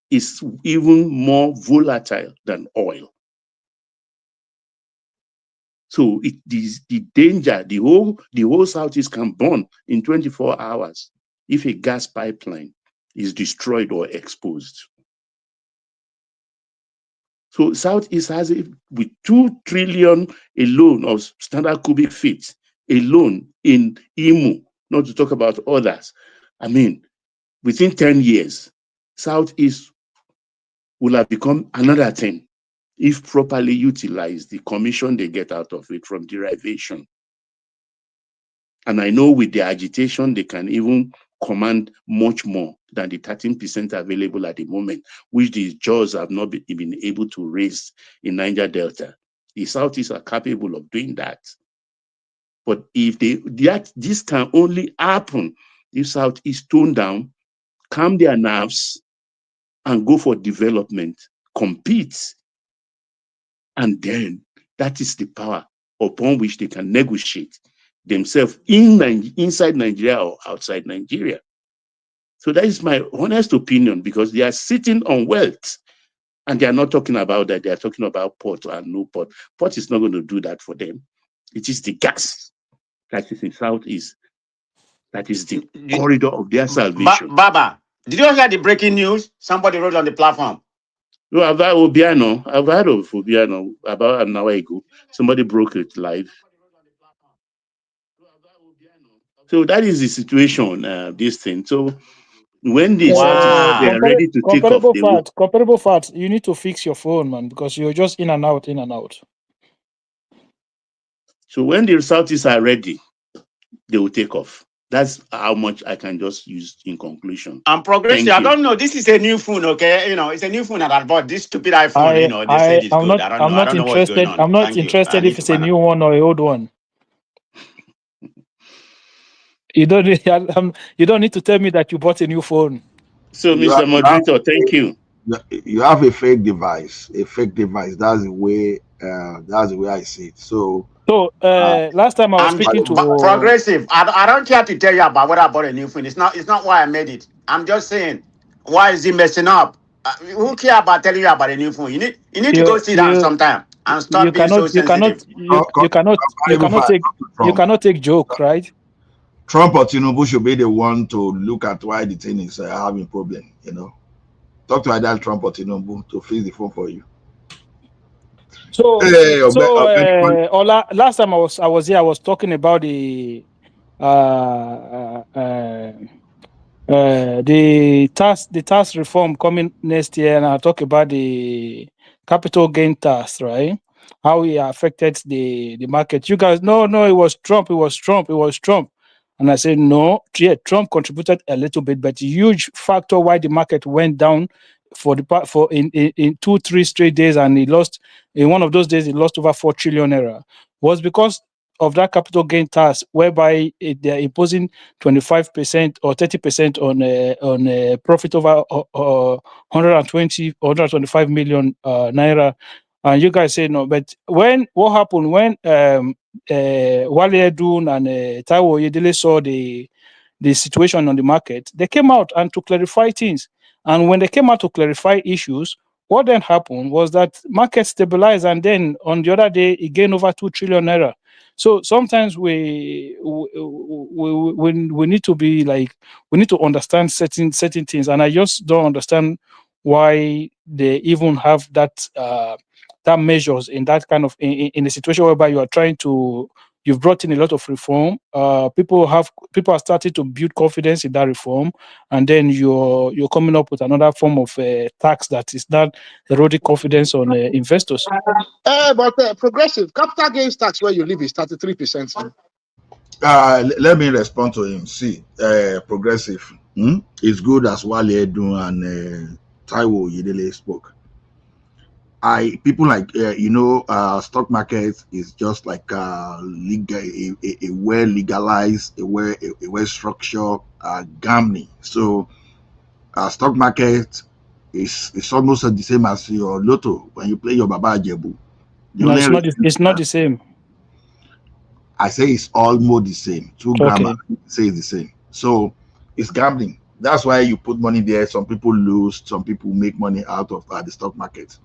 is even more volatile than oil. So it is the danger, the whole Southeast can burn in 24 hours if a gas pipeline is destroyed or exposed. So Southeast has it with 2 trillion alone of standard cubic feet. alone in Imo, not to talk about others. I mean, within 10 years, Southeast will have become another thing if properly utilized, the commission they get out of it from derivation. And I know with the agitation, they can even command much more than the 13% available at the moment, which the judges have not been able to raise in Niger Delta. The Southeast are capable of doing that. But if this can only happen if Southeast tone down, calm their nerves, and go for development, compete. And then that is the power upon which they can negotiate themselves inside Nigeria or outside Nigeria. So that is my honest opinion, because they are sitting on wealth and they are not talking about that. They are talking about port and no port. Port is not going to do that for them. It is the gas that is in Southeast. That is the corridor of their salvation. Baba, did you hear the breaking news? Somebody wrote on the platform. No, I've heard of Obiano about an hour ago. Somebody broke it live. So that is the situation, this thing. So when they Wow. they are ready to take off, they will. Comparable facts. You need to fix your phone, man, because you're just in and out, in and out. So when the Southeast are ready, they will take off. That's how much I can just use in conclusion. I'm progressive. I don't know. This is a new phone, okay? You know, it's a new phone that I bought. This stupid iPhone, they said it's good. I don't know what's going on. I'm not interested if it's a new one or an old one. You don't need to tell me that you bought a new phone. So, Mr. Moderator, thank you. You have a fake device. That's the way. That's the way I see it. So last time I was speaking to progressive. I don't care to tell you about what I bought a new phone. It's not why I made it. I'm just saying, why is he messing up? Who care about telling you about a new phone? You need to go sit down sometime and stop being so sensitive. You cannot take joke, right? Trump or Tinubu should be the one to look at why the thing is having problem. Talk to either Trump or Tinubu to fix the phone for you. So last time I was here, I was talking about the tax reform coming next year, and I talk about the capital gain tax, right? How it affected the market. You guys, no, it was Trump. And I said, no, yeah, Trump contributed a little bit, but a huge factor why the market went down in 2-3 straight days, and he lost in one of those days. He lost over 4 trillion naira, was because of that capital gain tax, whereby they're imposing 25% or 30% on profit over 125 million naira. And you guys say no, but what happened when Wale Edun and Taiwo Oyedele saw the situation on the market, they came out and to clarify things. And when they came out to clarify issues, what then happened was that market stabilized, and then on the other day, it gained over 2 trillion naira. So sometimes we need to be like, we need to understand certain things, and I just don't understand why they even have that measures in that kind of in a situation whereby you've brought in a lot of reform. People are starting to build confidence in that reform, and then you're coming up with another form of tax that is not eroding confidence on investors. But progressive capital gains tax where you live is 33%. Let me respond to him. See, progressive. It's good as Wale Edun and Taiwo Oyedele spoke. People like stock market is just like a well legalized, a well structured gambling. So stock market is almost the same as your lotto when you play your Baba Ajebu. No, it's not the same. I say it's almost the same. Grammar say it's the same. So it's gambling. That's why you put money there. Some people lose, some people make money out of the stock market.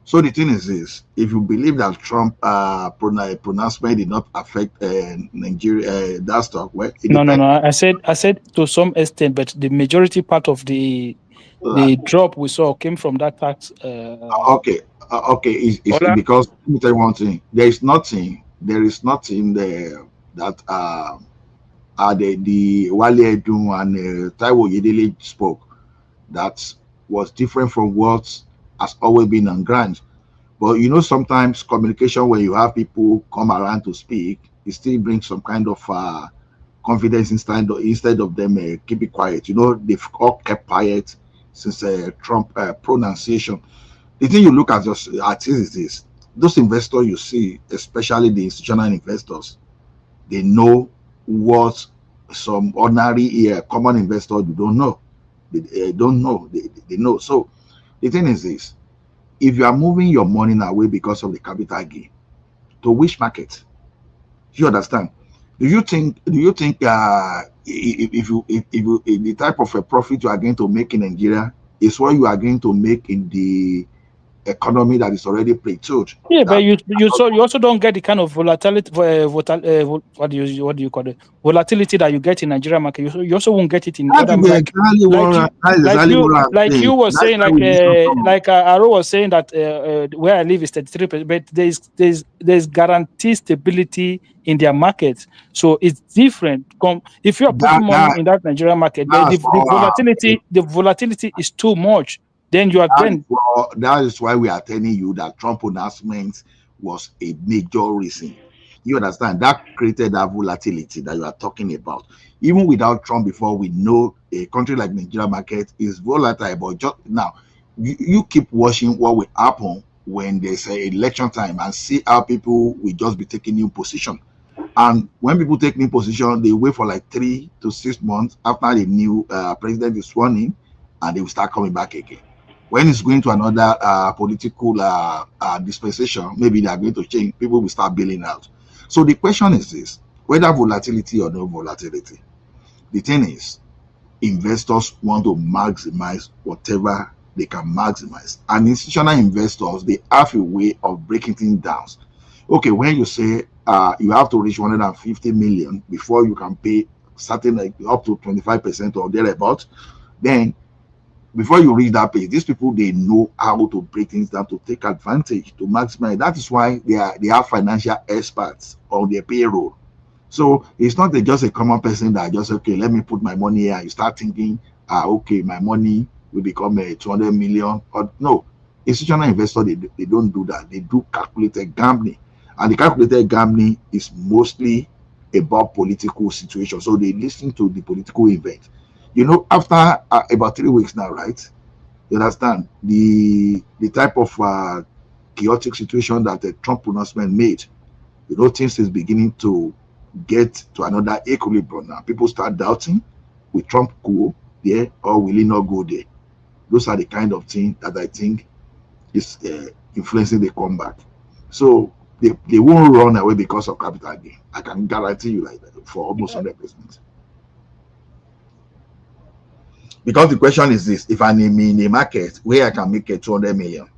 So the thing is this: if you believe that Trump pronouncement did not affect Nigeria, that stock, well, no. I said to some extent, but the majority part of the drop we saw came from that tax. Okay. It's because let me tell you one thing. There is nothing that the Wale Edun and Taiwo Yedele spoke that was different from what has always been on ground. But you know, sometimes communication, when you have people come around to speak, it still brings some kind of confidence instead of them keep it quiet. You know, they've all kept quiet since Trump pronunciation. The thing you look at is this: those investors you see, especially the institutional investors, they know what some ordinary common investors don't know. They don't know. They know. So the thing is this: if you are moving your money away because of the capital gain, to which market? You understand? Do you think if the type of a profit you are going to make in Nigeria is what you are going to make in the economy that is already plateaued? Yeah, but you also don't get the kind of volatility. What do you call it? Volatility that you get in Nigeria market. You also won't get it in That other is like you were saying, like Aro was saying that where I live is 33%, but there's guaranteed stability in their market. So it's different. If you are putting money in that Nigerian market, the volatility is too much. Then you are that is why we are telling you that Trump announcement was a major reason. You understand? That created that volatility that you are talking about. Even without Trump, before, we know a country like Nigeria market is volatile. But just now, you keep watching what will happen when there's an election time and see how people will just be taking new position. And when people take new position, they wait for like 3 to 6 months after the new president is sworn in, and they will start coming back again. When it's going to another political dispensation, maybe they are going to change. People will start bailing out. So the question is this: whether volatility or no volatility, the thing is, investors want to maximize whatever they can maximize. And institutional investors, they have a way of breaking things down. Okay, when you say you have to reach 150 million before you can pay certain, like up to 25% or thereabout, then before you reach that page, these people, they know how to break things down to take advantage, to maximize. That is why they have financial experts on their payroll. So it's not just a common person that just, okay, let me put my money here. You start thinking, okay, my money will become 200 million. Or no, institutional investors, they don't do that. They do calculated gambling, and the calculated gambling is mostly about political situation. So they listen to the political event. You know, after about 3 weeks now, right? You understand the type of chaotic situation that the Trump announcement made. You know, things is beginning to get to another equilibrium now. People start doubting, will Trump go there or will he not go there? Those are the kind of things that I think is influencing the comeback. So they won't run away because of capital gain. I can guarantee you like that for almost 100%. Because the question is this: if I'm in a market where I can make 200 million,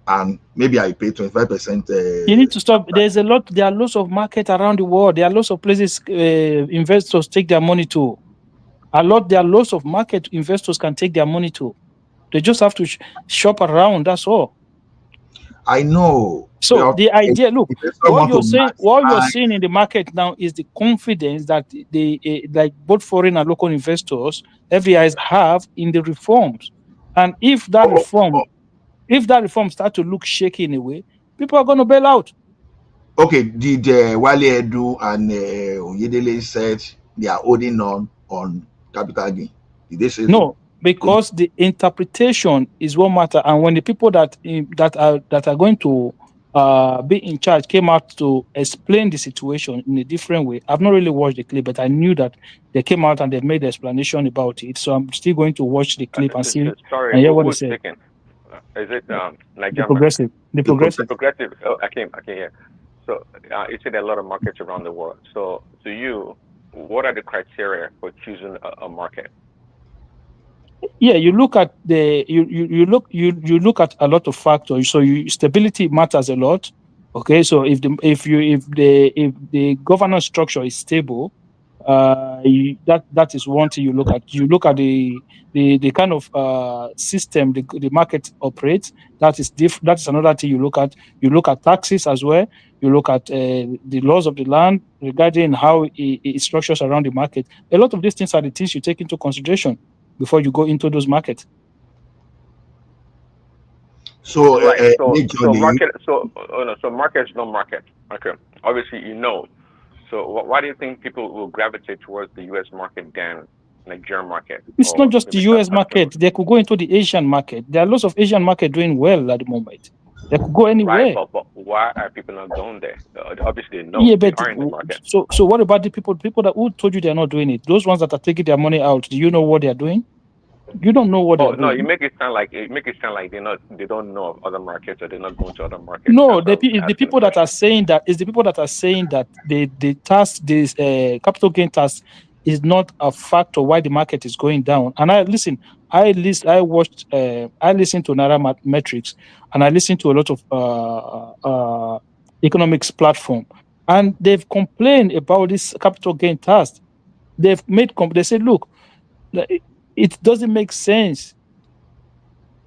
and maybe I pay 25%. You need to stop. There are lots of market around the world. There are lots of places investors take their money to. There are lots of market investors can take their money to. They just have to shop around. That's all. I know. So the idea, look, what you're seeing in the market now is the confidence that like both foreign and local investors, FDIs have in the reforms. And if that reform start to look shaky in a way, people are going to bail out. Okay, did Wale Edu and Oyedele said they are holding on capital gain? Did they say no? Because the interpretation is what matter, and when the people that are going to be in charge came out to explain the situation in a different way. I've not really watched the clip, but I knew that they came out and they made the explanation about it. So I'm still going to watch the clip and see Sorry, and hear what they who's say. speaking? Is it The Nigerian? progressive. The progressive. The progressive. Oh, I can't hear. So you said there are a lot of markets around the world. So to you, what are the criteria for choosing a market? Yeah, you look at you look at a lot of factors. So stability matters a lot. Okay, so if the governance structure is stable, that is one thing you look at. You look at the kind of system the market operates. That is another thing you look at. You look at taxes as well. You look at the laws of the land regarding how it structures around the market. A lot of these things are the things you take into consideration before you go into those markets. So, Right. So majorly, market. So market is no market. Okay. Obviously, So why do you think people will gravitate towards the U.S. market than Nigerian market? It's not just the maybe South US African market. They could go into the Asian market. There are lots of Asian market doing well at the moment. They could go Right, anywhere. but why are people not going there? Obviously, they know Yeah, they but are in the market. so what about the people that who told you they're not doing it? Those ones that are taking their money out, do you know what they're doing? You don't know what Oh they're no, doing. you make it sound like they don't know of other markets or they're not going to other markets. No, That's why I was it's the asking people that are saying that the tax, this capital gain tax is not a factor why the market is going down. And I listened to Naira Metrics, and I listened to a lot of economics platform, and they've complained about this capital gain tax. They say, look, it doesn't make sense.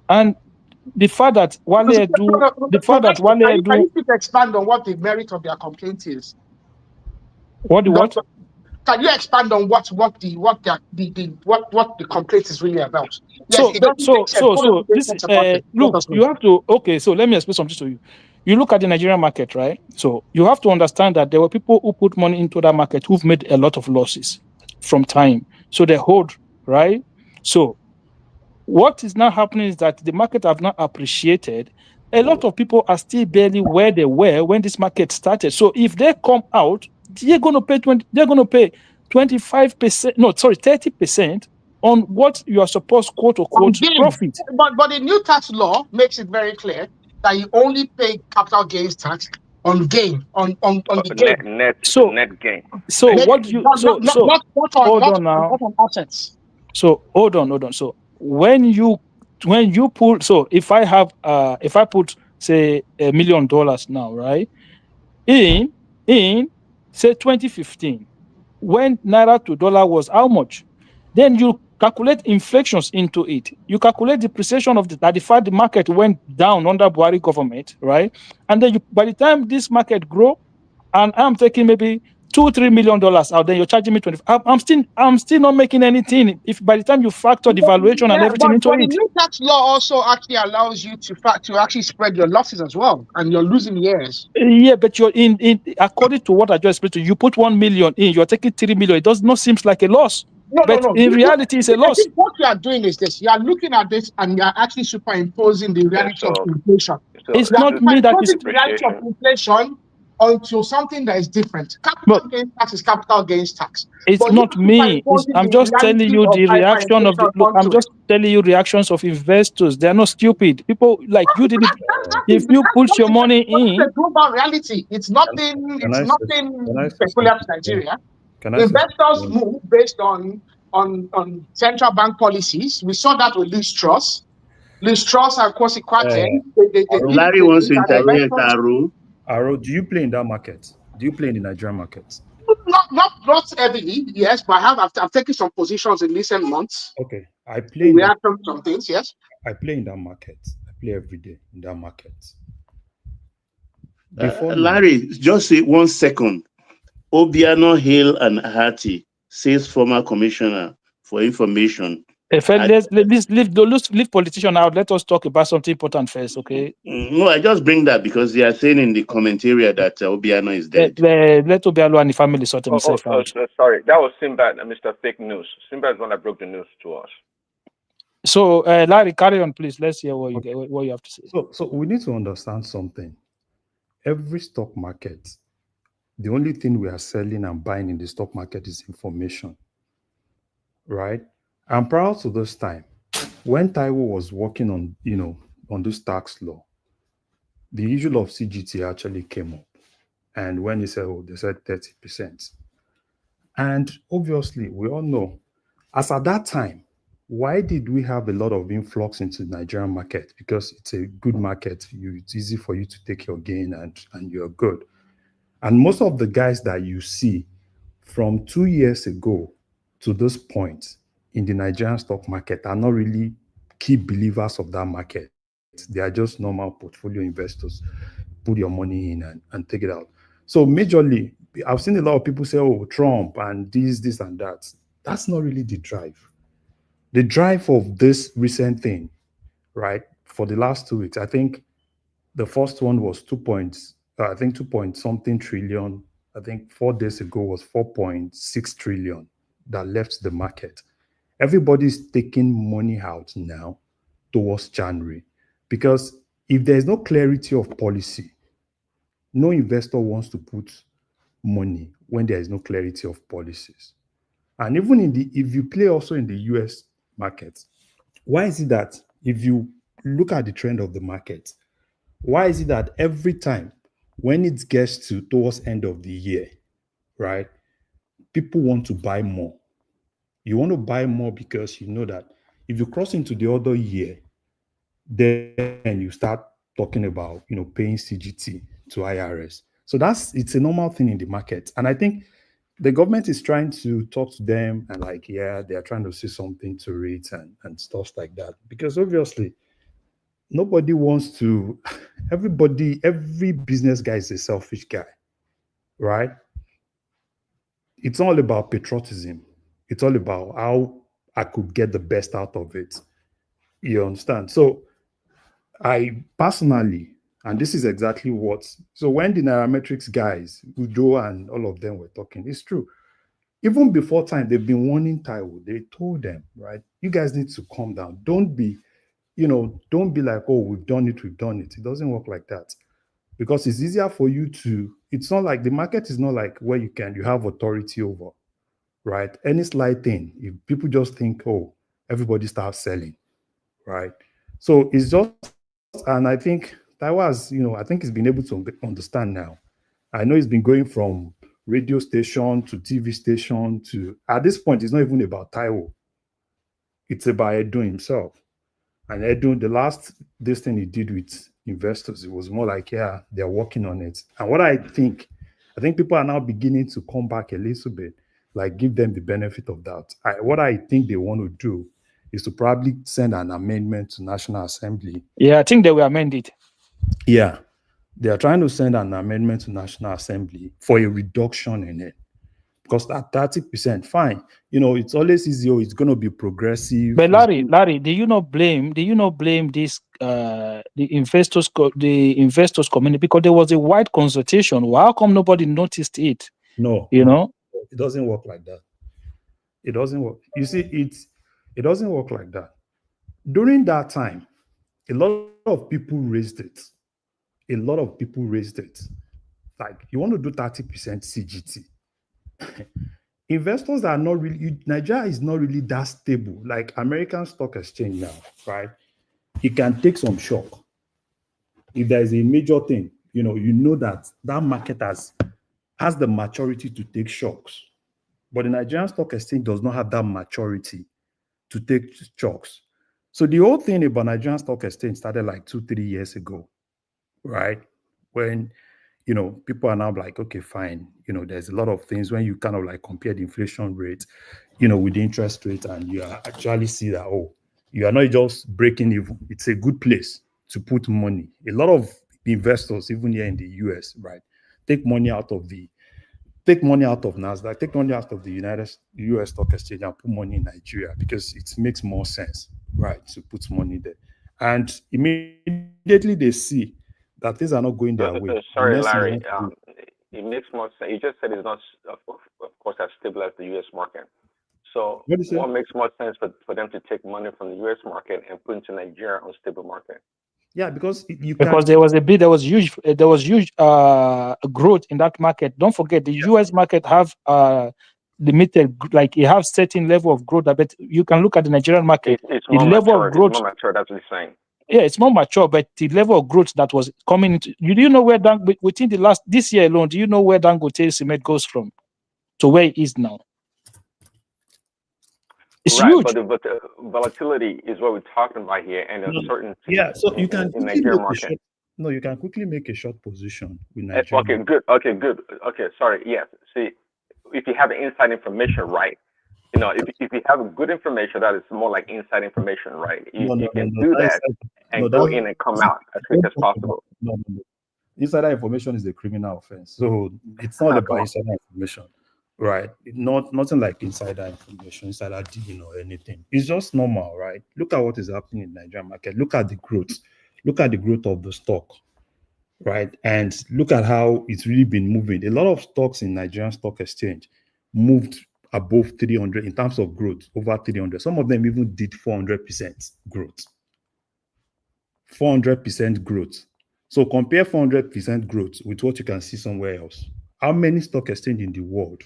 And the fact that Wale Can you please expand on what the merit of their complaint is? What? Can you expand on what the complaint is really about? Yes, it doesn't make sense. Look, you have to. Okay, so let me explain something to you. You look at the Nigerian market, right? So you have to understand that there were people who put money into that market who've made a lot of losses from time. So they hold, right? So what is now happening is that the market have not appreciated. A lot of people are still barely where they were when this market started. So if they come out, they're going to pay 25%, no, sorry, 30% on what you are supposed, quote unquote, profit. But the new tax law makes it very clear that you only pay capital gains tax on gain, on the gain. Net gain. So net what gain. you hold on now. Not on assets. So hold on. So when you pull, so if I put say $1 million now, right? In say 2015, when Naira to dollar was how much? Then you calculate inflations into it. You calculate depreciation of the fact the market went down under Buhari government, right? And then by the time this market grow, and I'm taking maybe $2-3 million out, then you're charging me 20. I'm still not making anything. If by the time you factor the valuation and everything into but it. the new tax law also actually allows you to actually spread your losses as well, and you're losing years. Yeah, but you're in according to what I just explained to you, put 1 million in, you're taking 3 million. It does not seem like a loss. No. In reality, it's a loss. I think what you are doing is this: you are looking at this and you are actually superimposing the reality of inflation. It's not me that is the reality of inflation onto something that is different. Capital gains tax is capital gains tax. It's not me. I'm just telling you the reaction of the. Look, I'm just telling you reactions of investors. They are not stupid. People like you didn't. If you put your money in, it's a global reality. It's nothing. Peculiar to Nigeria. Investors move based on central bank policies. We saw that with Liz Truss. Liz Truss and Kwasi Kwarteng. Larry wants to interject, Aro, do you play in that market? Do you play in the Nigerian market? Not heavily, yes, but I've taken some positions in recent months. Okay, I play in some things, yes. I play in that market. I play every day in that market. Larry, just 1 second. Obiano Hill and Ahati, says former commissioner for information. Let's leave politician out. Let us talk about something important first, okay? No, I just bring that because they are saying in the commentary that Obiano is dead. Let Obiano and the family sort himself out. Sorry, that was Sinbad and Mr. Fake News. Sinbad is the one that broke the news to us. So, Larry, carry on, please. Let's hear what you have to say. So we need to understand something. Every stock market, the only thing we are selling and buying in the stock market is information, right? And prior to this time, when Taiwo was working on, on this tax law, the issue of CGT actually came up. And when he said, they said 30%. And obviously, we all know, as at that time, why did we have a lot of influx into the Nigerian market? Because it's a good market. It's easy for you to take your gain and you're good. And most of the guys that you see from 2 years ago to this point in the Nigerian stock market are not really key believers of that market. They are just normal portfolio investors. Put your money in and take it out. So majorly, I've seen a lot of people say, oh, Trump and this and that. That's not really the drive. The drive of this recent thing, right? For the last 2 weeks, I think the first one was 2 point something trillion. I think 4 days ago was 4.6 trillion that left the market. Everybody's taking money out now towards January because if there's no clarity of policy, no investor wants to put money when there is no clarity of policies. And even if you play also in the US market, why is it that if you look at the trend of the market, why is it that every time when it gets to towards end of the year, right, people want to buy more? You want to buy more because you know that if you cross into the other year, then you start talking about, paying CGT to IRS. So it's a normal thing in the market. And I think the government is trying to talk to them and they're trying to say something to it and stuff like that. Because obviously nobody wants to, every business guy is a selfish guy, right? It's all about patriotism. It's all about how I could get the best out of it. You understand? So I personally, and this is exactly so when the Nairametrics guys, Udo and all of them were talking, it's true. Even before time, they've been warning Taiwo. They told them, right, you guys need to calm down. Don't be like, oh, we've done it. It doesn't work like that. Because it's easier for you it's not like the market is not like where you have authority over, right? Any slight thing, if people just think, oh, everybody starts selling, right? So it's just, and I think Taiwo has, I think he's been able to understand now. I know he's been going from radio station to TV station to, at this point, it's not even about Taiwo. It's about Edo himself. And Edo, this thing he did with investors, it was more like, yeah, they're working on it. And what I think people are now beginning to come back a little bit, like give them the benefit of that. What I think they want to do is to probably send an amendment to National Assembly. Yeah, I think they will amend it. Yeah, they are trying to send an amendment to National Assembly for a reduction in it. Because at 30%, fine. It's always easy. It's going to be progressive. But Larry, do you not blame this the investors community, because there was a wide consultation? How come nobody noticed it? No, it doesn't work like that. It doesn't work. You see, it doesn't work like that. During that time, a lot of people raised it. Like, you want to do 30% CGT. Investors are not really, Nigeria is not really that stable. Like American stock exchange now, right? It can take some shock. If there is a major thing, you know that market has the maturity to take shocks. But the Nigerian stock exchange does not have that maturity to take shocks. So the whole thing about Nigerian stock exchange started like 2-3 years ago, right? When people are now like, okay, fine. There's a lot of things when you kind of like compare the inflation rate, with the interest rate, and you actually see that, oh, you are not just breaking even. It's a good place to put money. A lot of investors, even here in the US, right, take money out of NASDAQ, take money out of the US stock exchange and put money in Nigeria because it makes more sense, right, to put money there. And immediately they see that things are not going their way. Sorry, Larry. It makes more sense. You just said it's not, of course, as stable as the U.S. market. So what makes more sense for them to take money from the U.S. market and put into Nigeria unstable market? Yeah, because there was huge growth in that market. Don't forget, the U.S. market have limited, like it have certain level of growth. But you can look at the Nigerian market. It's more mature. It's more mature. That's what he's saying. Yeah, it's more mature, but the level of growth that was coming into, do you know where within this year alone, do you know where Dangote cement goes from to where it is now? It's right, huge. But the volatility is what we're talking about here, and uncertainty. Yeah, so you can in Nigerian market. You can quickly make a short position with Nigeria. Okay, good. Okay, sorry. Yes. See, if you have the inside information right, if you have good information that is more like inside information, right? You can do that and go in and come out as quick as possible. No. Insider information is a criminal offense, so it's not about insider information, right? Nothing like insider information, insider dealing or anything. It's just normal, right? Look at what is happening in the Nigerian market. Look at the growth. Look at the growth of the stock, right? And look at how it's really been moving. A lot of stocks in Nigerian Stock Exchange moved above 300 in terms of growth, over 300. Some of them even did 400% growth. 400% growth. So compare 400% growth with what you can see somewhere else. How many stock exchange in the world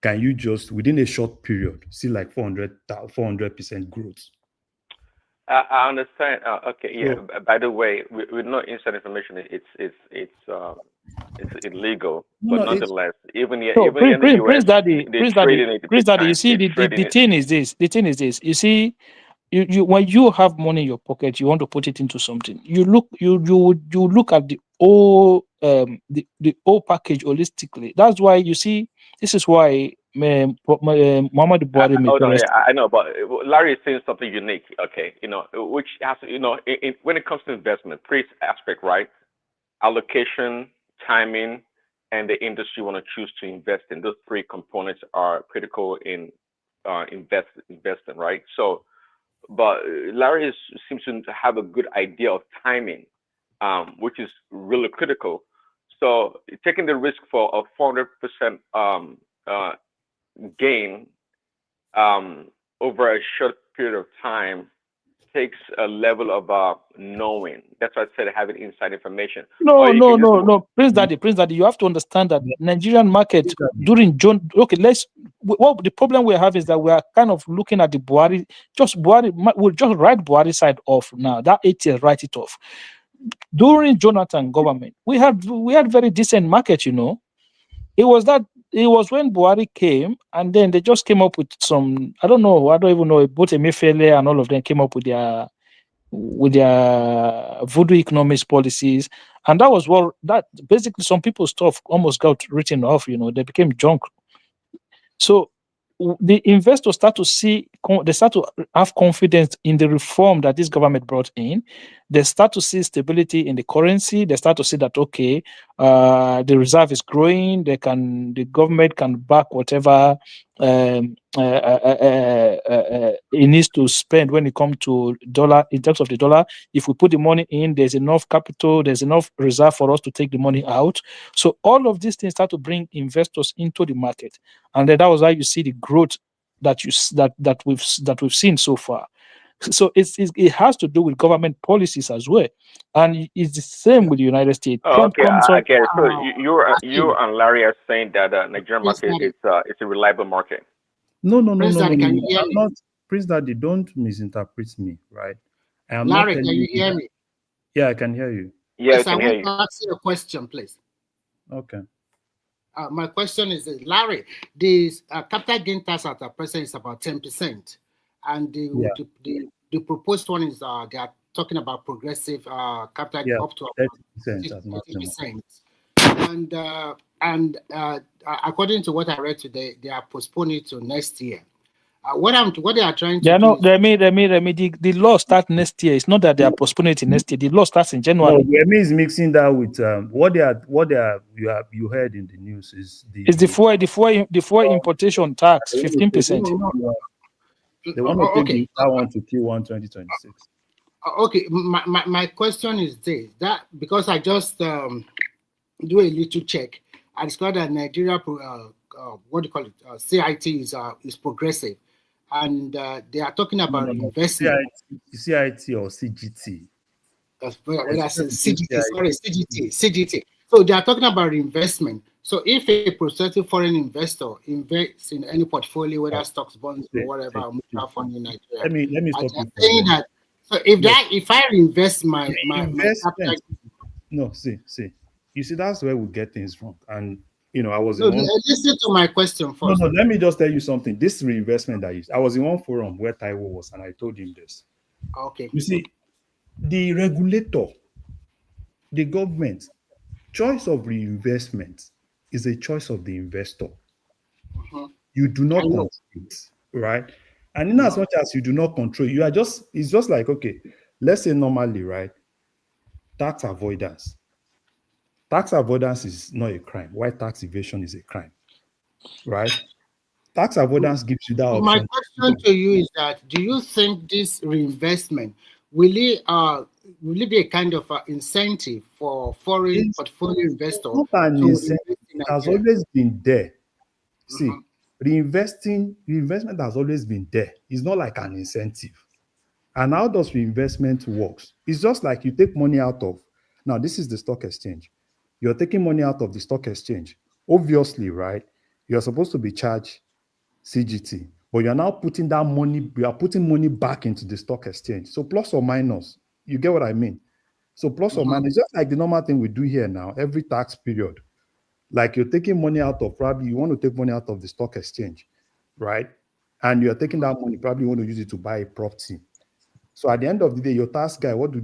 can you just, within a short period, see like 400% growth? I understand. Okay, yeah. By the way, with no inside information, it's illegal. But nonetheless, even in the US, they trade in it. Prince Daddy, you see, the thing is this. The thing is this. You see, you when you have money in your pocket, you want to put it into something. You look at the whole the whole package holistically. That's why you see. This is why Muhammad Buhari made hold on, yeah, I know, but Larry is saying something unique. Okay, which has when it comes to investment, three aspects, right? Allocation, timing, and the industry you want to choose to invest in. Those three components are critical in investing, right? So, but Larry seems to have a good idea of timing, which is really critical. So, taking the risk for a 400% gain over a short period of time takes a level of knowing. That's why I said having inside information. No. Prince Daddy, you have to understand that Nigerian market during June. Okay, the problem we have is that we are kind of looking at the Buhari. We'll just write Buhari side off now. That 8 years, write it off. During Jonathan government, we had very decent market. It was when Buhari came, and then they just came up with some. I don't even know. Both Emefiele and all of them came up with their voodoo economics policies, and that basically some people's stuff almost got written off. They became junk. So the investors start to have confidence in the reform that this government brought in. They start to see stability in the currency. They start to see that the reserve is growing. The government can back whatever it needs to spend when it comes to dollar. In terms of the dollar, if we put the money in, there's enough capital, there's enough reserve for us to take the money out. So all of these things start to bring investors into the market, and then that was how you see the growth that we've seen so far. So it has to do with government policies as well, and it's the same with the United States. Oh, okay, I get it. So you and Larry are saying that Nigerian market it's a reliable market. No. Not Prince Daddy. Don't misinterpret me, right? Larry, can you hear me? Yeah, I can hear you. Yeah, yes, I want to ask you a question, please. Okay. My question is, Larry, the capital gain tax at the present is about 10%, and the proposed one is they are talking about progressive capital up to 30%. And according to what I read today, they are postponing it to next year. What they are trying to do. The law starts next year. It's not that they are postponing it next year. The law starts in January. No, Remy is mixing that with what you heard in the news is the fuel importation tax 15%. They want to take that one to Q1 2026. Okay, my question is this: that because I just do a little check, I discovered that Nigeria what do you call it? CIT is progressive, and they are talking about investment. CIT or CGT? CGT. So they are talking about investment. So if a prospective foreign investor invests in any portfolio, whether stocks, bonds, or whatever, mutual fund in Nigeria, let me stop you. Saying that. So if I invest my capital, no, see, you see that's where we get things wrong, and I was listen to my question first. No, let me just tell you something. This reinvestment I was in one forum where Taiwo was, and I told him this. Okay. You see, the regulator, the government, choice of reinvestment is a choice of the investor. you do not control it, right? And in as much as you do not control, you are just, it's just like, okay, let's say normally, right? Tax avoidance. Tax avoidance is not a crime. Why tax evasion is a crime, right? Tax avoidance gives you that My option. question to you is that: do you think this reinvestment will it be a kind of incentive for foreign It's portfolio investor not an to incentive. invest in It has Nigeria? always been there. See, reinvestment has always been there. It's not like an incentive. And how does reinvestment works? It's just like you take money out of, now this is the stock exchange. You're taking money out of the stock exchange. Obviously, right? You're supposed to be charged CGT, but you're now putting that money, you are putting money back into the stock exchange. So plus or minus, you get what I mean? So plus or minus, just like the normal thing we do here now, every tax period. Like you're taking money out of, probably you want to take money out of the stock exchange, right? And you're taking that money, probably you want to use it to buy a property. So at the end of the day, your tax guy, what do?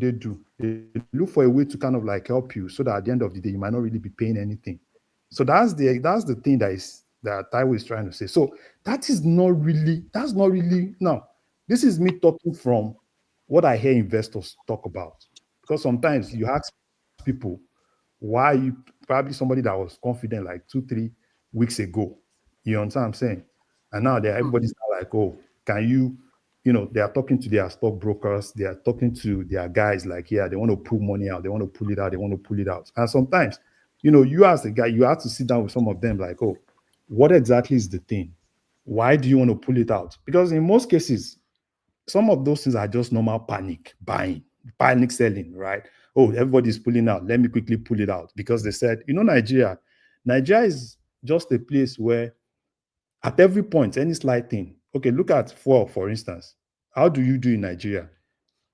They look for a way to kind of like help you so that at the end of the day, you might not really be paying anything. So that's the thing that Taiwo is trying to say. So that's not really now. This is me talking from what I hear investors talk about. Because sometimes you ask people why you, probably somebody that was confident like 2-3 weeks ago. You understand what I'm saying? And now everybody's like, oh, can you, they are talking to their stockbrokers, they are talking to their guys, like, yeah, they want to pull money out, they want to pull it out, they want to pull it out. And sometimes, you as a guy, you have to sit down with some of them, like, oh, what exactly is the thing? Why do you want to pull it out? Because in most cases, some of those things are just normal panic buying, panic selling, right? Oh, everybody's pulling out. Let me quickly pull it out. Because they said, Nigeria is just a place where at every point, any slight thing. Okay, look at fuel, for instance. How do you do in Nigeria?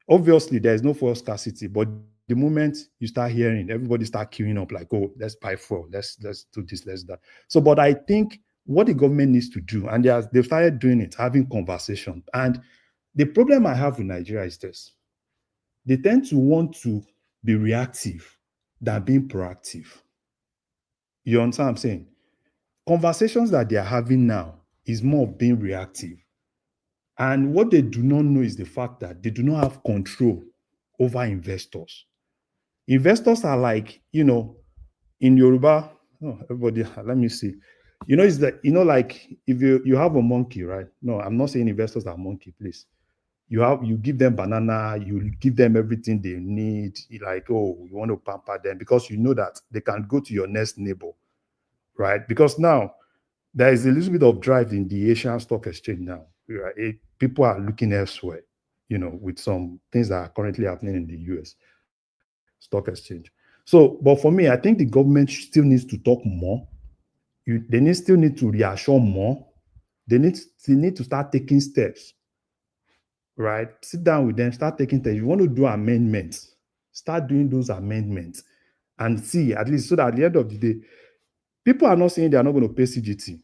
Obviously, there is no fuel scarcity, but the moment you start hearing, everybody start queuing up, like, oh, let's buy fuel, let's do this, let's that. So, but I think what the government needs to do, and they've started doing it, having conversation. And the problem I have with Nigeria is this: they tend to want to be reactive than being proactive. You understand what I'm saying? Conversations that they are having now is more of being reactive. And what they do not know is the fact that they do not have control over investors. Investors are like, in Yoruba, everybody, let me see. It's that, like if you have a monkey, right? No, I'm not saying investors are monkey, please. You give them banana, you give them everything they need. Like, oh, you want to pamper them because you know that they can go to your next neighbor, right? Because now there is a little bit of drive in the Asian stock exchange now. Right? People are looking elsewhere, with some things that are currently happening in the US stock exchange. So, but for me, I think the government still needs to talk more. They still need to reassure more. They need to start taking steps, right? Sit down with them, start taking steps. If you want to do amendments, start doing those amendments and see, at least so that at the end of the day, people are not saying they are not going to pay CGT.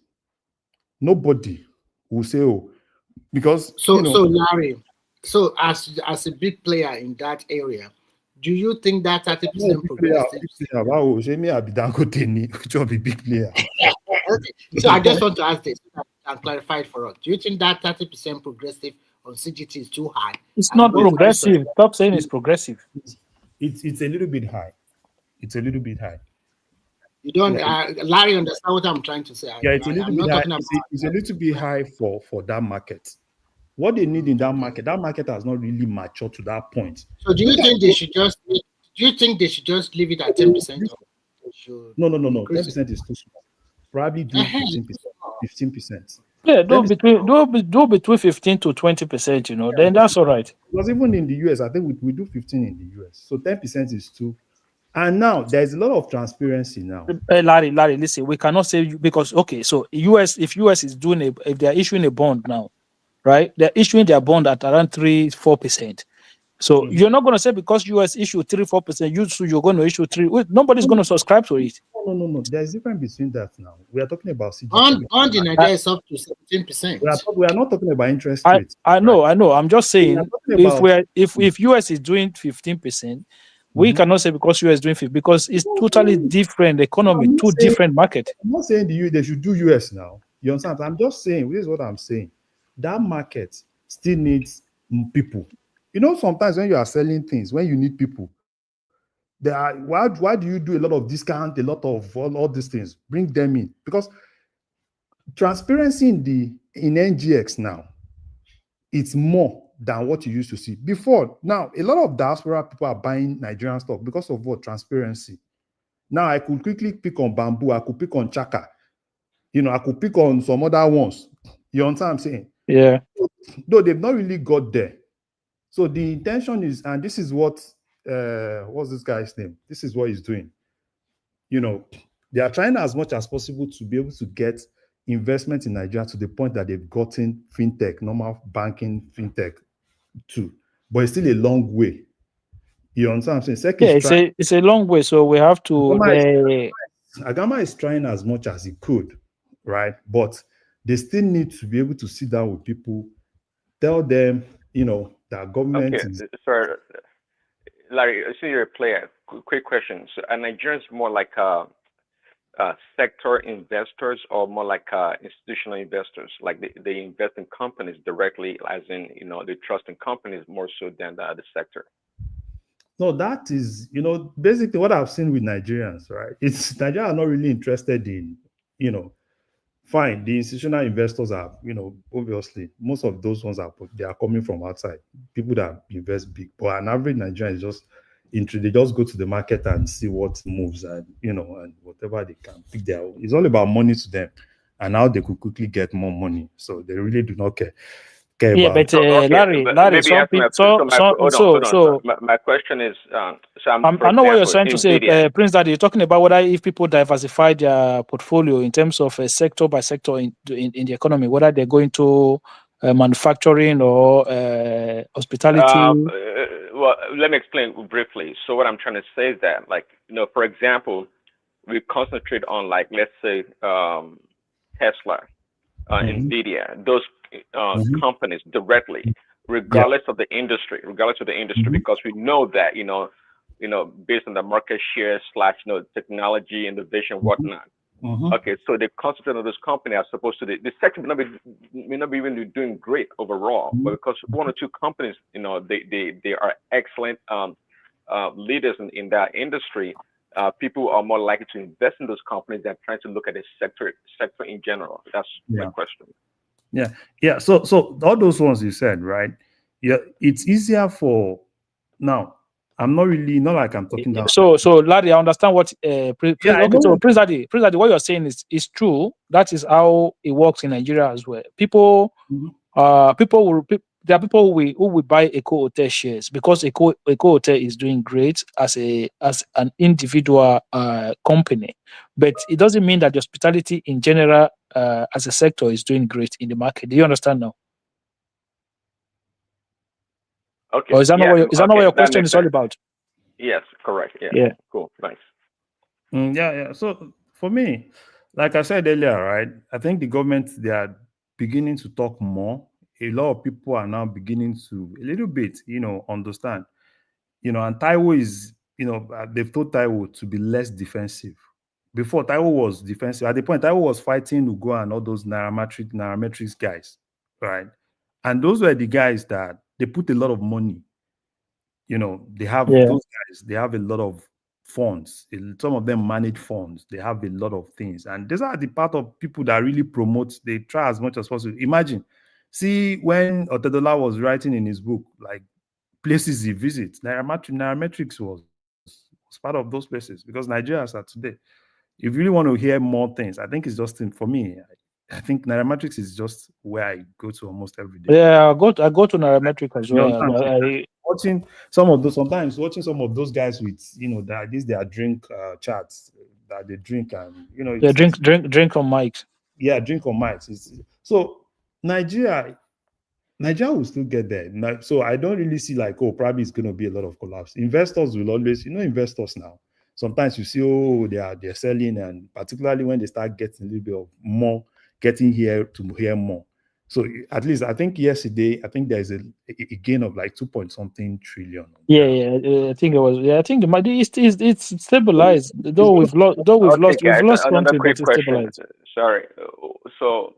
Nobody will say, oh, because so Larry, so as a big player in that area, do you think that 30% progressive? Wow, me I be Dangote, be big player. Okay. So I just want to ask this and clarify it for us. Do you think that 30% progressive on CGT is too high? It's not progressive. Stop saying it's progressive. It's a little bit high. It's a little bit high. You don't, Larry, understand what I'm trying to say? Yeah, it's a little bit high. It's a little bit high for that market. What they need in that market has not really matured to that point. So do you think they should just? Do you think they should just leave it at 10%? No. 10% is too small. Probably do 15%. 15%. Yeah, do between 15 to 20%. Then that's all right. Because even in the US, I think we do 15 in the US. So 10% is too. And now there's a lot of transparency now. Larry, listen, we cannot say because so if US is doing if they're issuing a bond now, right? They're issuing their bond at around 3-4%. So you're not going to say because US issue 3-4%, you're going to issue 3. Nobody's going to subscribe to it. No. There's a difference between that now. We are talking about CGT. On the Nigeria is up to 17%. We are not talking about interest rates. I know. I'm just saying if US is doing 15%, we cannot say because US is doing 15% because it's totally different economy, different market. I'm not saying they should do US now. You understand? I'm just saying, this is what I'm saying. That market still needs people. You know, sometimes when you are selling things, when you need people, there are, why do you do a lot of discount, a lot of all these things? Bring them in, because transparency in NGX now, it's more than what you used to see before. Now, a lot of diaspora people are buying Nigerian stock because of what? Transparency. Now, I could quickly pick on Bamboo, I could pick on Chaka, you know, I could pick on some other ones. You understand what I'm saying? Yeah. Though they've not really got there. So the intention is, and this is what, what's this guy's name? This is what he's doing. You know, they are trying as much as possible to be able to get investment in Nigeria to the point that they've gotten fintech, normal banking fintech too. But it's still a long way. You understand what I'm saying? SEC Yeah, is it's a long way, so we have to. Agama is trying as much as he could, right? But they still need to be able to sit down with people, tell them, you know, that government Okay, is. sorry, Larry. I see you're a player. Quick question. So, are Nigerians more like sector investors or more like institutional investors? Like they invest in companies directly, as in, you know, they trust in companies more so than the sector. No, that is, you know, basically what I've seen with Nigerians, right? It's Nigeria are not really interested in, you know, fine. The institutional investors are, you know, obviously most of those ones they are coming from outside. People that invest big, but an average Nigerian is just they just go to the market and see what moves, and you know, and whatever they can pick their own. It's all about money to them and how they could quickly get more money. So they really do not care Yeah, about. but Larry, Maybe some ask my, people, so hold on. so My question is, so I'm, for I know what you're example, trying to say, NVIDIA. Prince Daddy. You're talking about whether if people diversify their portfolio in terms of sector by sector in the economy, whether they're going to manufacturing or hospitality. Well, let me explain briefly. So what I'm trying to say is that, like, you know, for example, we concentrate on, like, let's say, Tesla, NVIDIA, those companies directly, regardless of the industry, because we know that, you know, based on the market share slash, you know, technology, innovation, whatnot. Okay, so they concentrate on those companies as opposed to the sector may not be even doing great overall, but because one or two companies, you know, they are excellent leaders in that industry, people are more likely to invest in those companies than trying to look at the sector in general. That's my question. Yeah. So all those ones you said, right? Yeah, it's easier for now. I'm not like I'm talking down. So Larry, I understand what Prince Daddy, what you're saying is true. That is how it works in Nigeria as well. People, there are people who will buy Eco Hotel shares because Eco Hotel is doing great as an individual company, but it doesn't mean that the hospitality in general as a sector is doing great in the market. Do you understand now? Okay. Or is that not what your question is all about? Yes, correct. Yeah. Cool. Nice. Yeah. So for me, like I said earlier, right? I think the government, they are beginning to talk more. A lot of people are now beginning to a little bit, you know, understand. You know, and Taiwo is, you know, they've told Taiwo to be less defensive. Before, Taiwo was defensive. At the point, Taiwo was fighting Ugo and all those nairametrics guys, right? And those were the guys that they put a lot of money. You know, they have those guys, they have a lot of funds. Some of them manage funds. They have a lot of things. And these are the part of people that really promote, they try as much as possible. Imagine, see when Otedola was writing in his book, like places he visits, nairametrics was part of those places, because Nigerians are today. If you really want to hear more things, I think it's just for me. I think nairametrics is just where I go to almost every day. Yeah, I go to nairametrics as well. Watching some of those guys with, you know, that these their drink charts that they drink, and you know, drink on mics. Yeah, drink on mics. So Nigeria will still get there. So I don't really see like, oh, probably it's going to be a lot of collapse. Investors will always, you know, investors now. Sometimes you see, oh, they're selling, and particularly when they start getting a little bit of more, getting here to hear more. So at least I think yesterday, I think there's a gain of like 2-point-something trillion. I think it was. Yeah, I think it's stabilized. Though we've lost guys, country, another but quick it's question. stabilized. Sorry. So,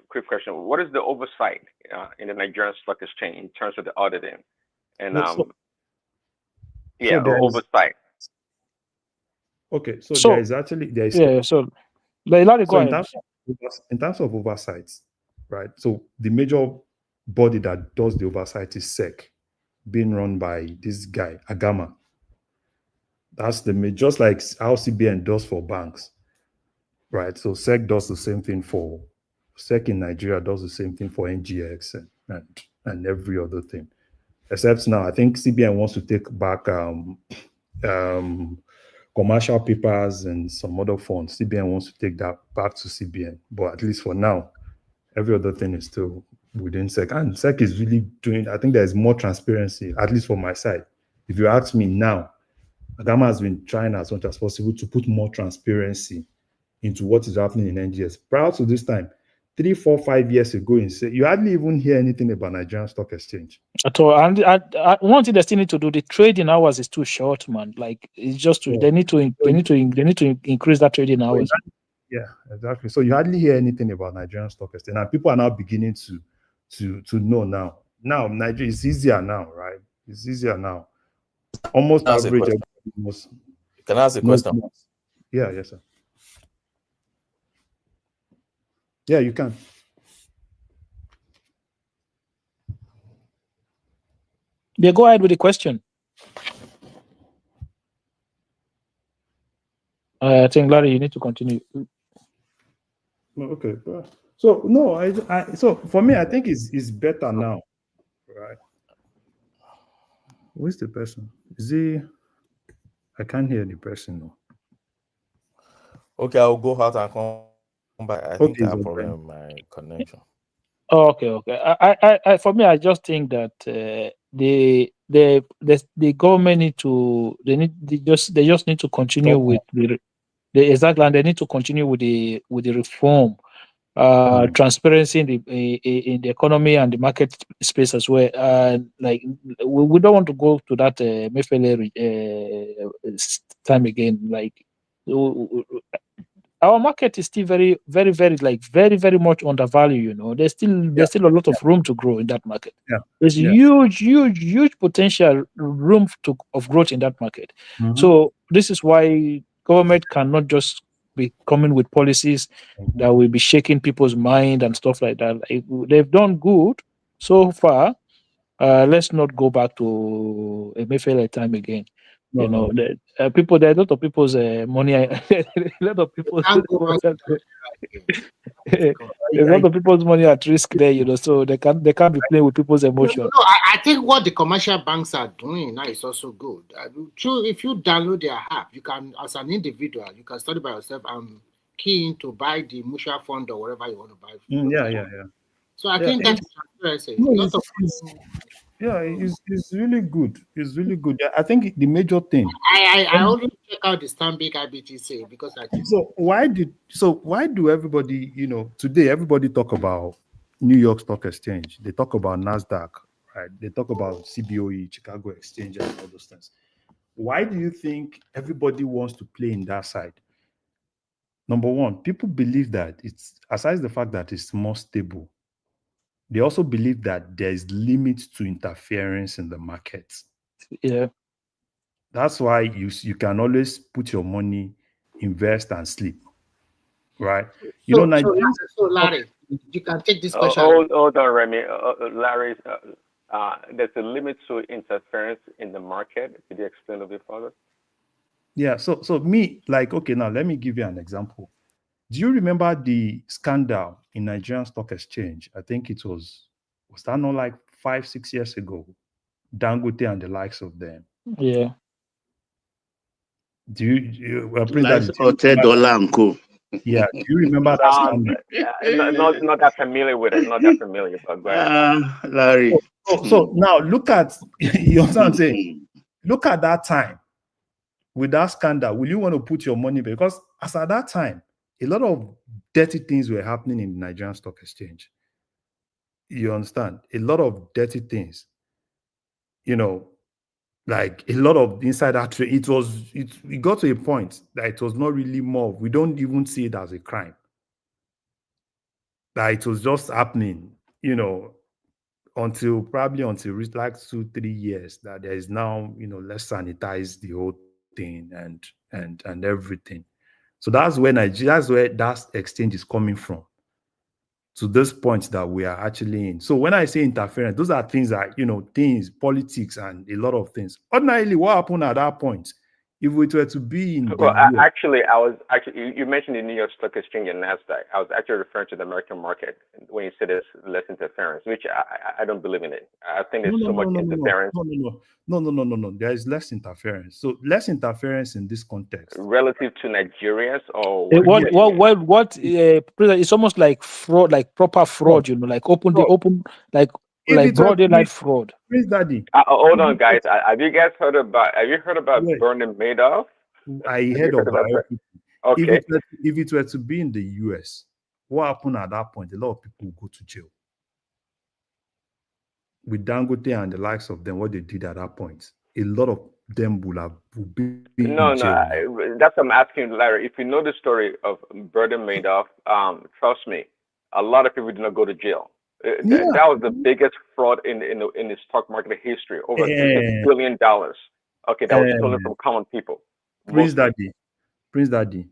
quick question: what is the oversight in the Nigerian Stock Exchange in terms of the auditing and so there is oversight? okay. So there So is actually there is yeah, so Larry, go so ahead. in terms of oversight, right? So the major body that does the oversight is SEC, being run by this guy Agama. That's the just like how CBN does for banks, right? So SEC does the same thing for SEC in Nigeria does the same thing for NGX and every other thing. Except now, I think CBN wants to take back commercial papers and some other funds. CBN wants to take that back to CBN, but at least for now, every other thing is still within SEC. And SEC is really doing, I think there's more transparency, at least from my side. If you ask me now, Agama has been trying as much as possible to put more transparency into what is happening in NGS. Prior to this time, 3, 4, 5 years ago, you hardly even hear anything about Nigerian Stock Exchange. At all. And one thing they still need to do, the trading hours is too short, man. Like it's just they need to increase that trading hours. Yeah, exactly. So you hardly hear anything about Nigerian Stock Exchange, and people are now beginning to know now. Now Nigeria is easier now, right? It's easier now. Almost average. Can I ask a question? Yeah, yes, sir. Yeah, you can. Yeah, go ahead with the question. I think Larry, you need to continue. Okay. So no, I so for me, I think it's better now, right? Who is the person? Is he? I can't hear the person. No. Okay, I'll go out and come back. I think I have a problem with my connection. Oh, okay. I for me, I just think that the government they just need to continue with the exactly, and they need to continue with the reform, transparency in the economy and the market space as well. Like we don't want to go to that Mefele time again. Like our market is still very, very, very, like very much undervalued. You know, there's still a lot of room to grow in that market. Yeah. There's huge potential room of growth in that market. Mhm. So this is why government cannot just be coming with policies that will be shaking people's mind and stuff like that. Like, they've done good so far. Let's not go back to a Mayfair time again. No, you know, no. there are a lot of people's money. A lot of people's a lot of people's money at risk there. You know, so they can't be playing with people's emotion. No, I think what the commercial banks are doing now is also good. True, if you download their app, you can, as an individual, you can study by yourself and key in to buy the mutual fund or whatever you want to buy. Yeah. So I think that's transparency. It's really good. It's really good. Yeah, I think the major thing. I always check out the Stanbic IBTC because I think So why do everybody, today everybody talk about New York Stock Exchange? They talk about NASDAQ, right? They talk about CBOE, Chicago Exchange, and all those things. Why do you think everybody wants to play in that side? Number one, people believe that it's, aside the fact that it's more stable, they also believe that there is limits to interference in the market. Yeah. That's why you can always put your money, invest, and sleep. Right? So Larry, you can take this question. Hold on, Remy. Larry, there's a limit to interference in the market. Could you explain a bit further? Yeah. So me, like, okay, now let me give you an example. Do you remember the scandal in Nigerian Stock Exchange? I think it was that not like 5-6 years ago? Dangote and the likes of them. Yeah. Do you Yeah. Do you remember that scandal? Not that familiar with it. Not that familiar, but go ahead. Larry. So now look at you understand what I'm saying? Look at that time with that scandal. Will you want to put your money? Because as at that time, a lot of dirty things were happening in the Nigerian Stock Exchange. You understand? A lot of dirty things. Like a lot of insider trade. It got to a point that it was not really more. We don't even see it as a crime. that it was just happening, until it's like 2-3 years that there is now, let's sanitize the whole thing and everything. So that's where that exchange is coming from, to this point that we are actually in. So when I say interference, those are things that, things, politics, and a lot of things. Ordinarily, what happened at that point, if we were to be in the Well, US, actually, I was actually you mentioned the New York Stock Exchange and Nasdaq. I was actually referring to the American market when you said there's less interference, which I don't believe in it. I think no, there's no, so much no, no, no, no, interference no, no, no, no, no, no, no. There is less interference. So less interference in this context. relative to Nigerians, or Eh, what do you mean? President, it's almost like fraud, like proper Fraud, fraud, like open the fraud. open, If like it were broad to be daylight fraud. Prince Daddy, Hold if on, it were guys. Have you guys heard about? Have you heard about yes, Bernie Madoff? I Have you heard heard of about that? biography. Okay. If it were to be in the US, what happened at that point? A lot of people go to jail. With Dangote and the likes of them, what they did at that point, a lot of them will be in No, jail no. now. That's what I'm asking, Larry. If you know the story of Bernie Madoff, trust me, a lot of people did not go to jail. Yeah. That was the biggest fraud in the stock market history. Over $3 Eh, billion. Okay, that was stolen eh, from common people, Prince mostly. Daddy, Prince Daddy,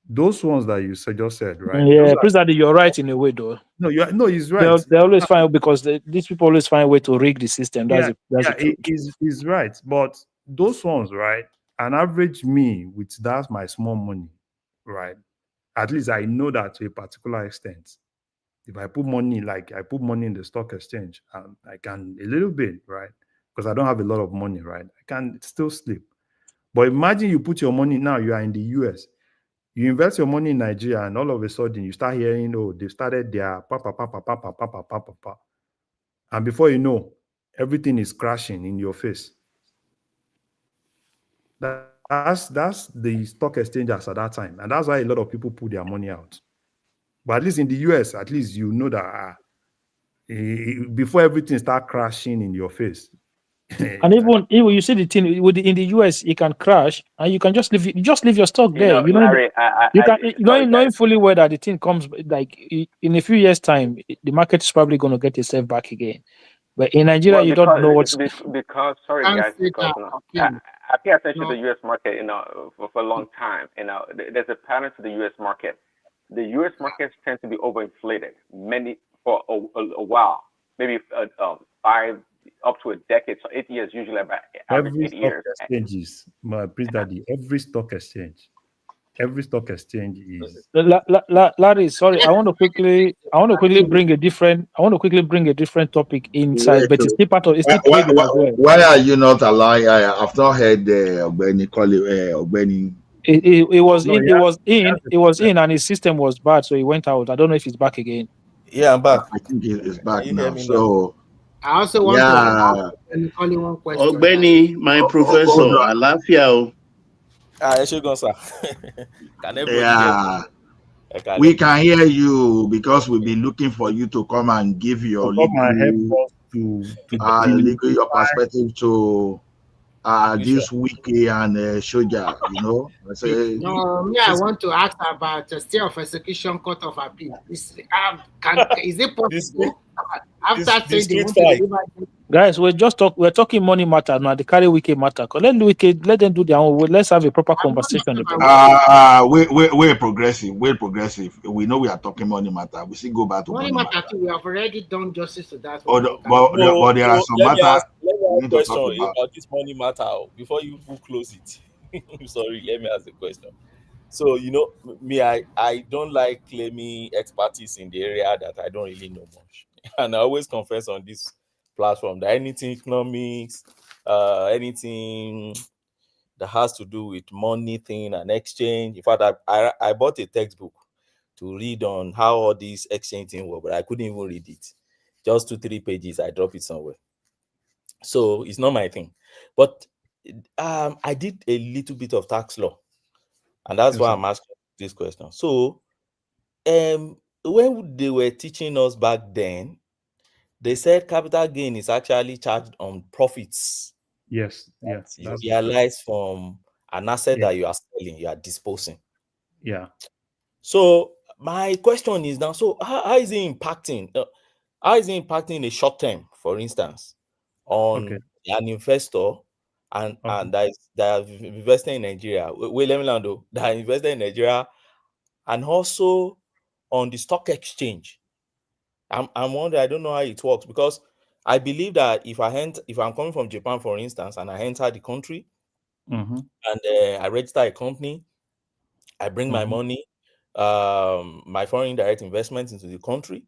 those ones that you just said, right? Those Yeah, are President, you're right in a way, though. no, he's right. They always find because these people always find a way to rig the system. Yeah, That's yeah, the truth. he's right. But those ones, right? An average me with that my small money, right? At least I know that to a particular extent. If I put money, like I put money in the stock exchange, I can a little bit, right? Because I don't have a lot of money, right? I can still sleep. But imagine you put your money now, you are in the US. You invest your money in Nigeria, and all of a sudden you start hearing, oh, they started their papa, papa, papa, papa, papa, papa. And before you know, everything is crashing in your face. That's the stock exchanges at that time. And that's why a lot of people put their money out. But at least in the US, at least you know that before everything start crashing in your face. And even you see the thing with in the US, it can crash, and you can just leave your stock You there. know, Larry, You can sorry, knowing guys. fully well that the thing comes like in a few years' time, the market is probably going to get itself back again. But in Nigeria, Well, you don't know what's. because sorry, Can't guys, say because that I, again. I pay attention to No, the U.S. market, for a long time. There's a pattern to the U.S. market. The U.S. markets tend to be overinflated for a while, maybe 5 up to a decade, so 8 years usually, about average every 8 years. my Prince Daddy, every stock exchange is Larry, sorry, I want to quickly bring a different topic inside, Wait, but it's still part of it's why, still why, trading why, as well. why are you not allowing? I've not heard Ogbeni call it Ogbeni. It was no, in, he it has, was he in, has a it was problem. in, and his system was bad, so he went out. I don't know if he's back again. Yeah, I'm back. I think it's Can back you hear now. me now? So I also want to yeah, ask only one question. Ogbeni, my professor, hold on. Alafia. Ah, Eshegon, sir. Can everybody hear me? Yeah, Okay, we let me can start. hear you because we've been looking for you to come and give To your come and help us to legal your demystify perspective to Which one? this wiki and Shoja. I say No, me, I want to ask about the stay of execution court of appeal. Is it This possible after this saying they street want to fight. deliver? Guys, we're talking money matter now. The carry Wike matter. Let them do their own. Let's have a proper I'm not conversation myself. I about want it. to we're progressive. We're progressive. We know we are talking money matter. We still go back to money money matter matter. too. We have already done justice to that But, one. We can but, move on. but there are No, some matter let me we ask need a to talk question about. about this money matter before you close it. Sorry, let me ask a question. So me, I don't like claiming expertise in the area that I don't really know much, and I always confess on this platform that anything economics, anything that has to do with money thing and exchange. In fact, I bought a textbook to read on how all these exchange thing work, but I couldn't even read it. Just 2-3 pages, I drop it somewhere. So it's not my thing. But I did a little bit of tax law, and that's yes, why sir. I'm asking this question. So when they were teaching us back then, they said capital gain is actually charged on profits Yes, yeah, that you that's realize from an asset yeah, that you are selling, you are disposing. yeah. So my question is now, so how is it impacting? How is it impacting in the short term, for instance, Okay. on an investor and that is investing in Nigeria? Wait, let me land though. That invested in Nigeria, and also on the stock exchange. I'm wondering. I don't know how it works, because I believe that if I'm coming from Japan, for instance, and I enter the country Mm-hmm. and I register a company, I bring my Mm-hmm. money, my foreign direct investments into the country.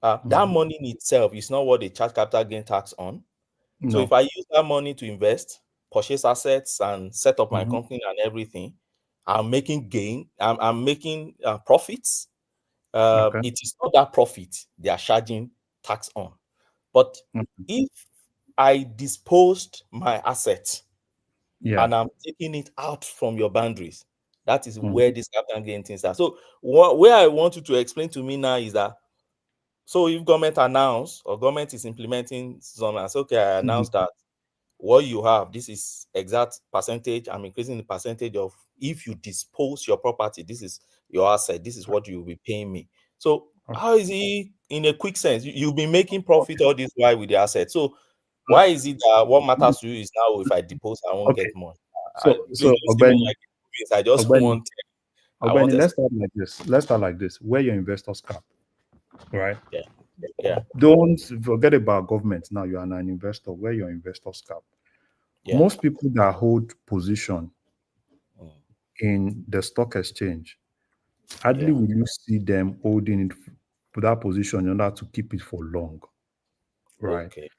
That Mm-hmm. money in itself is not what they charge capital gain tax on. So if No. I use that money to invest, purchase assets, and set up my Mm-hmm. company and everything, I'm making gain. I'm making profits. Okay. It is not that profit they are charging tax on. But Mm-hmm. if I disposed my asset Yeah. and I'm taking it out from your boundaries, that is Mm-hmm. where this capital gain things are. So where I want you to explain to me now is that, so if government announce or government is implementing some, and say, okay, I announce that what you have, this is exact percentage, I'm increasing the percentage of, if you dispose your property, this is your asset, this is what you will be paying me. So how is it, in a quick sense, you've been making profit all this while with the asset? So why is it that what matters to you is now if I depose, I won't Okay. get more? Please So don't see me Ogbeni, like this. I just Ogbeni, want, I want Ogbeni, to, let's start like this. Let's start like this. Where your investors cap, right? yeah, yeah, Don't forget about government. Now you are an investor. Where your investors cap. yeah. Most people that hold position Mm. in the stock exchange, hardly will you see them holding it to that position in order to keep it for long, right? Okay.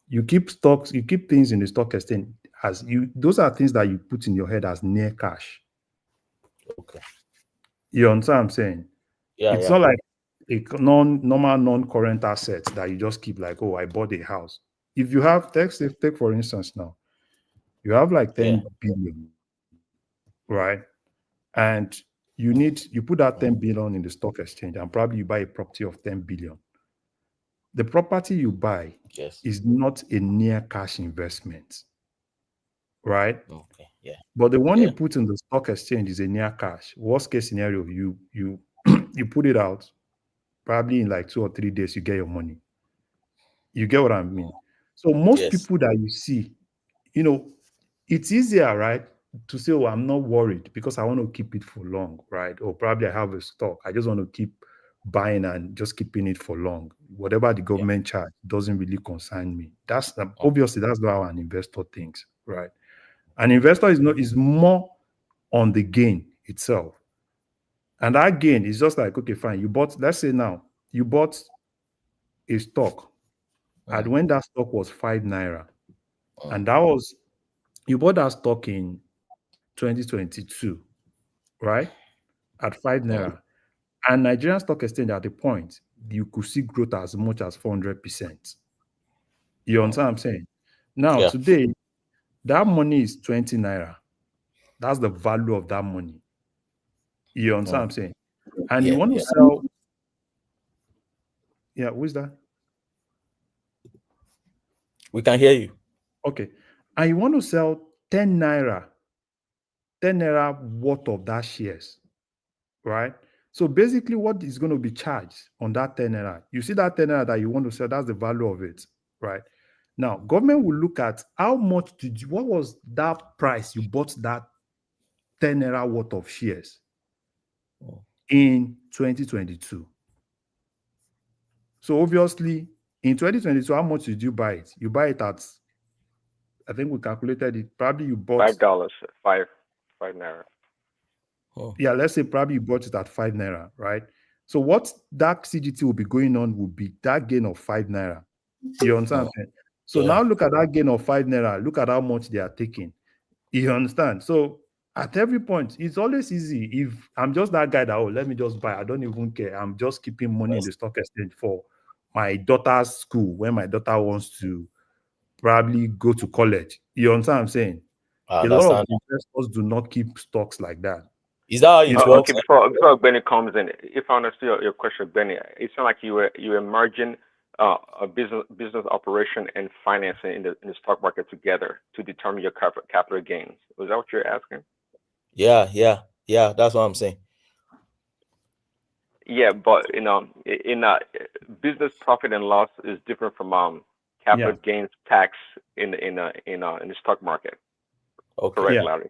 You keep stocks, you keep things in the stock exchange as you. Those are things that you put in your head as near cash. Okay. You understand what I'm saying? Yeah, It's yeah. not like a normal non-current asset that you just keep like, oh, I bought a house. If you have take for instance now, you have like Yeah. 10 billion, right? And you put that 10 billion in the stock exchange and probably you buy a property of 10 billion. The property you buy Yes. is not a near cash investment, right? Okay. Yeah. But the one you Yeah. put in the stock exchange is a near cash. Worst case scenario, you you put it out, probably in like 2 or 3 days, you get your money. You get what I mean? So most Yes. people that you see, you know, it's easier, right, to say, oh, I'm not worried because I want to keep it for long, right? Or probably I have a stock. I just want to keep buying and just keeping it for long. Whatever the Yeah. government charge doesn't really concern me. That's Okay. obviously that's not how an investor thinks, right? An investor is more on the gain itself. And that gain is just like, okay, fine. You bought, let's say now, you bought a stock, and when that stock was 5 naira, and that was, you bought that stock in 2022, right? At 5 naira. And Nigerian Stock Exchange at the point, you could see growth as much as 400%. You understand what I'm saying? Now, Yeah. today, that money is 20 naira. That's the value of that money. You understand what I'm saying? And you Yeah. want to Yeah. sell, yeah, who's that? We can hear you. Okay. And you want to sell 10 naira worth of that shares, right? So basically, what is going to be charged on that 10 naira? You see that 10 naira that you want to sell, that's the value of it, right? Now, government will look at how much what was that price you bought that 10 naira worth of shares in 2022. So obviously, in 2022, how much did you buy it? You buy it at, I think we calculated it, probably you bought, $5, five naira. yeah, let's say probably you bought it at 5 naira, right? So what that CGT will be going on will be that gain of 5 naira. You understand what I'm saying? So Yeah. now look at that gain of 5 naira. Look at how much they are taking. You understand? So at every point, it's always easy. If I'm just that guy that, oh, let me just buy, I don't even care. I'm just keeping money in the stock exchange for my daughter's school when my daughter wants to probably go to college. You understand what I'm saying? I A lot of understand. investors do not keep stocks like that. Is that how it Okay, works? before Benny comes in, if I understood your question, Benny, it sounded like you were merging a business operation and financing in the stock market together to determine your capital gains. Was that what you're asking? Yeah, yeah, yeah. That's what I'm saying. Yeah, but in business profit and loss is different from capital Yeah. gains tax in the stock market. Okay. Correct, Yeah. Larry.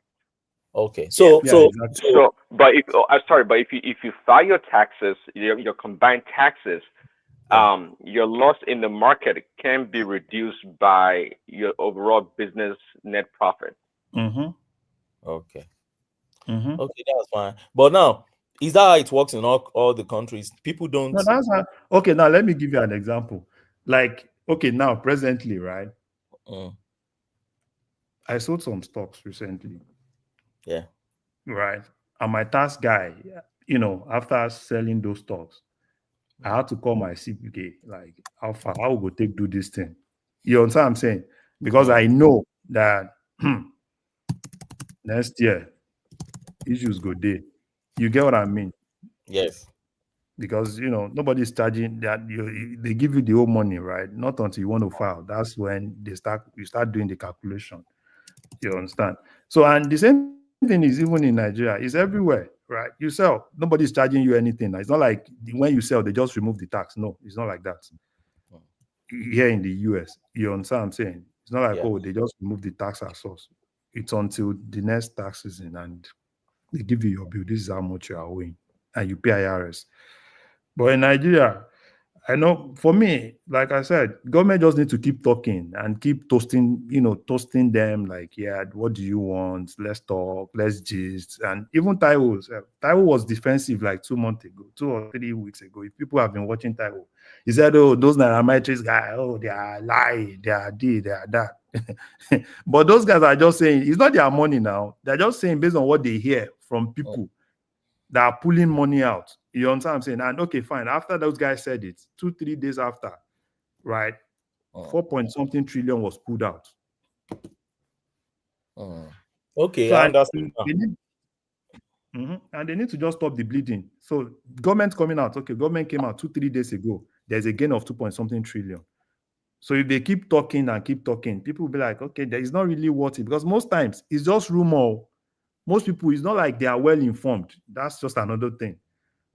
Okay. Yeah. So Yeah. Exactly. So, but if I'm sorry, but if you file your taxes, your combined taxes, yeah. your loss in the market can be reduced by your overall business net profit. Mm-hmm. Okay. Mm-hmm. Okay, that's fine. But now, is that how it works in all the countries? People don't. No, that's how. Okay, now let me give you an example. Like, okay, now presently, right? Mm, I sold some stocks recently, yeah. right? And my task guy, after selling those stocks, I had to call my CPK, like, how we go take do this thing? You understand what I'm saying? Because Mm, I know that next year issues go there. You get what I mean? yes. Because nobody's charging that they give you the whole money, right? Not until you want to file. That's when you start doing the calculation. You understand? So, and the same thing is even in Nigeria, it's everywhere, right? You sell, nobody's charging you anything. It's not like when you sell, they just remove the tax. No, it's not like that. Mm, Here in the US, you understand what I'm saying? It's not like, yeah. oh, they just remove the tax at source. It's until the next tax season and they give you your bill. This is how much you are owing, and you pay IRS. But in Nigeria, I know for me, like I said, government just need to keep talking and keep toasting them like, yeah, what do you want? Let's talk, let's gist. And even Taiwo was defensive like 2 months ago, 2 or 3 weeks ago. If people have been watching Taiwo, he said, oh, those Nairametrics guys, oh, they are lying, they are this, they are that. But those guys are just saying, it's not their money now. They're just saying based on what they hear from Mm, people that are pulling money out. You understand what I'm saying? And okay, fine. After those guys said it, 2, 3 days after, right, mm, 4 point something trillion was pulled out. mm. Okay, So I and understand they now. need, and they need to just stop the bleeding. So government coming out, okay, government came out 2, 3 days ago. There's a gain of 2 point something trillion. So if they keep talking and keep talking, people will be like, okay, that is not really worth it because most times it's just rumor. Most people, it's not like they are well informed. That's just another thing.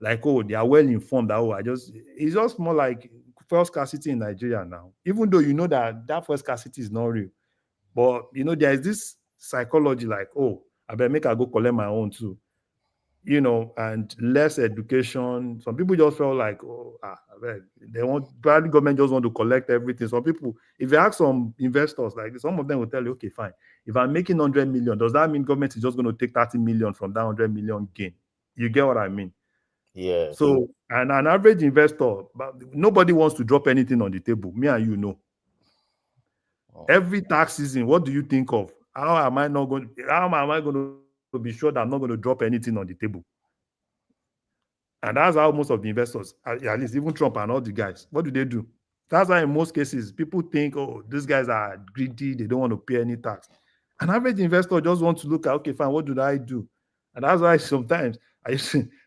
Like, oh, they are well informed. It's just more like fuel scarcity in Nigeria now. Even though you know that fuel scarcity is not real, but there is this psychology like, oh, I better make I go collect my own too, and less education. Some people just felt like, oh, they want probably government just want to collect everything. Some people, if you ask some investors, like some of them will tell you, okay, fine. If I'm making 100 million, does that mean government is just going to take 30 million from that 100 million gain? You get what I mean? Yes. So, and an average investor, but nobody wants to drop anything on the table. Me and you know. Mm, Every tax season, what do you think of? How am I going to be sure that I'm not going to drop anything on the table? And that's how most of the investors, at least even Trump and all the guys, what do? That's why in most cases, people think, oh, these guys are greedy, they don't want to pay any tax. An average investor just wants to look at, okay, fine, what do I do? And that's why sometimes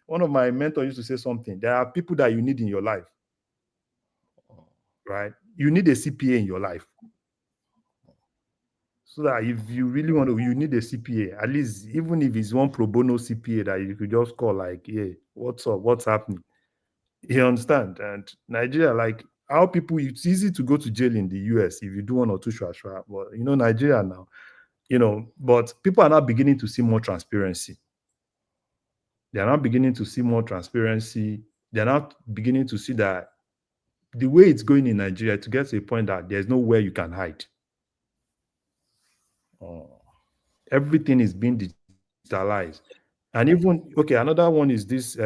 one of my mentors used to say something. There are people that you need in your life, right? You need a CPA in your life. So that if you really want to, you need a CPA, at least even if it's one pro bono CPA that you could just call, like, hey, what's up? What's happening? You understand? And Nigeria, like how people, it's easy to go to jail in the US if you do one or two shwa. But Nigeria now, but people are now beginning to see more transparency. They are now beginning to see more transparency. They're now beginning to see that the way it's going in Nigeria to get to a point that there's nowhere you can hide. Everything is being digitalized. And even, okay, another one is this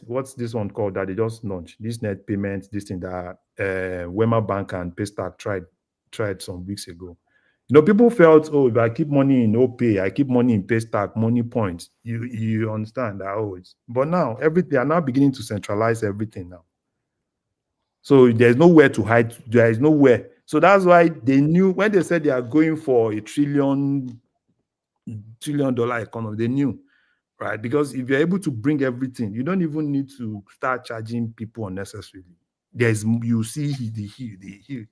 what's this one called that they just launched? This net payment, this thing that Wema Bank and Paystack tried some weeks ago. People felt, oh, if I keep money in OPay, I keep money in Paystack, money points. You understand that, but now they are now beginning to centralize everything now. So there's nowhere to hide. There is nowhere. So that's why they knew when they said they are going for a $1 trillion economy, they knew, right? Because if you're able to bring everything, you don't even need to start charging people unnecessarily. You see the hill.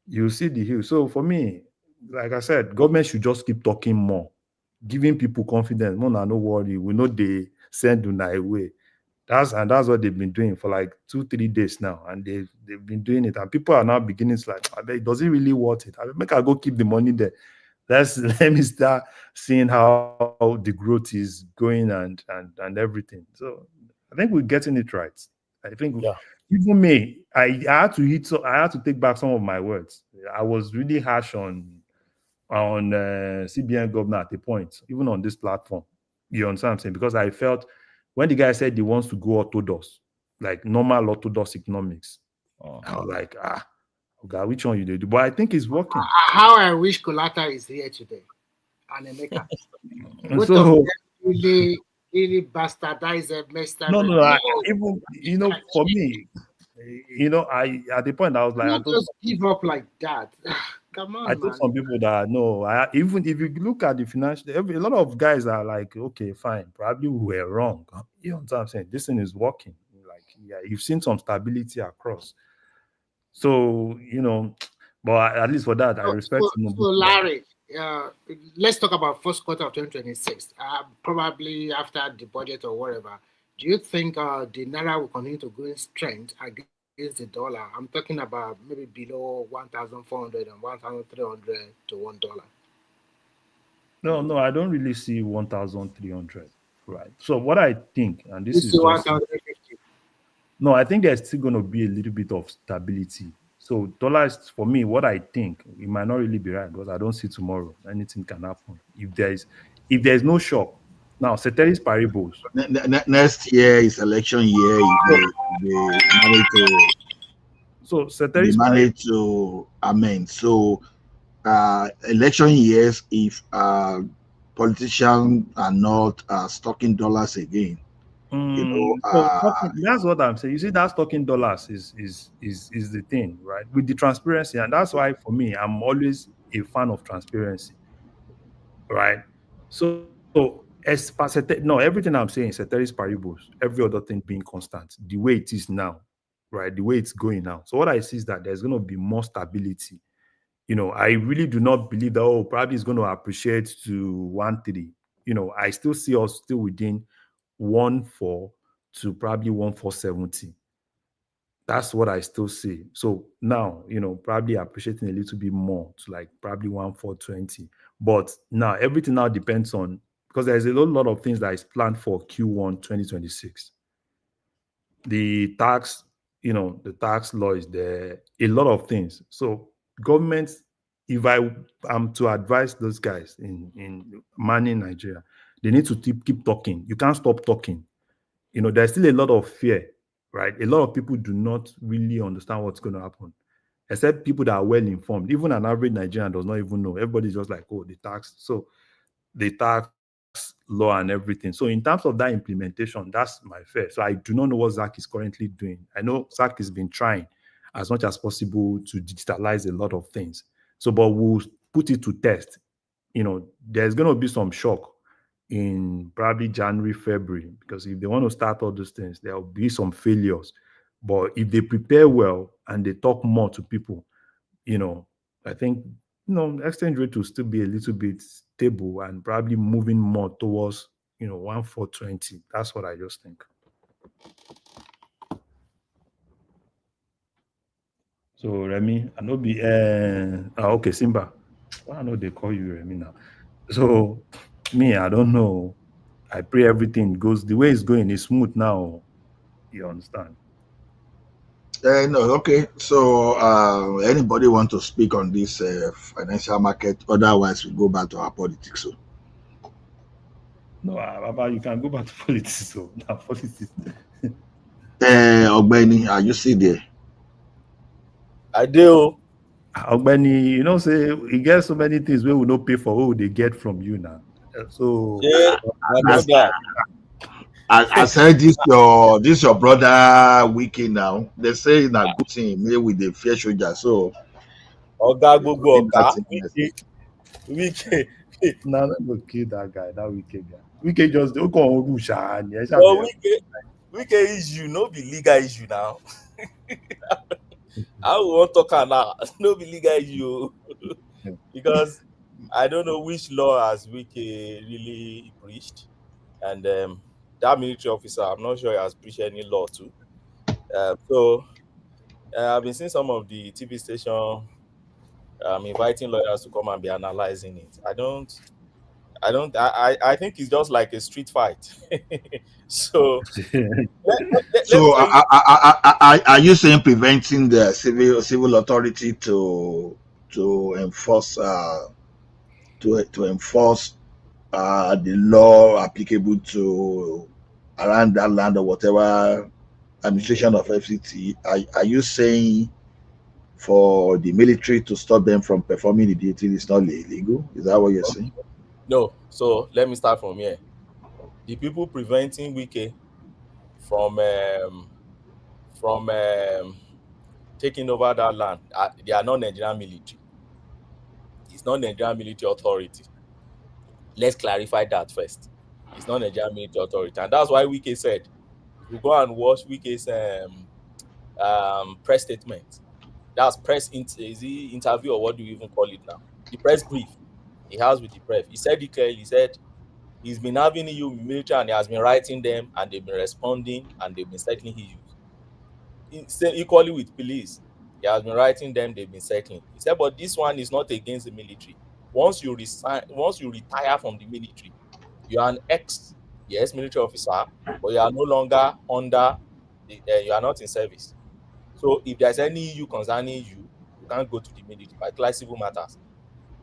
You see the hill. So for me, like I said, government should just keep talking more, giving people confidence. No worry, we know they send you away. That's what they've been doing for like 2-3 days now, and they've been doing it, and people are now beginning to like, I beg, does it really worth it? I make I go keep the money there. Let me start seeing how the growth is going and everything. So I think we're getting it right. I think Yeah. even me, I had to hit, so I had to take back some of my words. I was really harsh on CBN governor at a point, even on this platform. You understand what I'm saying? Because I felt when the guy said he wants to go orthodox, like normal orthodox economics, I was like, God, which one you do? But I think it's working. How I wish Kolata is here today and Emeka. And Both of them so really bastardize and messed up. no, No, even for me, I at the point I was like, not just give up like that. Come I on, told man. some people that no, even if you look at the financial, a lot of guys are like, okay, fine, probably we were wrong. You know what I'm saying? This thing is working. Like, yeah, you've seen some stability across. So, but at least for that, I respect So Larry, let's talk about first quarter of 2026. Probably after the budget or whatever. Do you think the naira will continue to gain strength against the dollar? I'm talking about maybe below 1,400 and 1,300 to $1. No, I don't really see 1,300, right? So what I think, and You this is see just 1,050. no, I think there's still going to be a little bit of stability. So dollars for me, what I think, it might not really be right because I don't see tomorrow. Anything can happen. If there's no shock. Now, ceteris paribus. Next year is election year. They manage to So they ceteris manage paribus. to amend. So election years, if politicians are not stocking dollars again, So that's what I'm saying. You see, that talking dollars is the thing, right? With the transparency, and that's why for me, I'm always a fan of transparency, right? No, everything I'm saying, ceteris paribus, every other thing being constant, the way it is now, right? The way it's going now. So what I see is that there's going to be more stability. I really do not believe that, probably it's going to appreciate to 1.3. I still see us still within 1.4 to probably 1.470. That's what I still see. So now, probably appreciating a little bit more to like probably 1.420. But now everything now depends on, because there's a lot of things that is planned for Q1 2026. The tax, the tax law is there, a lot of things. So government, if I am to advise those guys in manning Nigeria, they need to keep talking. You can't stop talking. There's still a lot of fear, right? A lot of people do not really understand what's going to happen, except people that are well informed. Even an average Nigerian does not even know. Everybody's just like, oh, the tax. So the tax law and everything. So in terms of that implementation, that's my fear. So I do not know what Zach is currently doing. I know Zach has been trying as much as possible to digitalize a lot of things. So, but we'll put it to test. There's going to be some shock in probably January, February, because if they want to start all those things, there will be some failures. But if they prepare well and they talk more to people, I think, exchange rate will still be a little bit stable and probably moving more towards, 1.420. That's what I just think. So Remy, I know be okay, Simba. Why I know they call you Remy now. So me, I don't know. I pray everything goes the way it's going is smooth now. You understand? No, okay. So anybody want to speak on this financial market? Otherwise, we go back to our politics. So. No, Baba, you can go back to politics. So now politics. Ogbeni, are you still there? I do. Ogbeni, say he gets so many things we will not pay for. What they get from you now? So Yeah, my as, brother. I said this your brother Wike now. They say in a good thing, maybe with the fair soldier. So Oga gbogbo oga. Wike. Now let me kill that guy, that Wike guy. Wike just don't come on Rusha. Well, Wike issue, no be legal issue now. I won't talk now. No be legal issue. Because I don't know which law has Wike really breached. And that military officer, I'm not sure he has breached any law too. So I've been seeing some of the TV station inviting lawyers to come and be analyzing it. I think it's just like a street fight. So let me So tell you. are you saying preventing the civil authority to enforce to enforce the law applicable to around that land or whatever administration of FCT? Are you saying for the military to stop them from performing the duty is not illegal? Is that what you're saying? No. So let me start from here. The people preventing Wike from taking over that land, they are not Nigerian military. It's not Nigerian military authority. Let's clarify that first. It's not Nigerian military authority, and that's why Wike said, if you go and watch Wike's press statement, that's is he interview or what do you even call it now? The press brief he has with the press. He said it clearly. He said he's been having EU military and he has been writing them and they've been responding and they've been settling issues. Equally with police, he has been writing them, they've been settling. He said, but this one is not against the military. Once you retire from the military, you are an military officer, but you are no longer under you are not in service. So if there's any issue concerning you, you can't go to the military, particularly civil matters.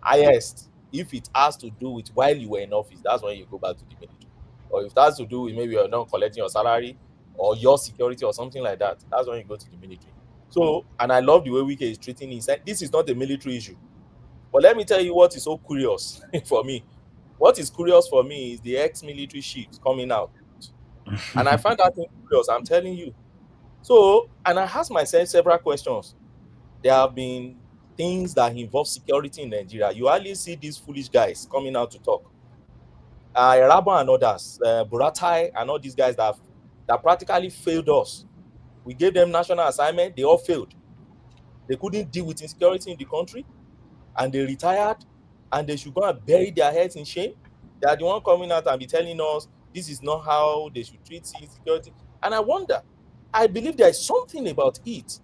Highest, if it has to do with while you were in office, that's when you go back to the military. Or if it has to do with maybe you're not collecting your salary or your security or something like that, that's when you go to the military. So, and I love the way Wike is treating it. He said, this is not a military issue. But let me tell you what is so curious for me. What is curious for me is the ex-military chiefs coming out. And I find that thing curious, I'm telling you. So, and I asked myself several questions. There have been things that involve security in Nigeria. You hardly see these foolish guys coming out to talk. Rabo and others, Buratai and all these guys that practically failed us. We gave them national assignment, they all failed. They couldn't deal with insecurity in the country, and they retired, and they should go and bury their heads in shame. They are the one coming out and be telling us this is not how they should treat insecurity. And I wonder, I believe there is something about it.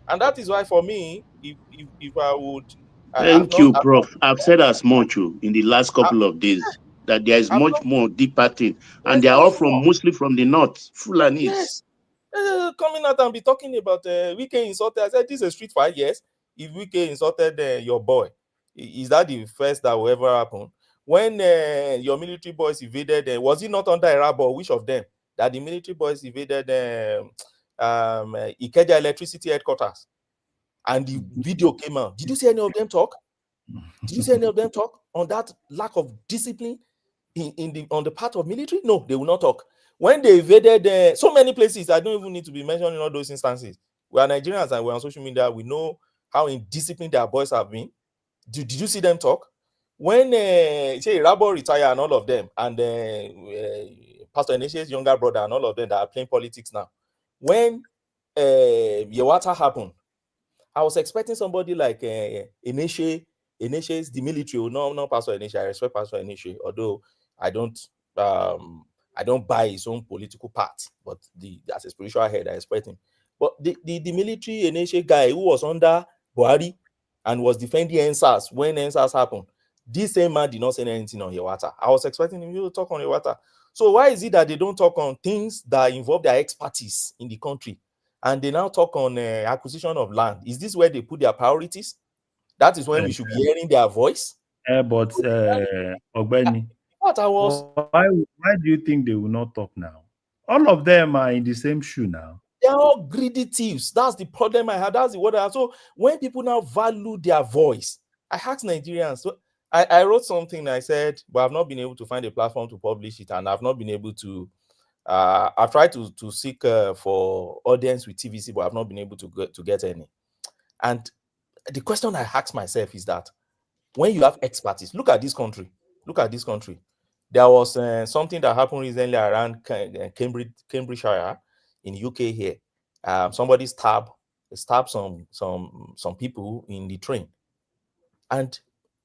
And that is why for me, if I would, I've Thank not, you, Prof. I've said as much in the last couple of days that there is I've much not, more deeper thing, and there's they are all much from more. mostly from the north, Fulanis. Yes. Coming out and be talking about Wike insulted. I said, this is a street fight. Yes. If Wike insulted your boy, is that the first that will ever happen? When your military boys invaded, was it not under Irabo, which of them, that the military boys invaded Ikeja electricity headquarters? And the video came out. Did you see any of them talk? Did you see any of them talk on that lack of discipline on the part of military? No, they will not talk. When they invaded so many places, I don't even need to be mentioning all those instances. We are Nigerians and we're on social media. We know how indisciplined their boys have been. Did you see them talk? When say Rabo retired and all of them, and Pastor Eneshe's younger brother and all of them that are playing politics now. When Yewata happened, I was expecting somebody like Eneshe. Eneshe is the military. No, Pastor Eneshe. I respect Pastor Eneshe, although I don't buy his own political part, but as a spiritual head, I respect him. But the military Eneshe guy who was under Buhari and was defending NSAS when NSAS happened, this same man did not say anything on Yewata. I was expecting him to talk on Yewata. So why is it that they don't talk on things that involve their expertise in the country? And they now talk on acquisition of land. Is this where they put their priorities? That is when we should be hearing their voice. But Ogbeni, What I was, why do you think they will not talk now? All of them are in the same shoe now. they are all greedy thieves. That's the problem I had. That's the word I had. So when people now value their voice, I asked Nigerians. So I wrote something. I said, but I've not been able to find a platform to publish it, and I've not been able to. I've tried to seek for audience with TVC, but I've not been able to get any. And the question I ask myself is that when you have expertise, look at this country. Look at this country. There was something that happened recently around Cambridgeshire in UK here. Somebody stabbed some people in the train, and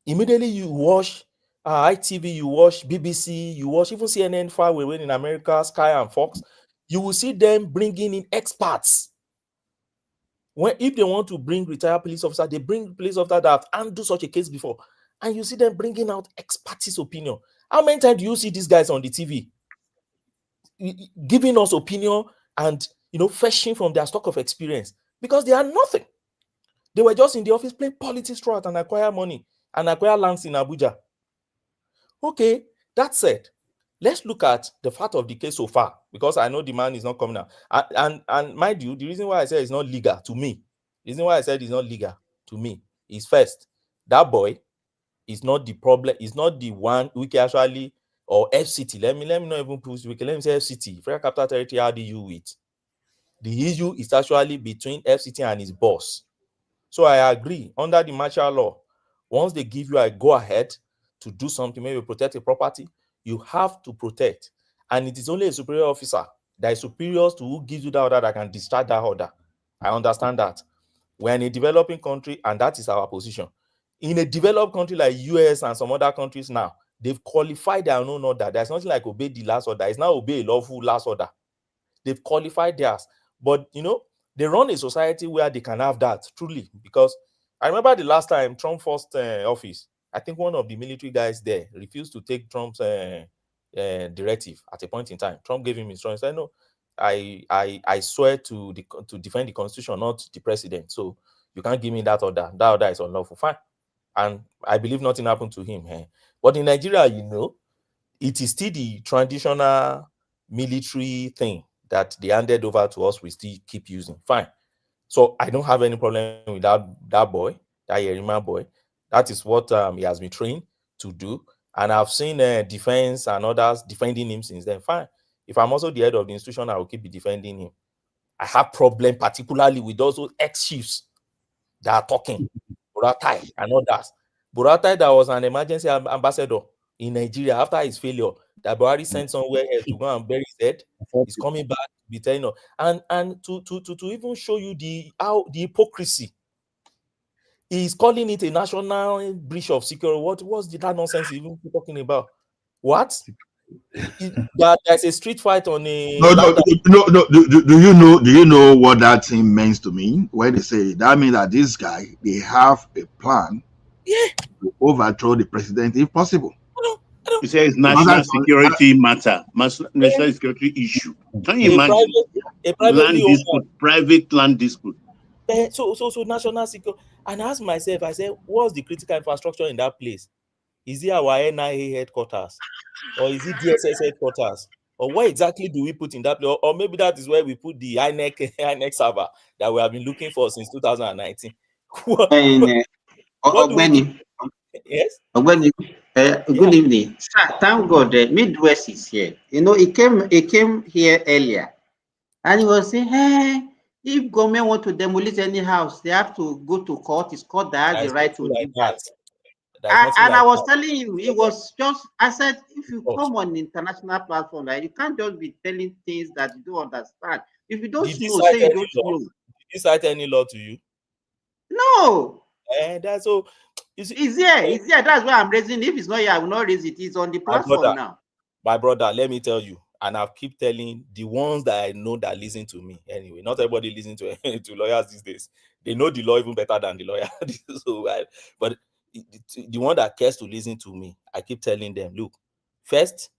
immediately you watch ITV, you watch BBC, you watch even CNN, far away in America, Sky and Fox, you will see them bringing in experts. If they want to bring retired police officer, they bring police officer that have handled such a case before, and you see them bringing out expertise opinion. How many times do you see these guys on the TV giving us opinion and fetching from their stock of experience? Because they are nothing. They were just in the office playing politics throughout and acquire money and acquire lands in Abuja. Okay, that said, let's look at the fact of the case so far, because I know the man is not coming out. And mind you, the reason why I said it's not legal to me, is first, that boy is not the problem, is not the one we can actually, or FCT. Let me not even put Wike, let me say FCT, Federal Capital Territory, how do you with? The issue is actually between FCT and his boss. So I agree, under the martial law, once they give you a go ahead to do something, maybe protect a property, you have to protect. And it is only a superior officer that is superior to who gives you that order that can discharge that order. I understand that. We're in a developing country, and that is our position. In a developed country like US and some other countries now, they've qualified their own order. There's nothing like obey the last order. It's now obey a lawful last order. They've qualified theirs. But, they run a society where they can have that, truly. Because I remember the last time Trump first office, I think one of the military guys there refused to take Trump's directive at a point in time. Trump gave him instructions. Said, no, I swear to defend the Constitution, not the president. So you can't give me that order. That order is unlawful. Fine. And I believe nothing happened to him. But in Nigeria, it is still the traditional military thing that they handed over to us, we still keep using. Fine. So I don't have any problem with that boy, that Yerima boy. That is what he has been trained to do. And I've seen defense and others defending him since then. Fine. If I'm also the head of the institution, I will keep defending him. I have problem particularly with those ex-chiefs that are talking. Buratai and others. Buratai, that was an emergency ambassador in Nigeria after his failure, that Buhari sent somewhere else to go and bury his head. He's coming back to be telling, and to even show you the hypocrisy. He's calling it a national breach of security. What's that nonsense even talking about? What? There's a street fight on a No. Do you know what that thing means to me? When they say that means that this guy, they have a plan to overthrow the president if possible. You say it's national security matter, national security issue. Can you imagine? Private land dispute. So national security. And I ask myself, I said, what's the critical infrastructure in that place? Is it our NIA headquarters? Or is it DSS headquarters? Or what exactly do we put in that place? Or maybe that is where we put the INEC server that we have been looking for since 2019. Yes? Good evening. Sir, thank God Midwest is here. He came here earlier and he was saying, hey, if government want to demolish any house, they have to go to court. It's court that has the right to do that. I was telling you, it was just, I said, if you come on international platform, right, you can't just be telling things that you don't understand. If you don't know, say you don't know. Did he cite any law to you? No. That's so. It's here. That's why I'm raising. If it's not here, I will not raise it. It's on the platform now. My brother, let me tell you, and I'll keep telling the ones that I know that listen to me. Anyway, not everybody listen to lawyers these days. They know the law even better than the lawyer. But the one that cares to listen to me, I keep telling them, look, first,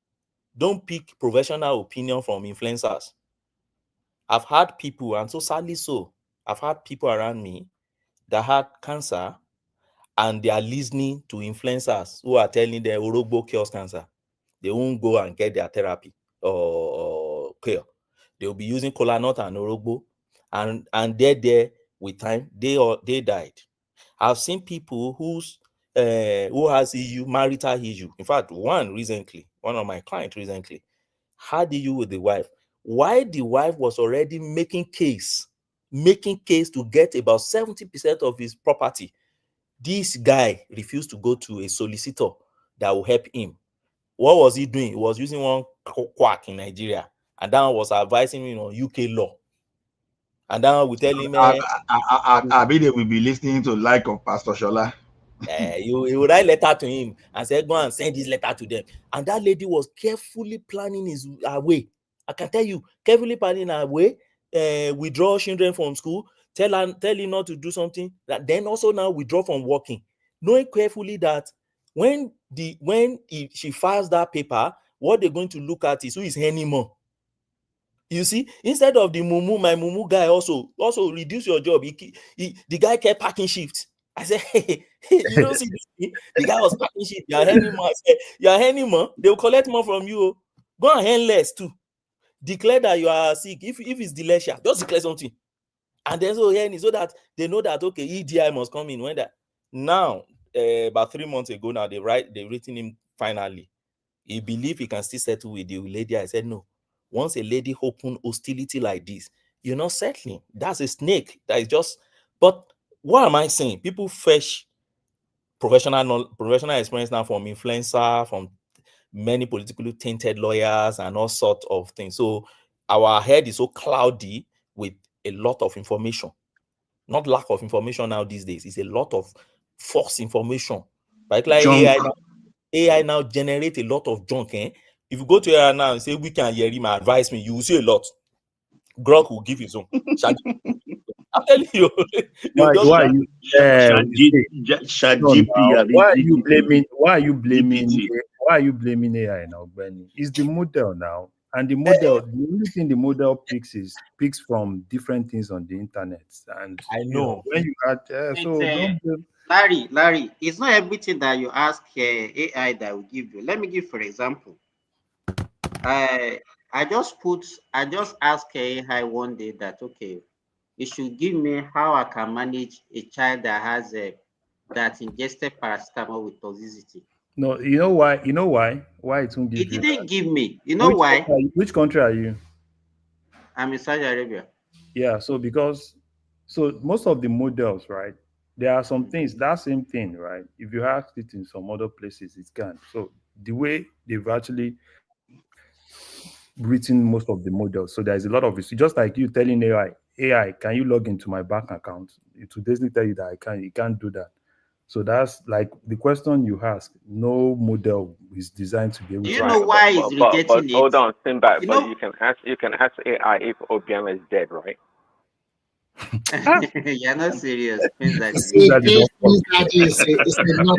don't pick professional opinion from influencers. I've had people, and so sadly so, I've had people around me that had cancer and they are listening to influencers who are telling them Orogbo cures cancer. They won't go and get their therapy or cure. They'll be using kola nut and Orogbo, and they're there with time. They died. I've seen people who has marital issue. In fact, one of my clients recently had issue with the wife. Why the wife was already making case to get about 70% of his property. This guy refused to go to a solicitor that will help him. What was he doing? He was using one quack in Nigeria, and that was advising him on UK law. And then we tell him, I bet they will be listening to like of Pastor Shola. You write letter to him and say, go and send this letter to them. And that lady was carefully planning her way. I can tell you, carefully planning her way. Withdraw children from school. Tell him not to do something. Then also now withdraw from working, knowing carefully that when she files that paper, what they're going to look at is who is earning more. You see, instead of the my mumu guy also reduce your job. The guy kept packing shifts. I said, hey, you don't see this thing? The guy was packing shifts. You're earning more. I said, you're earning more. They'll collect more from you. Go and earn less too. Declare that you are sick. If it's dementia, just declare something. And then so that they know that, okay, EDI must come in when that. Now, about 3 months ago now, they've written him finally. He believed he can still settle with the lady. I said, no. Once a lady open hostility like this, you're not settling. That's a snake. That is just. But what am I saying? People fetch professional experience now from influencer, from many politically tainted lawyers and all sorts of things. So our head is so cloudy with a lot of information. Not lack of information now these days. It's a lot of false information. Like AI now generate a lot of junk. If you go to AI now and say, we can hear him, advise me, you will see a lot. Grok will give his own. I'm telling you. Why are you blaming AI now, Benny? It's the model now. And the model, the only thing the model picks from different things on the internet. And I know when you add so don't blame. Larry, it's not everything that you ask AI that will give you. Let me give, for example. I just asked AI one day that, okay, it should give me how I can manage a child that has that ingested paracetamol with toxicity. No, you know why? You know why? Why it won't give It you didn't that? give me. You know why? Which country are you? I'm in Saudi Arabia. Yeah, so most of the models, right? There are some things, that same thing, right? If you ask it in some other places, it can. So the way they've actually written most of the models, so there's a lot of it. So just like you telling AI, can you log into my bank account? It will basically tell you that you can't do that. So that's like the question you ask. No model is designed to be able Do to. you know why it's But rejecting it? hold on, Simba. You But know, you can ask AI if Obiama is dead, right? you're not serious. Prince Daddy. See, this Daddy is a not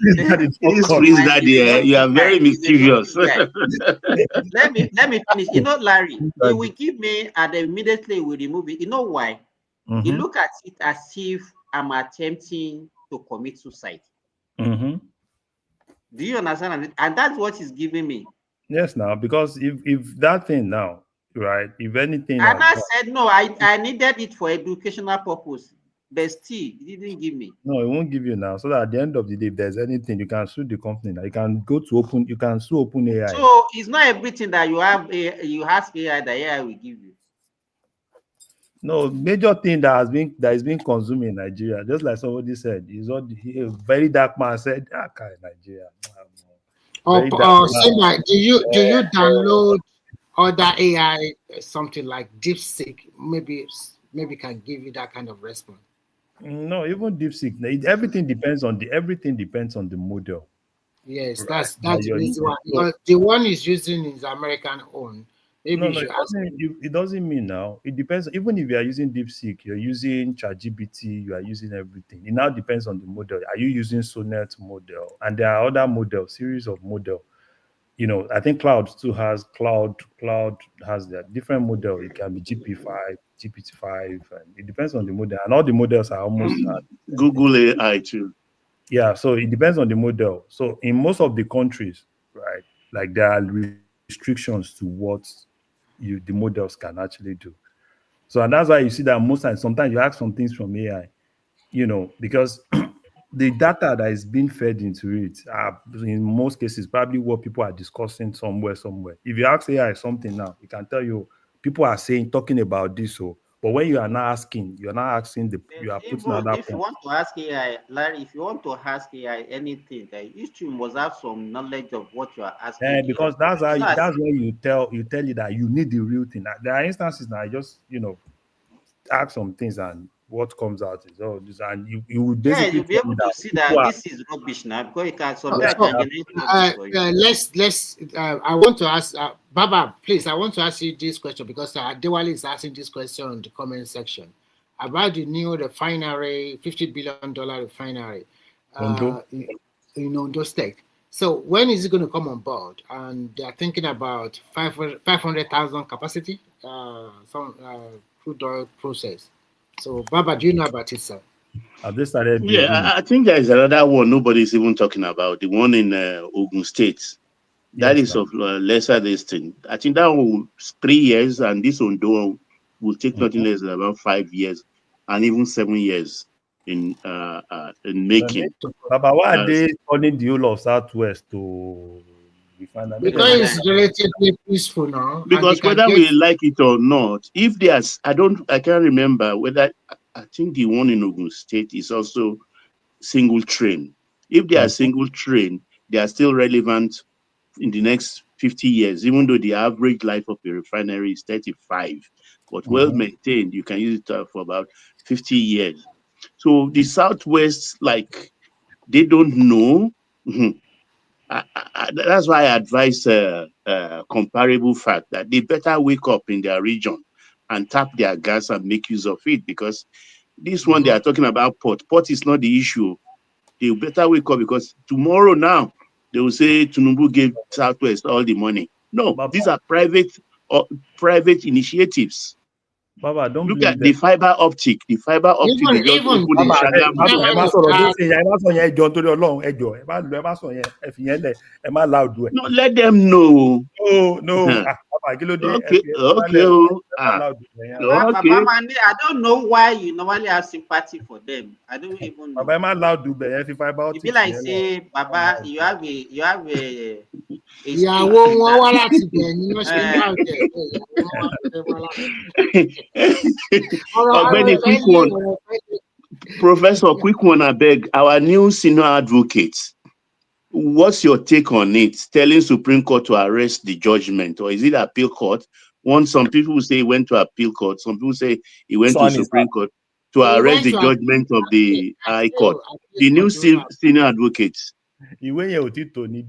This Prince Daddy, you are very mischievous. Let me finish. You know, Larry, he will give me and immediately will remove it. You know why? He look at it as if I'm attempting to commit suicide. Mm-hmm. Do you understand? And that's what he's giving me. Yes, now, because if that thing now, right, if anything And I has said no, I needed it for educational purpose, but still he didn't give me. no, it won't give you now. So that at the end of the day, if there's anything, you can sue the company. Now. You can go to you can sue Open AI. So it's not everything that you ask AI that AI will give you. No, major thing that is being consumed in Nigeria, just like somebody said, is what a very dark man said, Nigeria. Simba, do you download other AI, something like DeepSeek? Maybe can give you that kind of response. No, even DeepSeek. Everything depends on the model. Yes, right? that's the reason why. Because the one is using is American owned. Maybe it doesn't mean now. It depends. Even if you are using DeepSeek, you're using ChatGPT, you are using everything. It now depends on the model. Are you using Sonnet model? And there are other models, series of model. I think Cloud has their different model. It can be GP5, GPT-5, and it depends on the model. And all the models are almost Google AI too. Yeah, so it depends on the model. So in most of the countries, right, like there are restrictions to what the models can actually do. So and that's why you see that most times, sometimes you ask some things from AI, because the data that is being fed into it are in most cases probably what people are discussing somewhere. If you ask AI something now, it can tell you people are talking about this. But when you are not asking, you are putting Even another if you point. want to ask AI, Larry, if you want to ask AI anything, you must have some knowledge of what you are asking. Because that's when you tell you that you need the real thing. There are instances now I just ask some things and what comes out is all this, and you will Yeah, basically you'll be tell me able to that see people that are. this is rubbish now because you can So, somebody so, can generate rubbish for you. let's. I want to ask Baba, please. I want to ask you this question because Dewali is asking this question in the comment section about the new refinery, $50 billion refinery, Ondo. in Ondo State. So when is it going to come on board? And they are thinking about 500,000 capacity, some crude oil process. So Baba, do you know about it, sir? Have they started Yeah, building? I think there is another one nobody's even talking about. The one in Ogun State. That Yes, is now. of lesser distance. I think that one will 3 years, and this Ondo will take nothing less than about 5 years, and even 7 years in making. Baba, why are That's they turning the whole of Southwest to refinery? Make them Because do it's relatively peaceful now, and they because can whether get. we like it or not, if there's, I can't remember whether, I think the one in Ogun State is also single train. If they are single train, they are still relevant in the next 50 years, even though the average life of a refinery is 35. But well maintained, you can use it for about 50 years. So the Southwest, like, they don't know. That's why I advise comparable fact that they better wake up in their region and tap their gas and make use of it, because this one they are talking about port is not the issue. They better wake up, because tomorrow now they will say Tinubu gave Southwest all the money. No, Baba, these are private initiatives. Baba, don't Look blame at them. the fiber optic. The fiber optic they just Even opened in Baba, Shagamu. ẹ má sọ̀rọ̀ tó ṣe yẹn, ẹ má sọ yẹn ẹjọ́ nítorí Ọlọ́run ẹjọ́ ẹ má sọ yẹn ẹ fi yẹn lẹ̀ ẹ má láòdù ẹ̀. No, let them know. No, Baba, kí ló dé ẹ Okay, fi ẹ okay, wálẹ̀ ẹ má láòdù ẹ̀ yẹn. okay. Baba Mani, I don't know why you normally have sympathy for them. I don't even know. Baba, ẹ má láòdù bẹ̀ yẹn fi fiber It be optics like yẹn lẹ̀. say, Baba, you have a ìyàwó stake in wọn that. wá láti bẹ̀ ni wọ́n ṣe ń láwùjẹ ìyàwó wọn wá láti ọ̀rọ̀ Ọ̀gbẹ́ni ìfẹ́ quick lé one. ọ̀rọ̀ ìfẹ́ lé. Professor, quick one, I beg. Our new senior advocate, what's your take on it? Telling Supreme Court to arrest the judgment, or is it appeal court? Some people say he went to appeal court. Some people say he went This to one is Supreme Court to He arrest went the to judgment of the High Court. appeal The new court over. senior advocate. Ìwé yẹn ò tí tò ní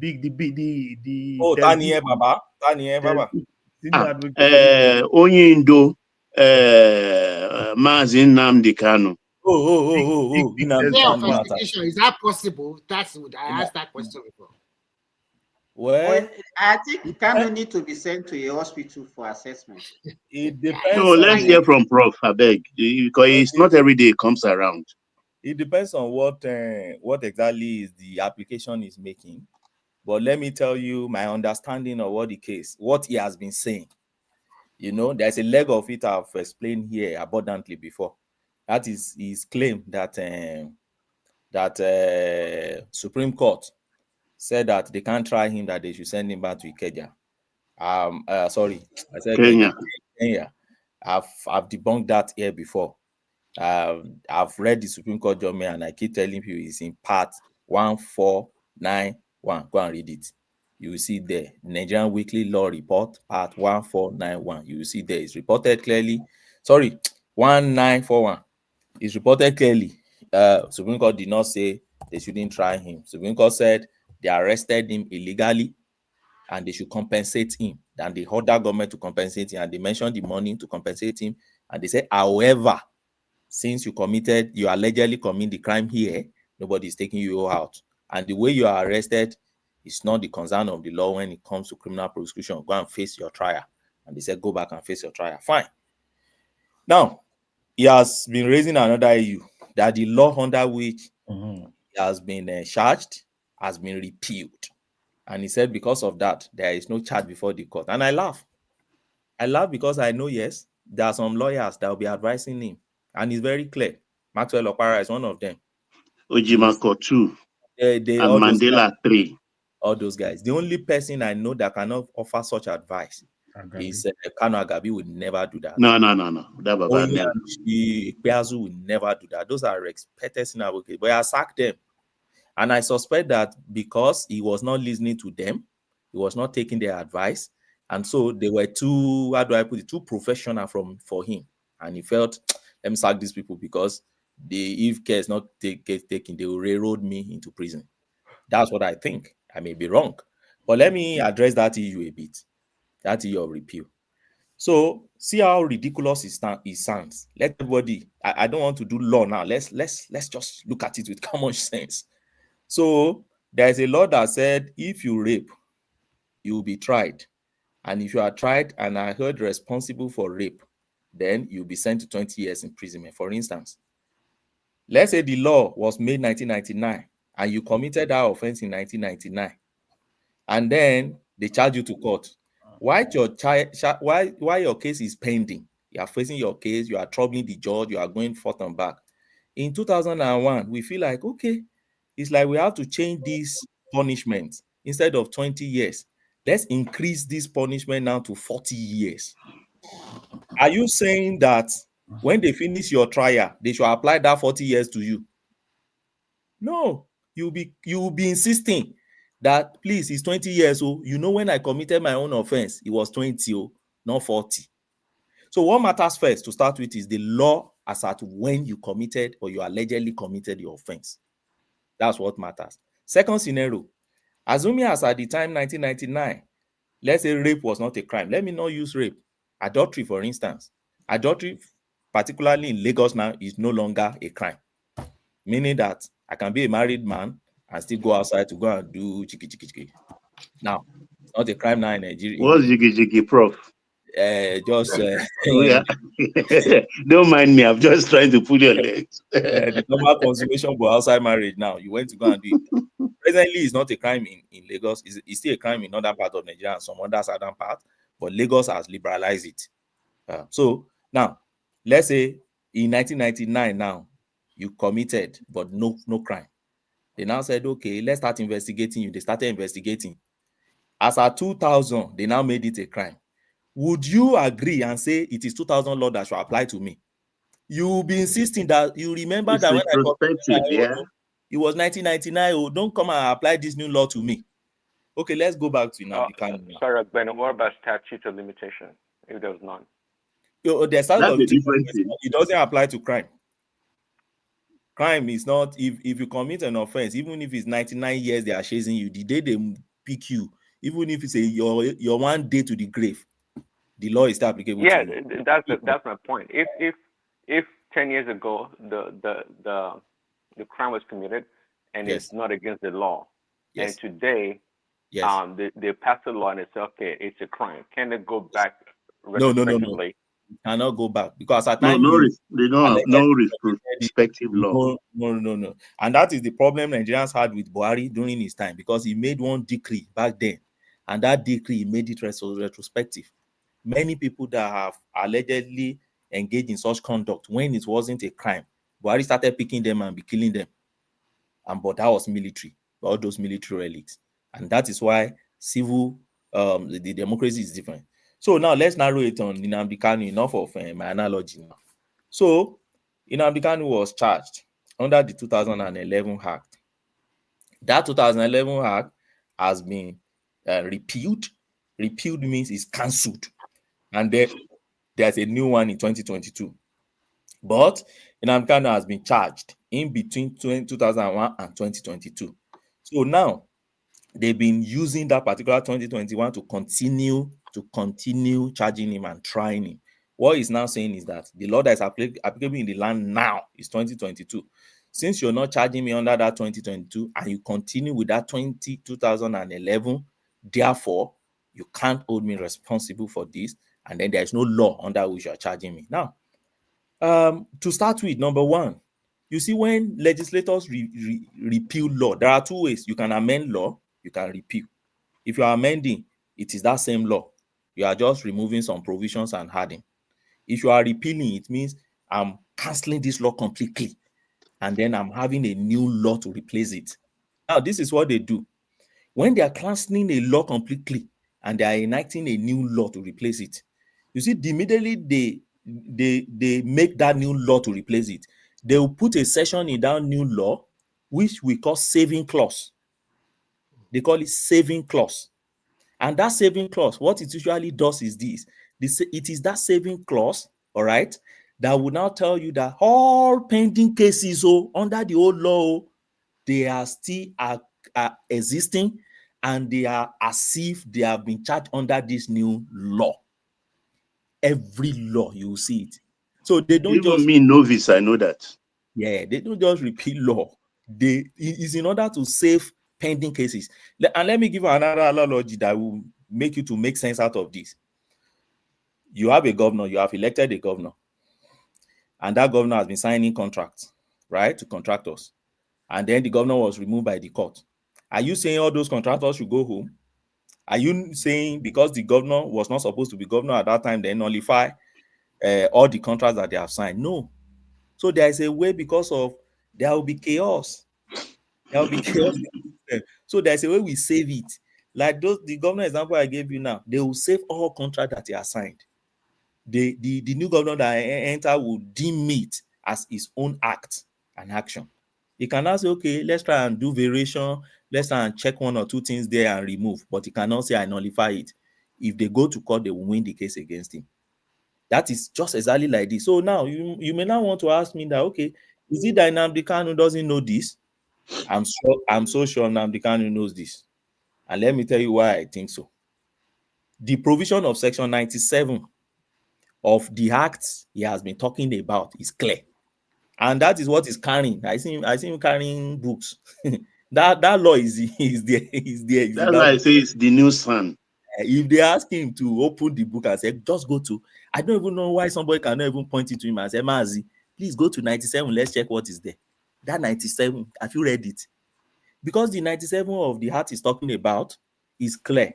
the oh Tani Baba. Tani Baba. senior advocate. Onyindo, Mazi Nnamdi Kanu. Nnamdi Day of Kanu matter. investigation, is that possible? That's what I asked that question before. Well, I think Kanu need to be sent to a hospital for assessment. It depends. No, let's hear from Prof. Abeg, because it's not every day it comes around. It depends on what exactly is the application is making. But let me tell you my understanding of what he has been saying. You know, there's a leg of it I've explained here abundantly before. That is his claim that Supreme Court said that they can't try him, that they should send him back to Ikeja. Sorry, I said Kenya. Kenya. I've debunked that here before. I've read the Supreme Court judgment and I keep telling you it's in part 1491. Go and read it. You will see there, Nigerian Weekly Law Report, part 1491. You will see there, it's reported clearly. Sorry, 1941. It's reported clearly. Supreme Court did not say they shouldn't try him. Supreme Court said they arrested him illegally and they should compensate him. And they ordered government to compensate him, and they mentioned the money to compensate him. And they said, however, since you allegedly commit the crime here, nobody is taking you out. And the way you are arrested is not the concern of the law when it comes to criminal prosecution. Go and face your trial. And they said, go back and face your trial. Fine. Now, he has been raising another issue, that the law under which he has been charged has been repealed. And he said because of that, there is no charge before the court. And I laugh. I laugh because I know, yes, there are some lawyers that will be advising him. And it's very clear. Maxwell Okpara is one of them. Ojimako 2. And Mandela 3. All those guys. The only person I know that cannot offer such advice is Kanu Agabi would never do that. No. That Baba never. Ikpeazu would never do that. Those are respected senior advocates. But I sacked them. And I suspect that because he was not listening to them, he was not taking their advice. And so they were too professional for him. And he felt, let me sack these people because if care is not taken, they will railroad me into prison. That's what I think. I may be wrong, but let me address that issue a bit. That issue of repeal. So see how ridiculous it sounds. Let everybody. I don't want to do law now. Let's just look at it with common sense. So there's a law that said if you rape, you will be tried, and if you are tried and are held responsible for rape, then you'll be sent to 20 years imprisonment. For instance, let's say the law was made 1999 and you committed that offense in 1999, and then they charge you to court. Why your case is pending? You are facing your case, you are troubling the judge, you are going forth and back. In 2001, we feel like, okay, it's like we have to change this punishment. Instead of 20 years, let's increase this punishment now to 40 years. Are you saying that when they finish your trial, they should apply that 40 years to you? No, you will be insisting that please, it's 20 years. So when I committed my own offense, it was 20, not 40. So what matters first to start with is the law as at when you committed or you allegedly committed your offense. That's what matters. Second scenario, assuming as at the time 1999, let's say rape was not a crime. Let me not use rape. Adultery, for instance. Adultery, particularly in Lagos now, is no longer a crime. Meaning that I can be a married man and still go outside to go and do chiki. Now, it's not a crime now in Nigeria. What's jiggy, prof? Don't mind me. I'm just trying to pull your legs. The normal consummation but outside marriage now. You went to go and do it. Presently, it's not a crime in Lagos. It's still a crime in other parts of Nigeria and some other southern parts, but Lagos has liberalized it. So now, let's say in 1999 now, you committed, but no crime. They now said, okay, let's start investigating you. They started investigating. As at 2000, they now made it a crime. Would you agree and say it is 2000 law that should apply to me? You will be insisting that you remember it's that when I retrospective, it was 1999. Oh, don't come and apply this new law to me. Okay, let's go back to Nnamdi Kanu. Sorry, Ben, what about statute of limitation if there's none? There's statute of limitation. It doesn't apply to crime. Crime is not, if you commit an offense, even if it's 99 years they are chasing you, the day they pick you, even if it's your 1 day to the grave, the law is still applicable to you. That's my point. If 10 years ago the crime was committed and it's not against the law, and today they passed the law and it's okay, it's a crime, can they go back retrospectively? No. Cannot go back because at they don't have no retrospective law. No. And that is the problem Nigerians had with Buhari during his time, because he made one decree back then, and that decree made it retrospective. Many people that have allegedly engaged in such conduct when it wasn't a crime, Buhari started picking them and be killing them. But that was military, all those military relics. And that is why the democracy is different. So now let's narrow it on Nnamdi Kanu. Enough of my analogy now. So Nnamdi Kanu was charged under the 2011 Act. That 2011 Act has been repealed. Repealed means it's cancelled. And then there's a new one in 2022. But Nnamdi Kanu has been charged in between 2001 and 2022. So now they've been using that particular 2021 to continue charging him and trying him. What he's now saying is that the law that is applicable in the land now is 2022. Since you're not charging me under that 2022 and you continue with that 2011, therefore, you can't hold me responsible for this. And then there's no law under which you're charging me. Now, to start with, number one, you see, when legislators repeal law, there are two ways. You can amend law, you can repeal. If you are amending, it is that same law. You are just removing some provisions and adding. If you are repealing, it means I'm canceling this law completely, and then I'm having a new law to replace it. Now, this is what they do. When they are canceling a law completely and they are enacting a new law to replace it, you see, immediately they make that new law to replace it. They will put a section in that new law which we call saving clause. They call it saving clause. And that saving clause, what it usually does is this. It is that saving clause, all right, that will now tell you that all pending cases under the old law, they are still existing, and they are as if they have been charged under this new law. Every law, you will see it. So they don't Even just me novice, I know that. Yeah, they don't just repeat law. It is in order to save pending cases. And let me give you another analogy that will make you to make sense out of this. You have a governor, you have elected a governor, and that governor has been signing contracts, right, to contractors. And then the governor was removed by the court. Are you saying all those contractors should go home? Are you saying because the governor was not supposed to be governor at that time, they nullify all the contracts that they have signed? No. So there is a way, because of there will be chaos. There will be chaos. So there's a way we save it. Like the governor example I gave you now, they will save all contracts that they are signed. The new governor that enter will deem it as his own act and action. He can now say, okay, let's try and do variation, let's try and check one or two things there and remove, but he cannot say I nullify it. If they go to court, they will win the case against him. That is just exactly like this. So now you may now want to ask me that, okay, is it that Nnamdi Kanu doesn't know this? I'm so sure Nnamdi Kanu knows this. And let me tell you why I think so. The provision of section 97 of the acts he has been talking about is clear. And that is what he's carrying. I see him carrying books. that law is there. That's why I say it's the new sun. If they ask him to open the book and say, just go to, I don't even know why somebody cannot even point it to him and say, Mazi, please go to 97, let's check what is there. That 97, have you read it? Because the 97 of the act is talking about is clear.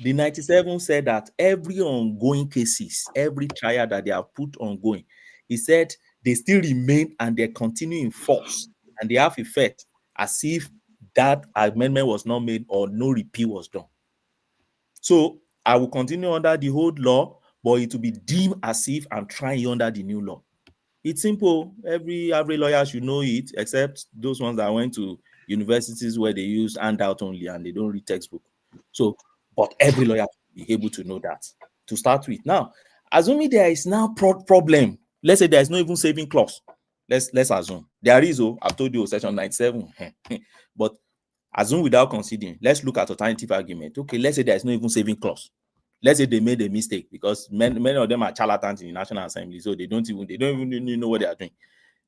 The 97 said that every ongoing cases, every trial that they have put ongoing, he said they still remain and they continue in force and they have effect as if that amendment was not made or no repeal was done. So I will continue under the old law, but it will be deemed as if I'm trying under the new law. It's simple. Every lawyer should know it, except those ones that went to universities where they use handout only and they don't read textbook. So, but every lawyer should be able to know that to start with. Now, assuming there is now problem, let's say there is no even saving clause. Let's assume there is. I've told you section 97, but assume without considering. Let's look at alternative argument. Okay, let's say there is no even saving clause. Let's say they made a mistake, because many of them are charlatans in the National Assembly, so they don't even know what they are doing.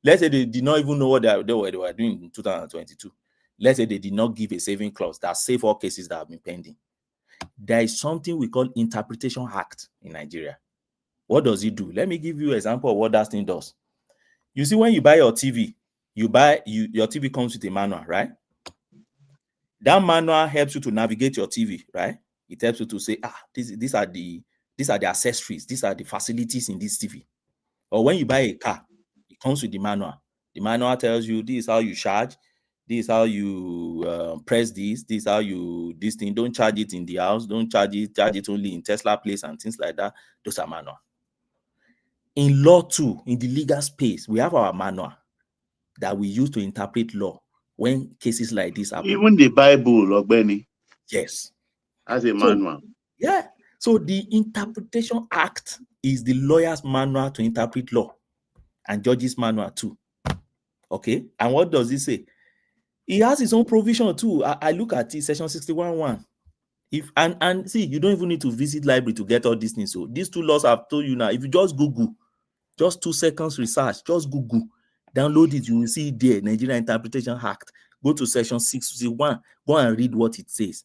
Let's say they did not even know what they were doing in 2022. Let's say they did not give a saving clause that save all cases that have been pending. There is something we call Interpretation Act in Nigeria. What does it do? Let me give you an example of what that thing does. You see, when you buy your TV, your TV comes with a manual, right? That manual helps you to navigate your TV, right? It helps you to say, these are the accessories, these are the facilities in this TV. Or when you buy a car, it comes with the manual. The manual tells you this is how you charge, this is how you press this is how you this thing. Don't charge it in the house, don't charge it only in Tesla place and things like that. Those are manual. In law too, in the legal space, we have our manual that we use to interpret law when cases like this happen. Even the Bible, Ogbeni. Yes. As a manual. Yeah. So the Interpretation Act is the lawyer's manual to interpret law, and judge's manual too. Okay. And what does it say? He has his own provision too. I look at it, section 61(1). If and see, you don't even need to visit library to get all these things. So these two laws I've told you now. If you just Google, just 2 seconds research, just Google, download it, you will see it there. Nigerian Interpretation Act. Go to section 61. Go and read what it says.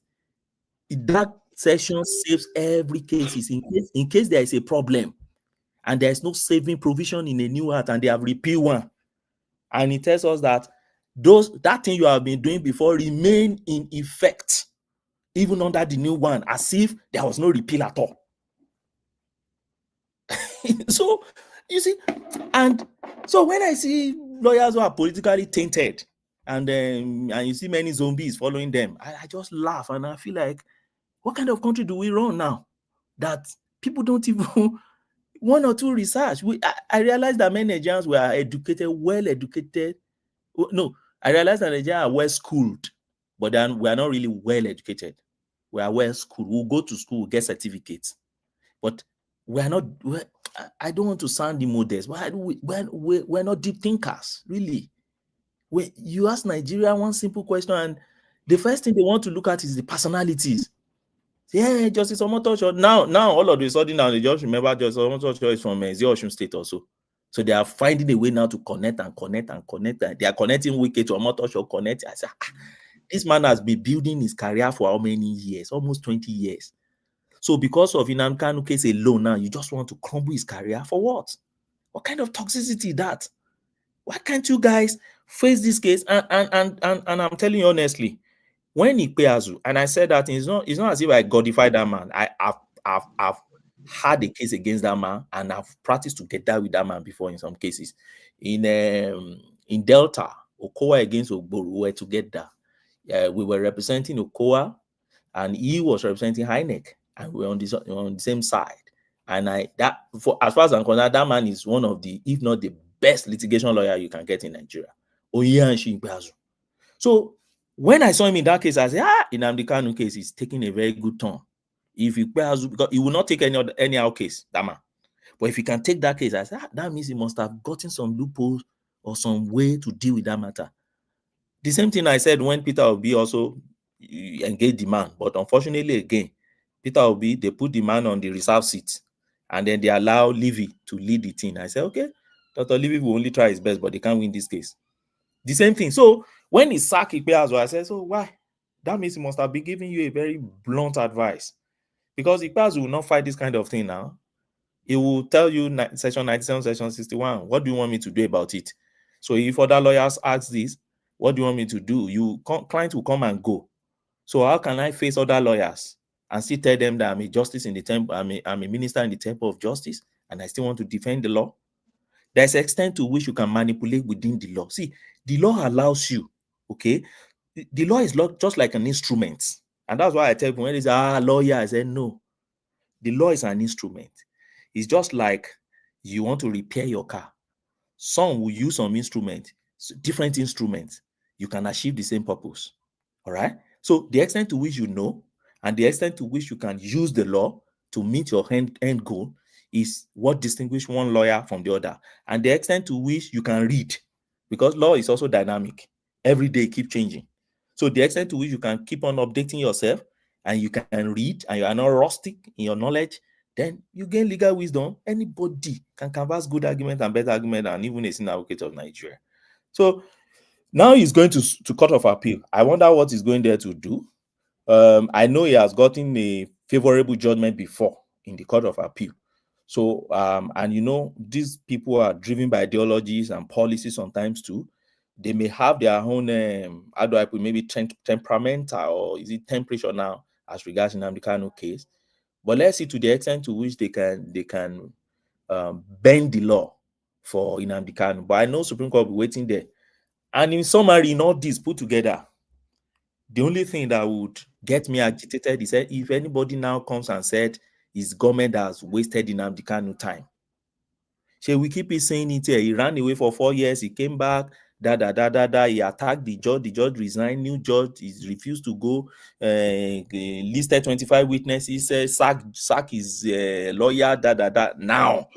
That section saves every case. In case there is a problem and there is no saving provision in a new act and they have repealed one, and it tells us that that thing you have been doing before remain in effect even under the new one, as if there was no repeal at all. So you see, and so when I see lawyers who are politically tainted and you see many zombies following them, I just laugh and I feel like, what kind of country do we run now that people don't even one or two research? I realized that many Nigerians were educated, well educated. No, I realized that Nigerians are well schooled, but then we are not really well educated. We are well schooled. We'll go to school, get certificates, but we are not. I don't want to sound immodest, but we're not deep thinkers, really. When you ask Nigeria one simple question, and the first thing they want to look at is the personalities. Yeah, Justice Omotosho. Now all of a sudden now they just remember Justice Omotosho is from Osun State also. So they are finding a way now to connect. They are connecting Wike to Omotosho, connect. I say, this man has been building his career for how many years? Almost 20 years. So because of Nnamdi Kanu case alone now, you just want to crumble his career for what? What kind of toxicity is that? Why can't you guys face this case? And I'm telling you honestly, when Ikpeazu, and I said that it's not as if I godify that man. I've had a case against that man, and I've practiced to get that with that man before in some cases. In Delta, Okowa against Ogboru, we were together. We were representing Okowa, and he was representing Heineck, and we were on the same side. And as far as I'm concerned, that man is one of the, if not the best litigation lawyer you can get in Nigeria. Oyeanshi Ikpeazu. So when I saw him in that case, I said, Nnamdi Kanu case is taking a very good turn. If Ikpeazu, because he will not take any other case, that man. But if he can take that case, I said, that means he must have gotten some loopholes or some way to deal with that matter. The same thing I said when Peter Obi also engaged the man, but unfortunately again, Peter Obi, they put the man on the reserve seat, and then they allow Levy to lead the team. I said, okay, Dr. Levy will only try his best, but they can't win this case. The same thing. So when he sacked Ikpeazu, I said, so why? That means he must have been giving you a very blunt advice, because Ikpeazu will not fight this kind of thing now. He will tell you section 97, section 61, what do you want me to do about it? So if other lawyers ask this, what do you want me to do? Client will come and go. So how can I face other lawyers and still tell them that I'm a justice in the temple, I'm a minister in the temple of justice, and I still want to defend the law? There's an extent to which you can manipulate within the law. See, the law allows you, okay? The law is just like an instrument. And that's why I tell people when they say, lawyer, I say, no. The law is an instrument. It's just like you want to repair your car. Some will use some instrument, different instruments. You can achieve the same purpose. All right? So the extent to which you know and the extent to which you can use the law to meet your end goal is what distinguishes one lawyer from the other. And the extent to which you can read, because law is also dynamic. Every day keep changing. So the extent to which you can keep on updating yourself and you can read and you are not rustic in your knowledge, then you gain legal wisdom. Anybody can canvass good argument and better argument, and even a senior advocate of Nigeria. So now he's going to Court of Appeal. I wonder what he's going there to do. I know he has gotten a favorable judgment before in the Court of Appeal. So, and you know, these people are driven by ideologies and policies sometimes too. They may have their own, how do I put, maybe temperamental, or is it temperature now as regards Nnamdi Kanu case. But let's see to the extent to which they can bend the law for Nnamdi Kanu. But I know Supreme Court will be waiting there. And in summary, in all this put together, the only thing that would get me agitated is that if anybody now comes and said his government has wasted Nnamdi Kanu time. So we keep saying it here. He ran away for 4 years. He came back. He attacked the judge. The judge resigned. New judge is refused to go. Listed 25 witnesses. Sack his lawyer. Now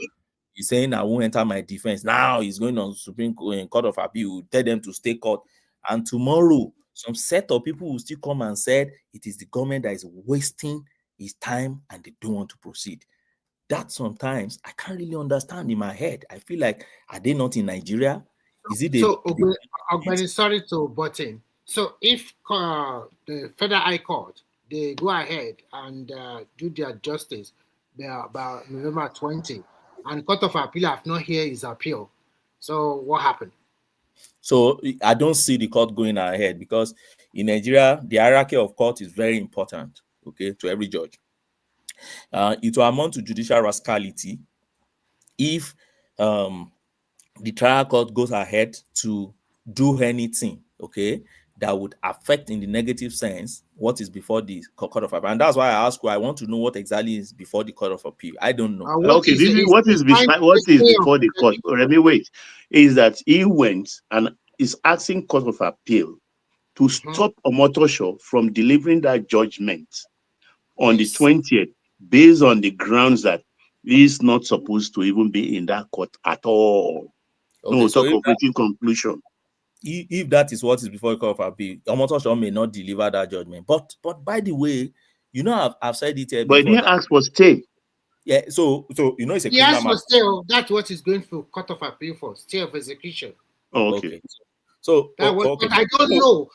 he's saying I won't enter my defense. Now he's going on Supreme Court of Appeal. Tell them to stay court. And tomorrow, some set of people will still come and say it is the government that is wasting his time and they don't want to proceed. That sometimes I can't really understand in my head. I feel like, are they not in Nigeria? Is it So, Ogbeni, sorry to butt in. So, if the Federal High Court, they go ahead and do their justice by November 20, and Court of Appeal have not heard his appeal, so what happened? So, I don't see the court going ahead because in Nigeria, the hierarchy of court is very important, okay, to every judge. It will amount to judicial rascality if the trial court goes ahead to do anything, okay, that would affect in the negative sense what is before the Court of Appeal. And that's why I ask you, I want to know what exactly is before the Court of Appeal. I don't know. What is before the court? Let me wait. Is that he went and is asking Court of Appeal to stop Omotosho from delivering that judgment on the 20th, based on the grounds that He's not supposed to even be in that court at all. Okay, No, so talk of reaching conclusion. if that is what is before the court of appeal, Omotosho may not deliver that judgment. But by the way, you know, I've said it here But he before. didn't ask for stay. Yeah, so you know, it's a He criminal asked for matter. stay. That's what he's going for court of appeal for, stay of execution. Oh, okay. So That was, okay. but I don't know.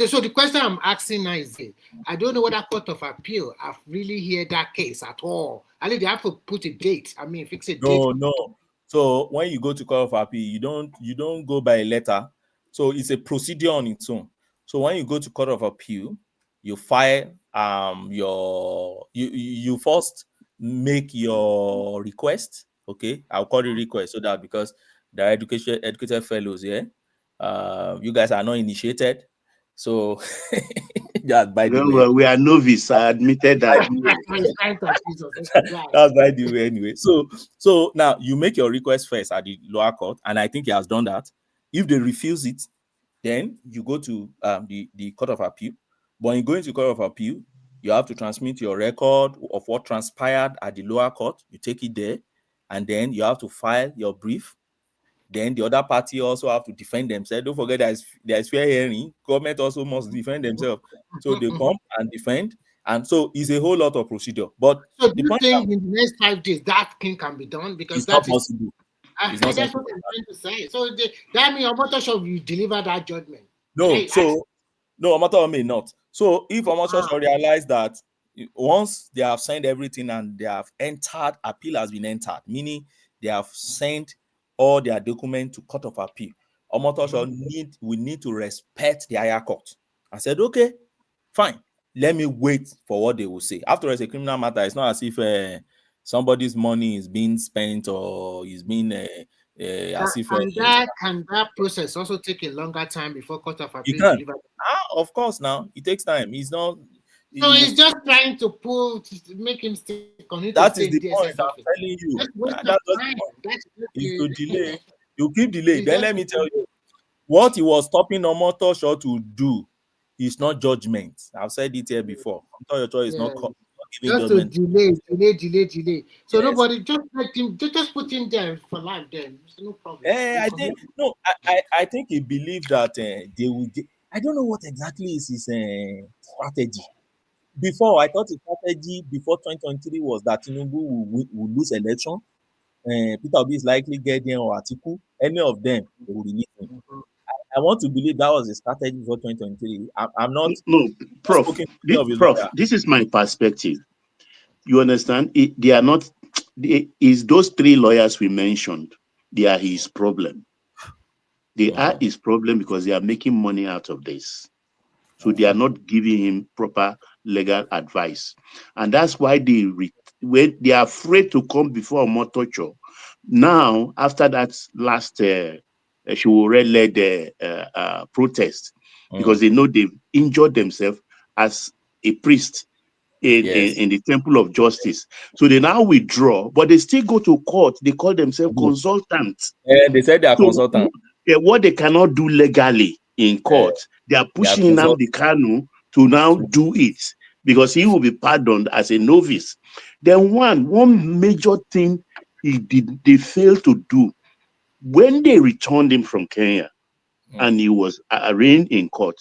So the question I'm asking now is, I don't know whether court of appeal have really heard that case at all. I think they have to put a date. I mean, fix a date. No. So when you go to court of appeal, you don't go by a letter. So it's a procedure on its own. So when you go to court of appeal, you file you first make your request. Okay, I'll call it request so that because the educated fellows here, you guys are not initiated. So just by the way, We are novice. I admitted that. That's by the way anyway. So now you make your request first at the lower court, and I think he has done that. If they refuse it, then you go to the court of appeal. But in going to court of appeal, you have to transmit your record of what transpired at the lower court. You take it there, and then you have to file your brief. Then the other party also have to defend themselves. Don't forget there is fair hearing. Government also must defend themselves. So they come and defend. And so it's a whole lot of procedure. But so do you think in the next 5 days that thing can be done? Because it's that not possible. It's not that's what I'm trying to say. So that means Omotosho will deliver that judgment. No, Omoto may not. So if Omoto realize that once they have signed everything and they have entered, appeal has been entered, meaning they have sent all their documents to court of appeal. Omoto we need to respect the higher court. I said, okay, fine. Let me wait for what they will say. After all, it's a criminal matter. It's not as if somebody's money is being spent or is being as if can that process also take a longer time before court of appeal deliver? Of course, now it takes time. It's not. So he's just trying to make him stay. That is the point I'm telling you. That's the point. If you delay, you keep delaying. Then let me tell you, what he was stopping Omotosho to do is not judgment. I've said it here before. Omotosho is not giving just judgment. To delay. So nobody just let him. Just put him there for life. Then no problem. I think he believed that they will get. I don't know what exactly is his strategy. Before, I thought his strategy before 2023 was that Tinubu will lose election. Peter Obi is likely get there or Atiku. Any of them, they will release him. I want to believe that was the strategy before 2023. I'm not. No, Prof. This is my perspective. You understand? They are not. Is those three lawyers we mentioned? They are his problem. They are his problem because they are making money out of this. So they are not giving him proper legal advice. And that's why they are afraid to come before Omotocho. Now, after that last Shiwore-led protest, because they know they've injured themselves as a priest in the temple of justice. So they now withdraw, but they still go to court. They call themselves consultants. They said they are consultants. What they cannot do legally in court, they are pushing Nnamdi Kanu to now do it because he will be pardoned as a novice. Then one major thing they failed to do when they returned him from Kenya and he was arraigned in court.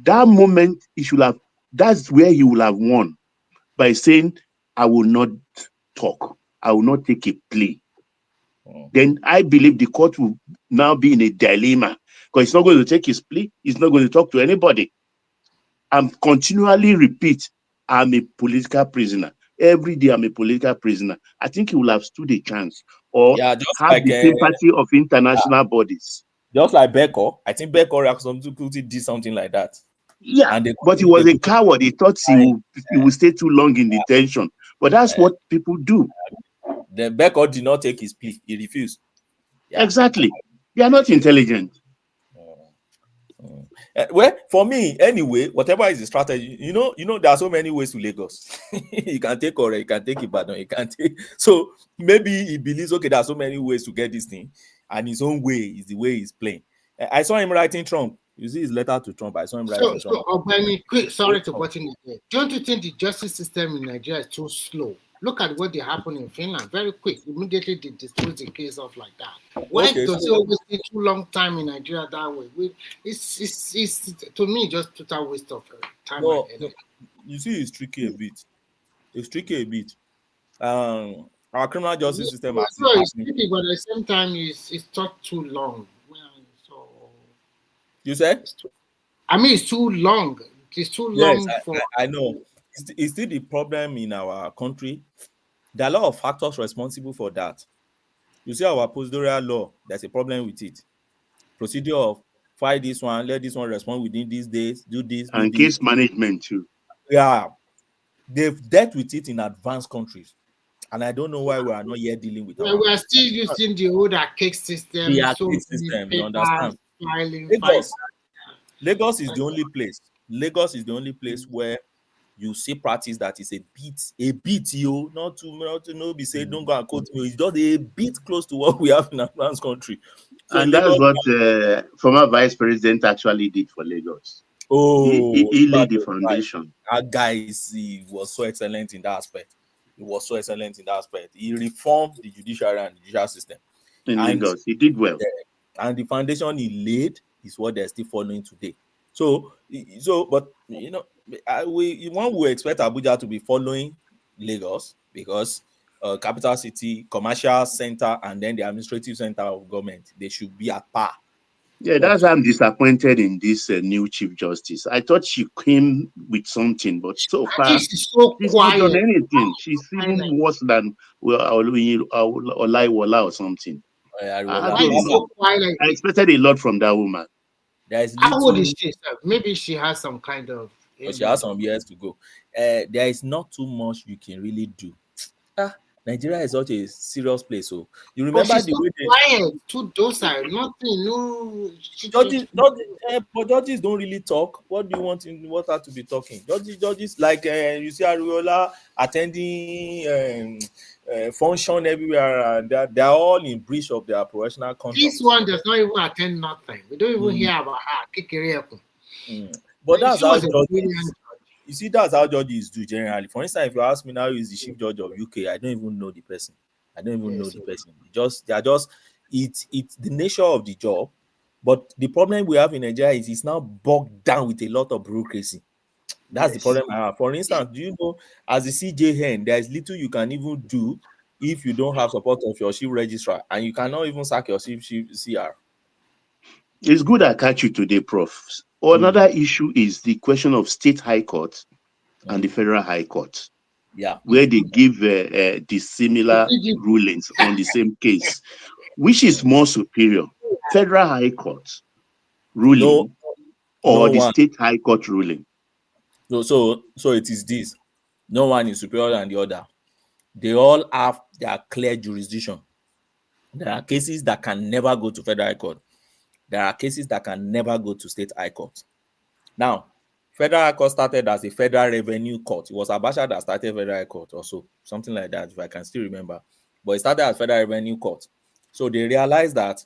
That moment that's where he will have won by saying, I will not talk. I will not take a plea. Then I believe the court will now be in a dilemma because he's not going to take his plea. He's not going to talk to anybody. And continually repeat, I'm a political prisoner. Every day I'm a political prisoner. I think he will have stood a chance or have the sympathy of international bodies. Just like Beko. I think Beko did something like that. Yeah, but he was a coward. He thought he would stay too long in detention. But that's what people do. The Beko did not take his plea. He refused. Yeah. Exactly. They are not intelligent. Well, for me, anyway, whatever is the strategy, you know, there are so many ways to Lagos. You can take Ore, you can take Ibadan, you can take. So maybe he believes, okay, there are so many ways to get this thing, and his own way is the way he's playing. I saw him writing Trump. You see his letter to Trump. I saw him writing Trump. Sorry to butt in here. Don't you think the justice system in Nigeria is too slow? Look at what they happened in Finland. Very quick. Immediately they dispose the case off like that. Why Okay, does it so always take too long time in Nigeria that way? It's to me just total waste of time and no, energy. you see, it's tricky a bit. It's tricky a bit. Our criminal justice system has So it's been. tricky, but at the same time, it's not too long. So You said? I mean, it's too long. It's too Yes, long for. I know. It's still the problem in our country. There are a lot of factors responsible for that. You see, our postdorial law, there's a problem with it. Procedure of file this one, let this one respond within these days, do this, do And this. case management too. Yeah, they've dealt with it in advanced countries. And I don't know why we are not yet dealing with our We are still using the old archaic system. the So arcade many system. You papers, understand? filing. Lagos is the only place. Lagos is the only place where you see practice that is a bit, you not to no be say don't go and quote me. It's just a bit close to what we have in advanced country. So in And that's Lagos, what former vice president actually did for Lagos. oh, He laid the foundation. that guy he was so excellent in that aspect. He was so excellent in that aspect. He reformed the judiciary and the judicial system. In And Lagos, he did well. and the foundation he laid is what they're still following today. So, but you know, one would expect Abuja to be following Lagos because capital city, commercial center, and then the administrative center of government, they should be at par. Yeah, that's why I'm disappointed in this new Chief Justice. I thought she came with something, but so far She's so she's not done quiet. anything. She's even worse than Olaiwola or something. Why is she so quiet? I expected a lot from that woman. There is How old is little, she, sir? Maybe she has some kind of but she has ailment. some years to go. There is not too much you can really do. Nigeria is such a serious place. So you But remember she's the so way quiet, too docile, nothing, no. but judges don't really talk. What do you want her to be talking? Judges like you see Ariola attending function everywhere, and they're all in breach of their professional conduct. This one does not even attend nothing. We don't even hear about her. Kikirieku. But that's She how was a brilliant judges. You see, that's how judges do generally. For instance, if you ask me now, who is the chief judge of UK, I don't even know the person. I don't even know the person. It's the nature of the job. But the problem we have in Nigeria is it's now bogged down with a lot of bureaucracy. That's the problem I have. For instance, do you know, as a CJN, there is little you can even do if you don't have support of your chief registrar, and you cannot even sack your chief CR. It's good I catch you today, Prof. Another issue is the question of state high court and the federal high court. Yeah, where they give dissimilar rulings on the same case. Which is more superior, federal high court ruling or the state high court ruling? So it is this. No one is superior than the other. They all have their clear jurisdiction. There are cases that can never go to federal high court. There are cases that can never go to state high court. Now, federal high court started as a federal revenue court. It was Abuja that started federal high court also, something like that, if I can still remember. But it started as federal revenue court. So they realized that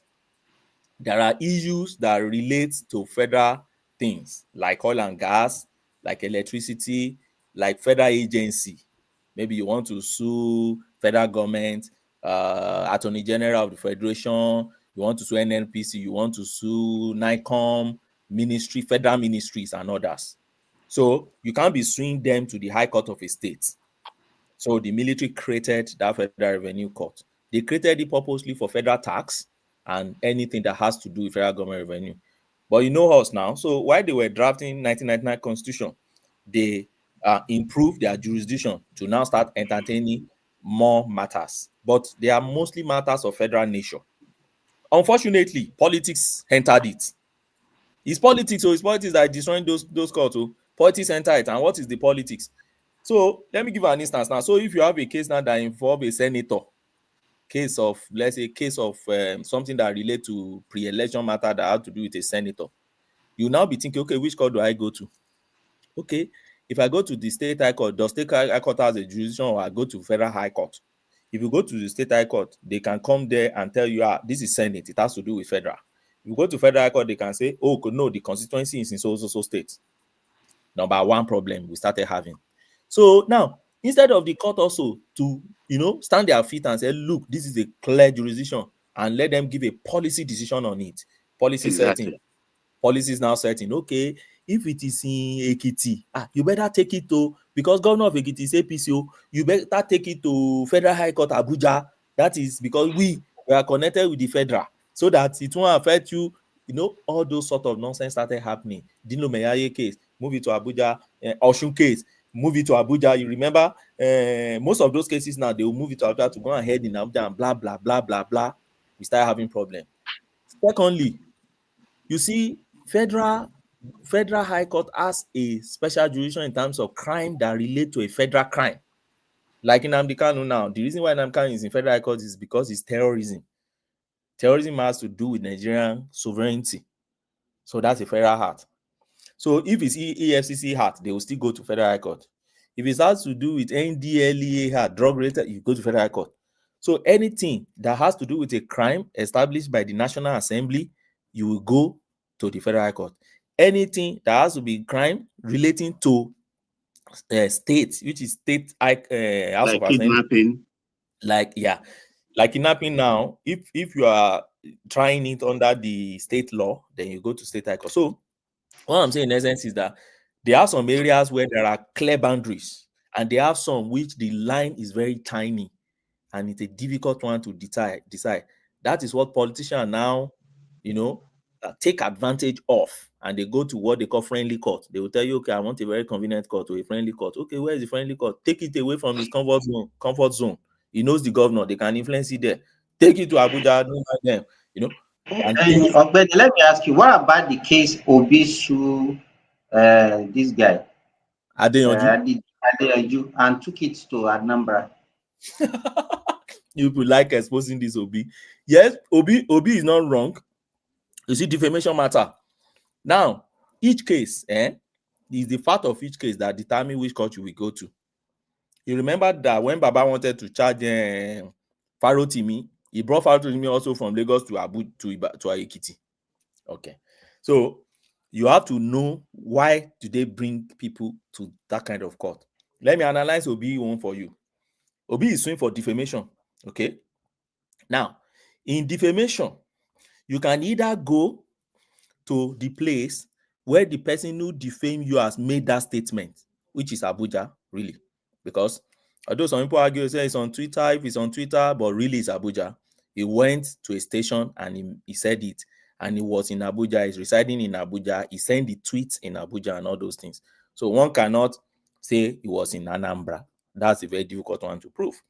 there are issues that relate to federal things like oil and gas, like electricity, like federal agency. Maybe you want to sue federal government, attorney general of the federation, you want to sue NNPC, you want to sue NICOM, ministry, federal ministries and others. So you can't be suing them to the high court of a state. So the military created that federal revenue court. They created it purposely for federal tax and anything that has to do with federal government revenue. But you know us now. So while they were drafting 1999 constitution, they improved their jurisdiction to now start entertaining more matters. But they are mostly matters of federal nature. Unfortunately, politics entered it. It's politics, so it's politics that are destroying those courts. So politics enter it. And what is the politics? So let me give an instance now. So if you have a case now that involves a senator, let's say case of something that relate to pre-election matter that have to do with a senator, you now be thinking, okay, which court do I go to? Okay, if I go to the state high court, does state high court has a jurisdiction, or I go to federal high court? If you go to the state high court, they can come there and tell you, this is Senate, it has to do with federal. If you go to federal high court, they can say, oh no, the constituency is in so state. Number one problem we started having. So now Instead of the court also to, stand their feet and say, look, this is a clear jurisdiction, and let them give a policy decision on it. Policy setting. Exactly. Policy is now setting. Okay, if it is in Ekiti, you better take it to, because governor of Ekiti is APC, you better take it to Federal High Court Abuja. That is because we are connected with the federal, so that it won't affect you. All those sort of nonsense started happening. Dino Meyaye case, move it to Abuja. Oshun case, move it to Abuja. You remember, most of those cases now, they will move it to Abuja to go ahead in Abuja and blah, blah, blah, blah, blah. We start having problem. Secondly, you see, Federal High Court has a special jurisdiction in terms of crime that relate to a federal crime. Like in Nnamdi Kanu now, the reason why Nnamdi Kanu is in Federal High Court is because it's terrorism. Terrorism has to do with Nigerian sovereignty. So that's a federal heart. So if it's EFCC heart, they will still go to Federal High Court. If it has to do with NDLEA heart, drug related, you go to Federal High Court. So anything that has to do with a crime established by the National Assembly, you will go to the Federal High Court. Anything that has to be crime relating to state, which is state House Like of Assembly, kidnapping. like kidnapping now, if you are trying it under the state law, then you go to State High Court. So what I'm saying in essence is that there are some areas where there are clear boundaries, and there are some which the line is very tiny, and it's a difficult one to decide. That is what politicians now, take advantage of, and they go to what they call friendly court. They will tell you, okay, I want a very convenient court or a friendly court. Okay, where is the friendly court? Take it away from his comfort zone. He knows the governor. They can influence it there. Take it to Abuja. Don't mind them. And But let me ask you, what about the case Obisu, this guy, Adeyanju, and took it to Anambra? You would like exposing this Obi. Yes, Obi is not wrong. You see, defamation matter. Now, each case, is the fact of each case that determine which court you will go to. You remember that when Baba wanted to charge Farotimi, he brought Farotimi also from Lagos to Abuja to Ekiti. Okay, so you have to know why do they bring people to that kind of court. Let me analyze Obi one for you. Obi is suing for defamation. Okay, now in defamation, you can either go to the place where the person who defamed you has made that statement, which is Abuja, really. Because although some people argue say it's on Twitter, if it's on Twitter, but really it's Abuja. He went to a station and he said it, and he was in Abuja, he's residing in Abuja, he sent the tweets in Abuja and all those things. So one cannot say he was in Anambra. That's a very difficult one to prove.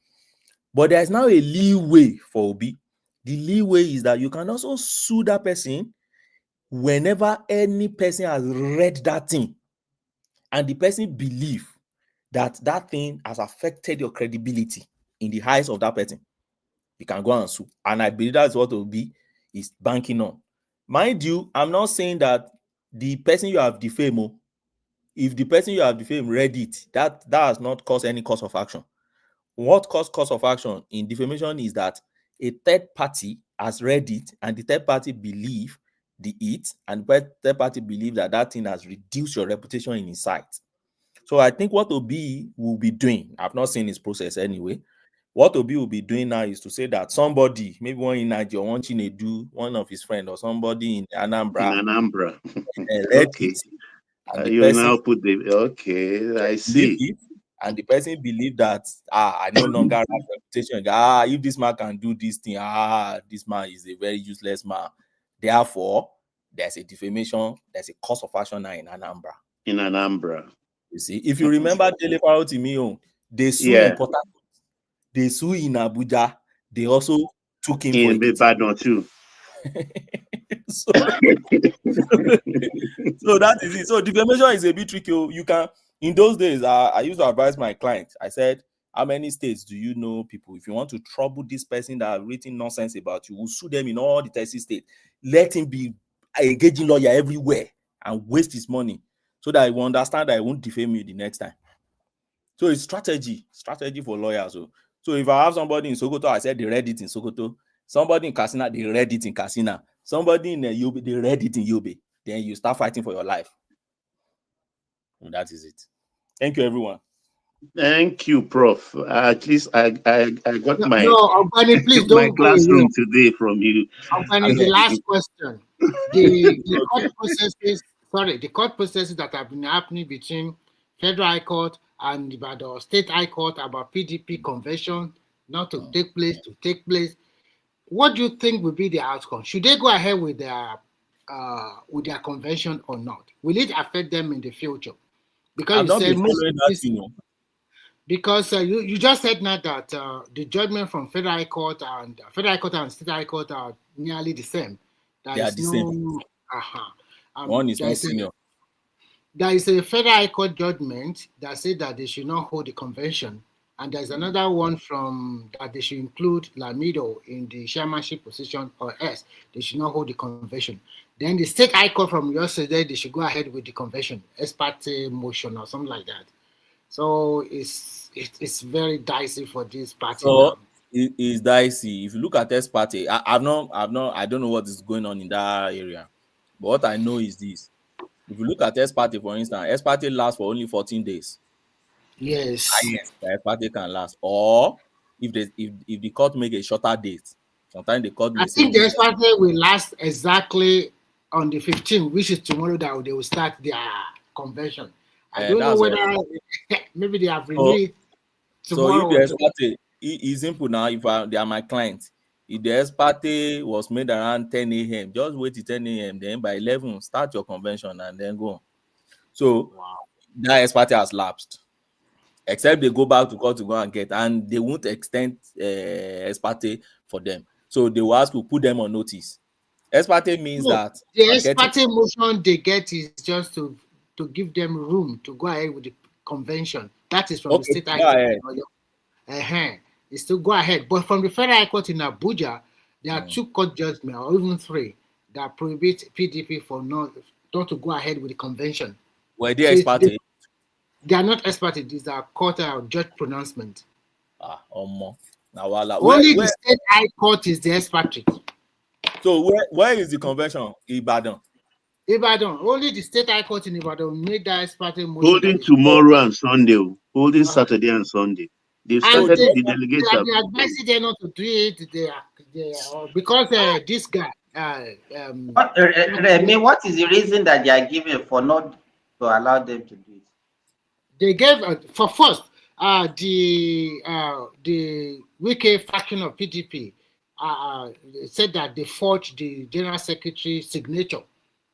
But there's now a leeway for Obi. The leeway is that you can also sue that person whenever any person has read that thing and the person believe that that thing has affected your credibility in the eyes of that person, you can go and sue. And I believe that's what Obi is banking on. Mind you, I'm not saying that the person you have defamed, if the person you have defamed read it, that has not caused any cause of action. What caused cause of action in defamation is that a third party has read it and the third party believe and the third party believe that that thing has reduced your reputation in his sight. So I think what Obi will be doing, I've not seen his process anyway. What Obi will be doing now is to say that somebody, maybe one in Nigeria, one Chinedu, one of his friends, or somebody in Anambra, read Okay. it, and the You person now put the I see. it, and the person believe that I no longer have reputation. If this man can do this thing, this man is a very useless man. Therefore, there's a defamation, there's a cause of action now in Anambra. You see, if you remember Dele Farotimi, they sue in Port Harcourt, they sue in Abuja, they also took him for Ibadan too. So that is it. So defamation is a bit tricky. You can, in those days, I used to advise my clients. I said, how many states do you know people? If you want to trouble this person that have written nonsense about you, we'll sue them in all the 30 states. Let him be a engaging lawyer everywhere and waste his money so that he will understand that he won't defame you the next time. So it's strategy for lawyers. So if I have somebody in Sokoto, I said they read it in Sokoto. Somebody in Katsina, they read it in Katsina. Somebody in Yobe, they read it in Yobe. Then you start fighting for your life. And that is it. Thank you, everyone. Thank you, Prof. At least I got No, my no, Ogbani, please my don't go away. classroom today from you. Ogbani, the last question. The court processes, sorry, the court processes that have been happening between Federal High Court and the State High Court about PDP convention not to take place. What do you think will be the outcome? Should they go ahead with their convention or not? Will it affect them in the future? Because I've you not said been most following of that, this, because you just said now that the judgment from Federal High Court and State High Court are nearly the same. There They are is the same. no One is not senior. there is a Federal High Court judgment that said that they should not hold the convention, and there's another one from that they should include Lamido in the chairmanship position, or else they should not hold the convention. Then the State High Court from yesterday, they should go ahead with the convention, ex parte motion or something like that. So it's very dicey for this party now. So it's dicey. If you look at this party, I don't know what is going on in that area. But what I know is this. If you look at S party, for instance, S party lasts for only 14 days. Yes. Highest the S party can last. Or if the court make a shorter date, sometimes the court may I say think the ex parte will last exactly on the 15th, which is tomorrow that they will start their convention. I don't know whether maybe they have renewed tomorrow. So if the ex parte is simple now, if they are my clients, if the ex parte was made around 10 a.m., just wait till 10 a.m., then by 11, start your convention and then go on. So that ex parte has lapsed. Except they go back to court to go and get, and they won't extend ex parte for them. So they will ask to put them on notice. Ex parte means that the ex parte motion they get is just to give them room to go ahead with the convention. That is from the State High Court. It's to go ahead. But from the Federal High Court in Abuja, there are 2 court judgments, or even 3, that prohibit PDP for not to go ahead with the convention. Were they ex parte? They are not ex parte. These are court or judge pronouncement. Only the State High Court is the ex parte. So where is the convention? Ibadan. Only the State High Court in Ibadan made that ex parte motion. Holding tomorrow and Sunday. Holding Saturday and Sunday. They started the delegates. They are advising them not to do it. Because this guy. What is the reason that they are giving for not to allow them to do it? They gave for first the Wike faction of PDP said that they forged the general secretary signature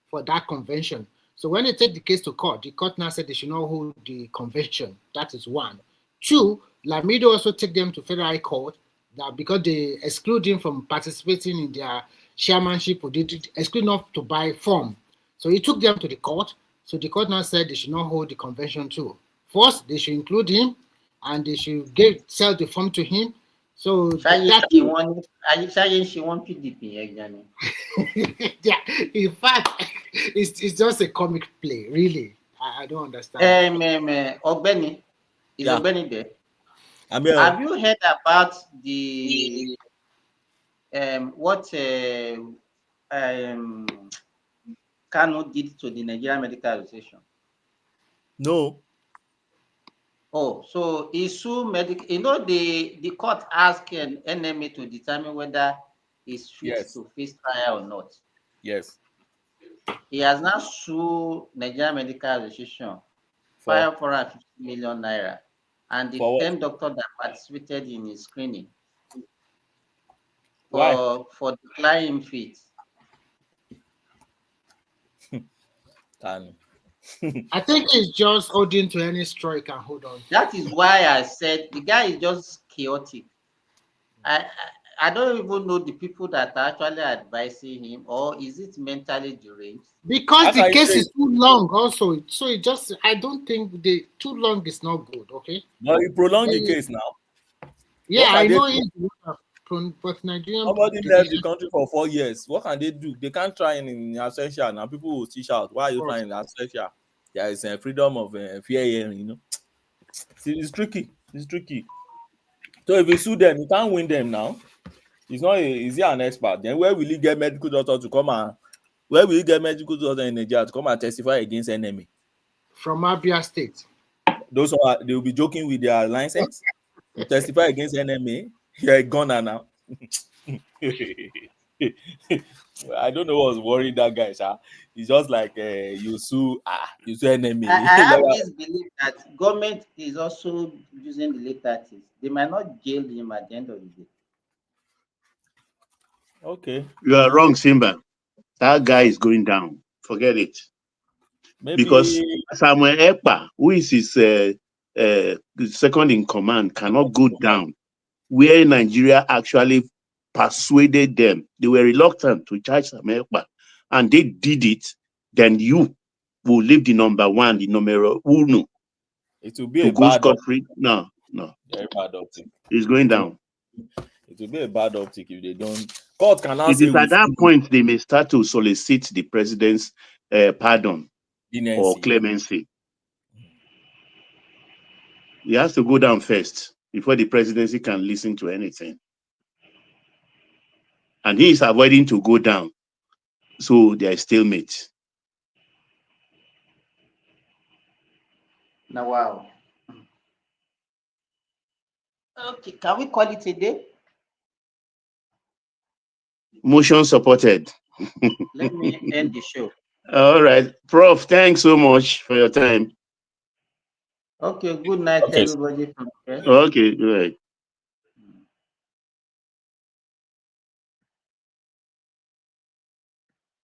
for that convention. So when they take the case to court, the court now said they should not hold the convention. That is 1. 2, Lamido also took them to Federal High Court that because they exclude him from participating in their chairmanship, or they exclude not to buy form. So he took them to the court. So the court now said they should not hold the convention too. First, they should include him, and they should sell the form to him. So are you saying she wants PDP? Yeah, in fact, it's just a comic play, really. I don't understand. Ogbeni, is Ogbeni there? Have you heard about the what Kanu did to the Nigerian Medical Association? No. Oh, so issue medical. The court asked an NMA to determine whether he's fit to face trial or not. Yes. He has now sued Nigerian Medical Association 550 million naira, and the 10 doctors that participated in his screening for declining feet. I think it's just holding to any straw he can hold on. That is why I said the guy is just chaotic. I don't even know the people that are actually advising him, or is it mentally deranged? Because the case is too long also. So it just, I don't think too long is not good, okay? No, you prolong the case now. Yeah, I know it. But Nigerian somebody left the country for 4 years. What can they do? They can't try in absentia. Now people will teach out. Why are you trying in absentia? There is a freedom of fair hearing, See, it's tricky. It's tricky. So if you sue them, you can't win them now. Is he an expert? Then where will he get medical doctor to come and in Nigeria to come and testify against enemy? From Abia State. those who are, they will be joking with their license. You testify against NMA. You're a gunner now. I don't know what's worrying that guy, sha. It's just like you sue NMA. I have this belief that government is also using the late 30s. They might not jail him at the end of the day. Okay. You are wrong, Simba. That guy is going down. Forget it. Maybe Because Samuel Ekpa, who is his second in command, cannot go down. Where Nigeria actually persuaded them, they were reluctant to charge Samuel Ekpa, and they did it. Then you will leave the number one, the numero uno. It will be to a go bad scot-free. No. very bad optic. It's going down. It will be a bad optic if they don't. Court can now It say is at that point they may start to solicit the president's pardon or clemency. He has to go down first before the presidency can listen to anything. And he is avoiding to go down. So there is stalemate. Now, wow. Okay, can we call it a day? Motion supported. Let me end the show. All right. Prof, thanks so much for your time. Okay, good night, everybody from here. Okay, good night.